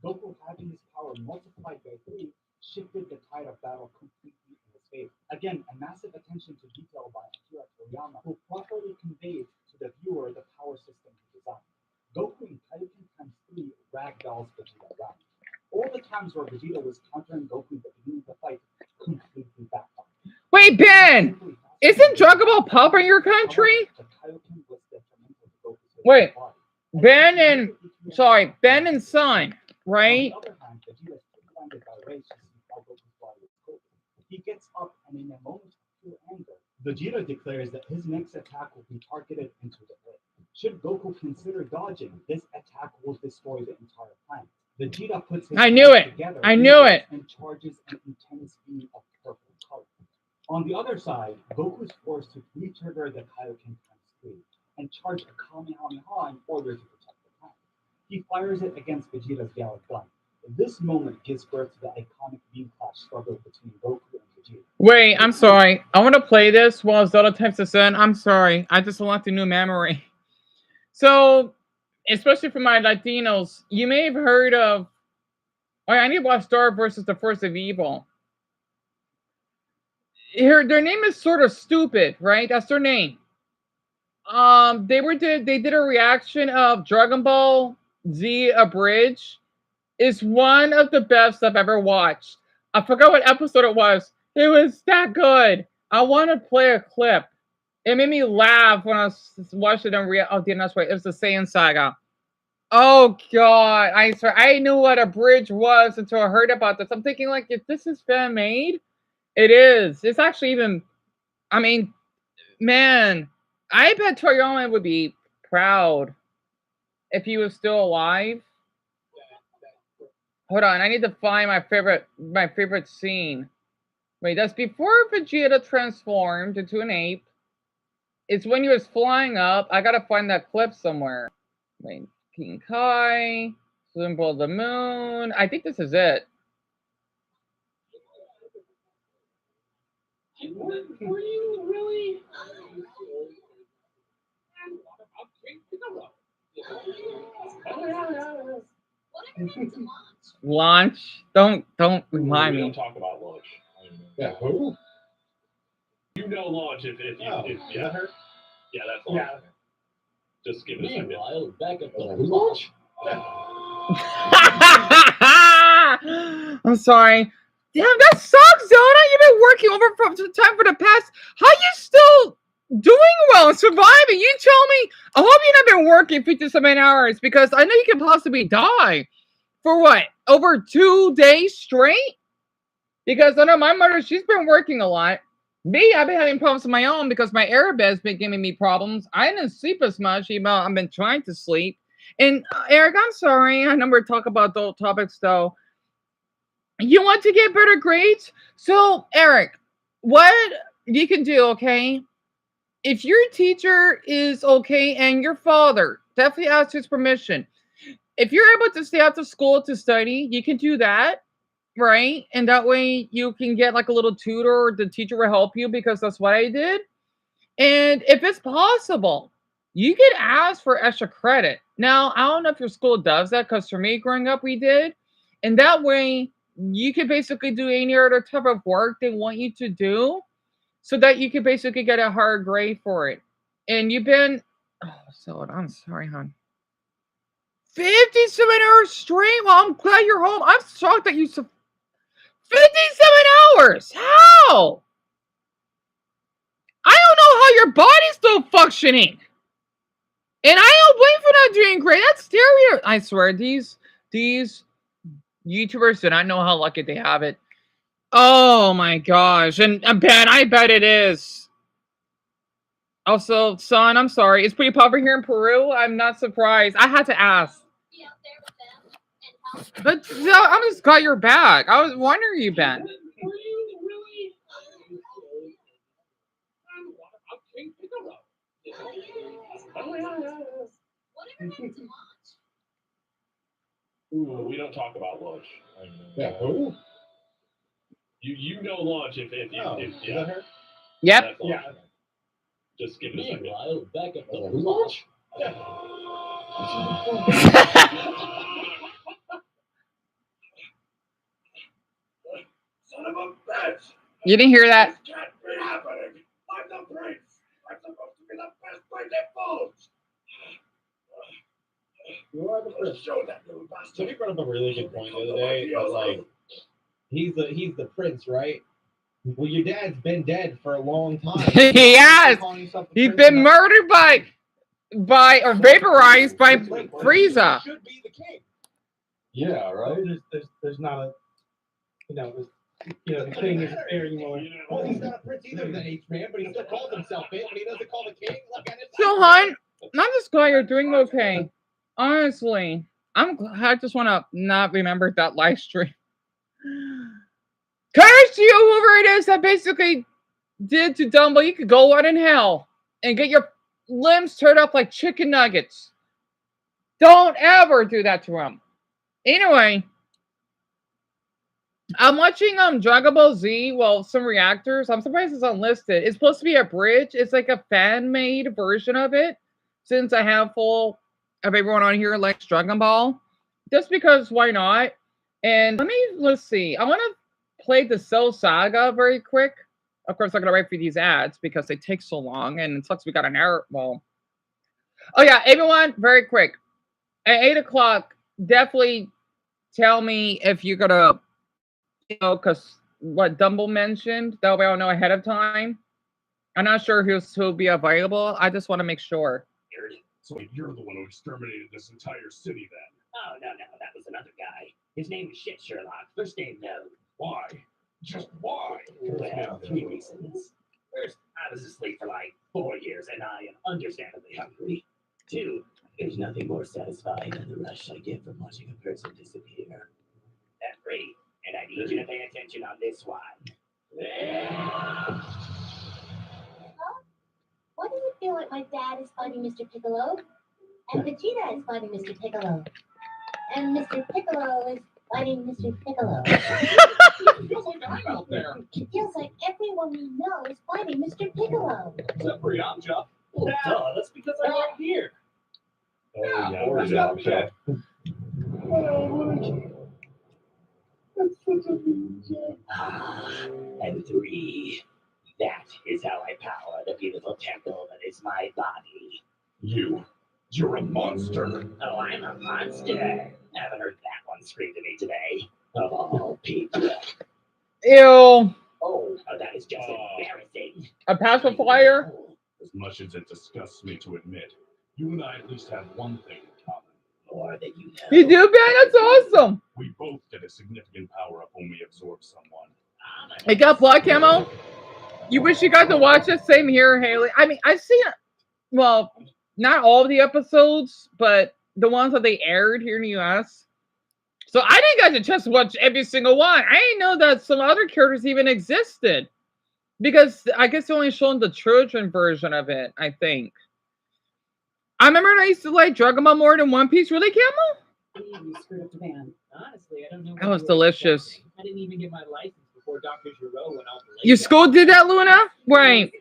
Goku having his power multiplied by 3 shifted the tide of battle completely in his favor. Again, a massive attention to detail by Akira Toriyama, who properly conveyed to the viewer the power system he designed. Goku in Kaioken times 3 ragdolls Vegeta around. All the times where Vegeta was countering Goku at the beginning of the fight completely backfired. Wait, Ben! Isn't Dragon Ball pop in your country? Wait, Ben and Son, right? He gets up and in a moment of pure anger, Vegeta declares that his next attack will be targeted into the earth. Should Goku consider dodging, this attack will destroy the entire planet. Vegeta puts his I knew it. together I knew it. And charges an intense beam of purple color. On the other side, Goku is forced to re-trigger the Kaioken times 3 and charge a Kamehameha in order to protect the planet. He fires it against Vegeta's Gallic gun. This moment gives birth to the iconic beam clash struggle between Goku and Vegeta. Wait, I'm sorry. I want to play this while Zelda types this in. I'm sorry. I just unlocked a new memory. So, especially for my Latinos, you may have heard of... Oh, I need to watch Star versus the Force of Evil. Their name is sort of stupid, right? That's their name. They did a reaction of Dragon Ball Z Abridged. It's one of the best I've ever watched. I forgot what episode it was. It was that good. I want to play a clip. It made me laugh when I was watching it on Oh, that's right. It was the Saiyan Saga. Oh God! I swear I knew what a bridge was until I heard about this. I'm thinking like, if this is fan made, it is. It's actually even I mean, man, I bet Toyama would be proud if he was still alive. Hold on, I need to find my favorite scene. Wait, that's before Vegeta transformed into an ape. It's when he was flying up. I gotta find that clip somewhere. Wait, King Kai, symbol of the moon. I think this is it. Were you really? Launch. Don't remind We me. don't talk about launch. Yeah, who? You know launch if Oh, yeah. is that her? Yeah, that's launch. Yeah. Just give it a second. Meanwhile, back at the Who's Launch? I'm sorry. Damn, that sucks, Zona. You've been working over from time for the past. How you still doing well and surviving? You tell me. I hope you've not been working 57 hours because I know you could possibly die. For what? Over 2 days straight? Because I know my mother, she's been working a lot. Me, I've been having problems of my own because my Airbed's been giving me problems. I didn't sleep as much, even though I've been trying to sleep. And Eric, I'm sorry. I know we're talking about adult topics, though. You want to get better grades? So, Eric, what you can do, okay? If your teacher is okay and your father definitely ask his permission, if you're able to stay after school to study, you can do that, right? And that way you can get like a little tutor or the teacher will help you because that's what I did. And if it's possible, you could ask for extra credit. Now, I don't know if your school does that because for me growing up, we did. And that way you could basically do any other type of work they want you to do so that you could basically get a higher grade for it. And you've been, oh, so I'm sorry, hon. 57 hours straight? Well, I'm glad you're home. I'm shocked that you 57 hours. How? I don't know how your body's still functioning. And I don't blame for not doing great. That's stereo. I swear, these YouTubers do not know how lucky they have it. Oh my gosh. And I bet it is. Also, son, I'm sorry. It's pretty popular here in Peru. I'm not surprised. I had to ask. But I'm just got your back. I was wondering where you been. Were you really? Ooh, we don't talk about launch. Yeah, who? You know launch if Oh, yeah. is that her? Yep. That's launch. Just give it a second. Meanwhile, back at the Who's Launch? Son of a bitch! You didn't hear that? This can't be happening! I'm the prince! I'm supposed to be the best by default! You are the prince. Show that little bastard! Somebody brought up a really good point the other day, but like, he's the prince, right? Well, your dad's been dead for a long time. He has. He's been murdered by or vaporized by Frieza. Should be the king. Yeah, right? There's not a, the king isn't there anymore. Well, he's not a prince either, the H-man, but he still calls himself it, but he doesn't call the king. Look at it. So, hon, I'm just glad you're doing okay. Honestly, I just want to not remember that live stream. Curse you, whoever it is that basically did to Dumbo. You could go out in hell and get your limbs turned up like chicken nuggets. Don't ever do that to him. Anyway, I'm watching Dragon Ball Z. Well, some reactors. I'm surprised it's unlisted. It's supposed to be a bridge. It's like a fan-made version of it. Since a handful of everyone on here likes Dragon Ball, just because why not? And let's see. I want to play the Cell Saga very quick. Of course, I'm gonna wait for these ads because they take so long, and it sucks we got an error. Well, oh yeah, everyone, very quick. At 8 o'clock, definitely tell me if you're gonna, because what Dumble mentioned. That way I'll know ahead of time. I'm not sure who'll be available. I just want to make sure. So you're the one who exterminated this entire city then? Oh, no, that was another guy. His name is Shit Sherlock. First name, no. Why? Just why? Well, 3 reasons. First, I I was asleep for like 4 years, and I am understandably hungry. 2, there's nothing more satisfying than the rush I get from watching a person disappear. And 3, and I need you to pay attention on this one. Why does it feel like my dad is fighting Mr. Piccolo? And Vegeta is fighting Mr. Piccolo. And Mr. Piccolo is fighting Mr. Piccolo. It feels like I'm out there. It feels like everyone we know is fighting Mr. Piccolo. Except for Yamcha. Well, duh, that's because I'm right here. Oh, yeah, Or Yamcha. That's such a mean joke. And 3, that is how I power the beautiful temple that is my body. You're a monster. Oh, I'm a monster. Haven't heard that one scream to me today. Of all people. Ew. Oh, that is just embarrassing. A pacifier? As much as it disgusts me to admit, you and I at least have one thing in common. More than you know. You do, Ben? That's awesome. We both get a significant power up when we absorb someone. I got black camo. You wish you got to watch it? Same here, Haley. I mean, I've seen it. Well, not all of the episodes, but the ones that they aired here in the US. So I didn't get to just watch every single one. I didn't know that some other characters even existed. Because I guess they only shown the children version of it, I think. I remember I used to like Dragon Ball more than One Piece. Really, Camel? You screwed up the band. Honestly, I don't know. That was delicious. I didn't even get my license before Dr. Giro went out. Your school did that, Luna? Right.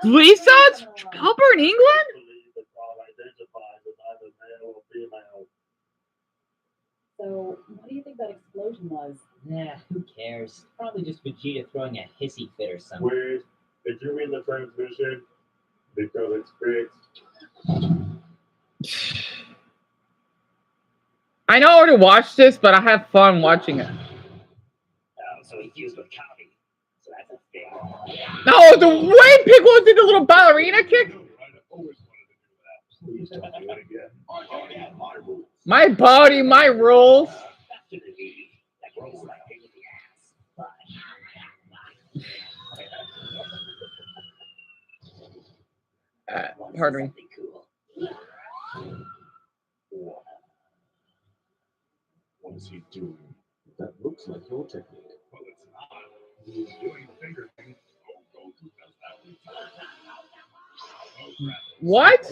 Lisa? Help her in England? So, what do you think that explosion was? Nah, who cares? Probably just Vegeta throwing a hissy fit or something. Wait, did you mean the transmission? Because it's fixed. I know I already watched this, but I have fun watching it. So he fused with Kami. So that's a thing. No, the way Piccolo did the little ballerina kick. Please don't do it again. My body, my rules. Pardon me. What is he doing? That looks like your technique. Well, it's not. He's doing finger things. Goku does that. What?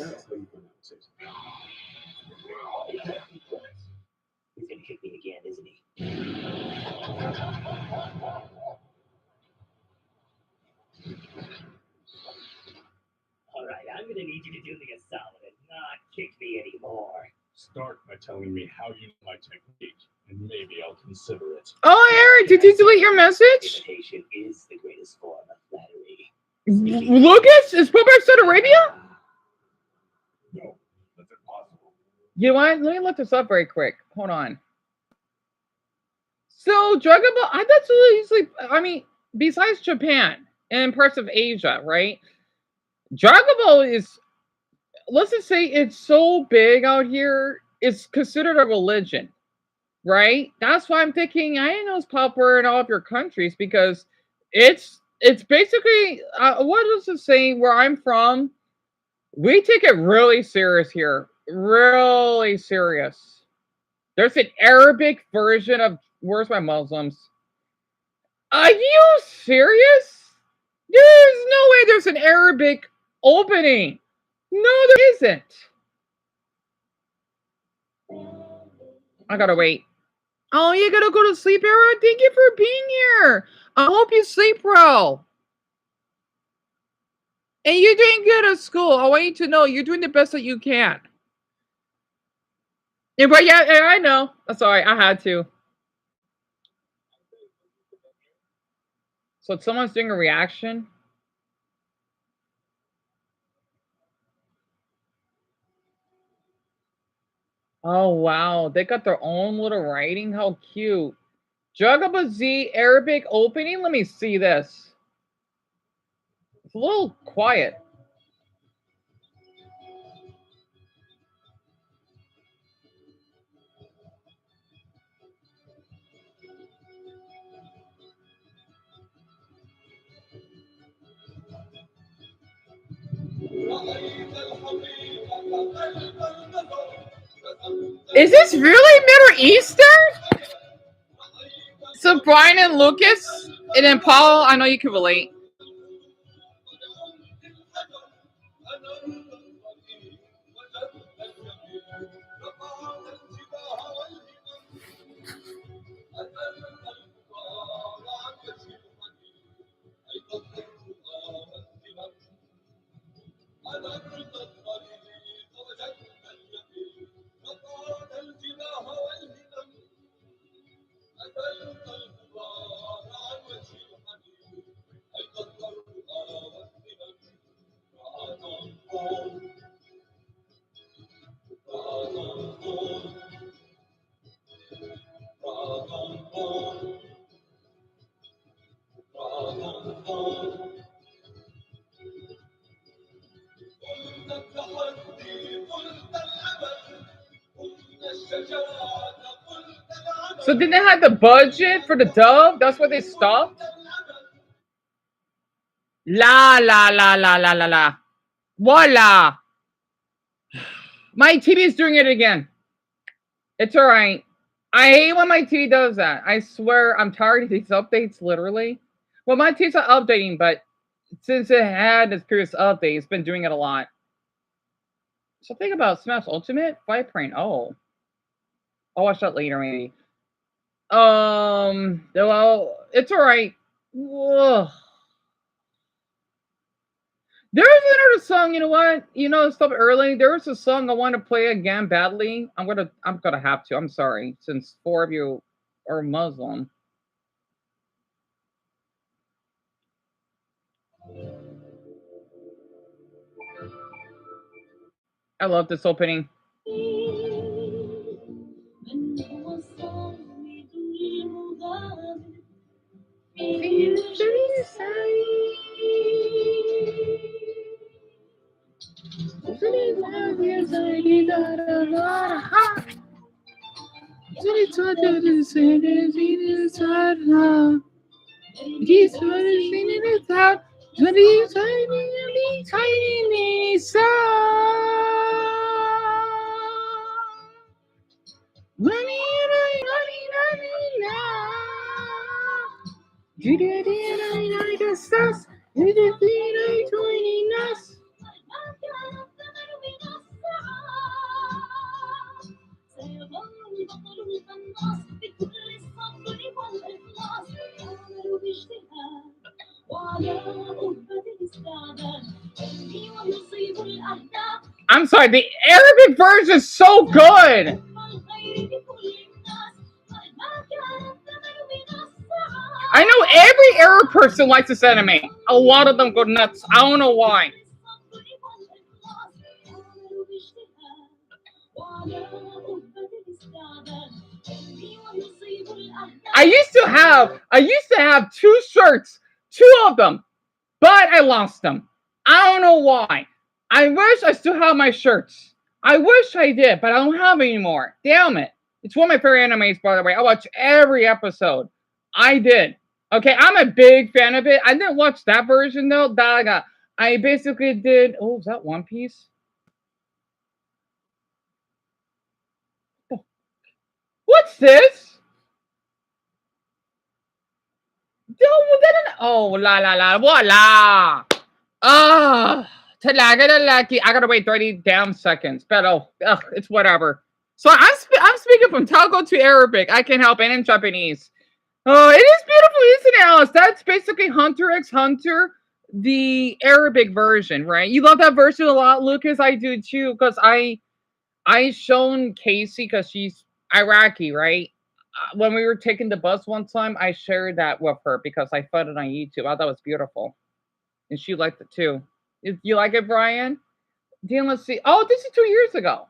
He's gonna kick me again, isn't he? Alright, I'm gonna need you to do me a solid and not kick me anymore. Start by telling me how you know my technique, and maybe I'll consider it. Oh, Aaron, did you delete your message? Imitation is the greatest form of flattery. Lucas? Is Papa Saudi Arabia? No, that's impossible. You know what? Let me look this up very quick. Hold on. So, Dragon Ball, that's usually, I mean, besides Japan and parts of Asia, right? Dragon Ball is, let's just say it's so big out here, it's considered a religion, right? That's why I'm thinking, I didn't know it's popular in all of your countries because it's basically, what is it saying where I'm from? We take it really serious here. Really serious. There's an Arabic version of Where's My Muslims? Are you serious? There's no way there's an Arabic opening. No, there isn't. I gotta wait. Oh, you gotta go to sleep, Era? Thank you for being here. I hope you sleep well. And you're doing good at school. I want you to know you're doing the best that you can. Yeah, but yeah, I know. That's all right. I had to. So someone's doing a reaction. Oh, wow. They got their own little writing. How cute. Jagaba Z Arabic opening. Let me see this. It's a little quiet. Is this really Middle Eastern? So Brian and Lucas, and then Paul, I know you can relate. So didn't they have the budget for the dub? That's why they stopped? La la la la la la la. Voila. My TV is doing it again. It's alright. I hate when my TV does that. I swear I'm tired of these updates, literally. Well, my TV's not updating, but since it had its previous update, it's been doing it a lot. So think about Smash Ultimate 5.0. I'll watch that later, maybe. Well, it's alright. There's another song, you know what? You know, stop early. There was a song I want to play again badly. I'm gonna have to. I'm sorry, since 4 of you are Muslim. I love this opening. I'm sorry, the Arabic version is so good. I know every Arab person likes this anime. A lot of them go nuts. I don't know why. I used to have 2 shirts, 2 of them, but I lost them. I don't know why. I wish I still have my shirts. I wish I did, but I don't have any anymore. Damn it. It's one of my favorite animes, by the way. I watch every episode. I did. Okay, I'm a big fan of it. I didn't watch that version, though. I basically did... Oh, is that One Piece? What's this? Oh, la la la. Voila. Talaga na laki. I gotta wait 30 damn seconds. But it's whatever. So I'm speaking from Tagalog to Arabic. I can't help it in Japanese. Oh, it is beautiful, isn't it, Alice? That's basically Hunter x Hunter, the Arabic version, right? You love that version a lot, Lucas. I do too, because I shown Casey because she's Iraqi, right? When we were taking the bus one time, I shared that with her because I found it on YouTube. I thought it was beautiful. And she liked it too. You like it, Brian? Deon, let's see. Oh, this is 2 years ago.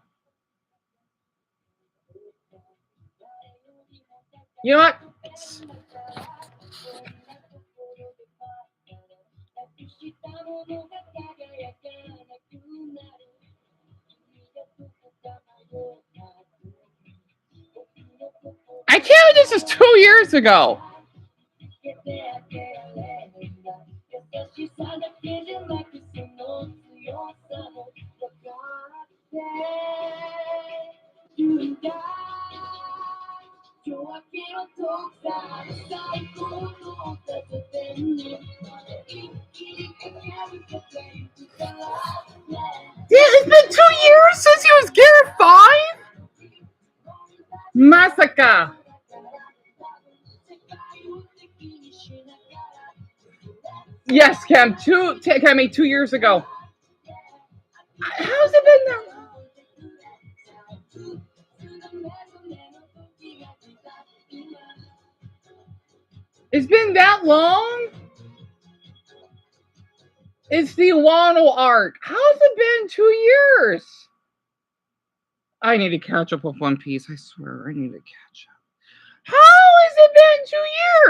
You know what? I can't believe this is 2 years ago. It's been 2 years since he was Gear 5? Massacre. Yes, Cam, 2 years ago. How's it been that long? It's been that long? It's the Wano arc. How's it been 2 years? I need to catch up with One Piece. I swear, I need to catch up. How has it been 2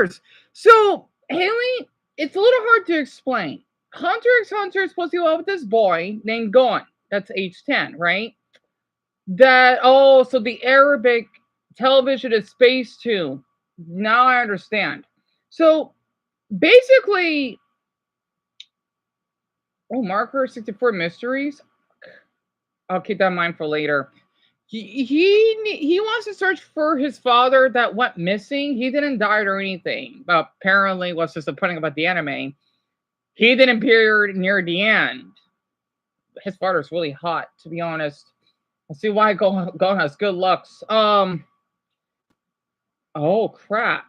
years? So, Haley, it's a little hard to explain. Hunter x Hunter is supposed to go out with this boy named Gon. That's age 10, right? So the Arabic television is Space 2. Now I understand. So, basically, Marker 64 Mysteries. I'll keep that in mind for later. He wants to search for his father that went missing. He didn't die or anything. But apparently, what's disappointing about the anime, he didn't appear near the end. His father's really hot, to be honest. I see why Gon has good looks. Oh crap!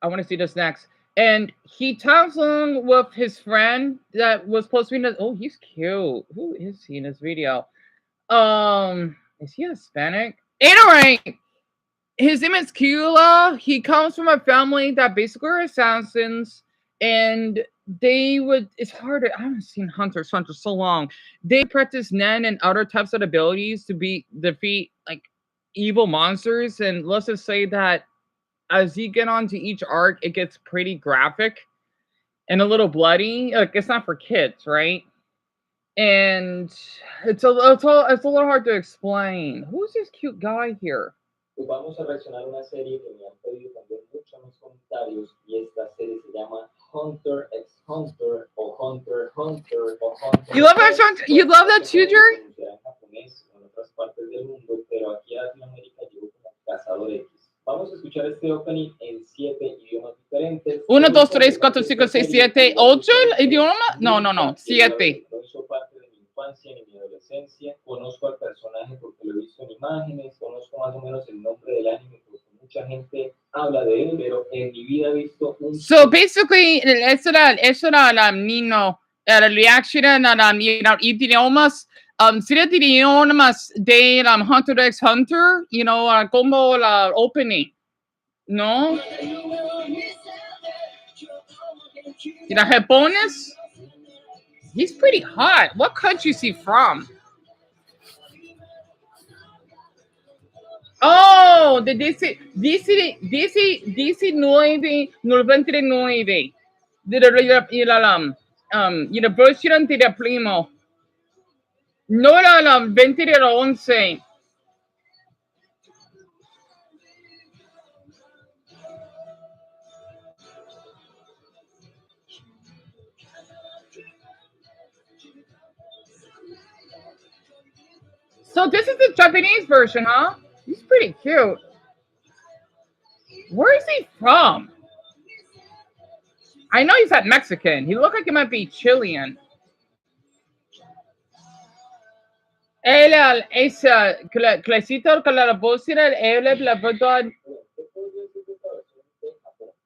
I want to see this next. And he tags along with his friend that was supposed to be in oh, he's cute. Who is he in this video? Is he Hispanic? Anyway, his name is Kula. He comes from a family that basically are assassins, and it's hard I haven't seen Hunter x Hunter so long. They practice Nen and other types of abilities to defeat like evil monsters, and let's just say that as you get onto each arc, it gets pretty graphic and a little bloody. Like, it's not for kids, right? And it's a little hard to explain. Who's this cute guy here? Pues vamos a reaccionar a una serie que me han pedido también mucho en los comentarios, y esta serie se llama Hunter x Hunter o Hunter Hunter o Hunter. You love that? You love that too, Jerry? En japonés o en otras partes del mundo, pero aquí en Latinoamérica llegó como Cazador X. Vamos a escuchar este opening en 7 idiomas diferentes. 1, 2, 3, 4, 5, 6, 7, 8 idioma? No, 7. No hizo parte de mi infancia ni mi adolescencia. Conozco al personaje porque lo he visto en imágenes. Conozco más o menos el nombre del anime porque mucha gente habla de él, pero en mi vida he visto un... So basically, eso era Nino, la reaction a idiomas. Sería idiomas de Hunter x Hunter, como la opening, ¿no? ¿Y la japonés? He's pretty hot. What country is he from? Oh, de DC 99. La versión de primo. No la 2011. So this is the Japanese version, huh? He's pretty cute. Where is he from? I know he's not Mexican. He looked like he might be Chilean. Esa clasita con la voz era la verdad.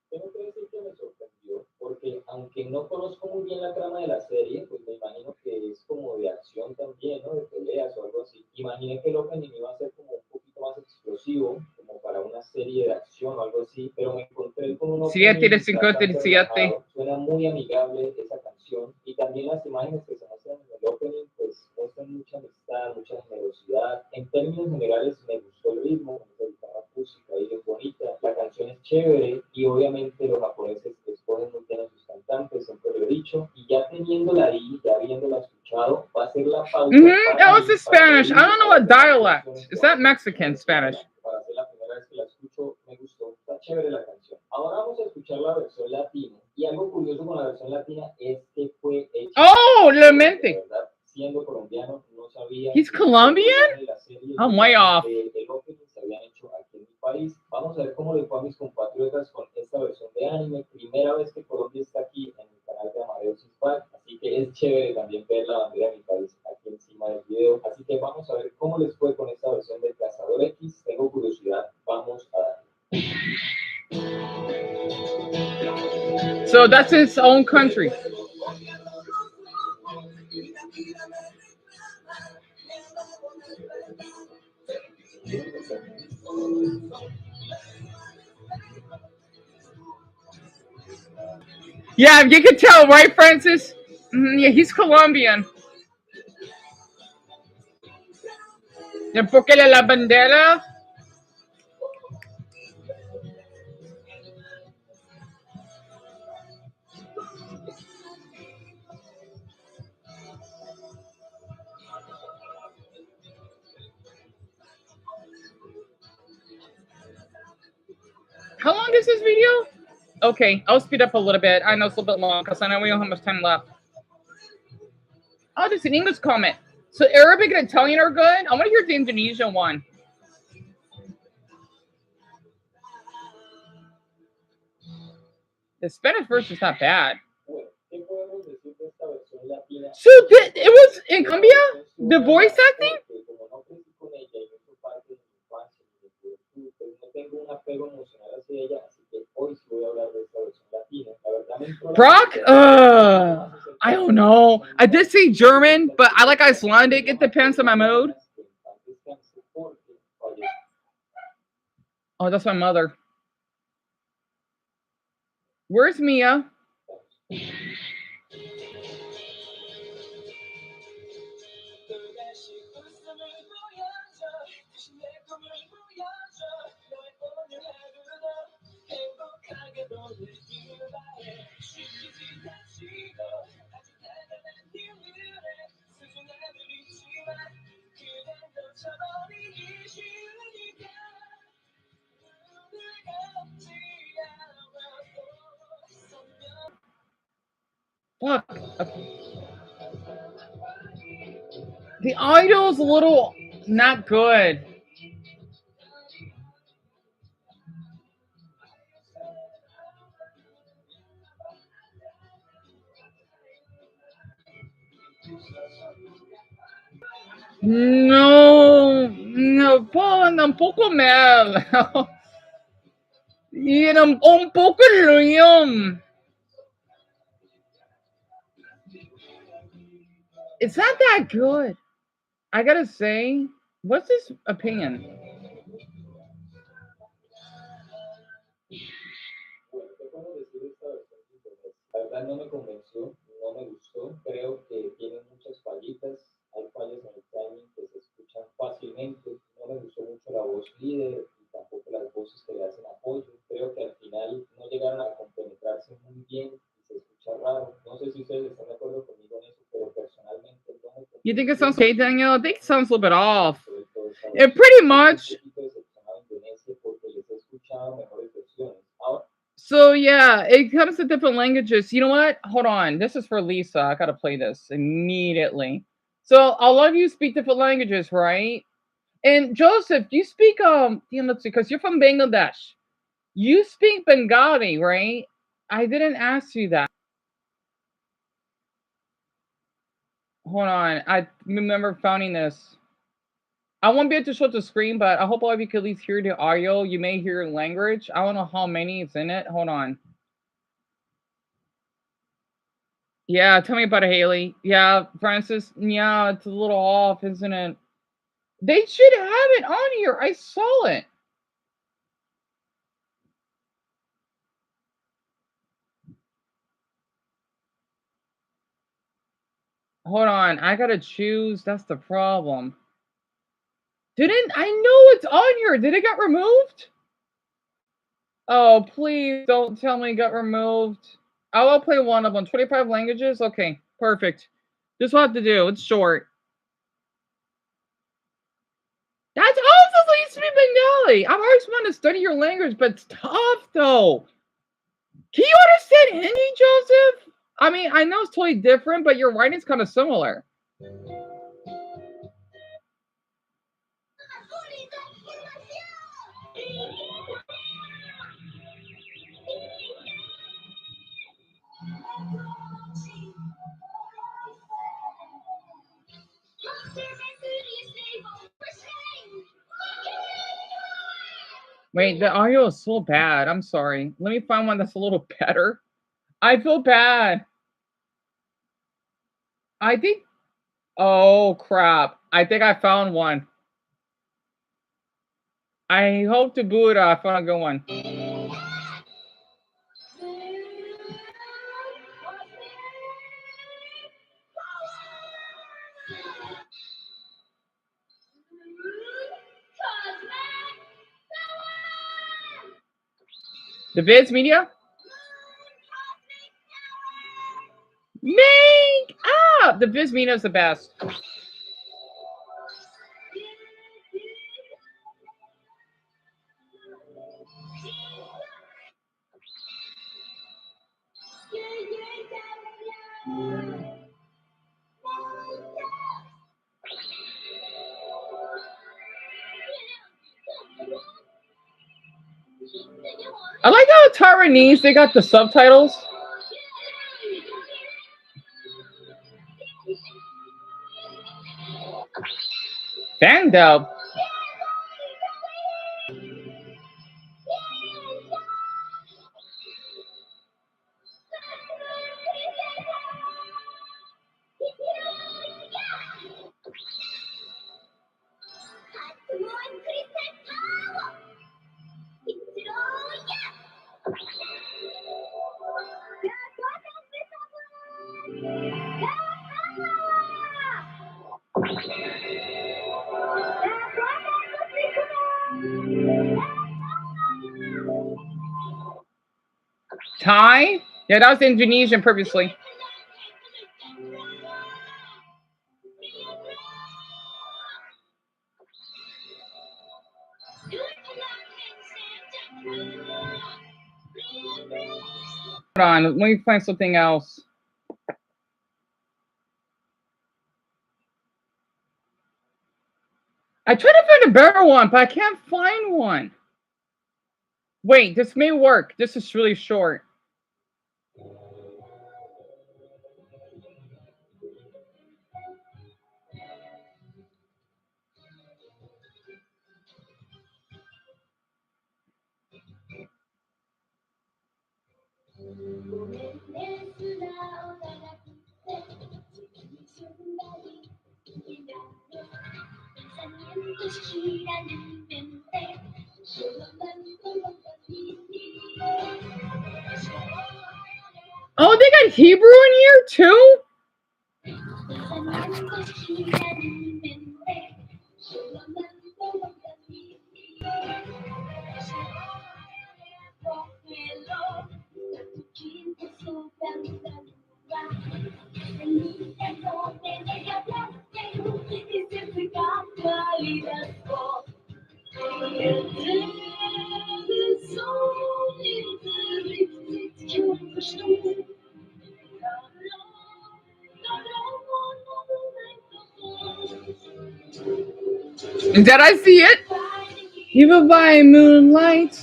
Tengo que decir que me sorprendió, porque aunque no conozco muy bien la trama de la serie, pues me imagino que es como de acción también, ¿no? De peleas o algo así. Imaginé que el opening iba a ser como un poquito más explosivo, como para una serie de acción o algo así, pero me encontré con un opening bastante relajado. Suena muy amigable esa canción, y también las imágenes que se muestran en el opening, pues muestran mucha amistad, mucha generosidad. En términos generales me gustó el ritmo, con esa guitarra acústica ahí es bonita, la canción es chévere, y obviamente los japoneses escogen muy bien a sus cantantes, siempre lo he dicho, y ya teniéndola ahí, ya habiéndola escuchado, va a ser la pausa. That was the Spanish. I don't know what dialect. Is that Mexican Spanish? Para ser la primera vez que la escucho, me gustó, está chévere la canción. Ahora vamos a escuchar la versión latina, y algo curioso con la versión latina es que fue hecha... ¡Oh, la mente! Siendo colombiano, no no sabía He's que Colombian? de la serie I'm way off. el opening se habían hecho aquí en mi país. Vamos a ver cómo le fue a mis compatriotas con esta versión de anime. Primera vez que Colombia está aquí en el canal de Amadeus Impact, así que es chévere también ver la bandera de mi país aquí encima del video. Así que vamos a ver cómo les fue con esta versión de Cazador X. Tengo curiosidad, vamos a darle. So that's his own country. Yeah, you can tell, right, Francis? Yeah, he's Colombian. Porque la bandera. How long is this video? Okay, I'll speed up a little bit. I know it's a little bit long because I know we don't have much time left. Oh, there's an English comment. So Arabic and Italian are good? I want to hear the Indonesian one. The Spanish version's not bad. So it was in Colombia? The voice acting? Brock? I don't know. I did say German, but I like Icelandic. It depends on my mood. Oh, that's my mother. Where's Mia? Fuck. Okay. The audio's a little not good. No, un poco mal. Y un poco león. It's not that good. I gotta say, what's his opinion? La verdad no me convenció, no me gustó. Creo que tiene muchas fallitas. Hay fallas en el timing que se escuchan fácilmente. No me gustó mucho la voz líder y tampoco las voces que le hacen apoyo. Creo que al final no llegaron a compenetrarse muy bien y se escucha raro. No sé si ustedes están de acuerdo conmigo en eso, pero personalmente no me convenció. You think it sounds okay, Daniel? I think it sounds a little bit off. It pretty much. So yeah, it comes to different languages. You know what? Hold on. This is for Lisa. I gotta play this immediately. So a lot of you speak different languages, right? And Joseph, do you speak let's see, because you're from Bangladesh. You speak Bengali, right? I didn't ask you that. Hold on. I remember finding this. I won't be able to show the screen, but I hope all of you can at least hear the audio. You may hear language. I don't know how many is in it. Hold on. Yeah, tell me about it, Haley. Yeah, Francis. Yeah, it's a little off, isn't it? They should have it on here. I saw it. Hold on. I gotta choose. That's the problem. I know it's on here. Did it get removed? Oh, please don't tell me it got removed. I will play one of them. 25 languages? Okay, perfect. This will have to do. It's short. That's also so you speak Bengali. I've always wanted to study your language, but it's tough though. Can you understand Hindi, Joseph? I mean, I know it's totally different, but your writing's kind of similar. Wait, the audio is so bad. I'm sorry. Let me find one that's a little better. I feel bad. I think. Oh crap! I think I found one. I hope to Buddha I found a good one. The Viz Media? Make up! The Viz Media is the best. I like how Taiwanese, they got the subtitles. Fan dub. Thai? Yeah, that was Indonesian purposely. Hold on, let me find something else. I tried to find a better one, but I can't find one. Wait, this may work. This is really short. Oh, they got Hebrew in here too? Did I see it? Even by moonlight.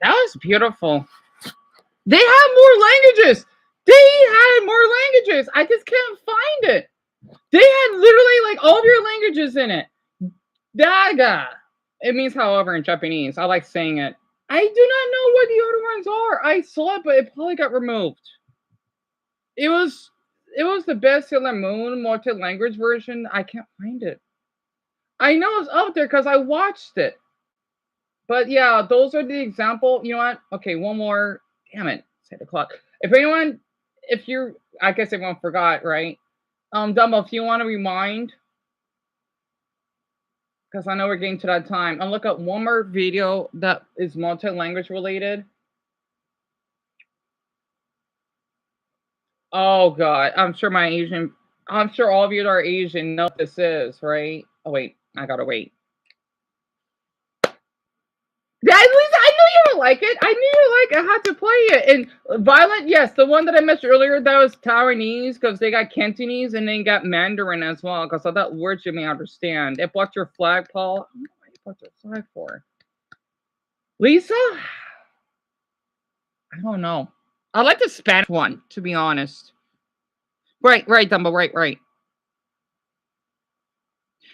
That was beautiful. They have more languages. They had more languages. I just can't find it. They had literally like all of your languages in it. Daga. It means however in Japanese. I like saying it. I do not know what the other ones are. I saw it, but it probably got removed. It was the best Sailor Moon multi-language version. I can't find it. I know it's up there because I watched it. But yeah, those are the example. You know what? Okay, one more. Damn it. It's 8 o'clock. If you're, I guess everyone forgot, right? Dumbo, if you want to remind, because I know we're getting to that time, I'll look up one more video that is multi-language related. Oh God, I'm sure all of you that are Asian know what this is, right? Oh wait, I gotta wait. At least I know you like it. I knew you like it. I had to play it. And Violent, yes, the one that I mentioned earlier, that was Taiwanese because they got Cantonese and then got Mandarin as well. Because I thought words you may understand. It blocked your flag, Paul. I don't know why you blocked your flag for. Lisa? I don't know. I like the Spanish one, to be honest. Right, Dumbo, right.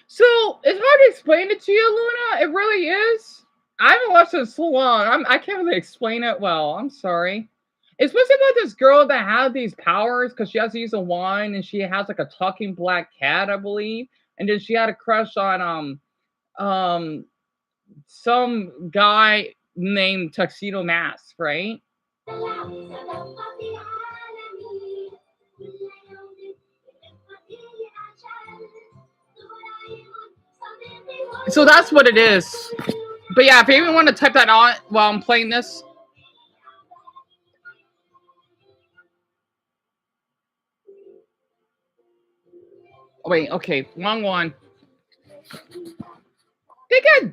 So it's hard to explain it to you, Luna. It really is. I haven't watched it in so long. I can't really explain it well. I'm sorry. It's supposed to be about this girl that has these powers because she has to use a wand and she has like a talking black cat, I believe. And then she had a crush on some guy named Tuxedo Mask, right? So that's what it is. But yeah, if you even want to type that on while I'm playing this. Oh, wait, okay, wrong one. They got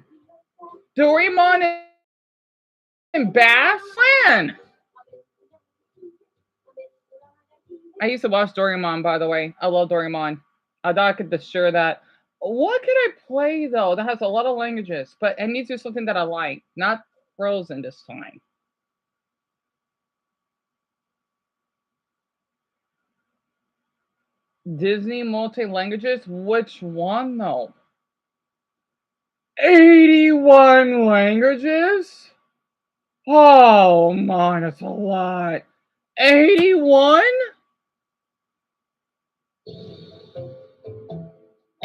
Doraemon and Bass. When? I used to watch Doraemon, by the way. I love Doraemon. I thought I could assure that. What could I play though? That has a lot of languages, but it needs to be something that I like, not Frozen this time. Disney multi-languages? Which one though? 81 languages? Oh man, that's a lot. 81?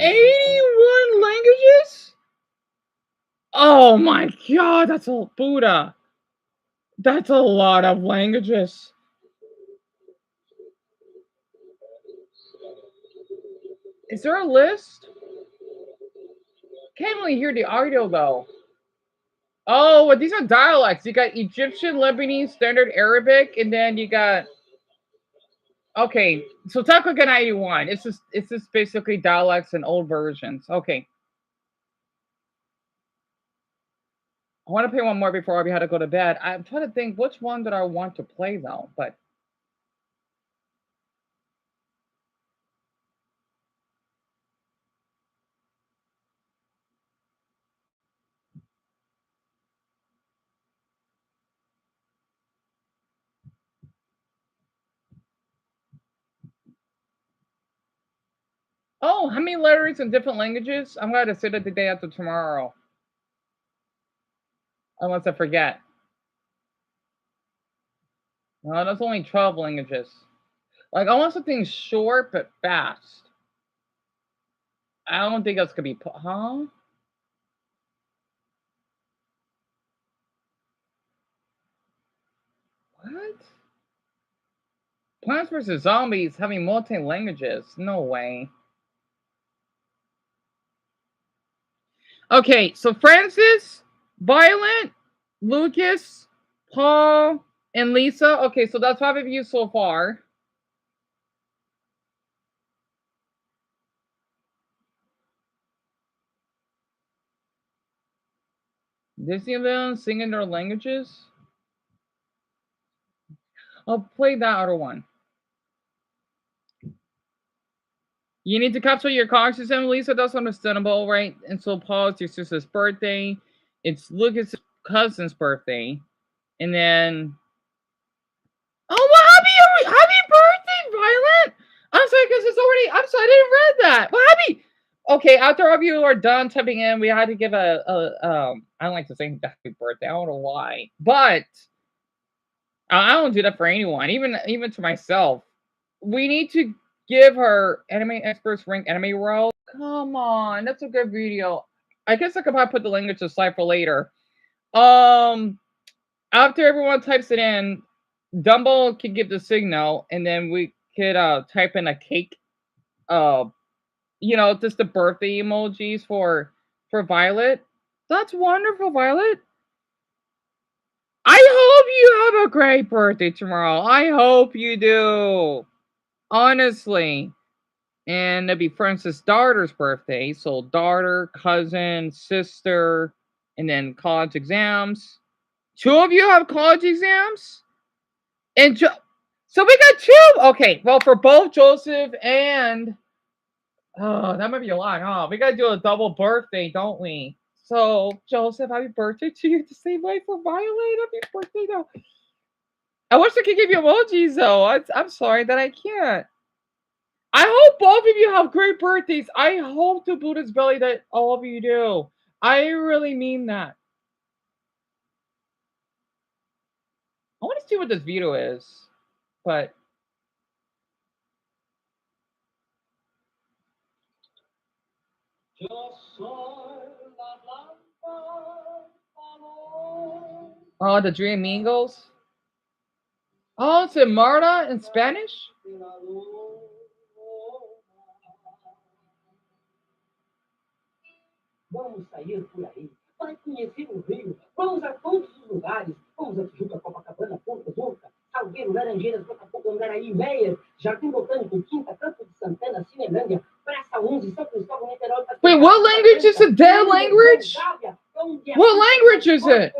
81 languages? Oh my god, that's a Buddha. That's a lot of languages. Is there a list? Can't really hear the audio though. Oh, well, these are dialects. You got Egyptian, Lebanese, Standard Arabic, and then you got. Okay, so technically 91. It's just basically dialects and old versions. Okay. I want to play one more before we had to go to bed. I'm trying to think which one did I want to play though, but. Oh, how many letters in different languages? I'm going to sit it the day after tomorrow. Unless I forget. No, that's only 12 languages. Like, I want something short but fast. I don't think that's going to be... Huh? What? Plants vs. Zombies having multi-languages? No way. Okay, so Francis, Violet, Lucas, Paul, and Lisa. Okay, so that's 5 of you so far. Disneyland singing their languages? I'll play that other one. You need to capture your consciousness, Lisa. That's understandable, right? And so Paul's your sister's birthday. It's Lucas' cousin's birthday. And then... Oh, well, happy birthday, Violet! I'm sorry, because it's already... I'm sorry, I didn't read that. Well, happy... Okay, after all of you are done typing in, we had to give I don't like to say happy birthday. I don't know why. But... I don't do that for anyone, even to myself. We need to give her Anime Experts Rank Anime World. Come on, that's a good video. I guess I could probably put the link to the slide for later. After everyone types it in, Dumbo can give the signal, and then we could type in a cake. Just the birthday emojis for Violet. That's wonderful, Violet. I hope you have a great birthday tomorrow. I hope you do. Honestly. And it'll be Francis' daughter's birthday. So daughter, cousin, sister, and then college exams. 2 of you have college exams? And so we got 2. Okay, well, for both Joseph and... Oh, that might be a lot, huh? We gotta do a double birthday, don't we? So, Joseph, happy birthday to you. The same way for Violet. Happy birthday, though. I wish I could give you emojis, though. I'm sorry that I can't. I hope both of you have great birthdays. I hope to Buddha's belly that all of you do. I really mean that. I want to see what this video is, but... Oh, the Dream Mingles? Oh, it's in Marta in Spanish? Vamos sair por aí, vai conhecer o Rio, vamos a todos os lugares, vamos a Tijuca, Copacabana, Ponta Durca, Salgueiro, Laranjeiras, Botafogo, Andaraí, Meias, Jardim Botânico, Quinta, Campo de Santana, Cinelândia, Praça 11, São Cristóvão, Niterói... Wait, what language is a dead language? What language is it?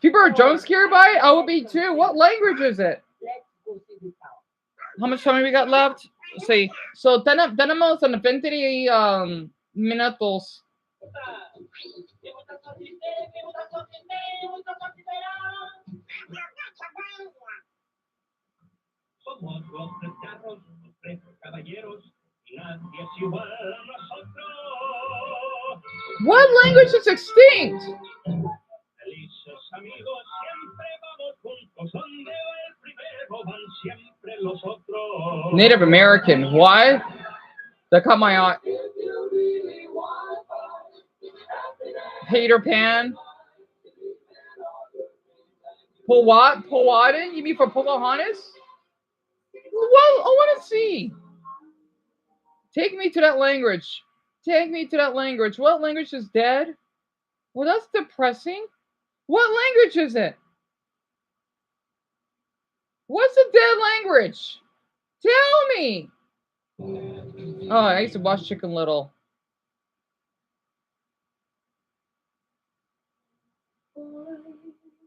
People are jump scared by it? I would be too. What language is it? How much time have we got left? Let's see. So tenemos en 20 minutos. What language is extinct? Native American. What? That caught my eye. Peter Pan. Powhatan? You mean for Pocahontas? Well, I want to see. Take me to that language. Take me to that language. What language is dead? Well, that's depressing. What language is it? What's a dead language? Tell me. Oh, I used to watch Chicken Little.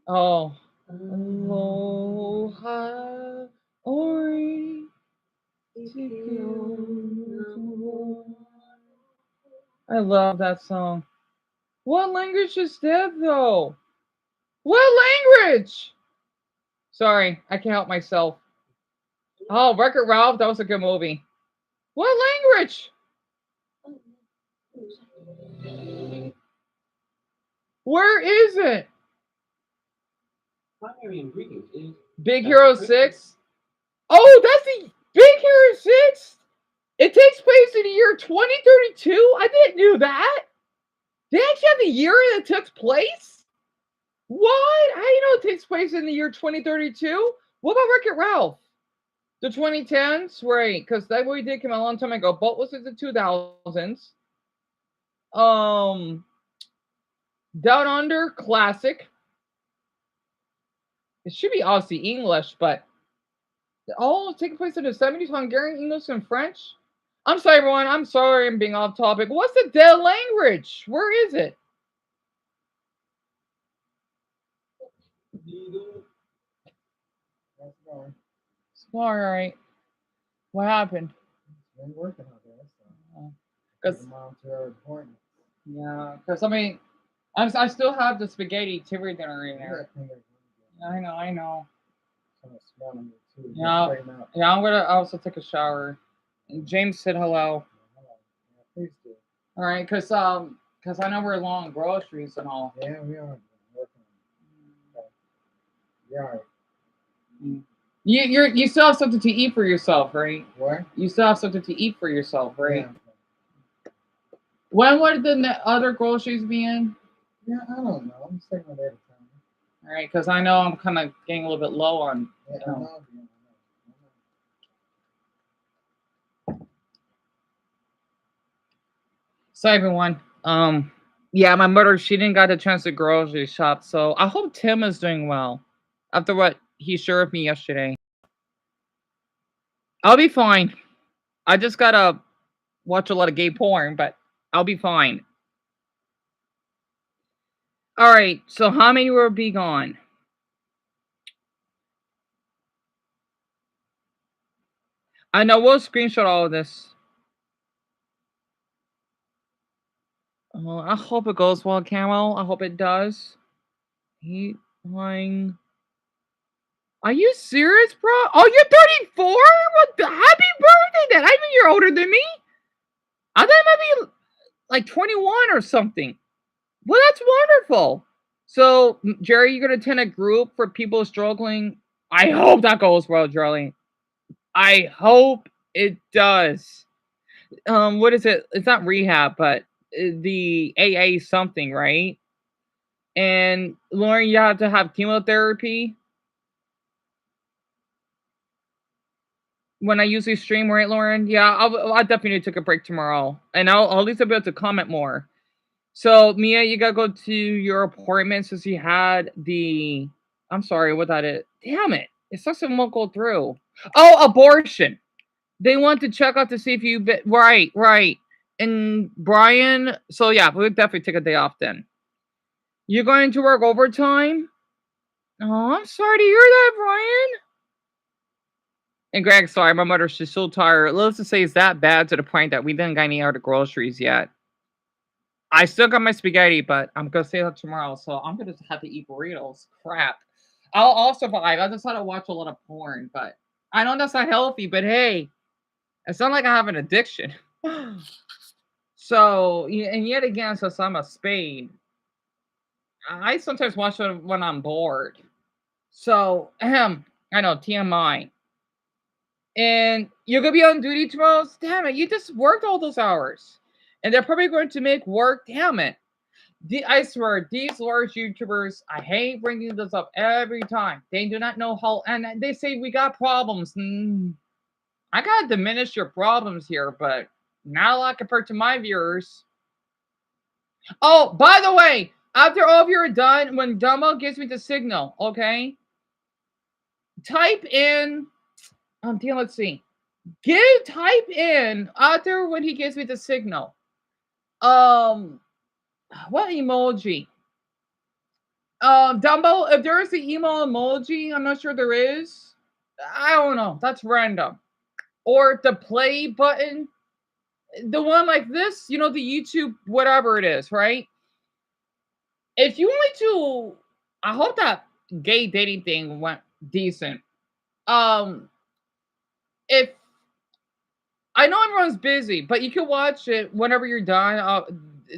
Oh. Aloha, ori, I love that song. What language is dead, though? What language? Sorry, I can't help myself. Oh, Wreck-It Ralph, that was a good movie. What language? Where is it? Primary ingredient is Big Hero 6? Oh, that's the Big Hero 6? It takes place in the year 2032? I didn't know that. They actually have the year that took place? What? I didn't know it takes place in the year 2032. What about Wreck-It Ralph? The 2010s? Right, because that movie did come out a long time ago. But was it the 2000s? Down Under, classic. It should be obviously English, but all taking place in the 70s, Hungarian, English, and French. I'm sorry, everyone. I'm sorry I'm being off topic. What's the dead language? Where is it? All right. What happened? Been working on this. Because yeah, because I mean, I still have the spaghetti Tiver dinner in there. I know. Yeah, yeah. I'm gonna also take a shower. And James said hello. Please do. All right, because I know we're low on groceries and all. Yeah, we are working on it. Yeah. You still have something to eat for yourself, right? What? You still have something to eat for yourself, right? Yeah. When would the other groceries be in? Yeah, I don't know. I'm just taking it at a time. All right, because I know I'm kind of getting a little bit low on. Yeah, I know. So everyone, yeah, my mother, she didn't got a chance to grocery shop, so I hope Tim is doing well after what he shared with me yesterday. I'll be fine. I just gotta watch a lot of gay porn, but I'll be fine. All right. So how many will be gone? I know we'll screenshot all of this. Oh, I hope it goes well, Camo. I hope it does. Heat line. Are you serious, bro? Oh, you're 34? What the happy birthday then? I mean you're older than me. I thought I might be like 21 or something. Well, that's wonderful. So, Jerry, you're gonna attend a group for people struggling. I hope that goes well, Charlie. I hope it does. What is it? It's not rehab, but the AA something, right? And Lauren, you have to have chemotherapy. When I usually stream, right, Lauren? Yeah, I'll definitely take a break tomorrow, and I'll at least be able to comment more. So Mia, you gotta go to your appointment since you had the. I'm sorry, what that is? Damn it! It sucks it won't go through. Oh, abortion. They want to check out to see if you right, right. And Brian, so yeah, we'll definitely take a day off then. You're going to work overtime? Oh, I'm sorry to hear that, Brian. And Greg, sorry, my mother's just so tired. Let's just say it's that bad to the point that we didn't got any out of groceries yet. I still got my spaghetti, but I'm gonna say that tomorrow, so I'm gonna have to eat burritos. Crap. I'll survive. I just had to watch a lot of porn, but I know that's not healthy, but hey, it's not like I have an addiction. So, and yet again, since I'm a spade, I sometimes watch it when I'm bored. So, I know, TMI. And you're gonna be on duty tomorrow? Damn it, you just worked all those hours. And they're probably going to make work, damn it. I swear, these large YouTubers, I hate bringing this up every time. They do not know how, and they say we got problems. I gotta diminish your problems here, but not a lot compared to my viewers. Oh, by the way, after all of you are done, when Dumbo gives me the signal, okay? Type in, let's see. Type in after when he gives me the signal. What emoji? Dumbo, if there is the emo emoji, I'm not sure there is. I don't know. That's random. Or the play button. The one like this, the YouTube, whatever it is, right? If you want to, I hope that gay dating thing went decent. If I know everyone's busy, but you can watch it whenever you're done.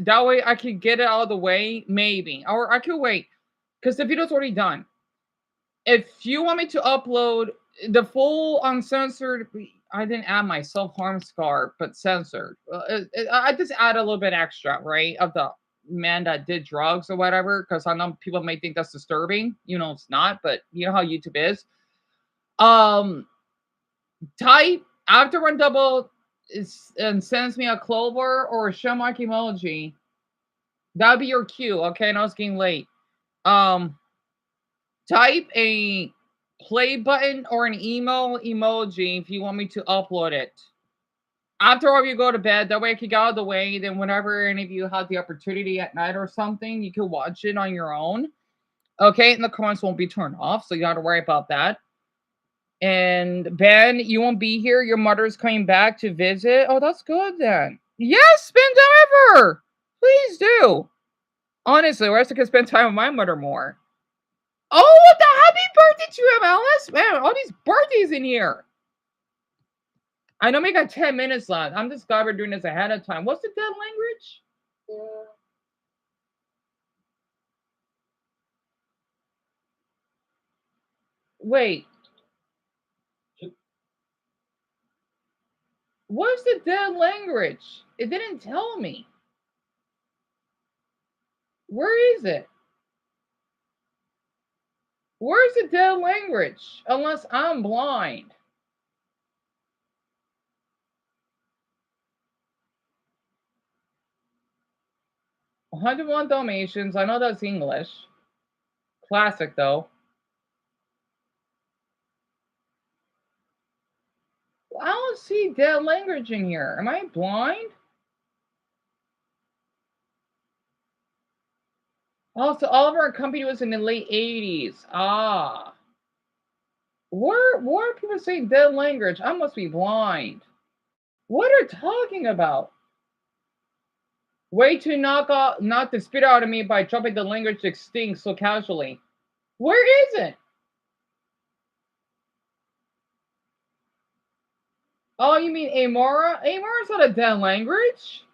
That way I can get it out of the way, maybe. Or I could wait. Because the video's already done. If you want me to upload the full uncensored, I didn't add my self-harm scar, but censored. I just add a little bit extra, right? Of the man that did drugs or whatever. Because I know people may think that's disturbing. It's not, but you know how YouTube is. Type after one double and sends me a clover or a show mark emoji. That'll be your cue, okay? Now it's getting late. Type a play button or an emo emoji if you want me to upload it. After all, you go to bed. That way I can get out of the way. Then whenever any of you have the opportunity at night or something, you can watch it on your own. Okay, and the comments won't be turned off, so you don't have to worry about that. And Ben, you won't be here. Your mother's coming back to visit. Oh, that's good then. Yes, spend time with her. Please do. Honestly, I can spend time with my mother more. Oh, what the happy birthday to him, Alice! Man, all these birthdays in here. I know we got 10 minutes left. I'm just glad we're doing this ahead of time. What's the dead language? Yeah. Wait. What's the dead language? It didn't tell me. Where is it? Where's the dead language? Unless I'm blind. "101 Dalmatians." I know that's English. Classic, though. I don't see dead language in here. Am I blind? Also, Oliver Company was in the late 80s. Ah. Why are people saying dead language? I must be blind. What are you talking about? Way to knock the spit out of me by dropping the language extinct so casually. Where is it? Oh, you mean Amora? Amora's not a dead language?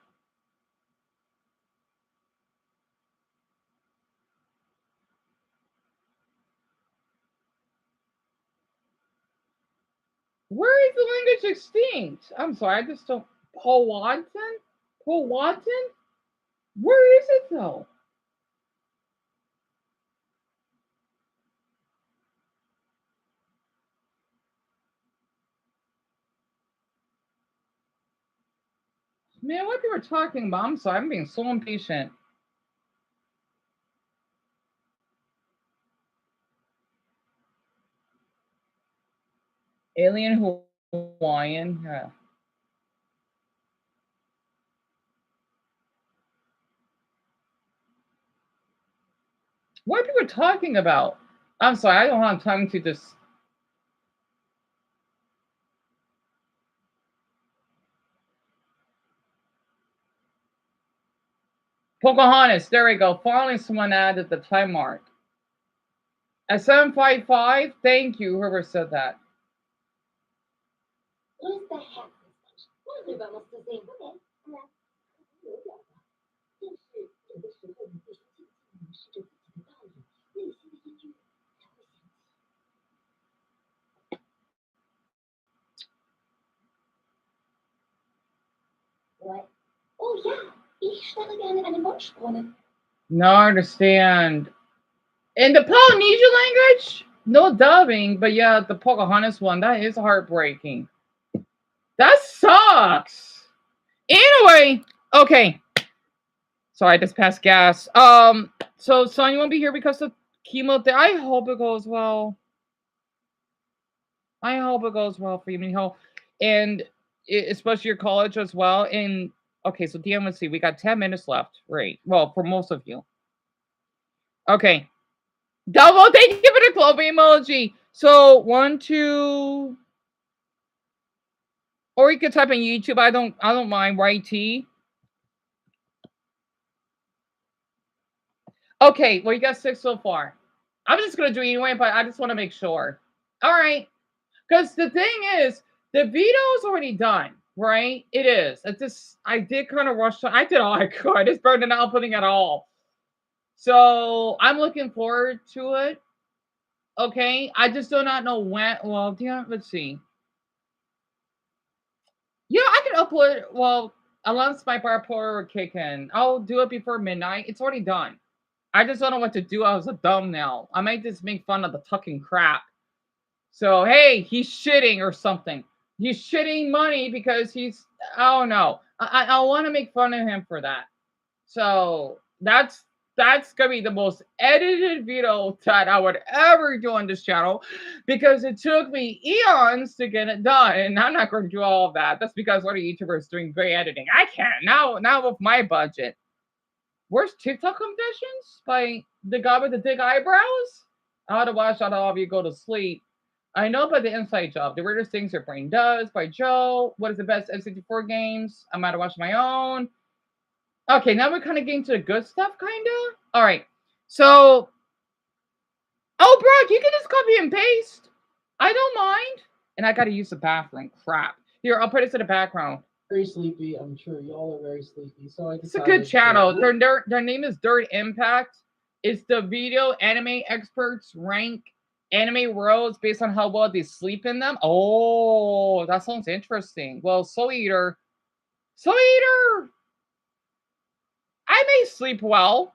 Where is the language extinct? I'm sorry, I just don't. Paul Watson? Paul Watson? Where is it though? Man, what people are talking about? I'm sorry, I'm being so impatient. Alien Hawaiian? Yeah. What are people talking about? I'm sorry, I don't have time to just. Pocahontas, there we go. Finally, someone added the time mark. At 7:55, thank you, whoever said that. Who's the heck? ¿Dónde vamos a hacer? What? Oh ja, ich stelle gerne einen Wortsprung. No, I understand. In the Polynesian language, no dubbing, but yeah, the Pocahontas one, that is heartbreaking. That sucks. Anyway, okay. Sorry, I just passed gas. So Sonya won't be here because of chemo. I hope it goes well. I hope it goes well for you, Miho. And especially your college as well. And okay, so DM, let's see. We got 10 minutes left. Right. Well, for most of you. Okay. Double, thank you for the club emoji. So 1, 2. Or you could type in YouTube. I don't mind. YT. Okay, well, you got 6 so far. I'm just gonna do it anyway, but I just want to make sure. All right. Because the thing is, the veto is already done, right? It is. I did kind of rush. I did all I could. I just burned it out putting it all. So I'm looking forward to it. Okay. I just do not know when. Well, yeah, let's see. Yeah, I can upload. Well, unless my bipolar will kick in, I'll do it before midnight. It's already done. I just don't know what to do as a thumbnail. I might just make fun of the fucking crap. So, hey, he's shitting or something. He's shitting money because he's, I don't know. I want to make fun of him for that. So that's gonna be the most edited video that I would ever do on this channel because it took me eons to get it done, and I'm not going to do all of that. That's because other YouTubers doing great editing. I can't now with my budget. Where's TikTok competitions by the guy with the big eyebrows? I had to watch out all of you go to sleep. I know about the inside job. The weirdest things your brain does by Joe. What is the best N64 games? I might have watched my own. Okay, now we're kind of getting to the good stuff, kind of. All right. So, oh, Brock, you can just copy and paste. I don't mind. And I got to use the bathroom. Crap. Here, I'll put it to the background. Very sleepy. I'm sure y'all are very sleepy. So I It's a good channel. Their name is Dirt Impact. It's the video anime experts rank anime worlds based on how well they sleep in them. Oh, that sounds interesting. Well, Soul Eater, I may sleep well.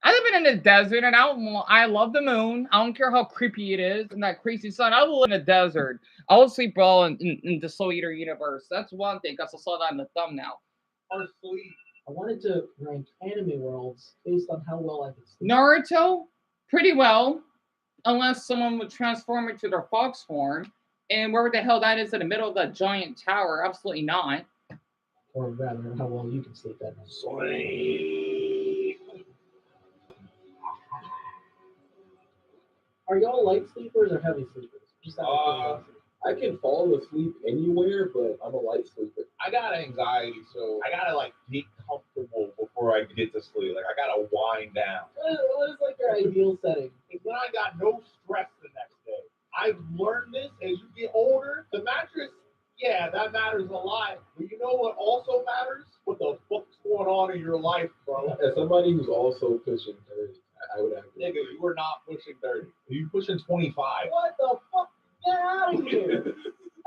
I live in the desert, and I love the moon. I don't care how creepy it is and that crazy sun. I will live in the desert. I will sleep well in the Soul Eater universe. That's one thing, because I saw that in the thumbnail. Or sleep. I wanted to rank anime worlds based on how well I could sleep. Naruto, pretty well, unless someone would transform into their fox form. And wherever the hell that is in the middle of that giant tower, absolutely not. Or rather, how well you can sleep at night. Sleep. Are y'all light sleepers or heavy sleepers? Just out of curiosity. I can fall asleep anywhere, but I'm a light sleeper. I got anxiety, so I gotta like get comfortable before I get to sleep. Like I gotta wind down. What is like your ideal setting? It's when I got no stress the next day. I've learned this as you get older. The mattress, yeah, that matters a lot. But you know what also matters? What the fuck's going on in your life, bro? As somebody who's also pushing 30, I would have to. Nigga, you were not pushing 30. You pushing 25. What the fuck? Get out of here!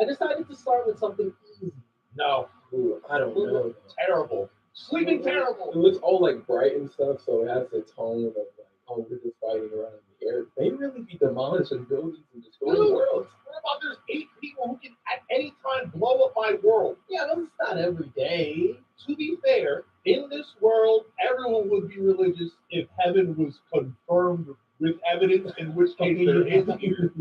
I decided to start with something easy. No. Ooh, I don't know. Terrible. Sleeping terrible. It looks all like bright and stuff, so it has the tone of like, oh, we're just fighting around in the air. They really be demolishing buildings and destroying worlds. What about there's 8 people who can at any time blow up my world? Yeah, that's not every day. To be fair, in this world, everyone would be religious if heaven was confirmed with evidence, in which case there is here.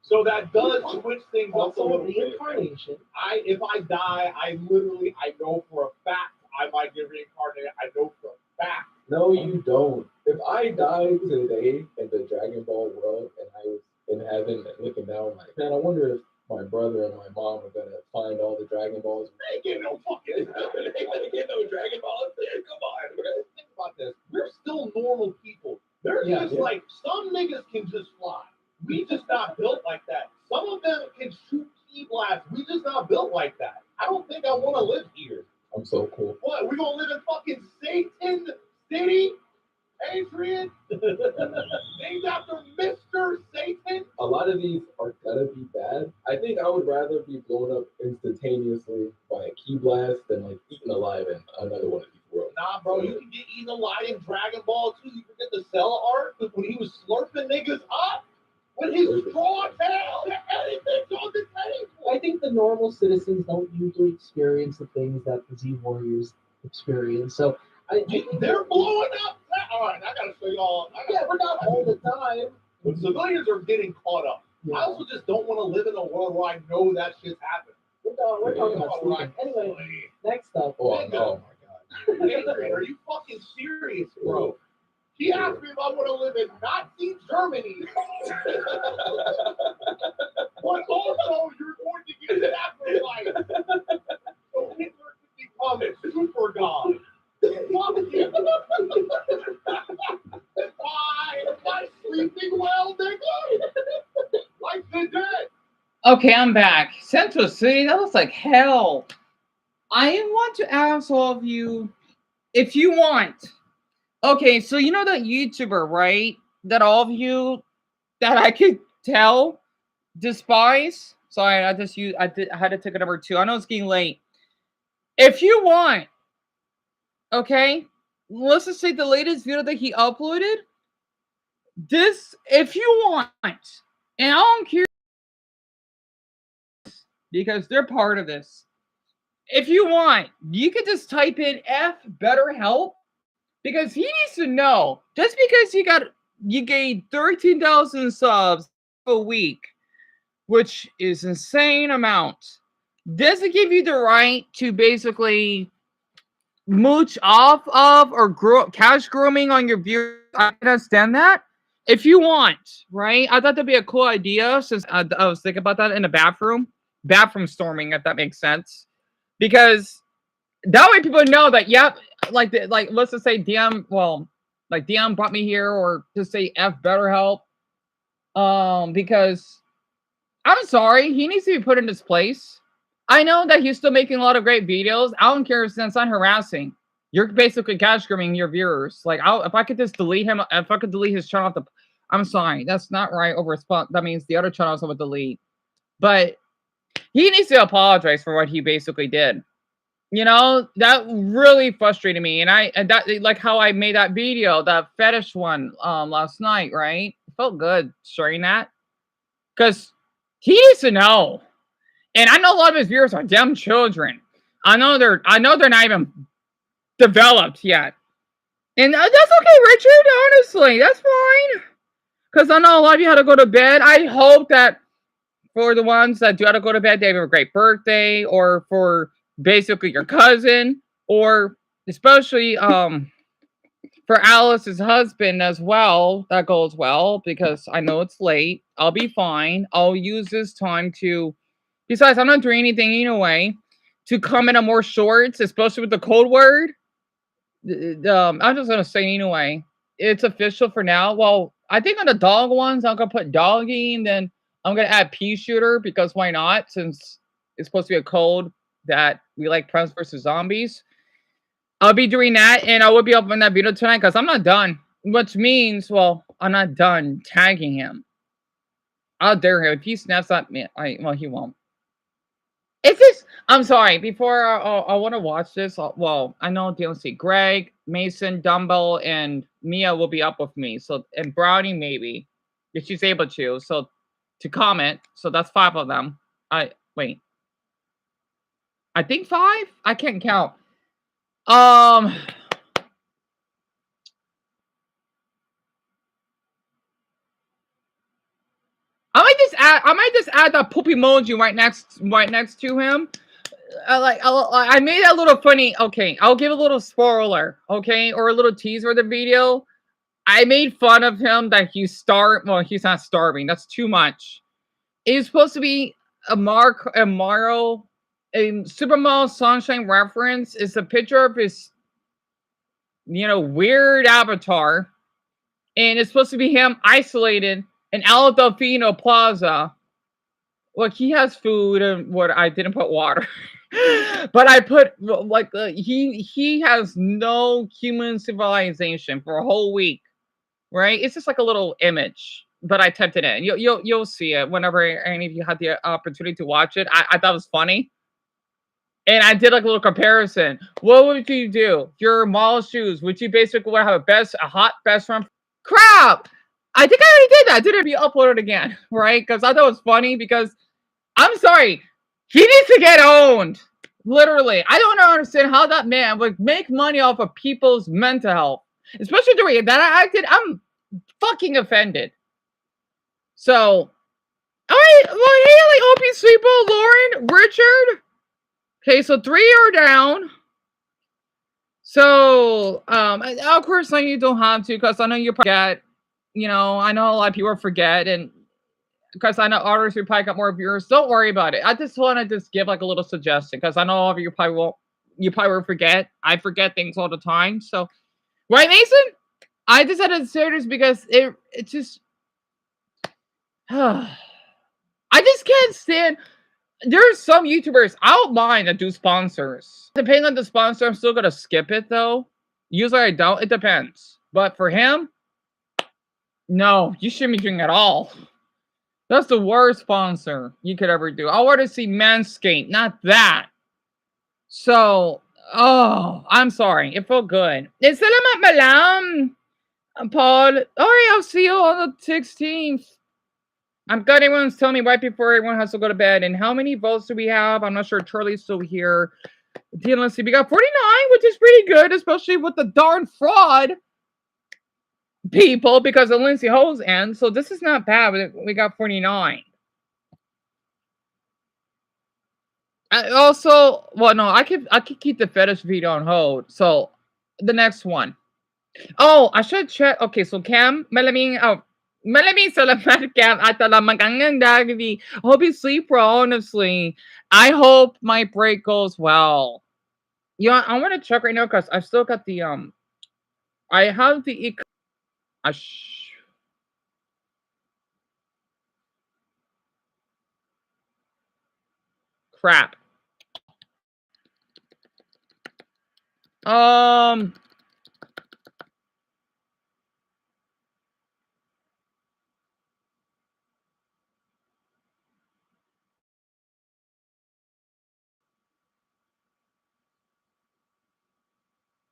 So that does switch things up a little bit. Reincarnation. If I die, I know for a fact I might get reincarnated. I know for a fact. No, you don't. If I died today in the Dragon Ball world and I was in heaven and looking down, like, man, I wonder if my brother and my mom are gonna find all the Dragon Balls. They ain't getting no fucking. They ain't getting no Dragon Balls. Come on, man. Think about this. We're still normal people. They're just like some niggas can just fly. We just not built like that. Some of them can shoot key blasts. We just not built like that. I don't think I want to live here. I'm so cool. What? We gonna live in fucking Satan City, Adrian? Named after Mr. Satan? A lot of these are gonna be bad. I think I would rather be blown up instantaneously by a key blast than like eaten alive in another one of these worlds. Nah, bro, you can get eaten alive in Dragon Ball too. You forget the Cell art when he was slurping niggas up with his straw tail. Anything's on the table. I think the normal citizens don't usually experience the things that the Z Warriors experience. So they're blowing up. All right, I gotta show y'all. We're not all the time. But civilians are getting caught up. I also just don't want to live in a world where I know that shit's happening. We're talking about sleeping. Anyway, next up. Oh my god. Adrian, are you fucking serious, bro? He asked me if I want to live in Nazi Germany. But also, you're going to get sacrificed. So Hitler can become a super god. Fuck you. Why am I sleeping well, nigga? Like the dead. Okay, I'm back. Central City, that looks like hell. I want to ask all of you, if you want. Okay, so you know that YouTuber, right? That all of you that I could tell despise. Sorry, I had to take a number 2. I know it's getting late. If you want, okay, let's just say the latest video that he uploaded. This, if you want, and I don't care because they're part of this. If you want, you could just type in F BetterHelp. Because he needs to know, just because you gained 13,000 subs a week, which is an insane amount, doesn't give you the right to basically mooch off of or cash grooming on your viewers. I understand that. If you want, right? I thought that'd be a cool idea since I was thinking about that in the bathroom storming, if that makes sense. Because that way people know that, yep, like let's just say DM, like DM brought me here, or just say F BetterHelp. Because I'm sorry, he needs to be put in his place. I know that he's still making a lot of great videos. I don't care if it's not harassing. You're basically cash grooming your viewers. Like, if I could just delete him, if I could delete his channel off I'm sorry, that's not right over spot. That means the other channels I would delete. But he needs to apologize for what he basically did. You know, that really frustrated me. And that, like how I made that video, that fetish one last night, right? It felt good sharing that. Because he needs to know. And I know a lot of his viewers are dumb children. I know they're not even developed yet. And that's okay, Richard, honestly. That's fine. Because I know a lot of you had to go to bed. I hope that for the ones that do have to go to bed, they have a great birthday, or for basically your cousin, or especially for Alice's husband as well. That goes well because I know it's late. I'll be fine. I'll use this time to, besides, I'm not doing anything anyway, to comment on more shorts, especially with the code word. I'm just gonna say anyway, it's official for now. Well, I think on the dog ones, I'm gonna put doggy, and then I'm gonna add pea shooter because why not? Since it's supposed to be a code that we like Plants vs Zombies. I'll be doing that, and I will be uploading that video tonight because I'm not done. Which means, well, I'm not done tagging him. I'll dare him if he snaps at me. Well, he won't. It's just, I'm sorry. Before I want to watch this, well, I know DLC. Greg, Mason, Dumbo, and Mia will be up with me. So, and Brownie maybe, if she's able to. So, to comment. So that's 5 of them. Wait. I think 5. I can't count. I might just add that poop emoji right next to him. I made that a little funny. Okay, I'll give a little spoiler. Okay, or a little teaser of the video. I made fun of him that he's starving. Well, he's not starving. That's too much. It's supposed to be a Mario, a Super Mario Sunshine reference. It's a picture of his, weird avatar, and it's supposed to be him isolated in El Delfino Plaza. Well, he has food, and what I didn't put water, but I put he has no human civilization for a whole week, right? It's just like a little image, but I typed it in. You'll see it whenever any of you had the opportunity to watch it. I thought it was funny, and I did like a little comparison. What would you do? Your mall shoes? Would you basically want to have a hot best friend? Crap! I think I already did that. Did it be uploaded again, right? Because I thought it was funny because. I'm sorry. He needs to get owned. Literally. I don't understand how that man would make money off of people's mental health. Especially the way that I acted. I'm fucking offended. So, alright. Well, Haley, OP Sweepo, Lauren, Richard. Okay, so 3 are down. So, of course, I you don't have to because I know you forget. I know a lot of people forget, and because I know others who probably got more viewers. Don't worry about it. I just want to give like a little suggestion because I know all of you probably won't. You probably will forget. I forget things all the time. So, right, Mason? I decided to say this because it just. I just can't stand. There's some YouTubers I don't mind that do sponsors. Depending on the sponsor, I'm still gonna skip it though. Usually I don't. It depends. But for him, no, you shouldn't be doing it at all. That's the worst sponsor you could ever do. I want to see Manscaped, not that. So, I'm sorry. It felt good. It's salamat malam, Paul. Alright, I'll see you on the 16th. I'm glad everyone's telling me right before everyone has to go to bed. And how many votes do we have? I'm not sure. Charlie's still here. Let's see. We got 49, which is pretty good, especially with the darn fraud people because of Lindsay Ho's end. So this is not bad. We got 49. I could keep the fetish video on hold. So the next one. Oh, I should check. Okay, so Cam, malaming salamat Cam at talagang dagdi. Hope you sleep well, honestly. I hope my break goes well. Yeah, I want to check right now because I still got the I have the crap.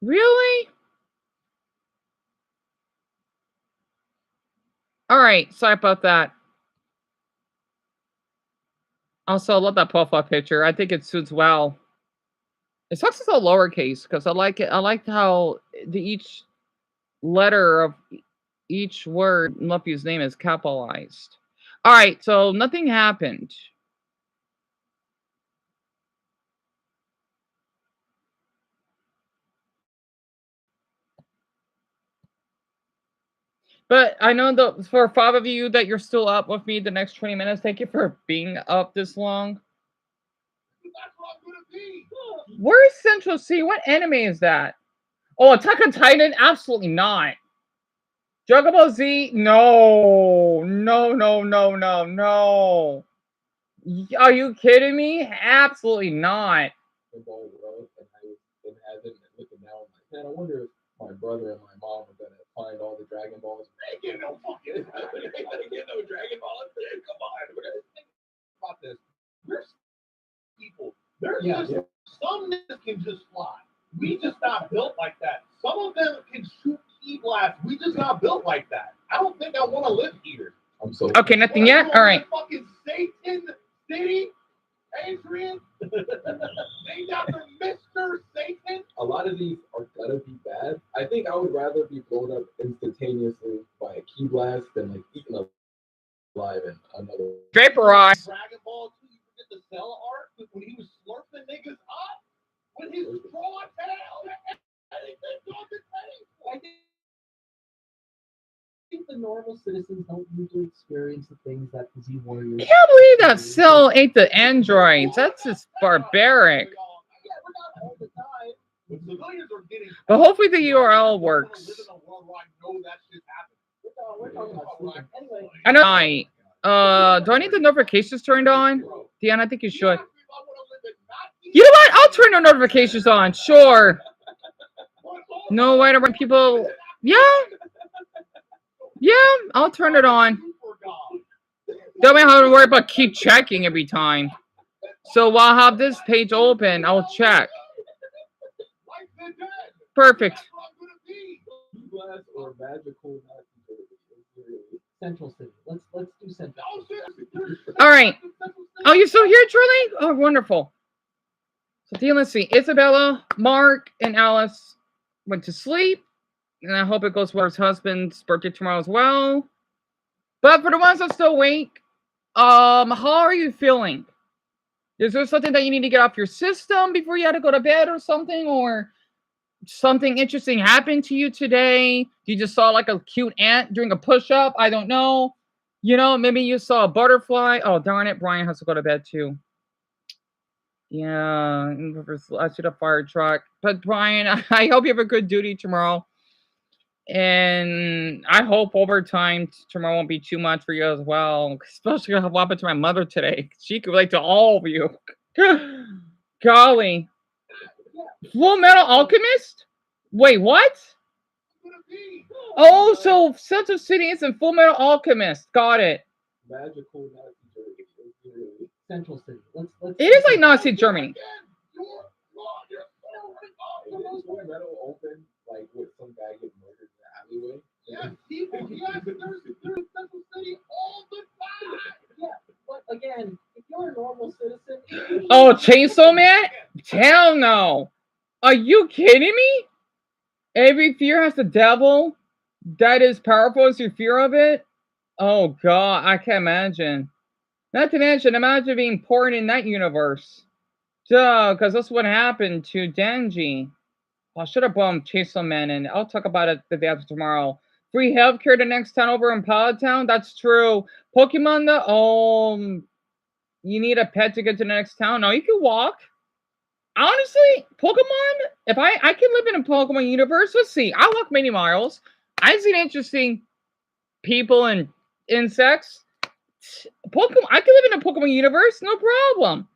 Really? All right, sorry about that. Also, I love that profile picture. I think it suits well. It sucks it's all lowercase because I like it. I like how each letter of each word in Luffy's name is capitalized. All right, so nothing happened. But I know that for 5 of you that you're still up with me the next 20 minutes, thank you for being up this long. Where's Central C? What anime is that? Oh, Attack on Titan? Absolutely not. Dragon Ball Z? No. No, no, no, no, no. Are you kidding me? Absolutely not. The ball world, and I was in heaven and looking down, like, man, I wonder if my brother and my mom are gonna find all the Dragon Balls. They get no fucking, they gotta get no Dragon Balls. Come on, we're gonna think about this. There's people. There's just some niggas can just fly. We just not built like that. Some of them can shoot key blasts. We just not built like that. I don't think I want to live here. I'm so okay. Nothing yet. All right. Fucking Satan City, Adrian. Named after Mr. Satan. A lot of these are gonna be bad. I think I would rather be blown up instantaneously by a key blast than like eaten alive in another. Vaporize. Dragon Ball 2, you forget the cell art when he was slurping niggas up with his straw tail. Anything on the tail. I think the normal citizens don't usually experience the things that the Z Warriors. I can't believe that Cell ate the androids. That's just barbaric. But hopefully the URL works. I know. Do I need the notifications turned on? Deon, I think you should. You know what? I'll turn the notifications on. Sure. No way to bring people. Yeah. Yeah, I'll turn it on. Don't have to worry about keep checking every time. So while I have this page open, I'll check. Perfect. Or magical Central City. Let's do Central. All right. Oh, you're still here, Charlie? Oh, wonderful. So Deon, let's see. Isabella, Mark, and Alice went to sleep. And I hope it goes well. His husband's birthday tomorrow as well. But for the ones that still awake, how are you feeling? Is there something that you need to get off your system before you had to go to bed or something? Or something interesting happened to you today? You just saw like a cute ant doing a push-up? I don't know. You know, maybe you saw a butterfly. Oh, darn it. Brian has to go to bed too. Yeah, I should have fire truck. But Brian, I hope you have a good duty tomorrow. And I hope overtime tomorrow won't be too much for you as well. Especially what happened to my mother today. She could relate to all of you. Golly. Full Metal Alchemist? Wait, what? Oh, so Central City is in Full Metal Alchemist. Got it. Magical Central City. Let's it is like Nazi Germany. Full Metal open like with some guy getting murdered in the alleyway. Yes, people. Yes, there's Central City all the time. Yeah, but again, if you're a normal citizen. Oh, Chainsaw Man? Hell no. Are you kidding me? Every fear has a devil that is powerful as your fear of it? Oh, God. I can't imagine. Not to mention, imagine being born in that universe. Duh, because that's what happened to Denji. I should have brought Chainsaw Man in. I'll talk about it the day after tomorrow. Free healthcare the next town over in Pallet Town? That's true. Pokemon, you need a pet to get to the next town? No, you can walk. Honestly, Pokemon, if I can live in a Pokemon universe, let's see. I walk many miles. I've seen interesting people and insects. Pokemon, I can live in a Pokemon universe, no problem.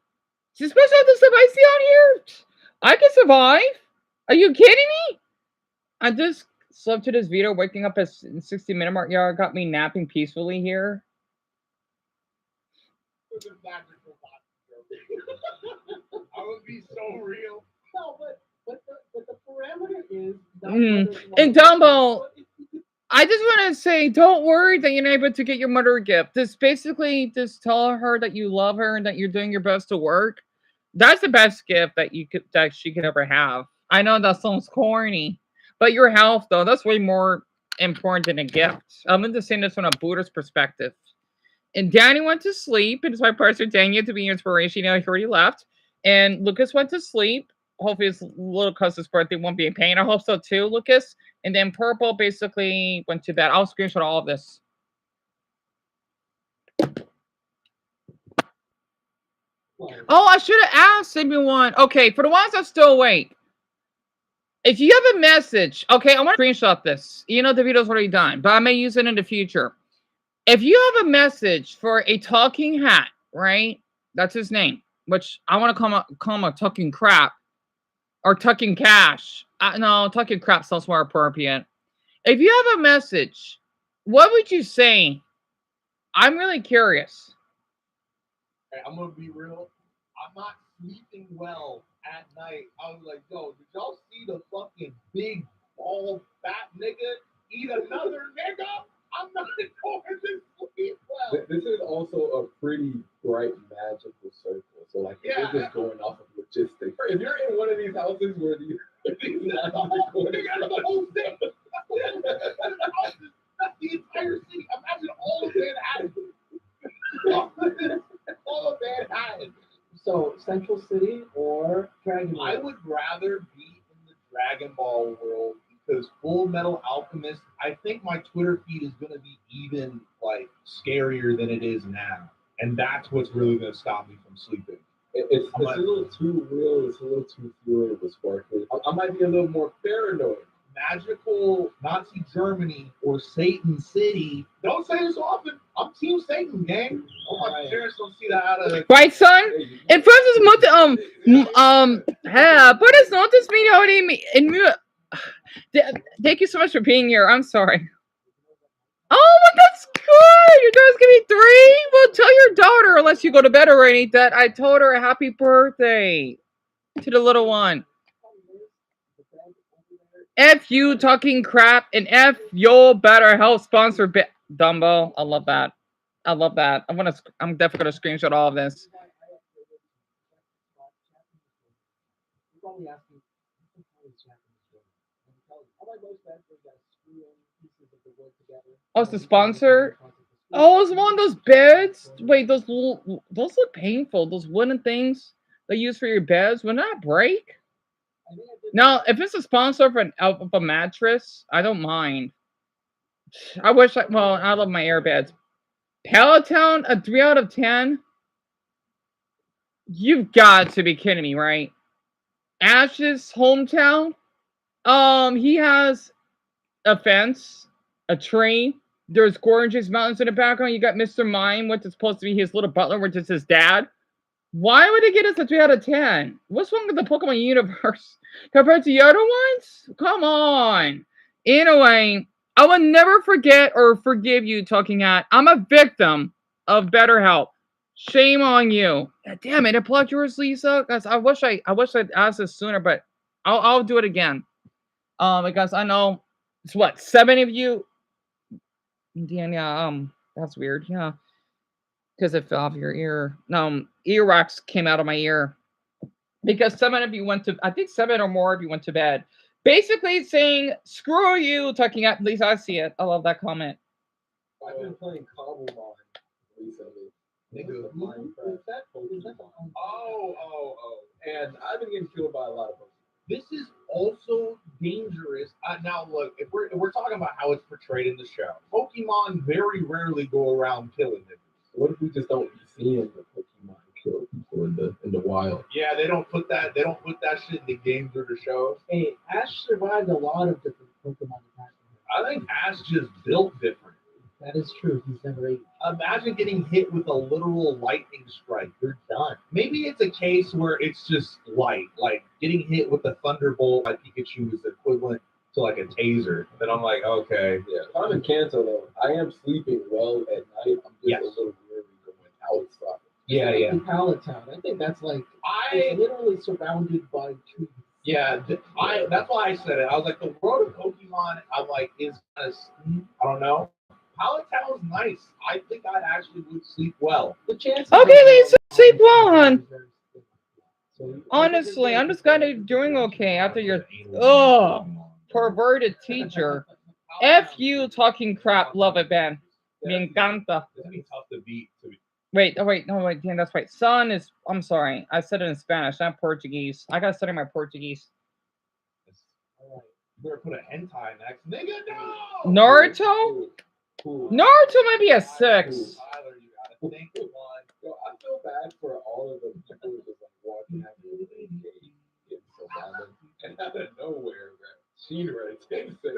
Especially with the stuff I see on here. I can survive. Are you kidding me? I just slept to this video, waking up at 60-minute mark. Yeah, got me napping peacefully here. I would be so real. No, but the parameter is. And Dumbo, I just want to say, don't worry that you're not able to get your mother a gift. Just basically just tell her that you love her and that you're doing your best to work. That's the best gift that she could ever have. I know that sounds corny, but your health though, that's way more important than a gift. I'm just saying this from a Buddhist perspective. And Danny went to sleep, and it's my partner Daniel to be inspiration. He already left. And Lucas went to sleep. hopefully it's little cousin's birthday won't be in pain. I hope so too, Lucas. And then purple basically went to bed. I'll screenshot all of this. Oh, I should have asked everyone. Okay, for the ones that still awake, if you have a message, okay, I want to screenshot this. You know the video's already done, but I may use it in the future. If you have a message for a talking hat, right? That's his name, which I want to call him a talking crap or talking cash. No, talking crap sounds more appropriate. If you have a message, what would you say? I'm really curious. Hey, I'm gonna be real. I'm not sleeping well at night. I was like, yo, did y'all see the fucking big, bald, fat nigga eat another nigga? I'm not going to sleep well. This is also a pretty bright magical circle. So like, if you're just going off of logistics. If you're in one of these houses where these That's the whole thing. That's the entire city. Imagine all of Manhattan. All of Manhattan. So, Central City or Dragon Ball? I would rather be in the Dragon Ball world because Full Metal Alchemist, I think my Twitter feed is going to be even like scarier than it is now. And that's what's really going to stop me from sleeping. It's a little too real. It's a little too fluid with sparkling. I might be a little more paranoid. Magical Nazi Germany or Satan City. Don't say this often. I'm Team Satan, gang. Oh, my parents don't see that out of Right, son? En Francis puedes notas mi ahora thank you so much for being here. I'm sorry. Oh, but that's good. Your daughter's gonna be 3? Well, tell your daughter, unless you go to bed already, that I told her a happy birthday to the little one. F you talking crap and F your better health sponsor Dumbo. I love that. I love that. I'm definitely gonna screenshot all of this. Oh, it's the sponsor? Oh, it's one of those beds. Wait, those look painful. Those wooden things they use for your beds. Will that break? Now, if it's a sponsor of a mattress, I don't mind. I love my air beds. Peloton, a 3 out of 10? You've got to be kidding me, right? Ash's hometown? He has a fence, a tree. There's gorgeous mountains in the background. You got Mr. Mime, which is supposed to be his little butler, which is his dad. Why would it get us a 3 out of 10? What's wrong with the Pokemon universe compared to the other ones? Come on. Anyway, I will never forget or forgive you, Talking Hat. I'm a victim of BetterHelp. Shame on you. Damn it! I plugged yours, Lisa. Guys, I wish I'd asked this sooner, but I'll do it again. Because I know it's what 7 of you. Yeah, that's weird. Yeah. Because it fell off your ear. No, earwax came out of my ear. Because 7 of you went to, I think 7 or more of you went to bed. Basically saying, screw you, Talking At least I see it. I love that comment. I've been playing Cobblemon recently. And I've been getting killed by a lot of them. This is also dangerous. Now, look, if we're talking about how it's portrayed in the show, Pokemon very rarely go around killing them. What if we just don't be seeing the Pokemon kill people in the wild? Yeah, they don't put that shit in the games or the shows. Hey, Ash survived a lot of different Pokemon attacks. I think Ash just built different. That is true. He's never aged. Imagine getting hit with a literal lightning strike. You're done. Maybe it's a case where it's just light. Like getting hit with a thunderbolt by Pikachu is equivalent to like a taser. Then I'm like, okay. Yeah. If I'm in Kanto though, I am sleeping well at night. I'm just a little weary going outside. Yeah. In Palatown, I think that's like it's literally surrounded by trees. Yeah, that's why I said it. I was like, the world of Pokemon, I'm like, is kind of, I don't know. Palatown's nice. I think I actually would sleep well. The chances. Okay, Lisa, sleep well, hon. Honestly, I'm just kind of doing okay after your perverted teacher. F you talking crap, love it, man. Me encanta. It's gonna be tough to beat. Wait, oh wait, no wait, damn, that's right. Son is. I'm sorry, I said it in Spanish, not Portuguese. I gotta study my Portuguese. Alright. You better put a hentai next. Nigga, no! Naruto. Naruto might be a 6. Tyler, you gotta think of one. Yo, I feel bad for all of the people who just like walking out of the gate in Savannah and out of nowhere, bro. Sheenra takes it.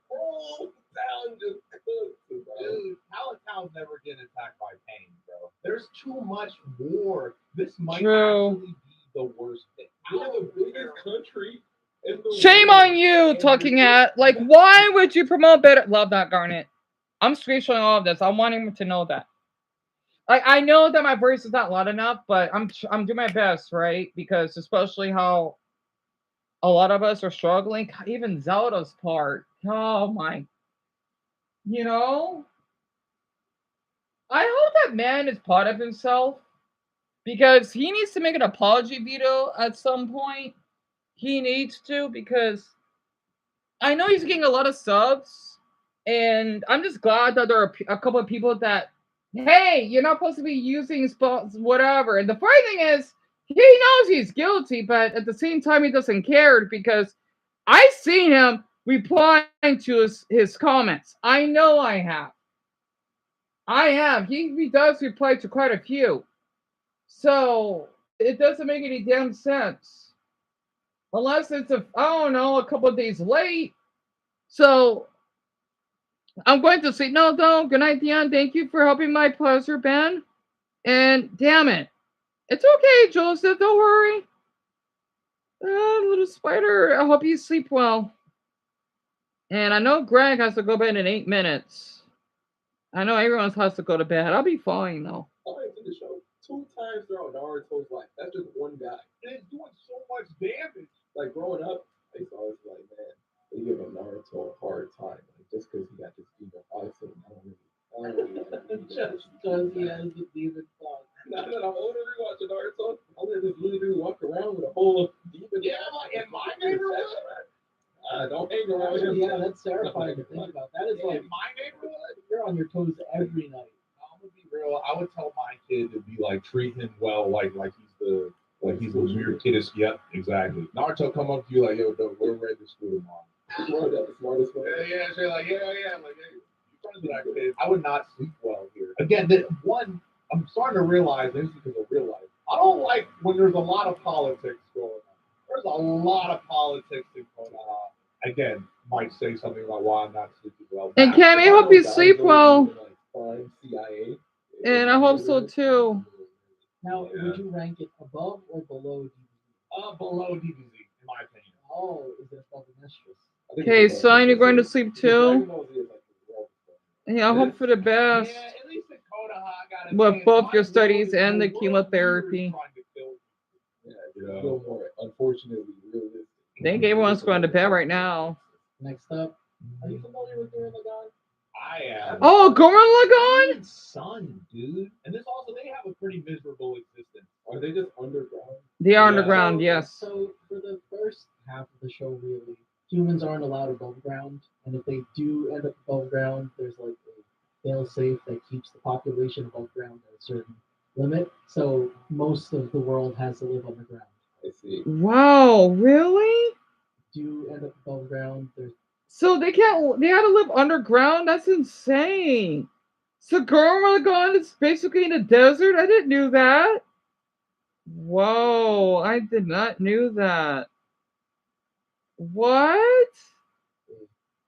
Whole town just cooks, bro. Dude, Palatown's never getting attacked by pain, bro. There's too much war. This might True. actually be the worst thing. We're the biggest country in the Shame world. on you, talking at like. Why would you promote better? Love that, Garnet. I'm screenshotting all of this. I want him to know that. Like, I know that my voice is not loud enough, but I'm doing my best, right? Because especially how a lot of us are struggling. Even Zelda's part. Oh my. You know, I hope that man is proud of himself because he needs to make an apology video at some point. He needs to because I know he's getting a lot of subs, and I'm just glad that there are a couple of people that, hey, you're not supposed to be using spots, whatever. And the funny thing is, he knows he's guilty, but at the same time, he doesn't care because I seen him replying to his comments. I know I have. I have. He does reply to quite a few. So it doesn't make any damn sense. Unless it's I don't know, a couple of days late. So I'm going to say, no, good night, Deon. Thank you for helping my pleasure, Ben. And damn it. It's okay, Joseph. Don't worry. Little spider, I hope you sleep well. And I know Greg has to go to bed in 8 minutes. I know everyone has to go to bed. I'll be fine, though. I went to the show 2 times throughout Naruto's life. That's just one guy. And it's doing so much damage. Like, growing up, I used to always be like, man, they give Naruto a hard time. Like, just because he got this demon fight to him, I don't really Just because he has the demon thought. Now that I'm older, rewatching Naruto, I let this little dude walk around with a whole demon. Yeah, like in my neighborhood. Don't hang around him. Yeah, that's terrifying to think about. That is like in my neighborhood. You're on your toes every night. I'm gonna be real. I would tell my kid to be like treat him well, like he's the weird kid. Yep, exactly. Naruto come up to you like, yo, we're ready to school tomorrow. The smartest one. Yeah, say like, yeah, like, hey, you friends with that kid. I would not sleep well here. Again, I'm starting to realize this is because of real life. I don't like when there's a lot of politics going on. There's a lot of politics in Konoha. Again, might say something about why I'm not sleeping well. And Cammy, I hope you sleep well. CIA. And I hope so too. Now, would you rank it above or below DBZ? Below DBZ, in my opinion. Oh, is it above the mistress? Okay, son, you're going to sleep too? Yeah, I hope for the best. Yeah, at least in Konoha, I gotta With both your studies and the chemotherapy. Unfortunately, realistic. I think everyone's going to bed right now. Next up, are you familiar with Gurren Lagann? I am. Oh, Gurren Lagann? Son, dude. And this also, they have a pretty miserable existence. Are they just underground? They are underground, So- yes. So for the first half of the show, really, humans aren't allowed above ground, and if they do end up above ground, there's like a fail-safe that keeps the population above ground at a certain limit. So most of the world has to live underground. I see. Wow, really? Do end up above ground, there's So they had to live underground? That's insane. So Gurren Lagann is basically in the desert? I didn't know that. Whoa, I did not know that. What?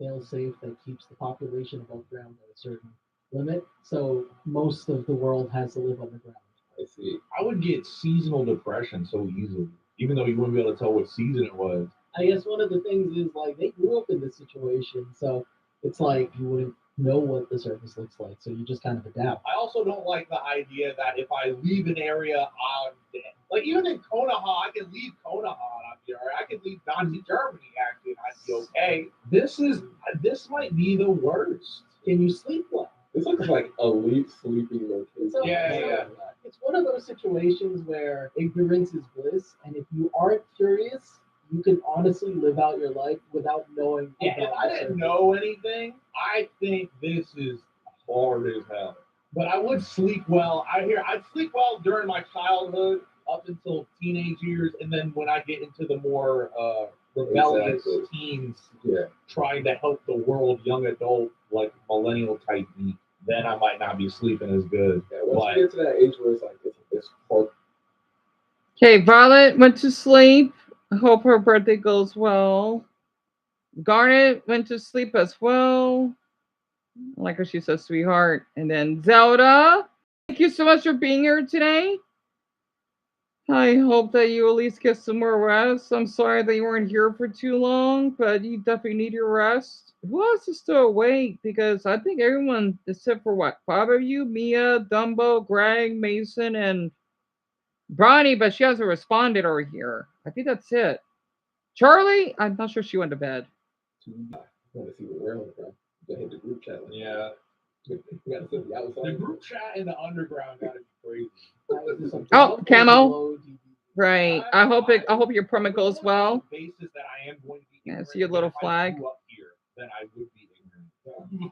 fail-safe that keeps the population above ground at a certain limit. So most of the world has to live underground. I see. I would get seasonal depression so easily, even though you wouldn't be able to tell what season it was. I guess one of the things is like they grew up in this situation, so it's like you wouldn't know what the surface looks like, so you just kind of adapt. I also don't like the idea that if I leave an area, I'm dead. Like even in Konoha, I can leave Konoha and I'd be alright. I can leave Nazi Germany actually and I'd be okay. This might be the worst. Can you sleep well? This looks like elite sleeping location. So, it's one of those situations where ignorance is bliss, and if you aren't curious, you can honestly live out your life without knowing. Yeah, if I didn't know anything, I think this is hard as hell. But I would sleep well. I'd sleep well during my childhood up until teenage years, and then when I get into the more rebellious teens, trying to help the world, young adult, like millennial type me, then I might not be sleeping as good. Yeah, once you get to that age where it's like it's hard. Okay, Violet went to sleep. I hope her birthday goes well. Garnet went to sleep as well. I like how she says sweetheart. And then Zelda, thank you so much for being here today. I hope that you at least get some more rest. I'm sorry that you weren't here for too long, but you definitely need your rest. Who else is still awake? Because I think everyone, except for what, 5 of you, Mia, Dumbo, Greg, Mason, and Bronnie, but she hasn't responded over here. I think that's it. Charlie, I'm not sure she went to bed. I want to see the world, bro. They hit the group chat. Yeah. You gotta see the outside. The group chat in the underground gotta be crazy. Oh, Camo. Right. I hope your promo goes well. Basis that I am going to be Yeah, see your little flag. up here, then I would be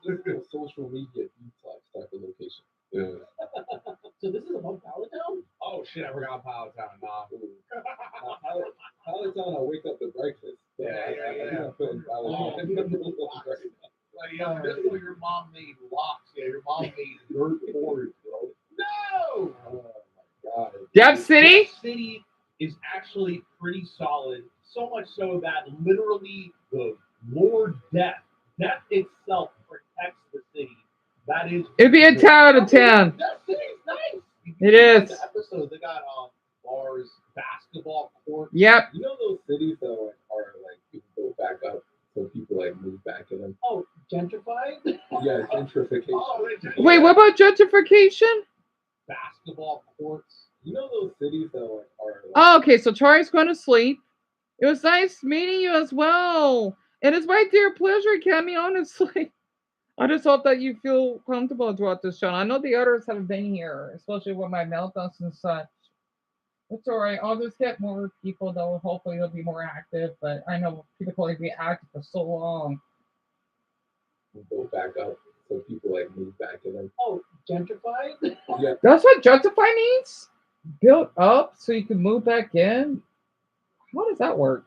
ignorant. Social media detox type of location. Yeah. So this is above Palatown? Oh shit, I forgot Palatown. Nah. Palatown, I wake up to breakfast. So Yeah. I'm feeling Palatown. Like, yo, this is what your mom made locks. Yeah, your mom made dirt boards, bro. No! Oh my god. Death City? Death City is actually pretty solid. So much so that literally the Lord Death itself protects the city. That is. It'd be a 10 out of 10. Death City is nice. It is. The episodes, they got bars, basketball courts. Yep. You know those cities that are like people go back up, so people like move back in them. Oh, gentrified? Yeah, gentrification. Wait, what about gentrification? Basketball courts. You know those cities that are like, Oh, okay, so Charlie's going to sleep. It was nice meeting you as well. And it's my dear pleasure, Cammy, honestly. I just hope that you feel comfortable throughout this show. I know the others haven't been here, especially with my meltdowns and such. It's all right. I'll just get more people that will hopefully will be more active. But I know people can only be active for so long. go back up, so people like move back in them. Oh, gentrified? Yeah. That's what gentrify means? Build up so you can move back in? How does that work?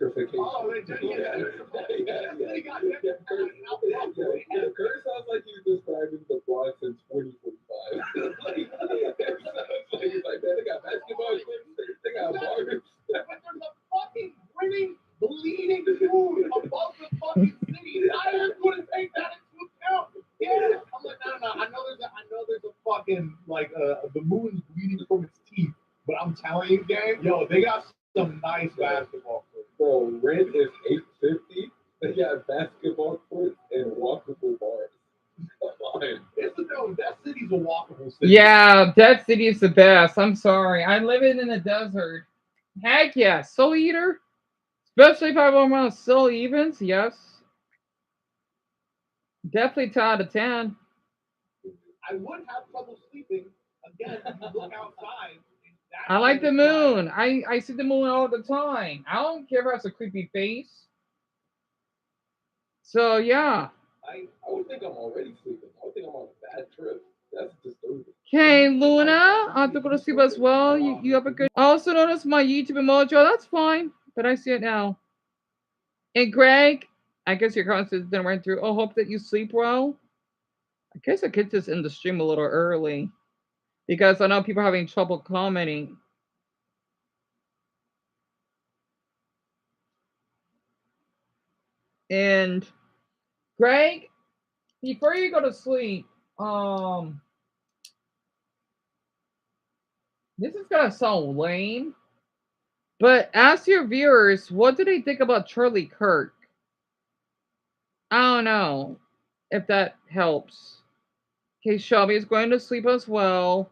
Gentrification. Oh, Kurt sounds like he's describing the Bronx in 2045. It's like, man, they got basketball courts, they got bars. But there's a fucking grinning, bleeding dude above the fucking city. I am going to take that into account. Yeah, I'm like, no. I know there's a fucking like the moon's bleeding from its teeth, but I'm telling you, gang, yo, they got some nice basketball courts. Bro, rent is $850. They got basketball courts and walkable bars. Come on. That city's a walkable city. Yeah, that city is the best. I'm sorry. I live in the desert. Heck yeah. Soul Eater? Especially if I want around Soul Evens, yes. Definitely 10 out of 10. I would have trouble sleeping. Again, if you look outside. I like the moon. I see the moon all the time. I don't care if it has a creepy face. So, yeah. I would think I'm already sleeping. I would think I'm on a bad trip. That's disturbing. Okay, Luna, I have to go to sleep as well. You have a good. I also noticed my YouTube emoji. That's fine, but I see it now. And Greg, I guess your content didn't run through. Oh, hope that you sleep well. I guess I could just end the stream a little early because I know people are having trouble commenting. And Greg, before you go to sleep, this is gonna sound lame, but ask your viewers, what do they think about Charlie Kirk? I don't know if that helps. Okay, Shelby is going to sleep as well.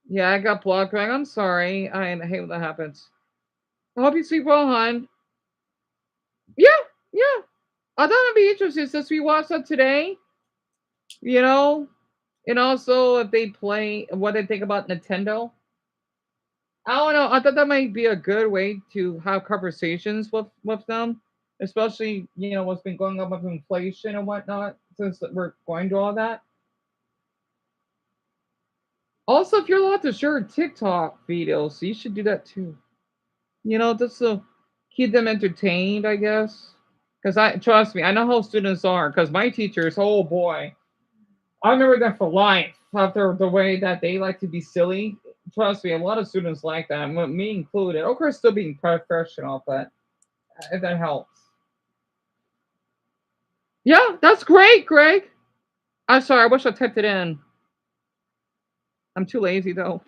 Yeah, I got blocked, Greg. I'm sorry. I hate when that happens. I hope you sleep well, hon. Yeah. I thought it'd be interesting since we watched that today. You know? And also if they play what they think about Nintendo. I don't know. I thought that might be a good way to have conversations with them. Especially, what's been going on with inflation and whatnot, since we're going to all that. Also, if you're allowed to share TikTok videos, you should do that too. You know, just to keep them entertained, I guess. Because I trust me, I know how students are. Because my teachers, oh boy, I remember them for life. After the way that they like to be silly, trust me, a lot of students like that, me included. Of course, still being professional, but if that helps. Yeah, that's great, Greg. I'm sorry, I wish I typed it in. I'm too lazy though.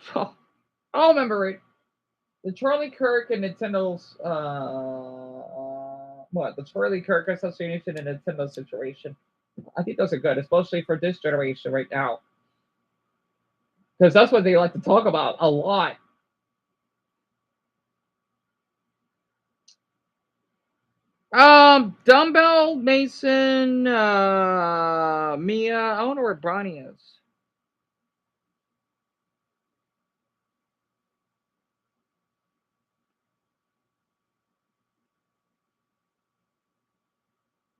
I'll remember it. The Charlie Kirk and Nintendo's what? The Charlie Kirk Association and Nintendo situation. I think those are good, especially for this generation right now. Because that's what they like to talk about a lot. Dumbbell, Mason, Mia. I wonder where Brownie is.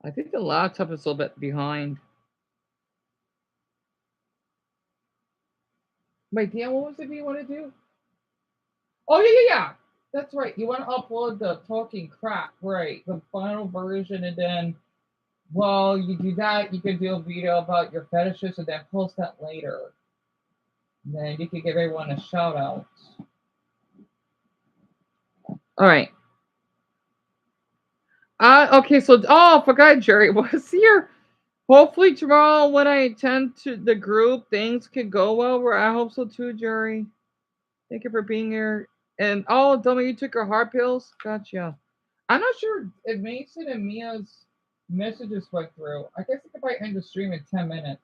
I think the laptop is a little bit behind. Wait, Dan, what was it you want to do? Oh, yeah. That's right. You want to upload the talking crap, right? The final version, and then, well, you do that. You can do a video about your fetishes and then post that later. And then you can give everyone a shout out. All right. Okay, so, oh, I forgot, Jerry. Was here. Hopefully, tomorrow when I attend to the group, things can go well. I hope so too, Jerry. Thank you for being here. And oh, tell me you took your heart pills. Gotcha. I'm not sure if Mason and Mia's messages went through. I guess I could probably end the stream in 10 minutes.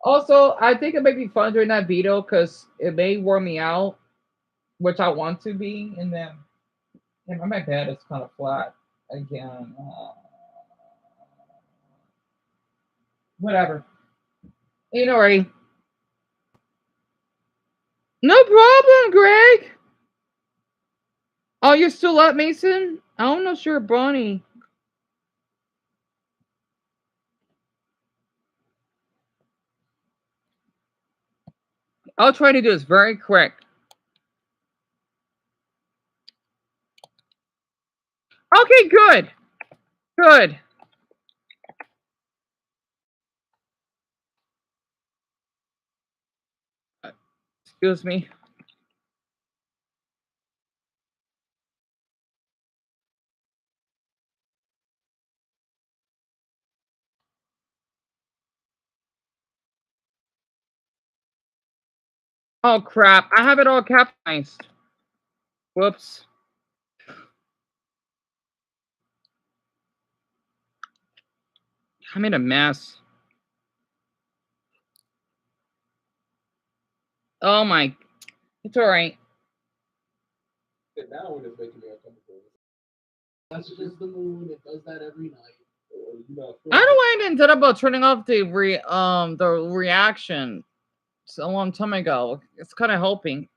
Also, I think it may be fun during that video because it may wear me out, which I want to be. And then my bed is kind of flat again. Whatever. You know, right? No problem, Greg. Oh, you're still up, Mason? I'm not sure, Bonnie. I'll try to do this very quick. Okay, good. Good. Excuse me. Oh, crap. I have it all capitalized. Whoops. I made a mess. Oh, my. It's all right. Now when it's making me uncomfortable. That's just the moon. It does that every night. I don't know why I ended up turning off the reaction a long time ago. It's kind of helping.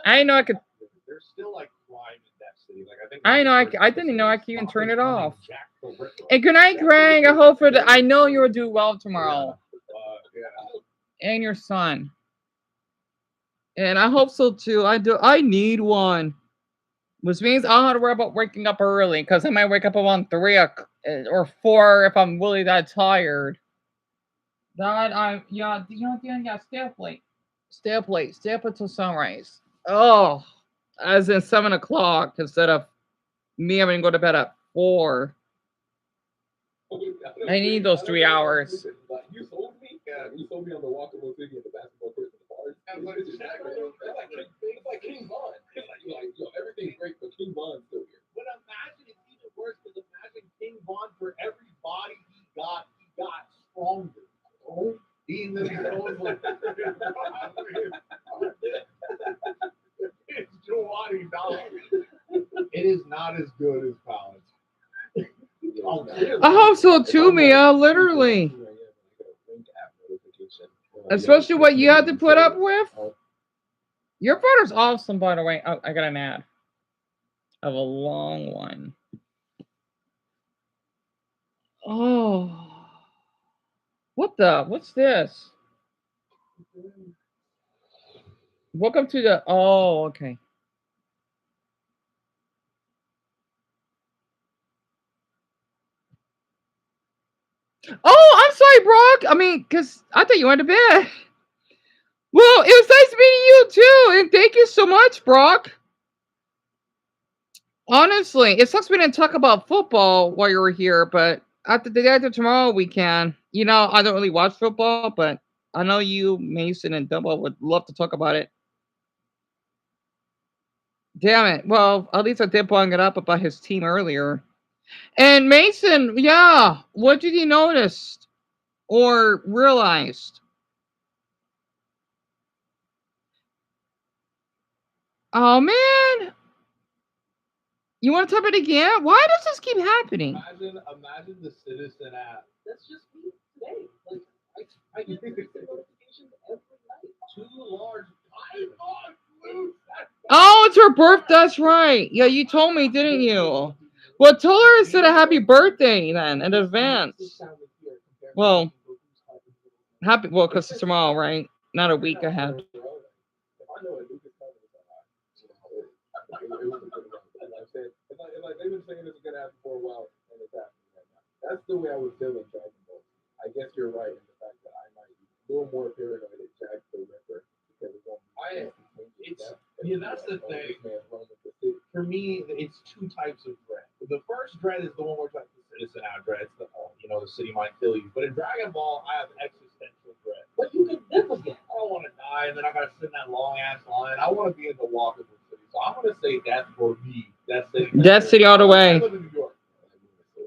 I know I could. There's still like crime in that city. Like I know I didn't know I could even turn it off. And good night, Greg. I hope I know you will do well tomorrow. And your son. And I hope so too. I need one. Which means I don't have to worry about waking up early because I might wake up around 3 or 4 if I'm really that tired. Stay up late. Stay up late. Stay up until sunrise. Oh, as in 7 o'clock instead of me having to go to bed at 4. I need those 3 hours. You sold me? Yeah, you sold me on the walkable city and the basketball court and the bars. It's like King Von. It's like, yo, everything's great, but King Von's still here. But imagine it's even worse because imagine King Von, for every body he got stronger. Oh, he was like, it's $20. It is not as good as college. I hope so too, Mia. Literally. Especially what you had to put up with. Your brother's awesome, by the way. Oh, I got an ad of a long one. Oh. What the? What's this? Welcome to the. Oh, okay. Oh, I'm sorry, Brock. I mean, because I thought you went to bed. Well, it was nice meeting you too, and thank you so much, Brock. Honestly, it sucks we didn't talk about football while you were here, but after the day after tomorrow we can. You know, I don't really watch football, but I know you, Mason, and Dumbo would love to talk about it. Damn it. Well, at least I did bring it up about his team earlier. And Mason, yeah, what did you notice or realized? Oh man, you want to type it again? Why does this keep happening? Imagine the Citizen app. That's just me today. Like I get notifications every night. Two large python flutes. Oh, it's her birthday. That's right. Yeah, you told me, didn't you? Well, tell her instead of happy birthday then in advance. Well, happy. Well, because it's tomorrow, right? Not a week ahead. Like they've been saying it's gonna happen for a while, and it's happening right now. That's the way I would feel in Dragon Ball. I guess you're right in the fact that I might be a little more paranoid at Jack the Ripper because it's that's the thing. For me, it's two types of dread. The first dread is the one where it's like the Citizen out dread. It's the the city might kill you. But in Dragon Ball, I have existential dread. But you can live again. I don't want to die, and then I gotta sit in that long ass line. I want to be in the walkable city. So I'm gonna say that for me. Death City all the way. I live in New York. I'm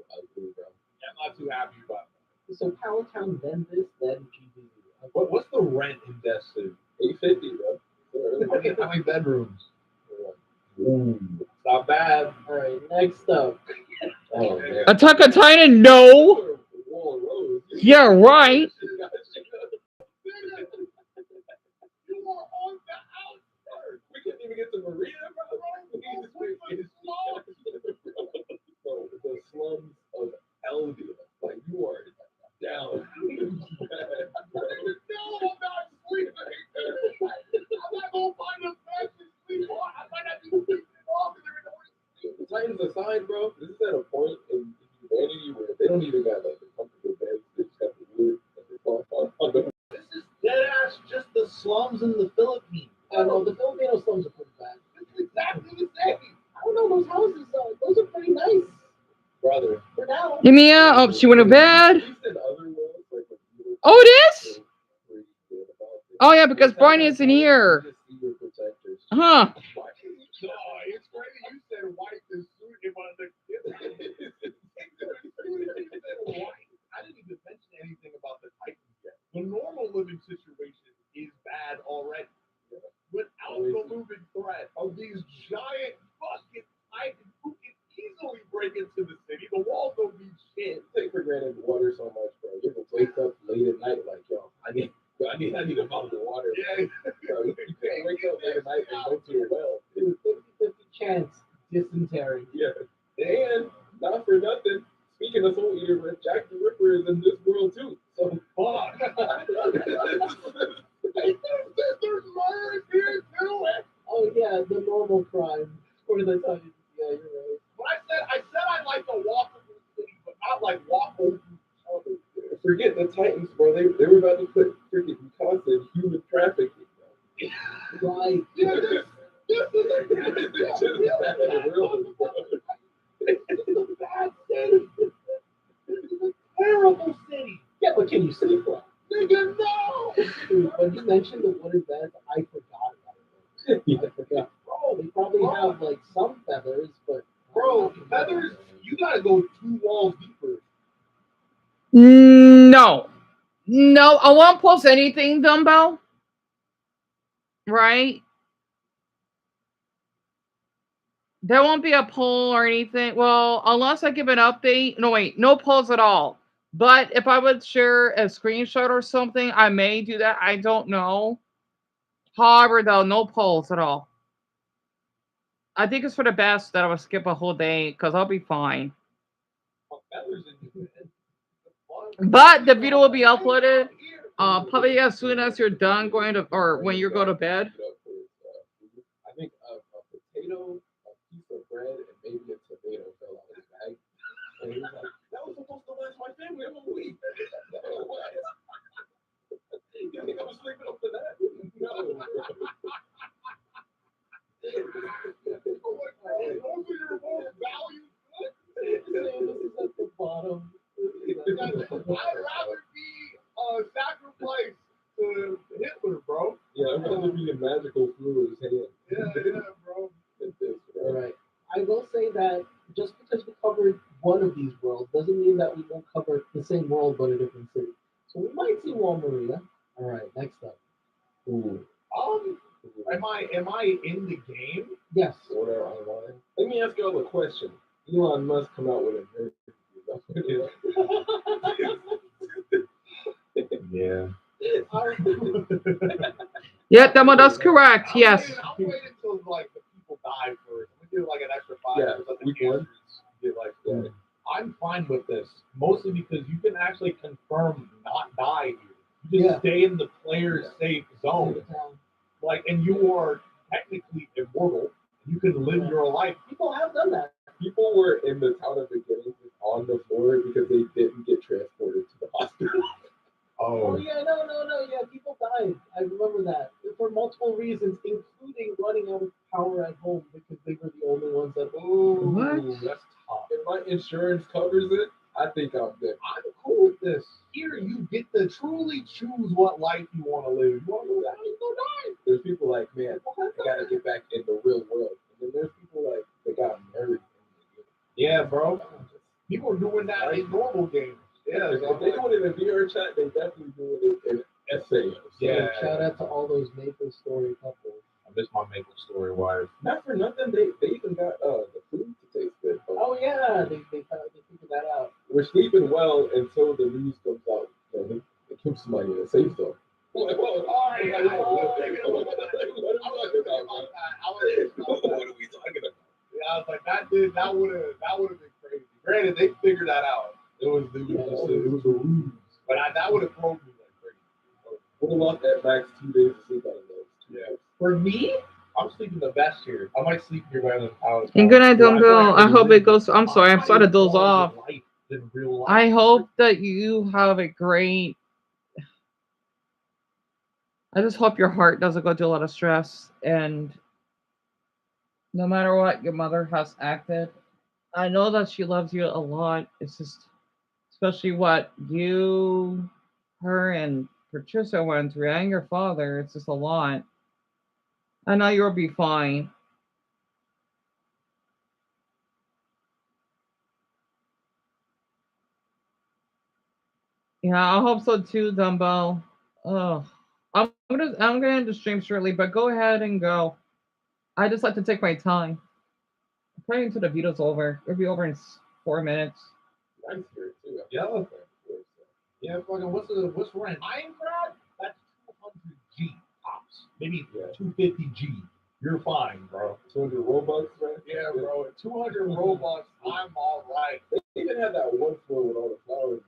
not too happy about it. So Power Town, then this, then GD. What's the rent in Death City? $850, bro. How many bedrooms? Ooh, not bad. All right, next up. Attack on Titan, no. Yeah, right. We couldn't even get to Marina, bro. The slums of Eldia. Like, you are down. No, I'm not sleeping. I'm not going to find a bed to sleep on. I might not be sleeping off and they're going to Titans aside, bro, this is at a point in humanity where they don't even got like the comfortable beds. They just got the wood and they fall on them. This is dead ass just the slums in the Philippines. I know the Filipino slums are pretty bad. It's exactly the same. I don't know those houses. Those are pretty nice, brother. For now. Mia, oh, she went to bed. Oh, it is. Oh yeah, because Brownie isn't here. Huh? It's crazy. You said white is suit in one of the I didn't even mention anything about the Titans yet. The normal living situation is bad already. Without the moving threat of these giant fucking Titans who can easily break into the city. The walls don't mean shit. Take for granted water so much, bro. You can wake up late at night like, yo, I need a bottle of water. Yeah. Bro, you can wake up late at night and go to a well. It's a 50-50 chance. Dysentery. Yeah. And not for nothing. Speaking of Soul Eater, Jack the Ripper is in this world too. So fuck. There's murder here too. Oh yeah, the normal crime. Or the Titans. Yeah, you're right. But I said I'd like to walk over the city, but not like walk over. Forget the Titans, bro. They were about to put freaking constant human trafficking. Right. Yeah, this is a bad city. This is a terrible city. Yeah, but can you sleep well? Nigga, no! Dude, when you mentioned the wooden beds, I forgot about it. I forgot. Bro, they probably have like some feathers, but bro, feathers, you gotta go 2 walls deeper. No, I won't post anything, Dumbo. Right? There won't be a poll or anything. Well, unless I give an update. No, wait, no polls at all. But if I would share a screenshot or something, I may do that. I don't know. However, though, no polls at all. I think it's for the best that I would skip a whole day because I'll be fine. Feathers in your bed. But the video will be uploaded probably as soon as you're done going to, or when you go to bed. I think a potato, a piece of bread, and maybe a tomato fell out of his bag. And he was like, that was supposed to last my family a whole week. You think I was sleeping up to that? No. Those are your most valued goods. This is at the bottom. I'd rather be sacrificed to Hitler, bro. Yeah, I'd rather be a magical through his hand. Yeah, bro. All right. I will say that just because we covered one of these worlds doesn't mean that we won't cover the same world but a different city. So we might see Wall Maria. All right, next up. Ooh. Am I in the game? Yes. Order online. Let me ask y'all a question. Elon Musk come out with a nerd. Yeah. Yeah, that's correct. Yes. I'm waiting until like the people die first. I'm gonna do like an extra 5 Yeah, years. Let the week one. cancers get like I'm fine with this, mostly because you can actually confirm not die here. You just stay in the player's safe zone. Like, and you are technically immortal. You can live your life. People have done that. People were in the town of beginnings on the floor because they didn't get transported to the hospital. Oh yeah, no. Yeah, people died. I remember that for multiple reasons, including running out of power at home because they were the only ones that. What? That's tough. If my insurance covers it, I think I'm good. I'm cool with this. Here, you get to truly choose what life you want to live. You want to go down, you go die. There's people like, man, I gotta get back in the real world. And then there's people like, they got married. Yeah, bro. People are doing that in normal games. Yeah, if they doing it in VR chat, they definitely doing it in essays. Yeah. Shout out to all those Maple Story couples. I miss my Maple Story wife. Not for nothing, they even got the food to taste good. Oh yeah, they figured that out. We're sleeping well until the news comes out. They keep somebody in a safe zone. What are we talking about? Yeah, I was like, that would have been crazy. Granted, they figured that out. It was a ruse, but that would have thrown me like crazy. Would have lost at max 2 days of sleep out of those. Yeah. For me, I'm sleeping the best here. I might sleep here better than Palace. And good night, Dumbo. I hope it goes. I'm sorry. I'm starting to doze off. I hope that you have a great. I just hope your heart doesn't go through a lot of stress, and no matter what your mother has acted, I know that she loves you a lot. It's just, especially what you, her, and Patricia went through, and your father. It's just a lot. I know you'll be fine. Yeah, I hope so too, Dumbo. Oh, I'm gonna end the stream shortly, but go ahead and go. I just like to take my time. Praying until the video's over. It'll be over in 4 minutes. Nice here too. Yeah. Yeah, fucking what's rent? Minecraft? That's 200G tops. Maybe 250G. You're fine, bro. 200 Robux, right? Yeah, bro. At 200 Robux, I'm all right. They even have that one floor with all the flowers.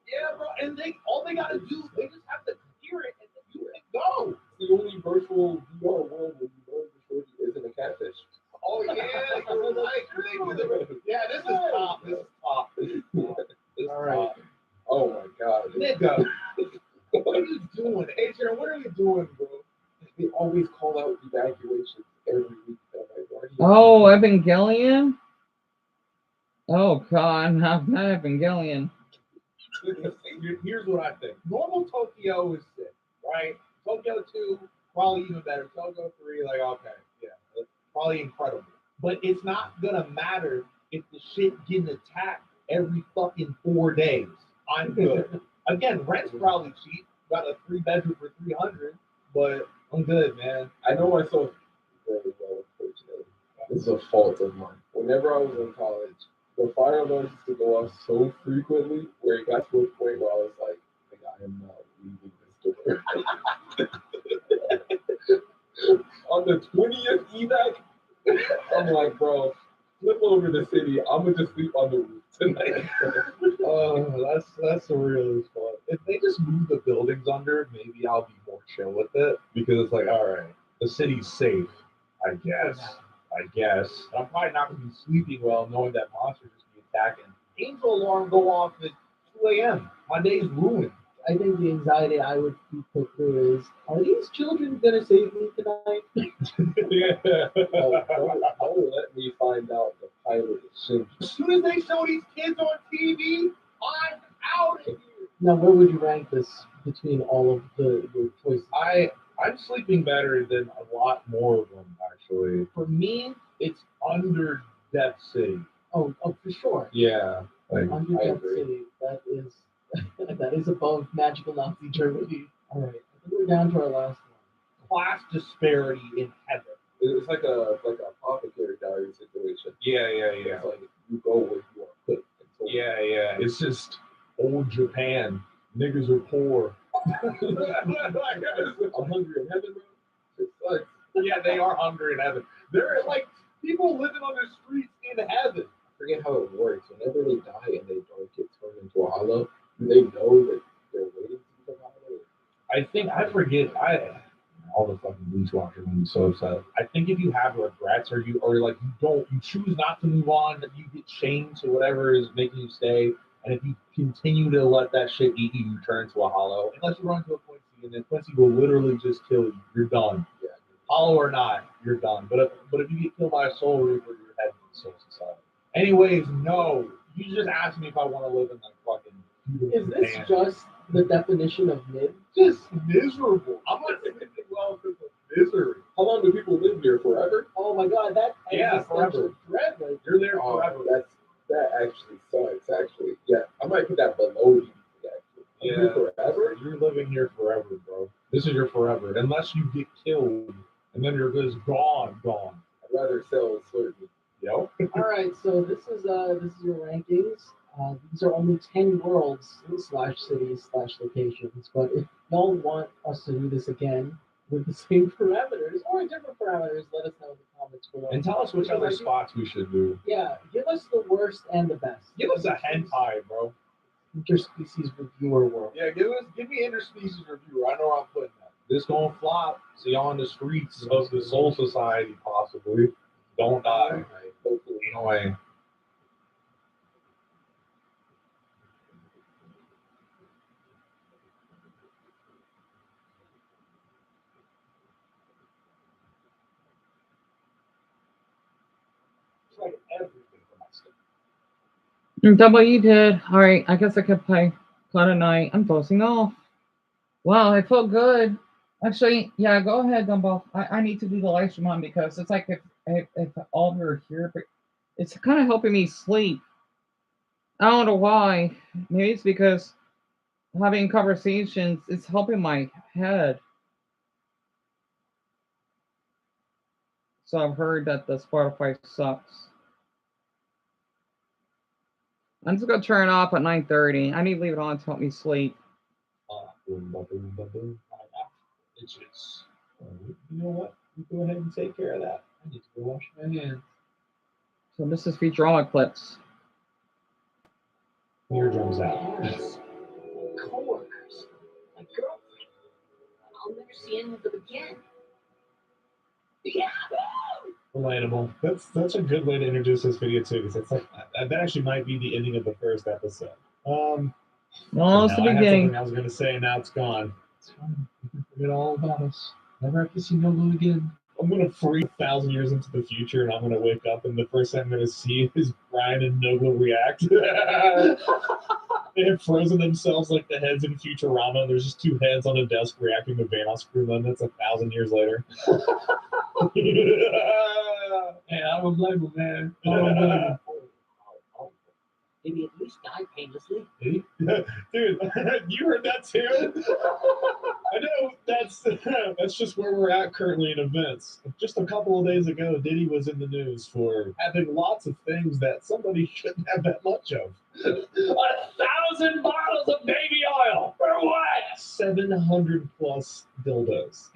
Yeah, bro. And all they gotta do, they just have to clear it and then you can go. It's the only virtual VR world where you know the shorty isn't a catfish. Oh yeah, you're right. Yeah, this is top. This is top. This is all right. Top. Oh my god. Nigga. What are you doing? Adrian, what are you doing, bro? They always call out evacuations every week. Oh, Evangelion? Oh god, not Evangelion. Here's what I think. Normal Tokyo is sick, right? Tokyo 2, probably even better. Tokyo 3, like, okay, yeah, it's probably incredible. But it's not gonna matter if the shit getting attacked every fucking 4 days. I'm good. Again, rent's probably cheap. Got a 3-bedroom for $300, but I'm good, man. I know myself very well, unfortunately. This is a fault of mine. Whenever I was in college, the fire alarms used to go off so frequently where it got to a point where I was like I am not leaving this door. On the 20th evac, I'm like, bro, flip over the city. I'm going to just sleep on the roof tonight. Oh, that's the realest one. If they just move the buildings under, maybe I'll be more chill with it because it's like, all right, the city's safe, I guess. I'm probably not gonna be sleeping well knowing that monsters just be attacking. Angel alarm go off at 2 a.m. My day's ruined. I think the anxiety I would be put through is, are these children gonna save me tonight? Don't let me find out the pilot is Simpson. As soon as they show these kids on TV, I'm out of here. Now, where would you rank this between all of the choices? I'm sleeping better than a lot more of them, actually. For me, it's under Death City. Oh, for sure. Yeah. Like, Under I Death agree. City, that is that is above magical Nazi Germany. All right, I think we're down to our last one. Class disparity in heaven. It's like a apothecary diary situation. Yeah. It's like you go where you are put. Yeah. It's just old Japan. Niggas are poor. I'm hungry in heaven, bro. It's like, yeah, they are hungry in heaven. They're like people living on the streets in heaven. I forget how it works. Whenever they die and they don't get turned into a hollow, do they know that they're waiting to become hollow? I forget. All the fucking Bleach Watchers will be so upset. I think if you have regrets or you choose not to move on, that you get shamed to whatever is making you stay, and if you continue to let that shit eat you, you turn into a hollow. Unless you run to a Quincy, and then Quincy will literally just kill you. You're done. Yeah. Hollow or not, you're done. But if you get killed by a soul reaper, you're heading to Soul Society. Anyways, no. You just asked me if I want to live in like fucking. Is this just the definition of mid? Just miserable. I'm not sleeping well because of misery. How long do people live here? Forever? Oh my god, that forever. Dread, right? You're there forever. That actually sucks. Actually, yeah, I might put that below you. Yeah, forever. You're living here forever, bro. This is your forever, unless you get killed, and then you're just gone. I'd rather sell certain. Yep. All right, so this is your rankings. These are only 10 worlds / cities / locations. But if y'all want us to do this again with the same parameters or different parameters, let us know in the comments below. And tell us which other spots we should do. Yeah, give us the worst and the best. Give us a hentai, bro. Interspecies reviewer world. Yeah, give me interspecies reviewer. I know I'm putting that. This gonna flop. See y'all on the streets of the Soul Society, possibly. Don't die. Hopefully, no way. Tried everything for my stuff. Double you did. All right, I guess I could play Cloud at Night. I'm closing off. Wow, it felt good. Actually, yeah, go ahead, Dumbo. I need to do the live stream on because it's like if all of you are here, but it's kind of helping me sleep. I don't know why. Maybe it's because having conversations is helping my head. So I've heard that the Spotify sucks. I'm just gonna turn it off at 9:30. I need to leave it on to help me sleep. Bitches. You know what? You go ahead and take care of that. I need to go wash my hands. So this is Futurama clips. Eardrums out. Coworkers, my girlfriend. I'll never see any of them again. Yeah. Relatable. That's a good way to introduce this video too, because it's like that actually might be the ending of the first episode. No, it's the I had beginning. something I was gonna say, and now it's gone. It's fine. You can forget all about us. Never have to see Nobu again. I'm gonna freeze 1,000 years into the future, and I'm gonna wake up, and the first thing I'm gonna see is Brian and Nobu react. They have frozen themselves like the heads in Futurama. There's just two heads on a desk reacting to Vanos crew limits 1,000 years later. Hey, I don't blame him, man. I don't blame him. Did he at least die painlessly? Dude, you heard that too? I know that's just where we're at currently in events. Just a couple of days ago, Diddy was in the news for having lots of things that somebody shouldn't have that much of. 1,000 bottles of baby oil for what? 700 plus dildos.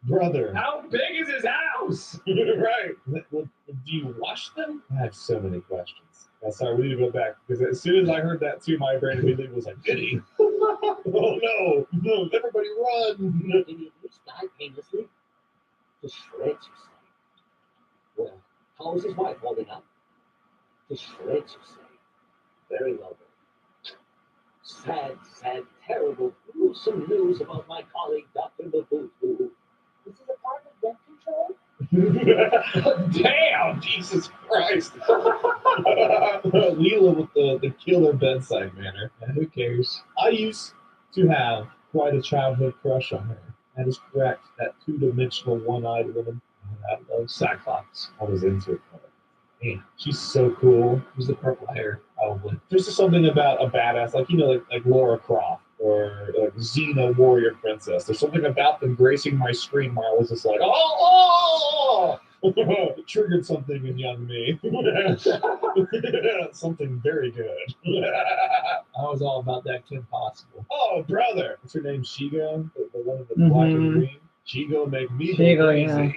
Brother. How big is his house? Right. Do you wash them? I have so many questions. Sorry, we need to go back because as soon as I heard that too, my brain immediately was like, "Did he? Oh no! No! Everybody run!" Did he at least die painlessly? To shreds, you say? Well, how is his wife holding up? To shreds, you say? Very well then. Sad, terrible, gruesome news about my colleague, Dr. Mabutu. This is a part of death control? Damn! Jesus Christ! Leela with the killer bedside manner. Who cares? I used to have quite a childhood crush on her. That is correct. That two-dimensional, one-eyed woman. I love Cyclops. I was into it. Man, she's so cool. Who's the purple hair? Probably. There's just something about a badass, like like Laura Croft or like Xena Warrior Princess. There's something about them gracing my screen where I was just like, oh! It triggered something in young me. Something very good. I was all about that Kim Possible. Oh, brother! What's her name? Shigo? The one in the black and green? Shigo make me go crazy.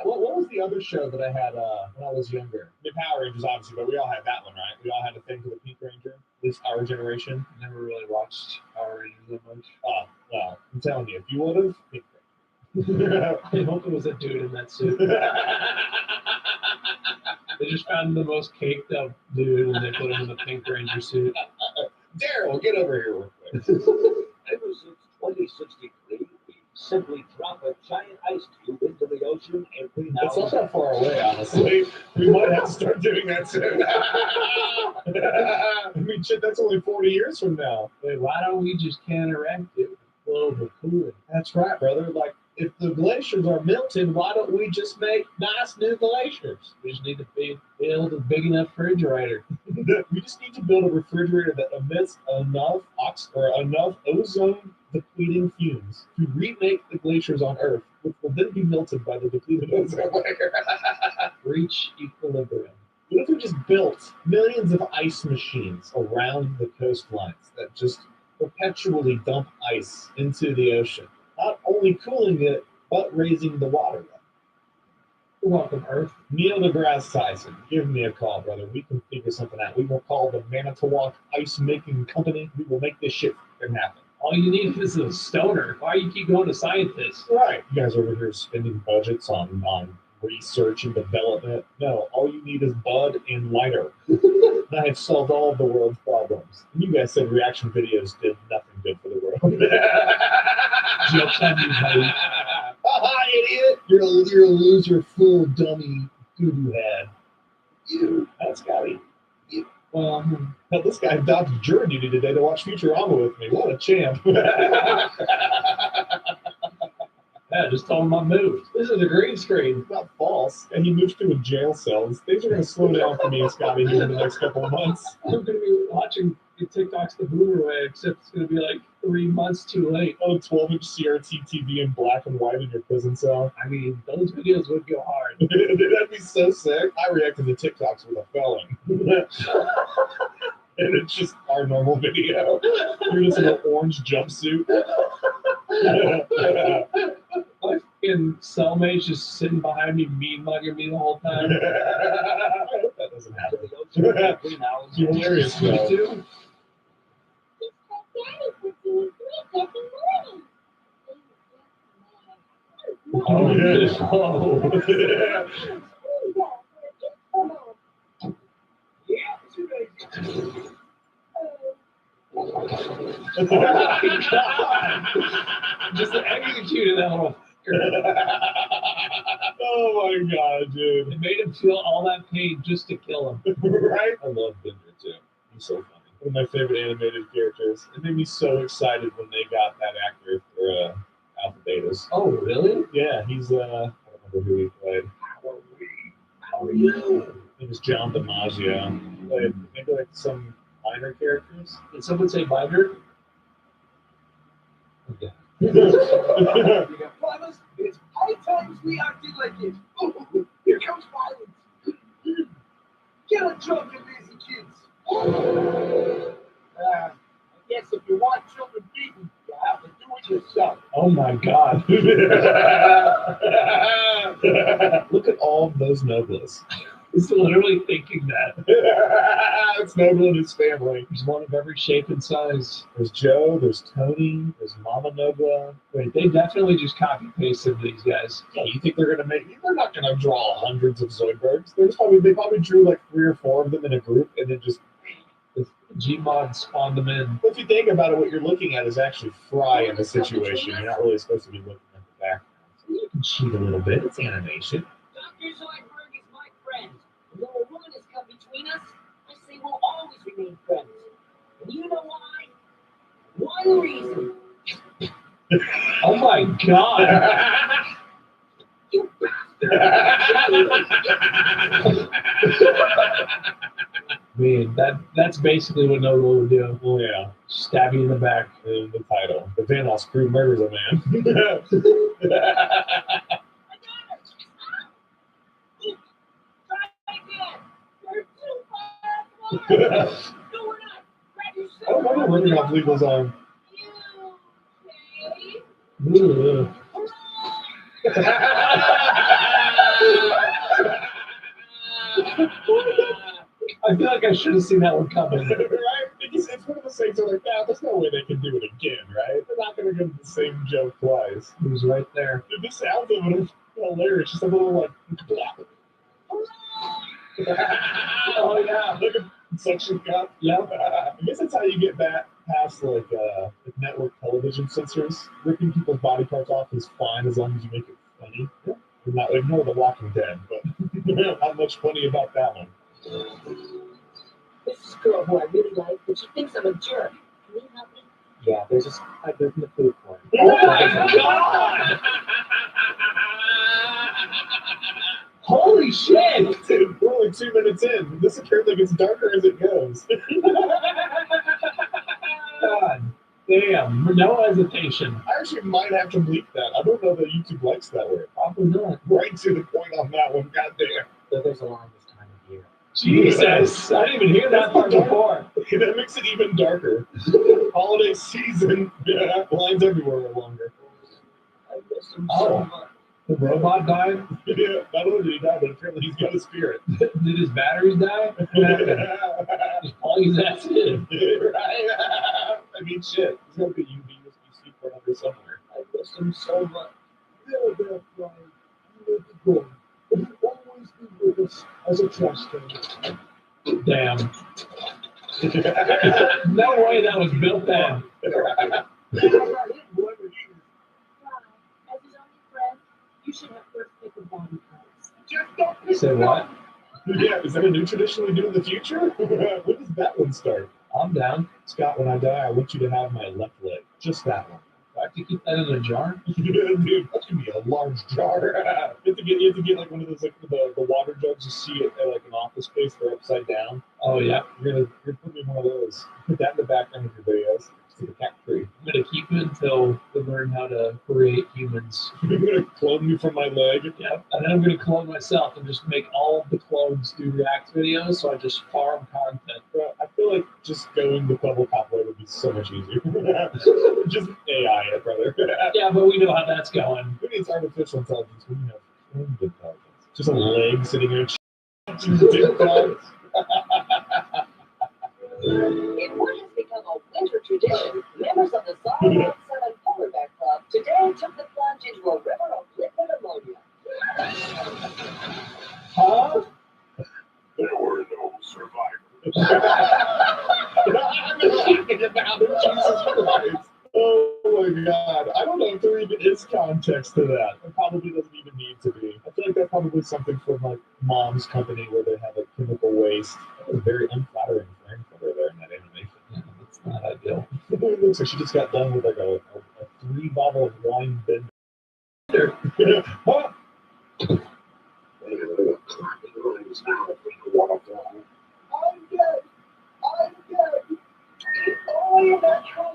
What was the other show that I had when I was younger? The Power Rangers, obviously, but we all had that one, right? We all had a thing for the Pink Ranger. At least our generation. Never really watched Power Rangers that much. Oh, well, I'm telling you, if you would have, Pink Ranger. I hope it was a dude in that suit. They just found the most caked up dude and they put him in the Pink Ranger suit. Daryl, get over here real quick. Ever since 2063, we simply drop a giant ice cube into the ocean every now It's not that far away, honestly. We might have to start doing that soon. I mean, shit, that's only 40 years from now. Hey, why don't we just counteract it with global cooling? That's right, brother. Like, if the glaciers are melting, why don't we just make nice new glaciers? We just need to build a big enough refrigerator. We just need to build a refrigerator that emits enough enough ozone depleting fumes to remake the glaciers on Earth, which will then be melted by the depleted ozone layer. Reach equilibrium. What if we just built millions of ice machines around the coastlines that just perpetually dump ice into the ocean, not only cooling it, but raising the water level? You're welcome, Earth. Neil deGrasse Tyson, give me a call, brother. We can figure something out. We will call the Manitowoc Ice Making Company. We will make this shit happen. All you need is a stoner. Why you keep going to scientists? Right. You guys over here spending budgets on research and development. No, all you need is bud and lighter. I have solved all of the world's problems. And you guys said reaction videos did nothing good for the world. Joke's on you, buddy. Haha, idiot! You're a loser, fool, dummy, doo-doo head. You, that's Scotty. You. Well, this guy dodged jury duty today to watch Futurama with me. What a champ. Yeah, just told him I moved. This is a green screen. It's not false. And he moved to a jail cell. Things are going to slow down for me and Scotty here in the next couple of months. I'm going to be watching TikTok's The Boomer Way, except it's going to be like 3 months too late. Oh, 12-inch CRT TV in black and white in your prison cell. I mean, those videos would go hard. That'd be so sick. I reacted to TikToks with a felon. And it's just our normal video. You're just in an orange jumpsuit. My fucking cellmate's just sitting behind me, mean mugging me the whole time. I hope that doesn't happen. You're hilarious, though. Too. Oh, yeah. Oh. Oh my God! Just executed that little. Oh my God, dude! It made him feel all that pain just to kill him. Right? I love Bender too. He's so funny. One of my favorite animated characters. It made me so excited when they got that actor for Alpha Betas. Oh, really? Yeah, he's I don't remember who he played. How are you? It was John DiMaggio. Played maybe like some minor characters. Did someone say minor? Okay. Promise, it's high times we acted like it. Ooh, here comes violence. Get a job, you lazy kids. I guess if you want children beaten, you have to do what you Oh my God. Look at all of those Noblas. He's literally thinking that. It's Nobla and his family. There's one of every shape and size. There's Joe, there's Tony, there's Mama Nobla. Wait, they definitely just copy pasted these guys. Yeah, you think they're gonna they're not gonna draw hundreds of Zoidbergs. They probably drew like 3 or 4 of them in a group and then just Gmod spawned them in. If you think about it, what you're looking at is actually Fry in the situation. You're not really supposed to be looking at the background. So you can cheat a little bit. It's animation. Dr. Zoidberg is my friend. And though a woman has come between us, I say we'll always remain friends. And you know why? One reason. Oh my God. You bastard. Man, that's basically what Nobla would do. Oh yeah. Stab you in the back. In the title. The Vanos crew murders a man. I don't wonder whether or not Legal's on. I feel like I should have seen that one coming. Right? Because it's one of the things where like, there's no way they can do it again, right? They're not going to give the same joke twice. It was right there. The sound of it is hilarious. Just a little like, oh yeah, look at suction cup. Yeah. I guess that's how you get back past like network television censors. Ripping people's body parts off is fine as long as you make it funny. Not ignore The Walking Dead, but not much funny about that one. This is a girl who I really like, but she thinks I'm a jerk. Can you help me? Yeah, there's just in the food court. Oh my God! Holy shit! Dude, we're only 2 minutes in. This apparently gets darker as it goes. God damn, no hesitation. I actually might have to bleep that. I don't know that YouTube likes that word. Probably not. Right to the point on that one. God damn. So there's a line this time of year. Jesus, I didn't even hear that part before. That makes it even darker. Holiday season, yeah, lines everywhere are longer. I miss him so much. The robot died? Yeah, not only did he die, but apparently he's got a spirit. Did his batteries die? Just plug his ass in. Right? I mean, shit. He's got to be USB-C port under somewhere. I miss him so much. Yeah, that's right. You may be gone, but you'll always be with us as a trash can. Damn. No way that was built then. You should have first pick of body parts. Say what? Yeah, is that a new tradition we do in the future? When does that one start? I'm down. Scott, when I die, I want you to have my left leg. Just that one. Do I have to keep that in a jar? Dude, that's gonna be a large jar. You have to get like one of those like the water jugs. You see it at like an office space. They're upside down. Oh yeah. You're putting me in one of those. Put that in the background of your videos. It's like a cat tree. I'm gonna keep it until we learn how to create humans. You're gonna clone me from my leg. Yep. And then I'm gonna clone myself and just make all of the clones do React videos, so I just farm content. Bro, I feel like just going the public way would be so much easier. Just AI it, brother. Yeah, but we know how that's going. Who needs artificial intelligence when you have trained intelligence? Just a leg sitting there. In what has become a winter tradition, members of the Solid 7 Polar Bear Club today took the plunge into a river of liquid ammonia. Huh? There were no survivors. Jesus Christ. Oh my God. I don't know if there even is context to that. It probably doesn't even need to be. I feel like that's probably something from like mom's company where they have like chemical waste. That was very unflattering frame for her there in that animation. Yeah, that's not ideal. It looks like she just got done with like a 3-bottle of wine bender. Huh? I'm dead. I'm dead. Only a natural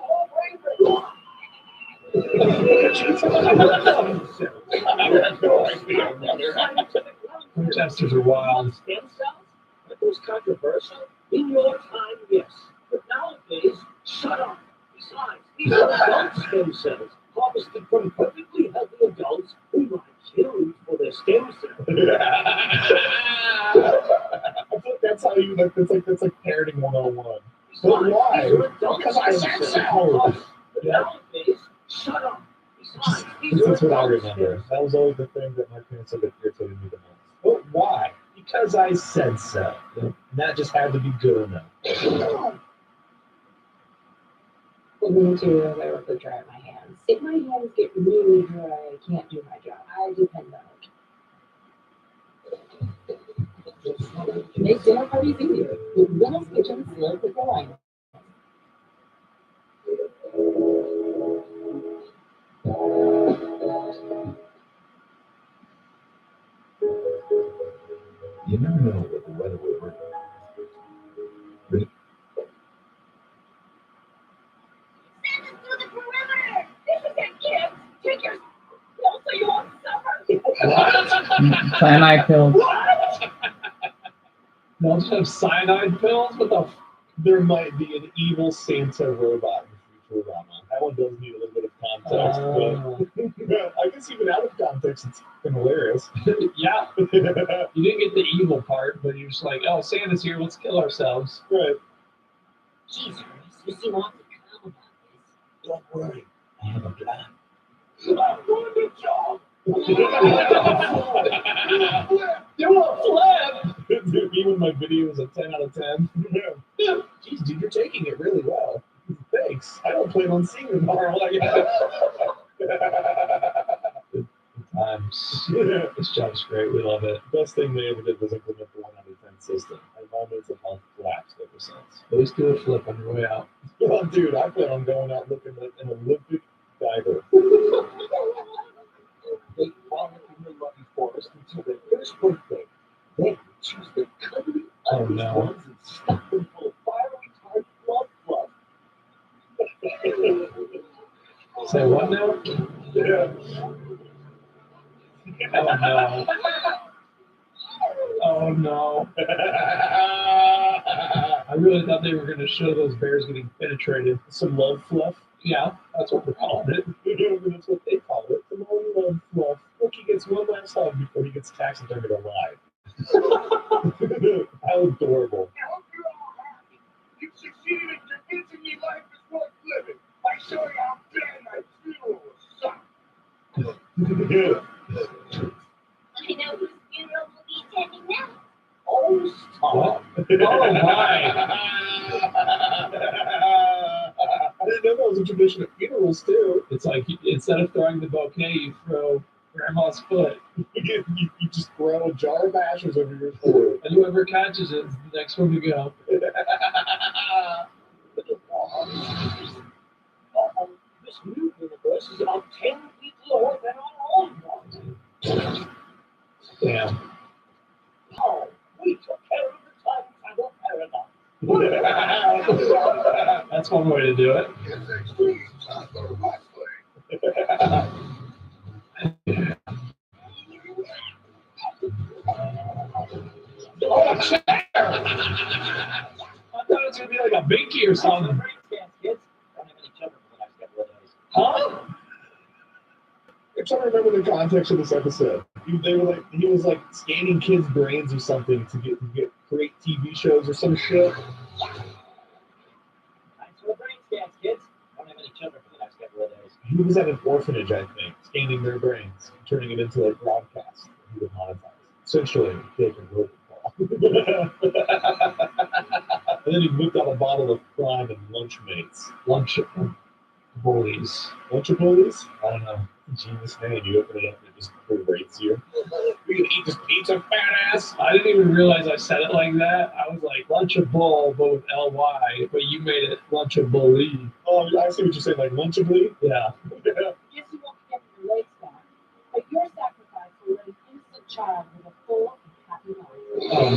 Protesters are wild. Stem cells? That was controversial. In your time, yes. But nowadays, shut up. Besides, these are adult stem cells. Call harvested from perfectly healthy adults who were killed for their stem cells. I feel like that's how you like. That's like parenting 101. But why? Because I said so. Yeah. Shut up. That's what I remember. That was always the thing that my parents said that irritated me the most. But why? Because I said so. And that just had to be good enough. Me too, as I work with dry my hands. If my hands get really dry, I can't do my job. I depend on it. Make dinner parties easier with Little's Kitchen Slow Cooker Line. You never know what the weather will bring. But Cyanide pills. They'll just have cyanide pills? What the There might be an evil Santa robot in Futurama. That one does need a little bit of context, but I guess even out of context, it's fucking hilarious. Yeah. You didn't get the evil part, but you're just like, oh, Santa's here, let's kill ourselves. Right. Jesus, you seem awfully calm about this. don't worry, I have a plan. I'm going to jog. You a flip! Dude, even my video was a 10 out of 10. Jeez, dude, you're taking it really well. Thanks. I don't plan on seeing you tomorrow. Good times. This job's great. We love it. Best thing they ever did was implement the 1 out of 10 system. And my mental health collapsed ever since. At least do a flip on your way out. Well, dude, I plan on going out looking like an Olympic diver. They frolic in the lucky forest until their first birthday. Then choose the cuddly, ugly ones and stuff them full of fiery tart fluff. Say what now? Yeah. Oh no. Oh no. I really thought they were going to show those bears getting penetrated. Some love fluff. Yeah, that's what we're calling it. That's what they call it. Some love fluff. Look, he gets one last hug before he gets taxidermied alive. How adorable. You succeeded in convincing me life is worth living by showing how bad my funeral will suck. I know whose funeral will be attending now. Oh, stop. Oh my. I didn't know that was a tradition at funerals too. It's like instead of throwing the bouquet, you throw grandma's foot. you just throw a jar of ashes over your foot. And whoever catches it is the next one to go. This new universe is about 10 feet lower than our old one. Damn. Oh, we took care of the time travel paradox. That's one way to do it. It's extreme, not the right Oh, a chair! I thought it was going to be like a binky or something. Huh? I'm trying to remember the context of this episode. He was like scanning kids' brains or something to create TV shows or some shit. Thanks for the brain scans, kids. Don't have any children for the next couple of days. He was at an orphanage, I think, scanning their brains, turning it into like broadcast. He would monetize. Essentially, taking rope call. And then he whipped out a bottle of Prime and Lunchmates. Bullies. Lunchables? I don't know. Genius name. You open it up and it just berates you. You can eat this pizza, fat ass. I didn't even realize I said it like that. I was like Lunchable, but with L-Y, but you made it Lunchably. Oh, I see what you're saying, like Lunchably? Yeah. Yes, you won't get your legs back, but your sacrifice will let an innocent child with a full and happy life. Oh no.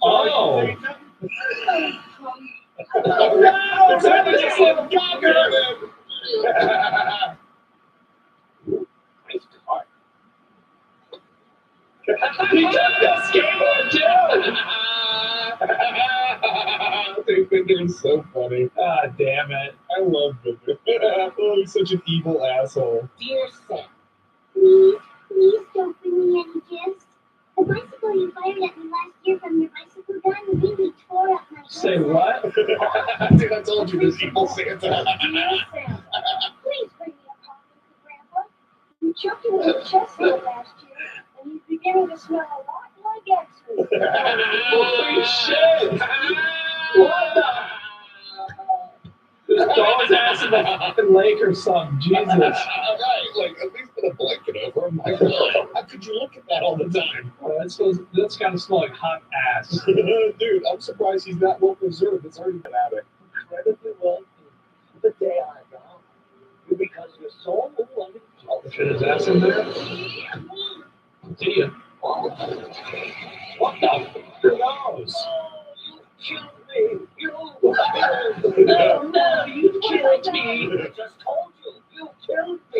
Oh! Oh no! Somebody just said Gawker! Nice car. He took the skateboard too! Dude, Bender is so funny. Ah, damn it. I love Bender. Oh, he's such an evil asshole. Dear Sam, please don't bring me any gifts. The bicycle you fired at me last year from your bicycle gun really tore up my Say hairline. what? Dude, I told you this evil Santa. Dear Santa, please bring me a copy for Grandpa. You chucked him in the chestnut last year, and he's beginning to smell a lot like Exodus. Holy shit! What the? Just throw his ass in the fucking lake or something. Jesus. Right, like at least put a blanket over him. Like, how could you look at that all the time? That's kind of smell like hot ass. Dude, I'm surprised he's that well preserved. It's already been at it. Incredibly well. The day I got because you're so wonderful. Shit his ass in there. Deon. What the? Who knows? You killed me. You no, you killed me. I just told you. You killed me.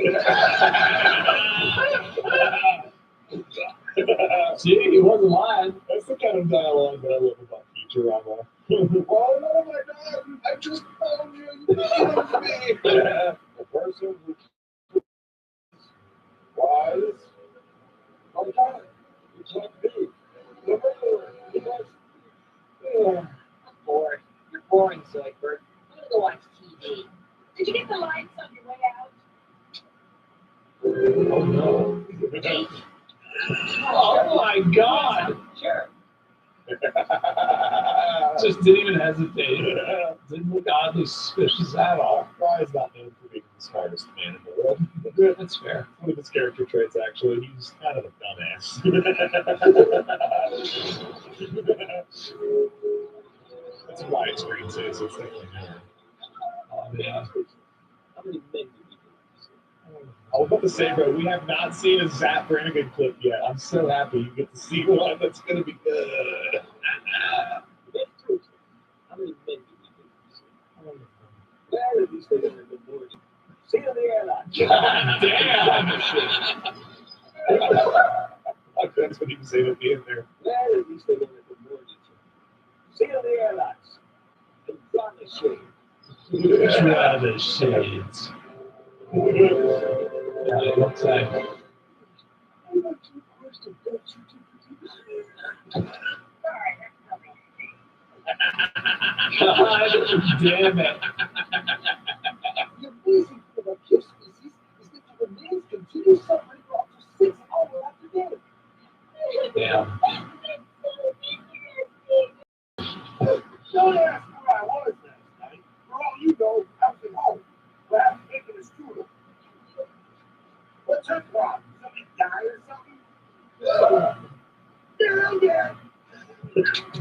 See, he wasn't lying. That's the kind of dialogue that I love about Futurama. Oh my God! I just found you. You killed me. The person who was my God. You can't be. The murderer. Yes. I'm bored. You're boring, Zoidberg. I'm gonna go watch TV. Did you get the lights on your way out? Oh no. Oh my God. Sure. Just didn't even hesitate. Didn't look oddly suspicious at all. Fry's not known for being the smartest man in the world. That's fair. One of his character traits, actually, he's kind of a dumbass. That's why it's screen says it's definitely him. Oh, yeah. How many men do you I was about to say, bro, we have not seen a Zap Brannigan clip yet. I'm so happy you get to see one that's going to be good. How many men do you well, at least they don't have the board. See you on the airline. God damn! That's what he was saying at the end there. Well, at least they don't have the board. See you on the airlines. And draw the shade. Draw the shades. Yeah, it looks like. God damn it. The reason for the gift species is that the remains continue suffering for up to 6 hours after death. Damn. Don't ask where I was last night. For all you know, I was at home. Perhaps making a strudel. What's her problem? Somebody die or something? Down there.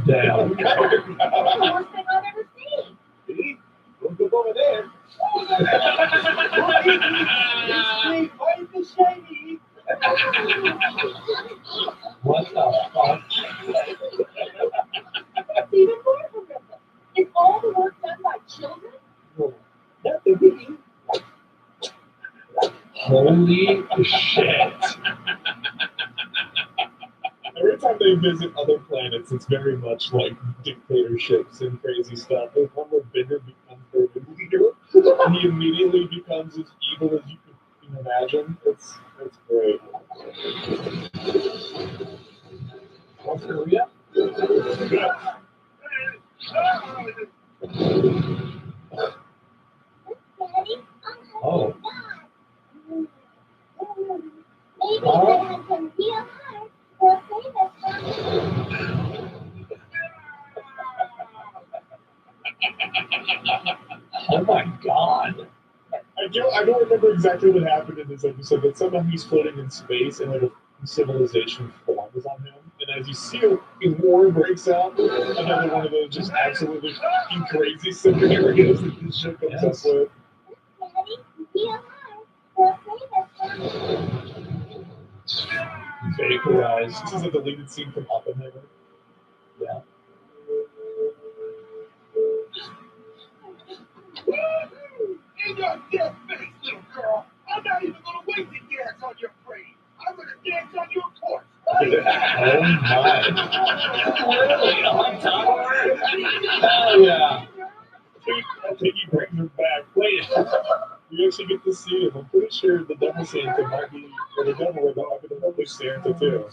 Damn. That's the worst thing I've ever seen. See? Don't look over there. It's quite the shiny. What the fuck? That's even more horrific. Is all the work done by children? Not the biggie. Holy shit. Every time they visit other planets, it's very much like dictatorships and crazy stuff. There's one where Bender becomes their new leader, and he immediately becomes as evil as you can imagine. It's great. North Korea? Oh. Maybe if I had some real heart, they'll save us from Oh my God. I don't remember exactly what happened in this episode, but somehow he's floating in space and like a civilization forms on him. And as you see a war breaks out, another one of those just absolutely fucking crazy scenarios that this shit comes up with. real heart, they'll save us from Vaporized. This is a deleted scene from Oppenheimer. Yeah. In your dead face, little girl. I'm not even gonna wait to dance on your grave. I'm gonna dance on your corpse. Oh my. Really? On top of her? Hell yeah. actually get to see him. I'm pretty sure the Devil Santa might be, or the Devil Red might be the Devil Santa too.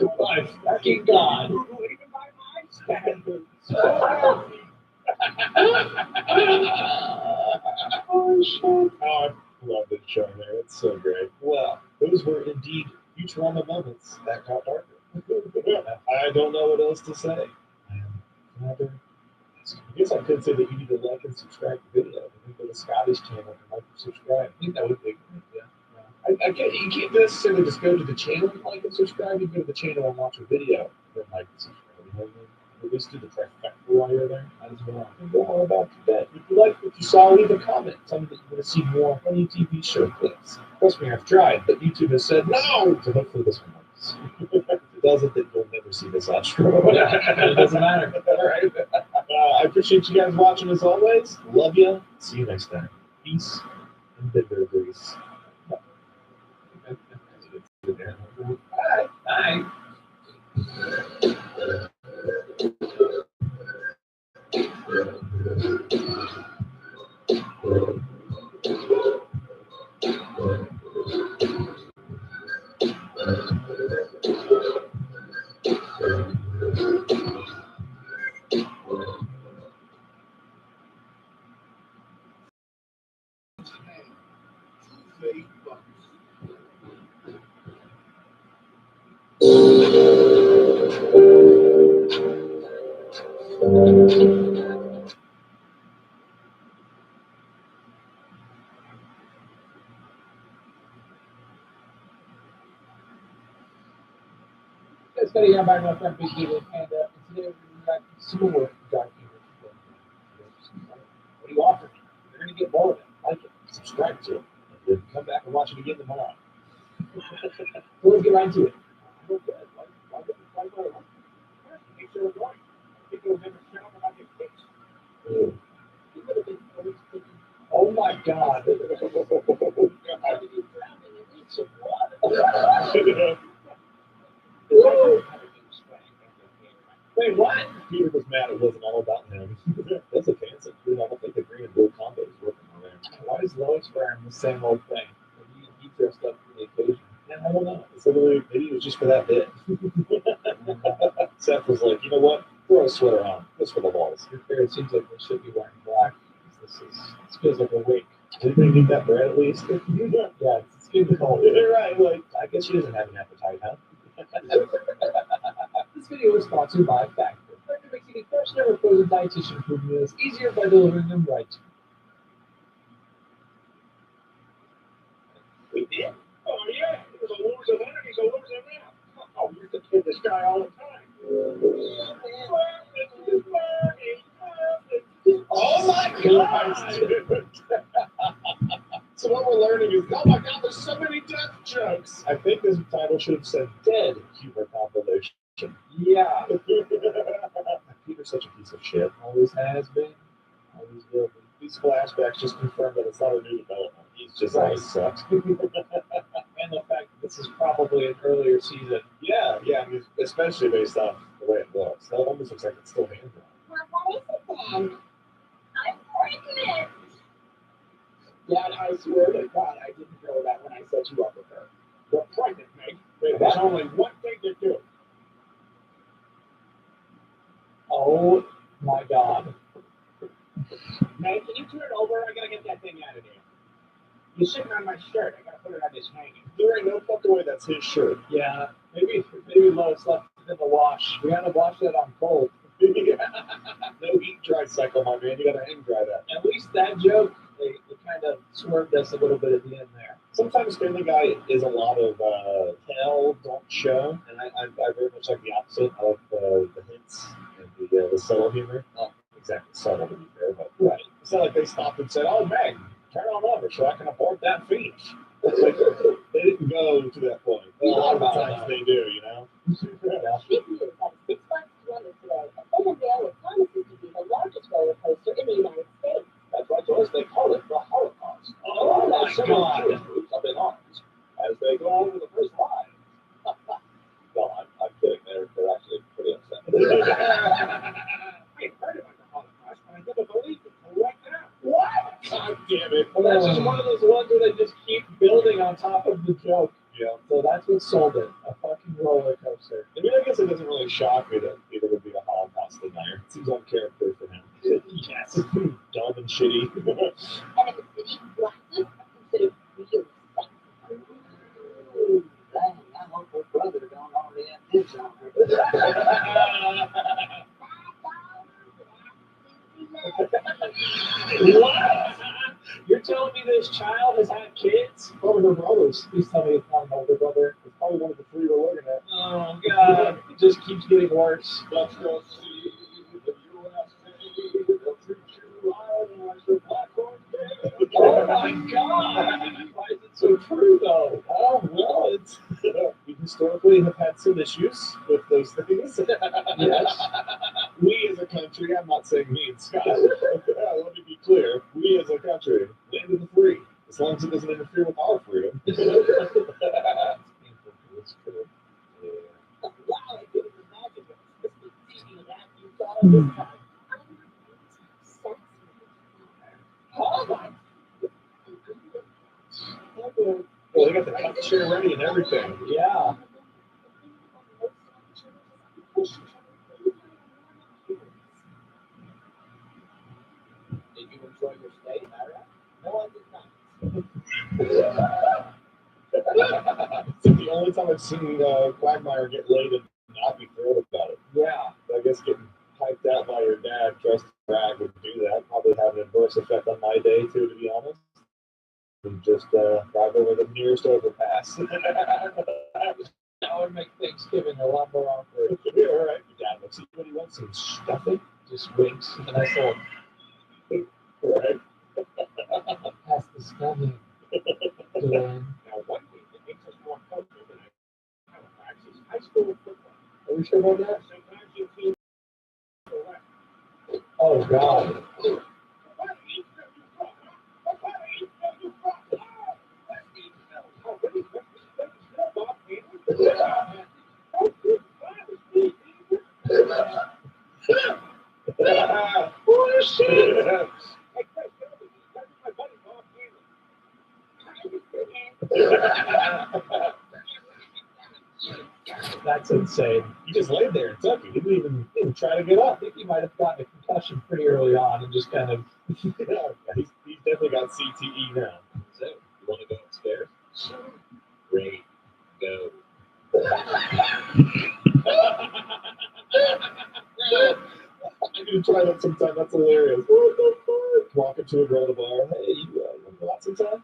Oh, my fucking God. Oh, shit. Oh, I love this show, man. It's so great. Well, those were indeed Futurama moments that got darker. I don't know what else to say. I guess I could say that you need to like and subscribe to the video. You can go to Scotty's channel and like and subscribe. I think that would be good. Yeah. I can't, you can't necessarily just go to the channel and like and subscribe. You can go to the channel and watch a video and then like and subscribe. You know what I mean? At least do the trifecta while you're there. As well. And go on about your day. If you like what you saw, leave a comment. Tell me that you want to see more funny TV show clips. Trust me, I've tried, but YouTube has said no. So hopefully this one works. If it doesn't, then you'll never see this outro. It doesn't matter. All right. I appreciate you guys watching as always. Love you. See you next time. Peace and bitter grease. Bye. Bye. It's going to get back my friend Big Eagle, and today we're got some more dark humor. What do you offer me? You're going to get more of it. Like it. Subscribe to it. And then come back and watch it again tomorrow. So let's get right to it. Oh my God. Wait, what? Peter was mad it wasn't all about him. That's offensive. I don't think the green and blue combo is working on there. Why is Lois wearing the same old thing? He dressed up for the occasion. Yeah, I don't know. So maybe it was just for that bit. Seth was like, you know what? Throw a sweater on. Just for the walls. Your fair, it seems like they should be wearing black. This feels like a wig. Anybody need that bread at least? Yeah, it's getting cold. You're right. Like, I guess she doesn't have an appetite, huh? This video is sponsored by Factor. Factor makes eating fresh, never frozen dietitian food meals easier by delivering them right to you. We did? Oh, yeah. It was a loser then and he's a loser now. Oh, you could kid this guy all the time. Oh my God! So what we're learning is, oh my God, there's so many death jokes. I think this title should have said "Dead Humor Compilation." Yeah. Peter's such a piece of shit. Always has been. Always will be. These flashbacks just confirm that it's not a new development. He's just always sucked. And the fact that this is probably an earlier season. Yeah, I mean, especially based off the way it looks. That almost looks like it's still hand drawn. Well, what is it then? I'm pregnant. Dad, I swear to God, I didn't know that when I set you up with her. You're pregnant, Meg. There's only one thing to do. Oh my God. Meg, can you turn it over? I gotta get that thing out of there. You're sitting on my shirt. I gotta put it on this hanging. There ain't no fucking way that's his shirt. Yeah, maybe Lois left it in the wash. We gotta wash that on cold. No heat dry cycle, my man. You gotta hang dry that. At least that joke, they kind of swerved us a little bit at the end there. Sometimes Family Guy is a lot of tell, don't show, and I very much like the opposite. I like the hints and the subtle humor. Not exactly subtle to be fair, but right. It's not like they stopped and said, "Oh, Meg, turn on over so I can abort that fetus." Like, they didn't go to that point. A lot of times they do, you know. This is like 6 months to today. A Playmobil with Thomas's come on. Troops up in arms as they go over the first line. No, I'm kidding. They're actually pretty upset. I heard about the Holocaust, but I never believed it till right now. What? God damn it. Well, that's just one of those ones where they just keep building on top of the joke. Yeah. So that's what sold it. A fucking roller coaster. I mean, I guess it doesn't really shock me that Peter would be a Holocaust denier. It seems on character for him. Yes. Dumb and shitty. And if it's city glasses, are considered real Ooh, dang, my uncle brother don't already have his on. What? You're telling me this child has had kids? Probably her brothers. Please tell me it's not an older brother. It's probably one of the three we're looking at. Oh, God. It just keeps getting worse. Let's go see the USA. They'll treat you like a popcorn game. Oh, my God. Why is it so true, though? Oh, well, it's... we historically have had some issues with those things. Yes. We as a country, I'm not saying me and Scott, let me be clear, we as a country, land of the free, as long as it doesn't interfere with our freedom. It's true. Yeah. Wow, I couldn't imagine it. This was TV that you saw this time. Oh, my. Well, they got the cut chair ready and everything. Yeah. Did you enjoy your stay, Mara? No, I did not. It's the only time I've seen Quagmire get laid and not be thrilled about it. Yeah. I guess getting hyped out by your dad dressed in drag would do that. Probably have an adverse effect on my day, too, to be honest. And just drive over the nearest overpass. That would make Thanksgiving a lot more awkward. Yeah, all right. Your dad looks at you when he wants some stuffing. Just winks with a nice little Right. pass the stuffing. Deon. Now, one thing that makes us more comfortable than Halifax is high school football. Are we sure about that? Sometimes your team correct. Oh, God. What part of East are you from? Huh? What part of East are you from? Oh, West Eastville. Oh, really? West Eastville, Bob Haney? Oh, good. Bullshit. Hey, Chris, get over here. That's my buddy, Bob Haney. That's insane. He just laid there in Kentucky. He didn't even try to get up. I think he might have gotten a concussion pretty early on and just kind of. Yeah, he's definitely got CTE now. So, you want to go upstairs? Great. Go. I'm gonna try that sometime. That's hilarious. What the fuck? Walking to a girl at a bar. Hey, you want to go out sometime?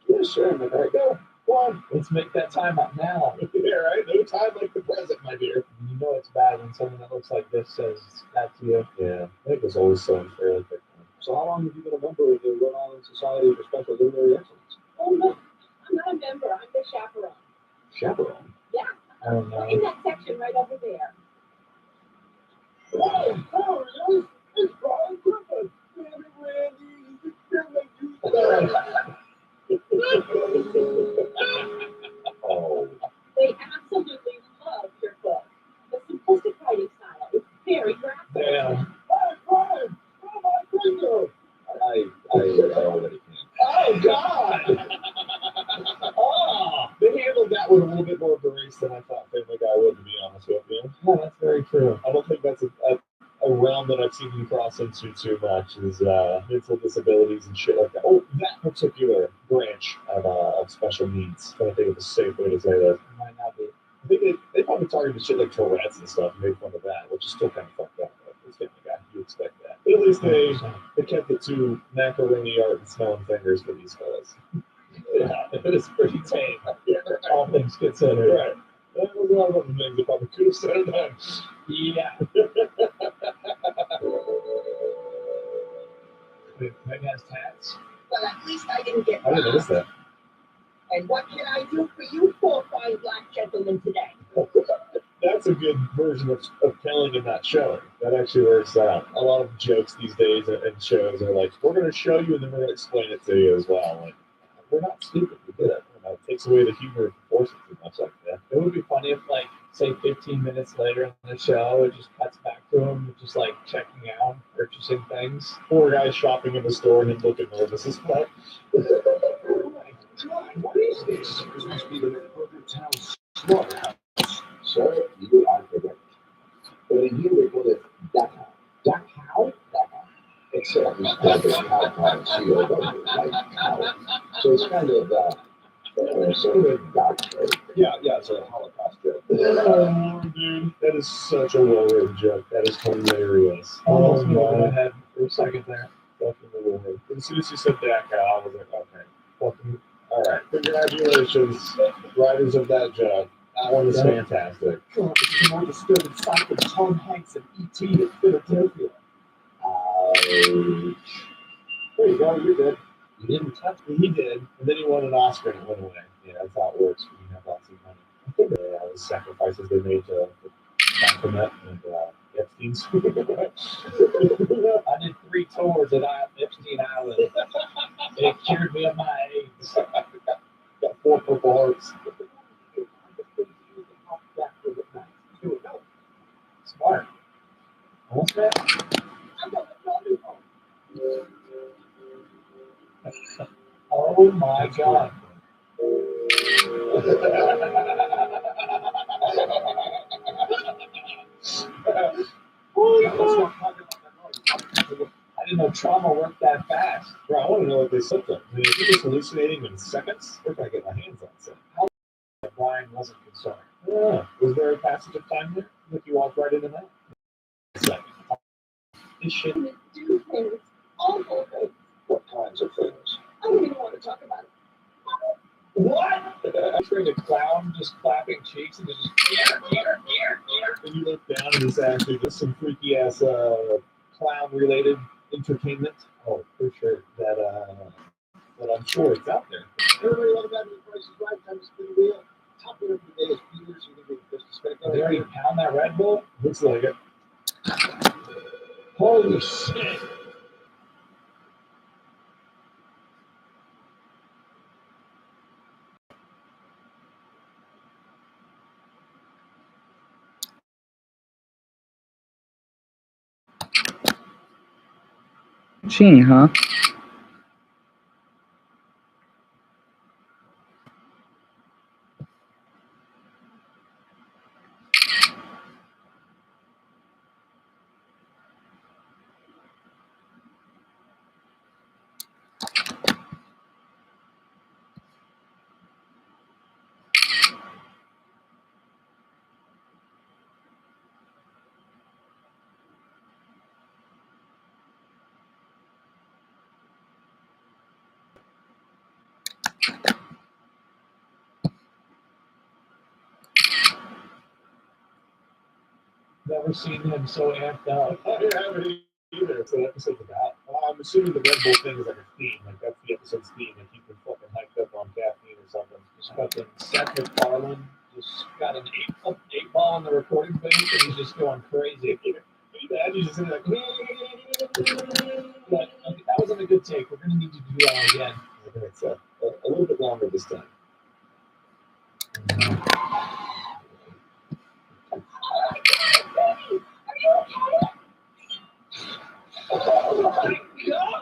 Yeah, sure. I'm like, all right, go. Go on. Let's make that time up now. Yeah, right. No time like the present, my dear. You know it's bad when someone that looks like this says that to you. Yeah, I think it's always so unfairly picked on. So how long have you been a member of the Rhode Island Society for Special Literary Excellence? Oh, no. I'm not a member. I'm the chaperone. Chaperone? Yeah. I don't We're in know. that section right over there. Oh, there he is. It's Brian Griffin. Randy, he's a Oh. They absolutely love your book. The simplistic writing style is very graphic. Damn. Hey, Brian! Oh, my finger! I already can. Oh, God! Oh, they handled that with a little bit more grace than I thought Family Guy would, to be honest with you. Yeah, that's very true. I don't think that's a realm that I've seen you cross into too much is mental disabilities and shit like that. Oh, that particular branch of special needs. I'm trying to think of a safe way to say that. Might not be. I think they probably targeted shit like Tourette's and stuff and made fun of that, which is still kind of fucked up. But it's Family Guy. You expect that. But at least they kept the two macaroni art and smelling fingers for these fellas. Yeah, it is pretty tame. Yeah, All things considered. right. That was one of the things that probably could have said it then. Yeah. Wait, Meg has tats? Well, at least I didn't get I didn't notice that. And what can I do for you poor fine black gentlemen today? That's a good version of telling and not showing. That actually works out. A lot of jokes these days and shows are like, we're going to show you and then we're going to explain it to you as well. Like, We're not stupid. We did it. It takes away the humor if you force it too much like that. It would be funny if, like, say 15 minutes later in the show, it just cuts back to him, just like checking out, purchasing things. Poor guy shopping in the store and him looking nervous as fuck. What is this? This must be the Burger Town slaughterhouse. Sir, you are correct. But in here they call it Dachau. Dachau? Dachau. Except it's called the cow C-O-W, like cow. So it's kind of, sort of dark joke. Yeah, it's a Holocaust joke. Oh, dude, that is such a well-written joke. That is hilarious. Almost went over my head for a second there. Definitely. As soon as you said Dachau, I was like, okay, fucking, all right. Congratulations, writers of that joke. That one is fantastic. God, this is more disturbing sight than Tom Hanks and E.T. in Philadelphia. There you go, you're good. You didn't touch me. He did, and then he won an Oscar and it went away. Yeah, that's how it works when you have lots of money. I think the sacrifices they made to Baphomet and Epstein's. I did 3 tours at Epstein Island. It cured me of my AIDS. Got 4 Purple Hearts. Smart. Almost there. Oh my God. I didn't know trauma worked that fast. Bro, I want to know what they said to him. I mean, if you're just hallucinating in seconds, where can I get my hands on something? How Brian wasn't concerned. Yeah. Was there a passage of time there? Like you walked right into that? This shit. Do things, awful things. What kinds of things? I don't even want to talk about it. What? Picturing a clown just clapping cheeks and just And you look down and it's actually just some freaky ass clown related entertainment. Oh, for sure. That I'm sure it's out there. Everybody love that in the Price is Right. Time to spin the wheel. Top winner for the day is Peter. So you're going to be just spin Are they already pound that Red Bull? Looks like it. Holy shit. Gee, huh? Never seen him so amped up. I haven't either. It's an episode's about. I'm assuming the Red Bull thing is like a theme. Like that's the episode's theme. Like you've been fucking hyped up on caffeine or something. Just fucking Seth MacFarlane just got an 8 ball on the recording bench and he's just going crazy. He's just in like, but okay, that wasn't a good take. We're gonna need you to do that again. I think it's a little bit longer this time. Oh my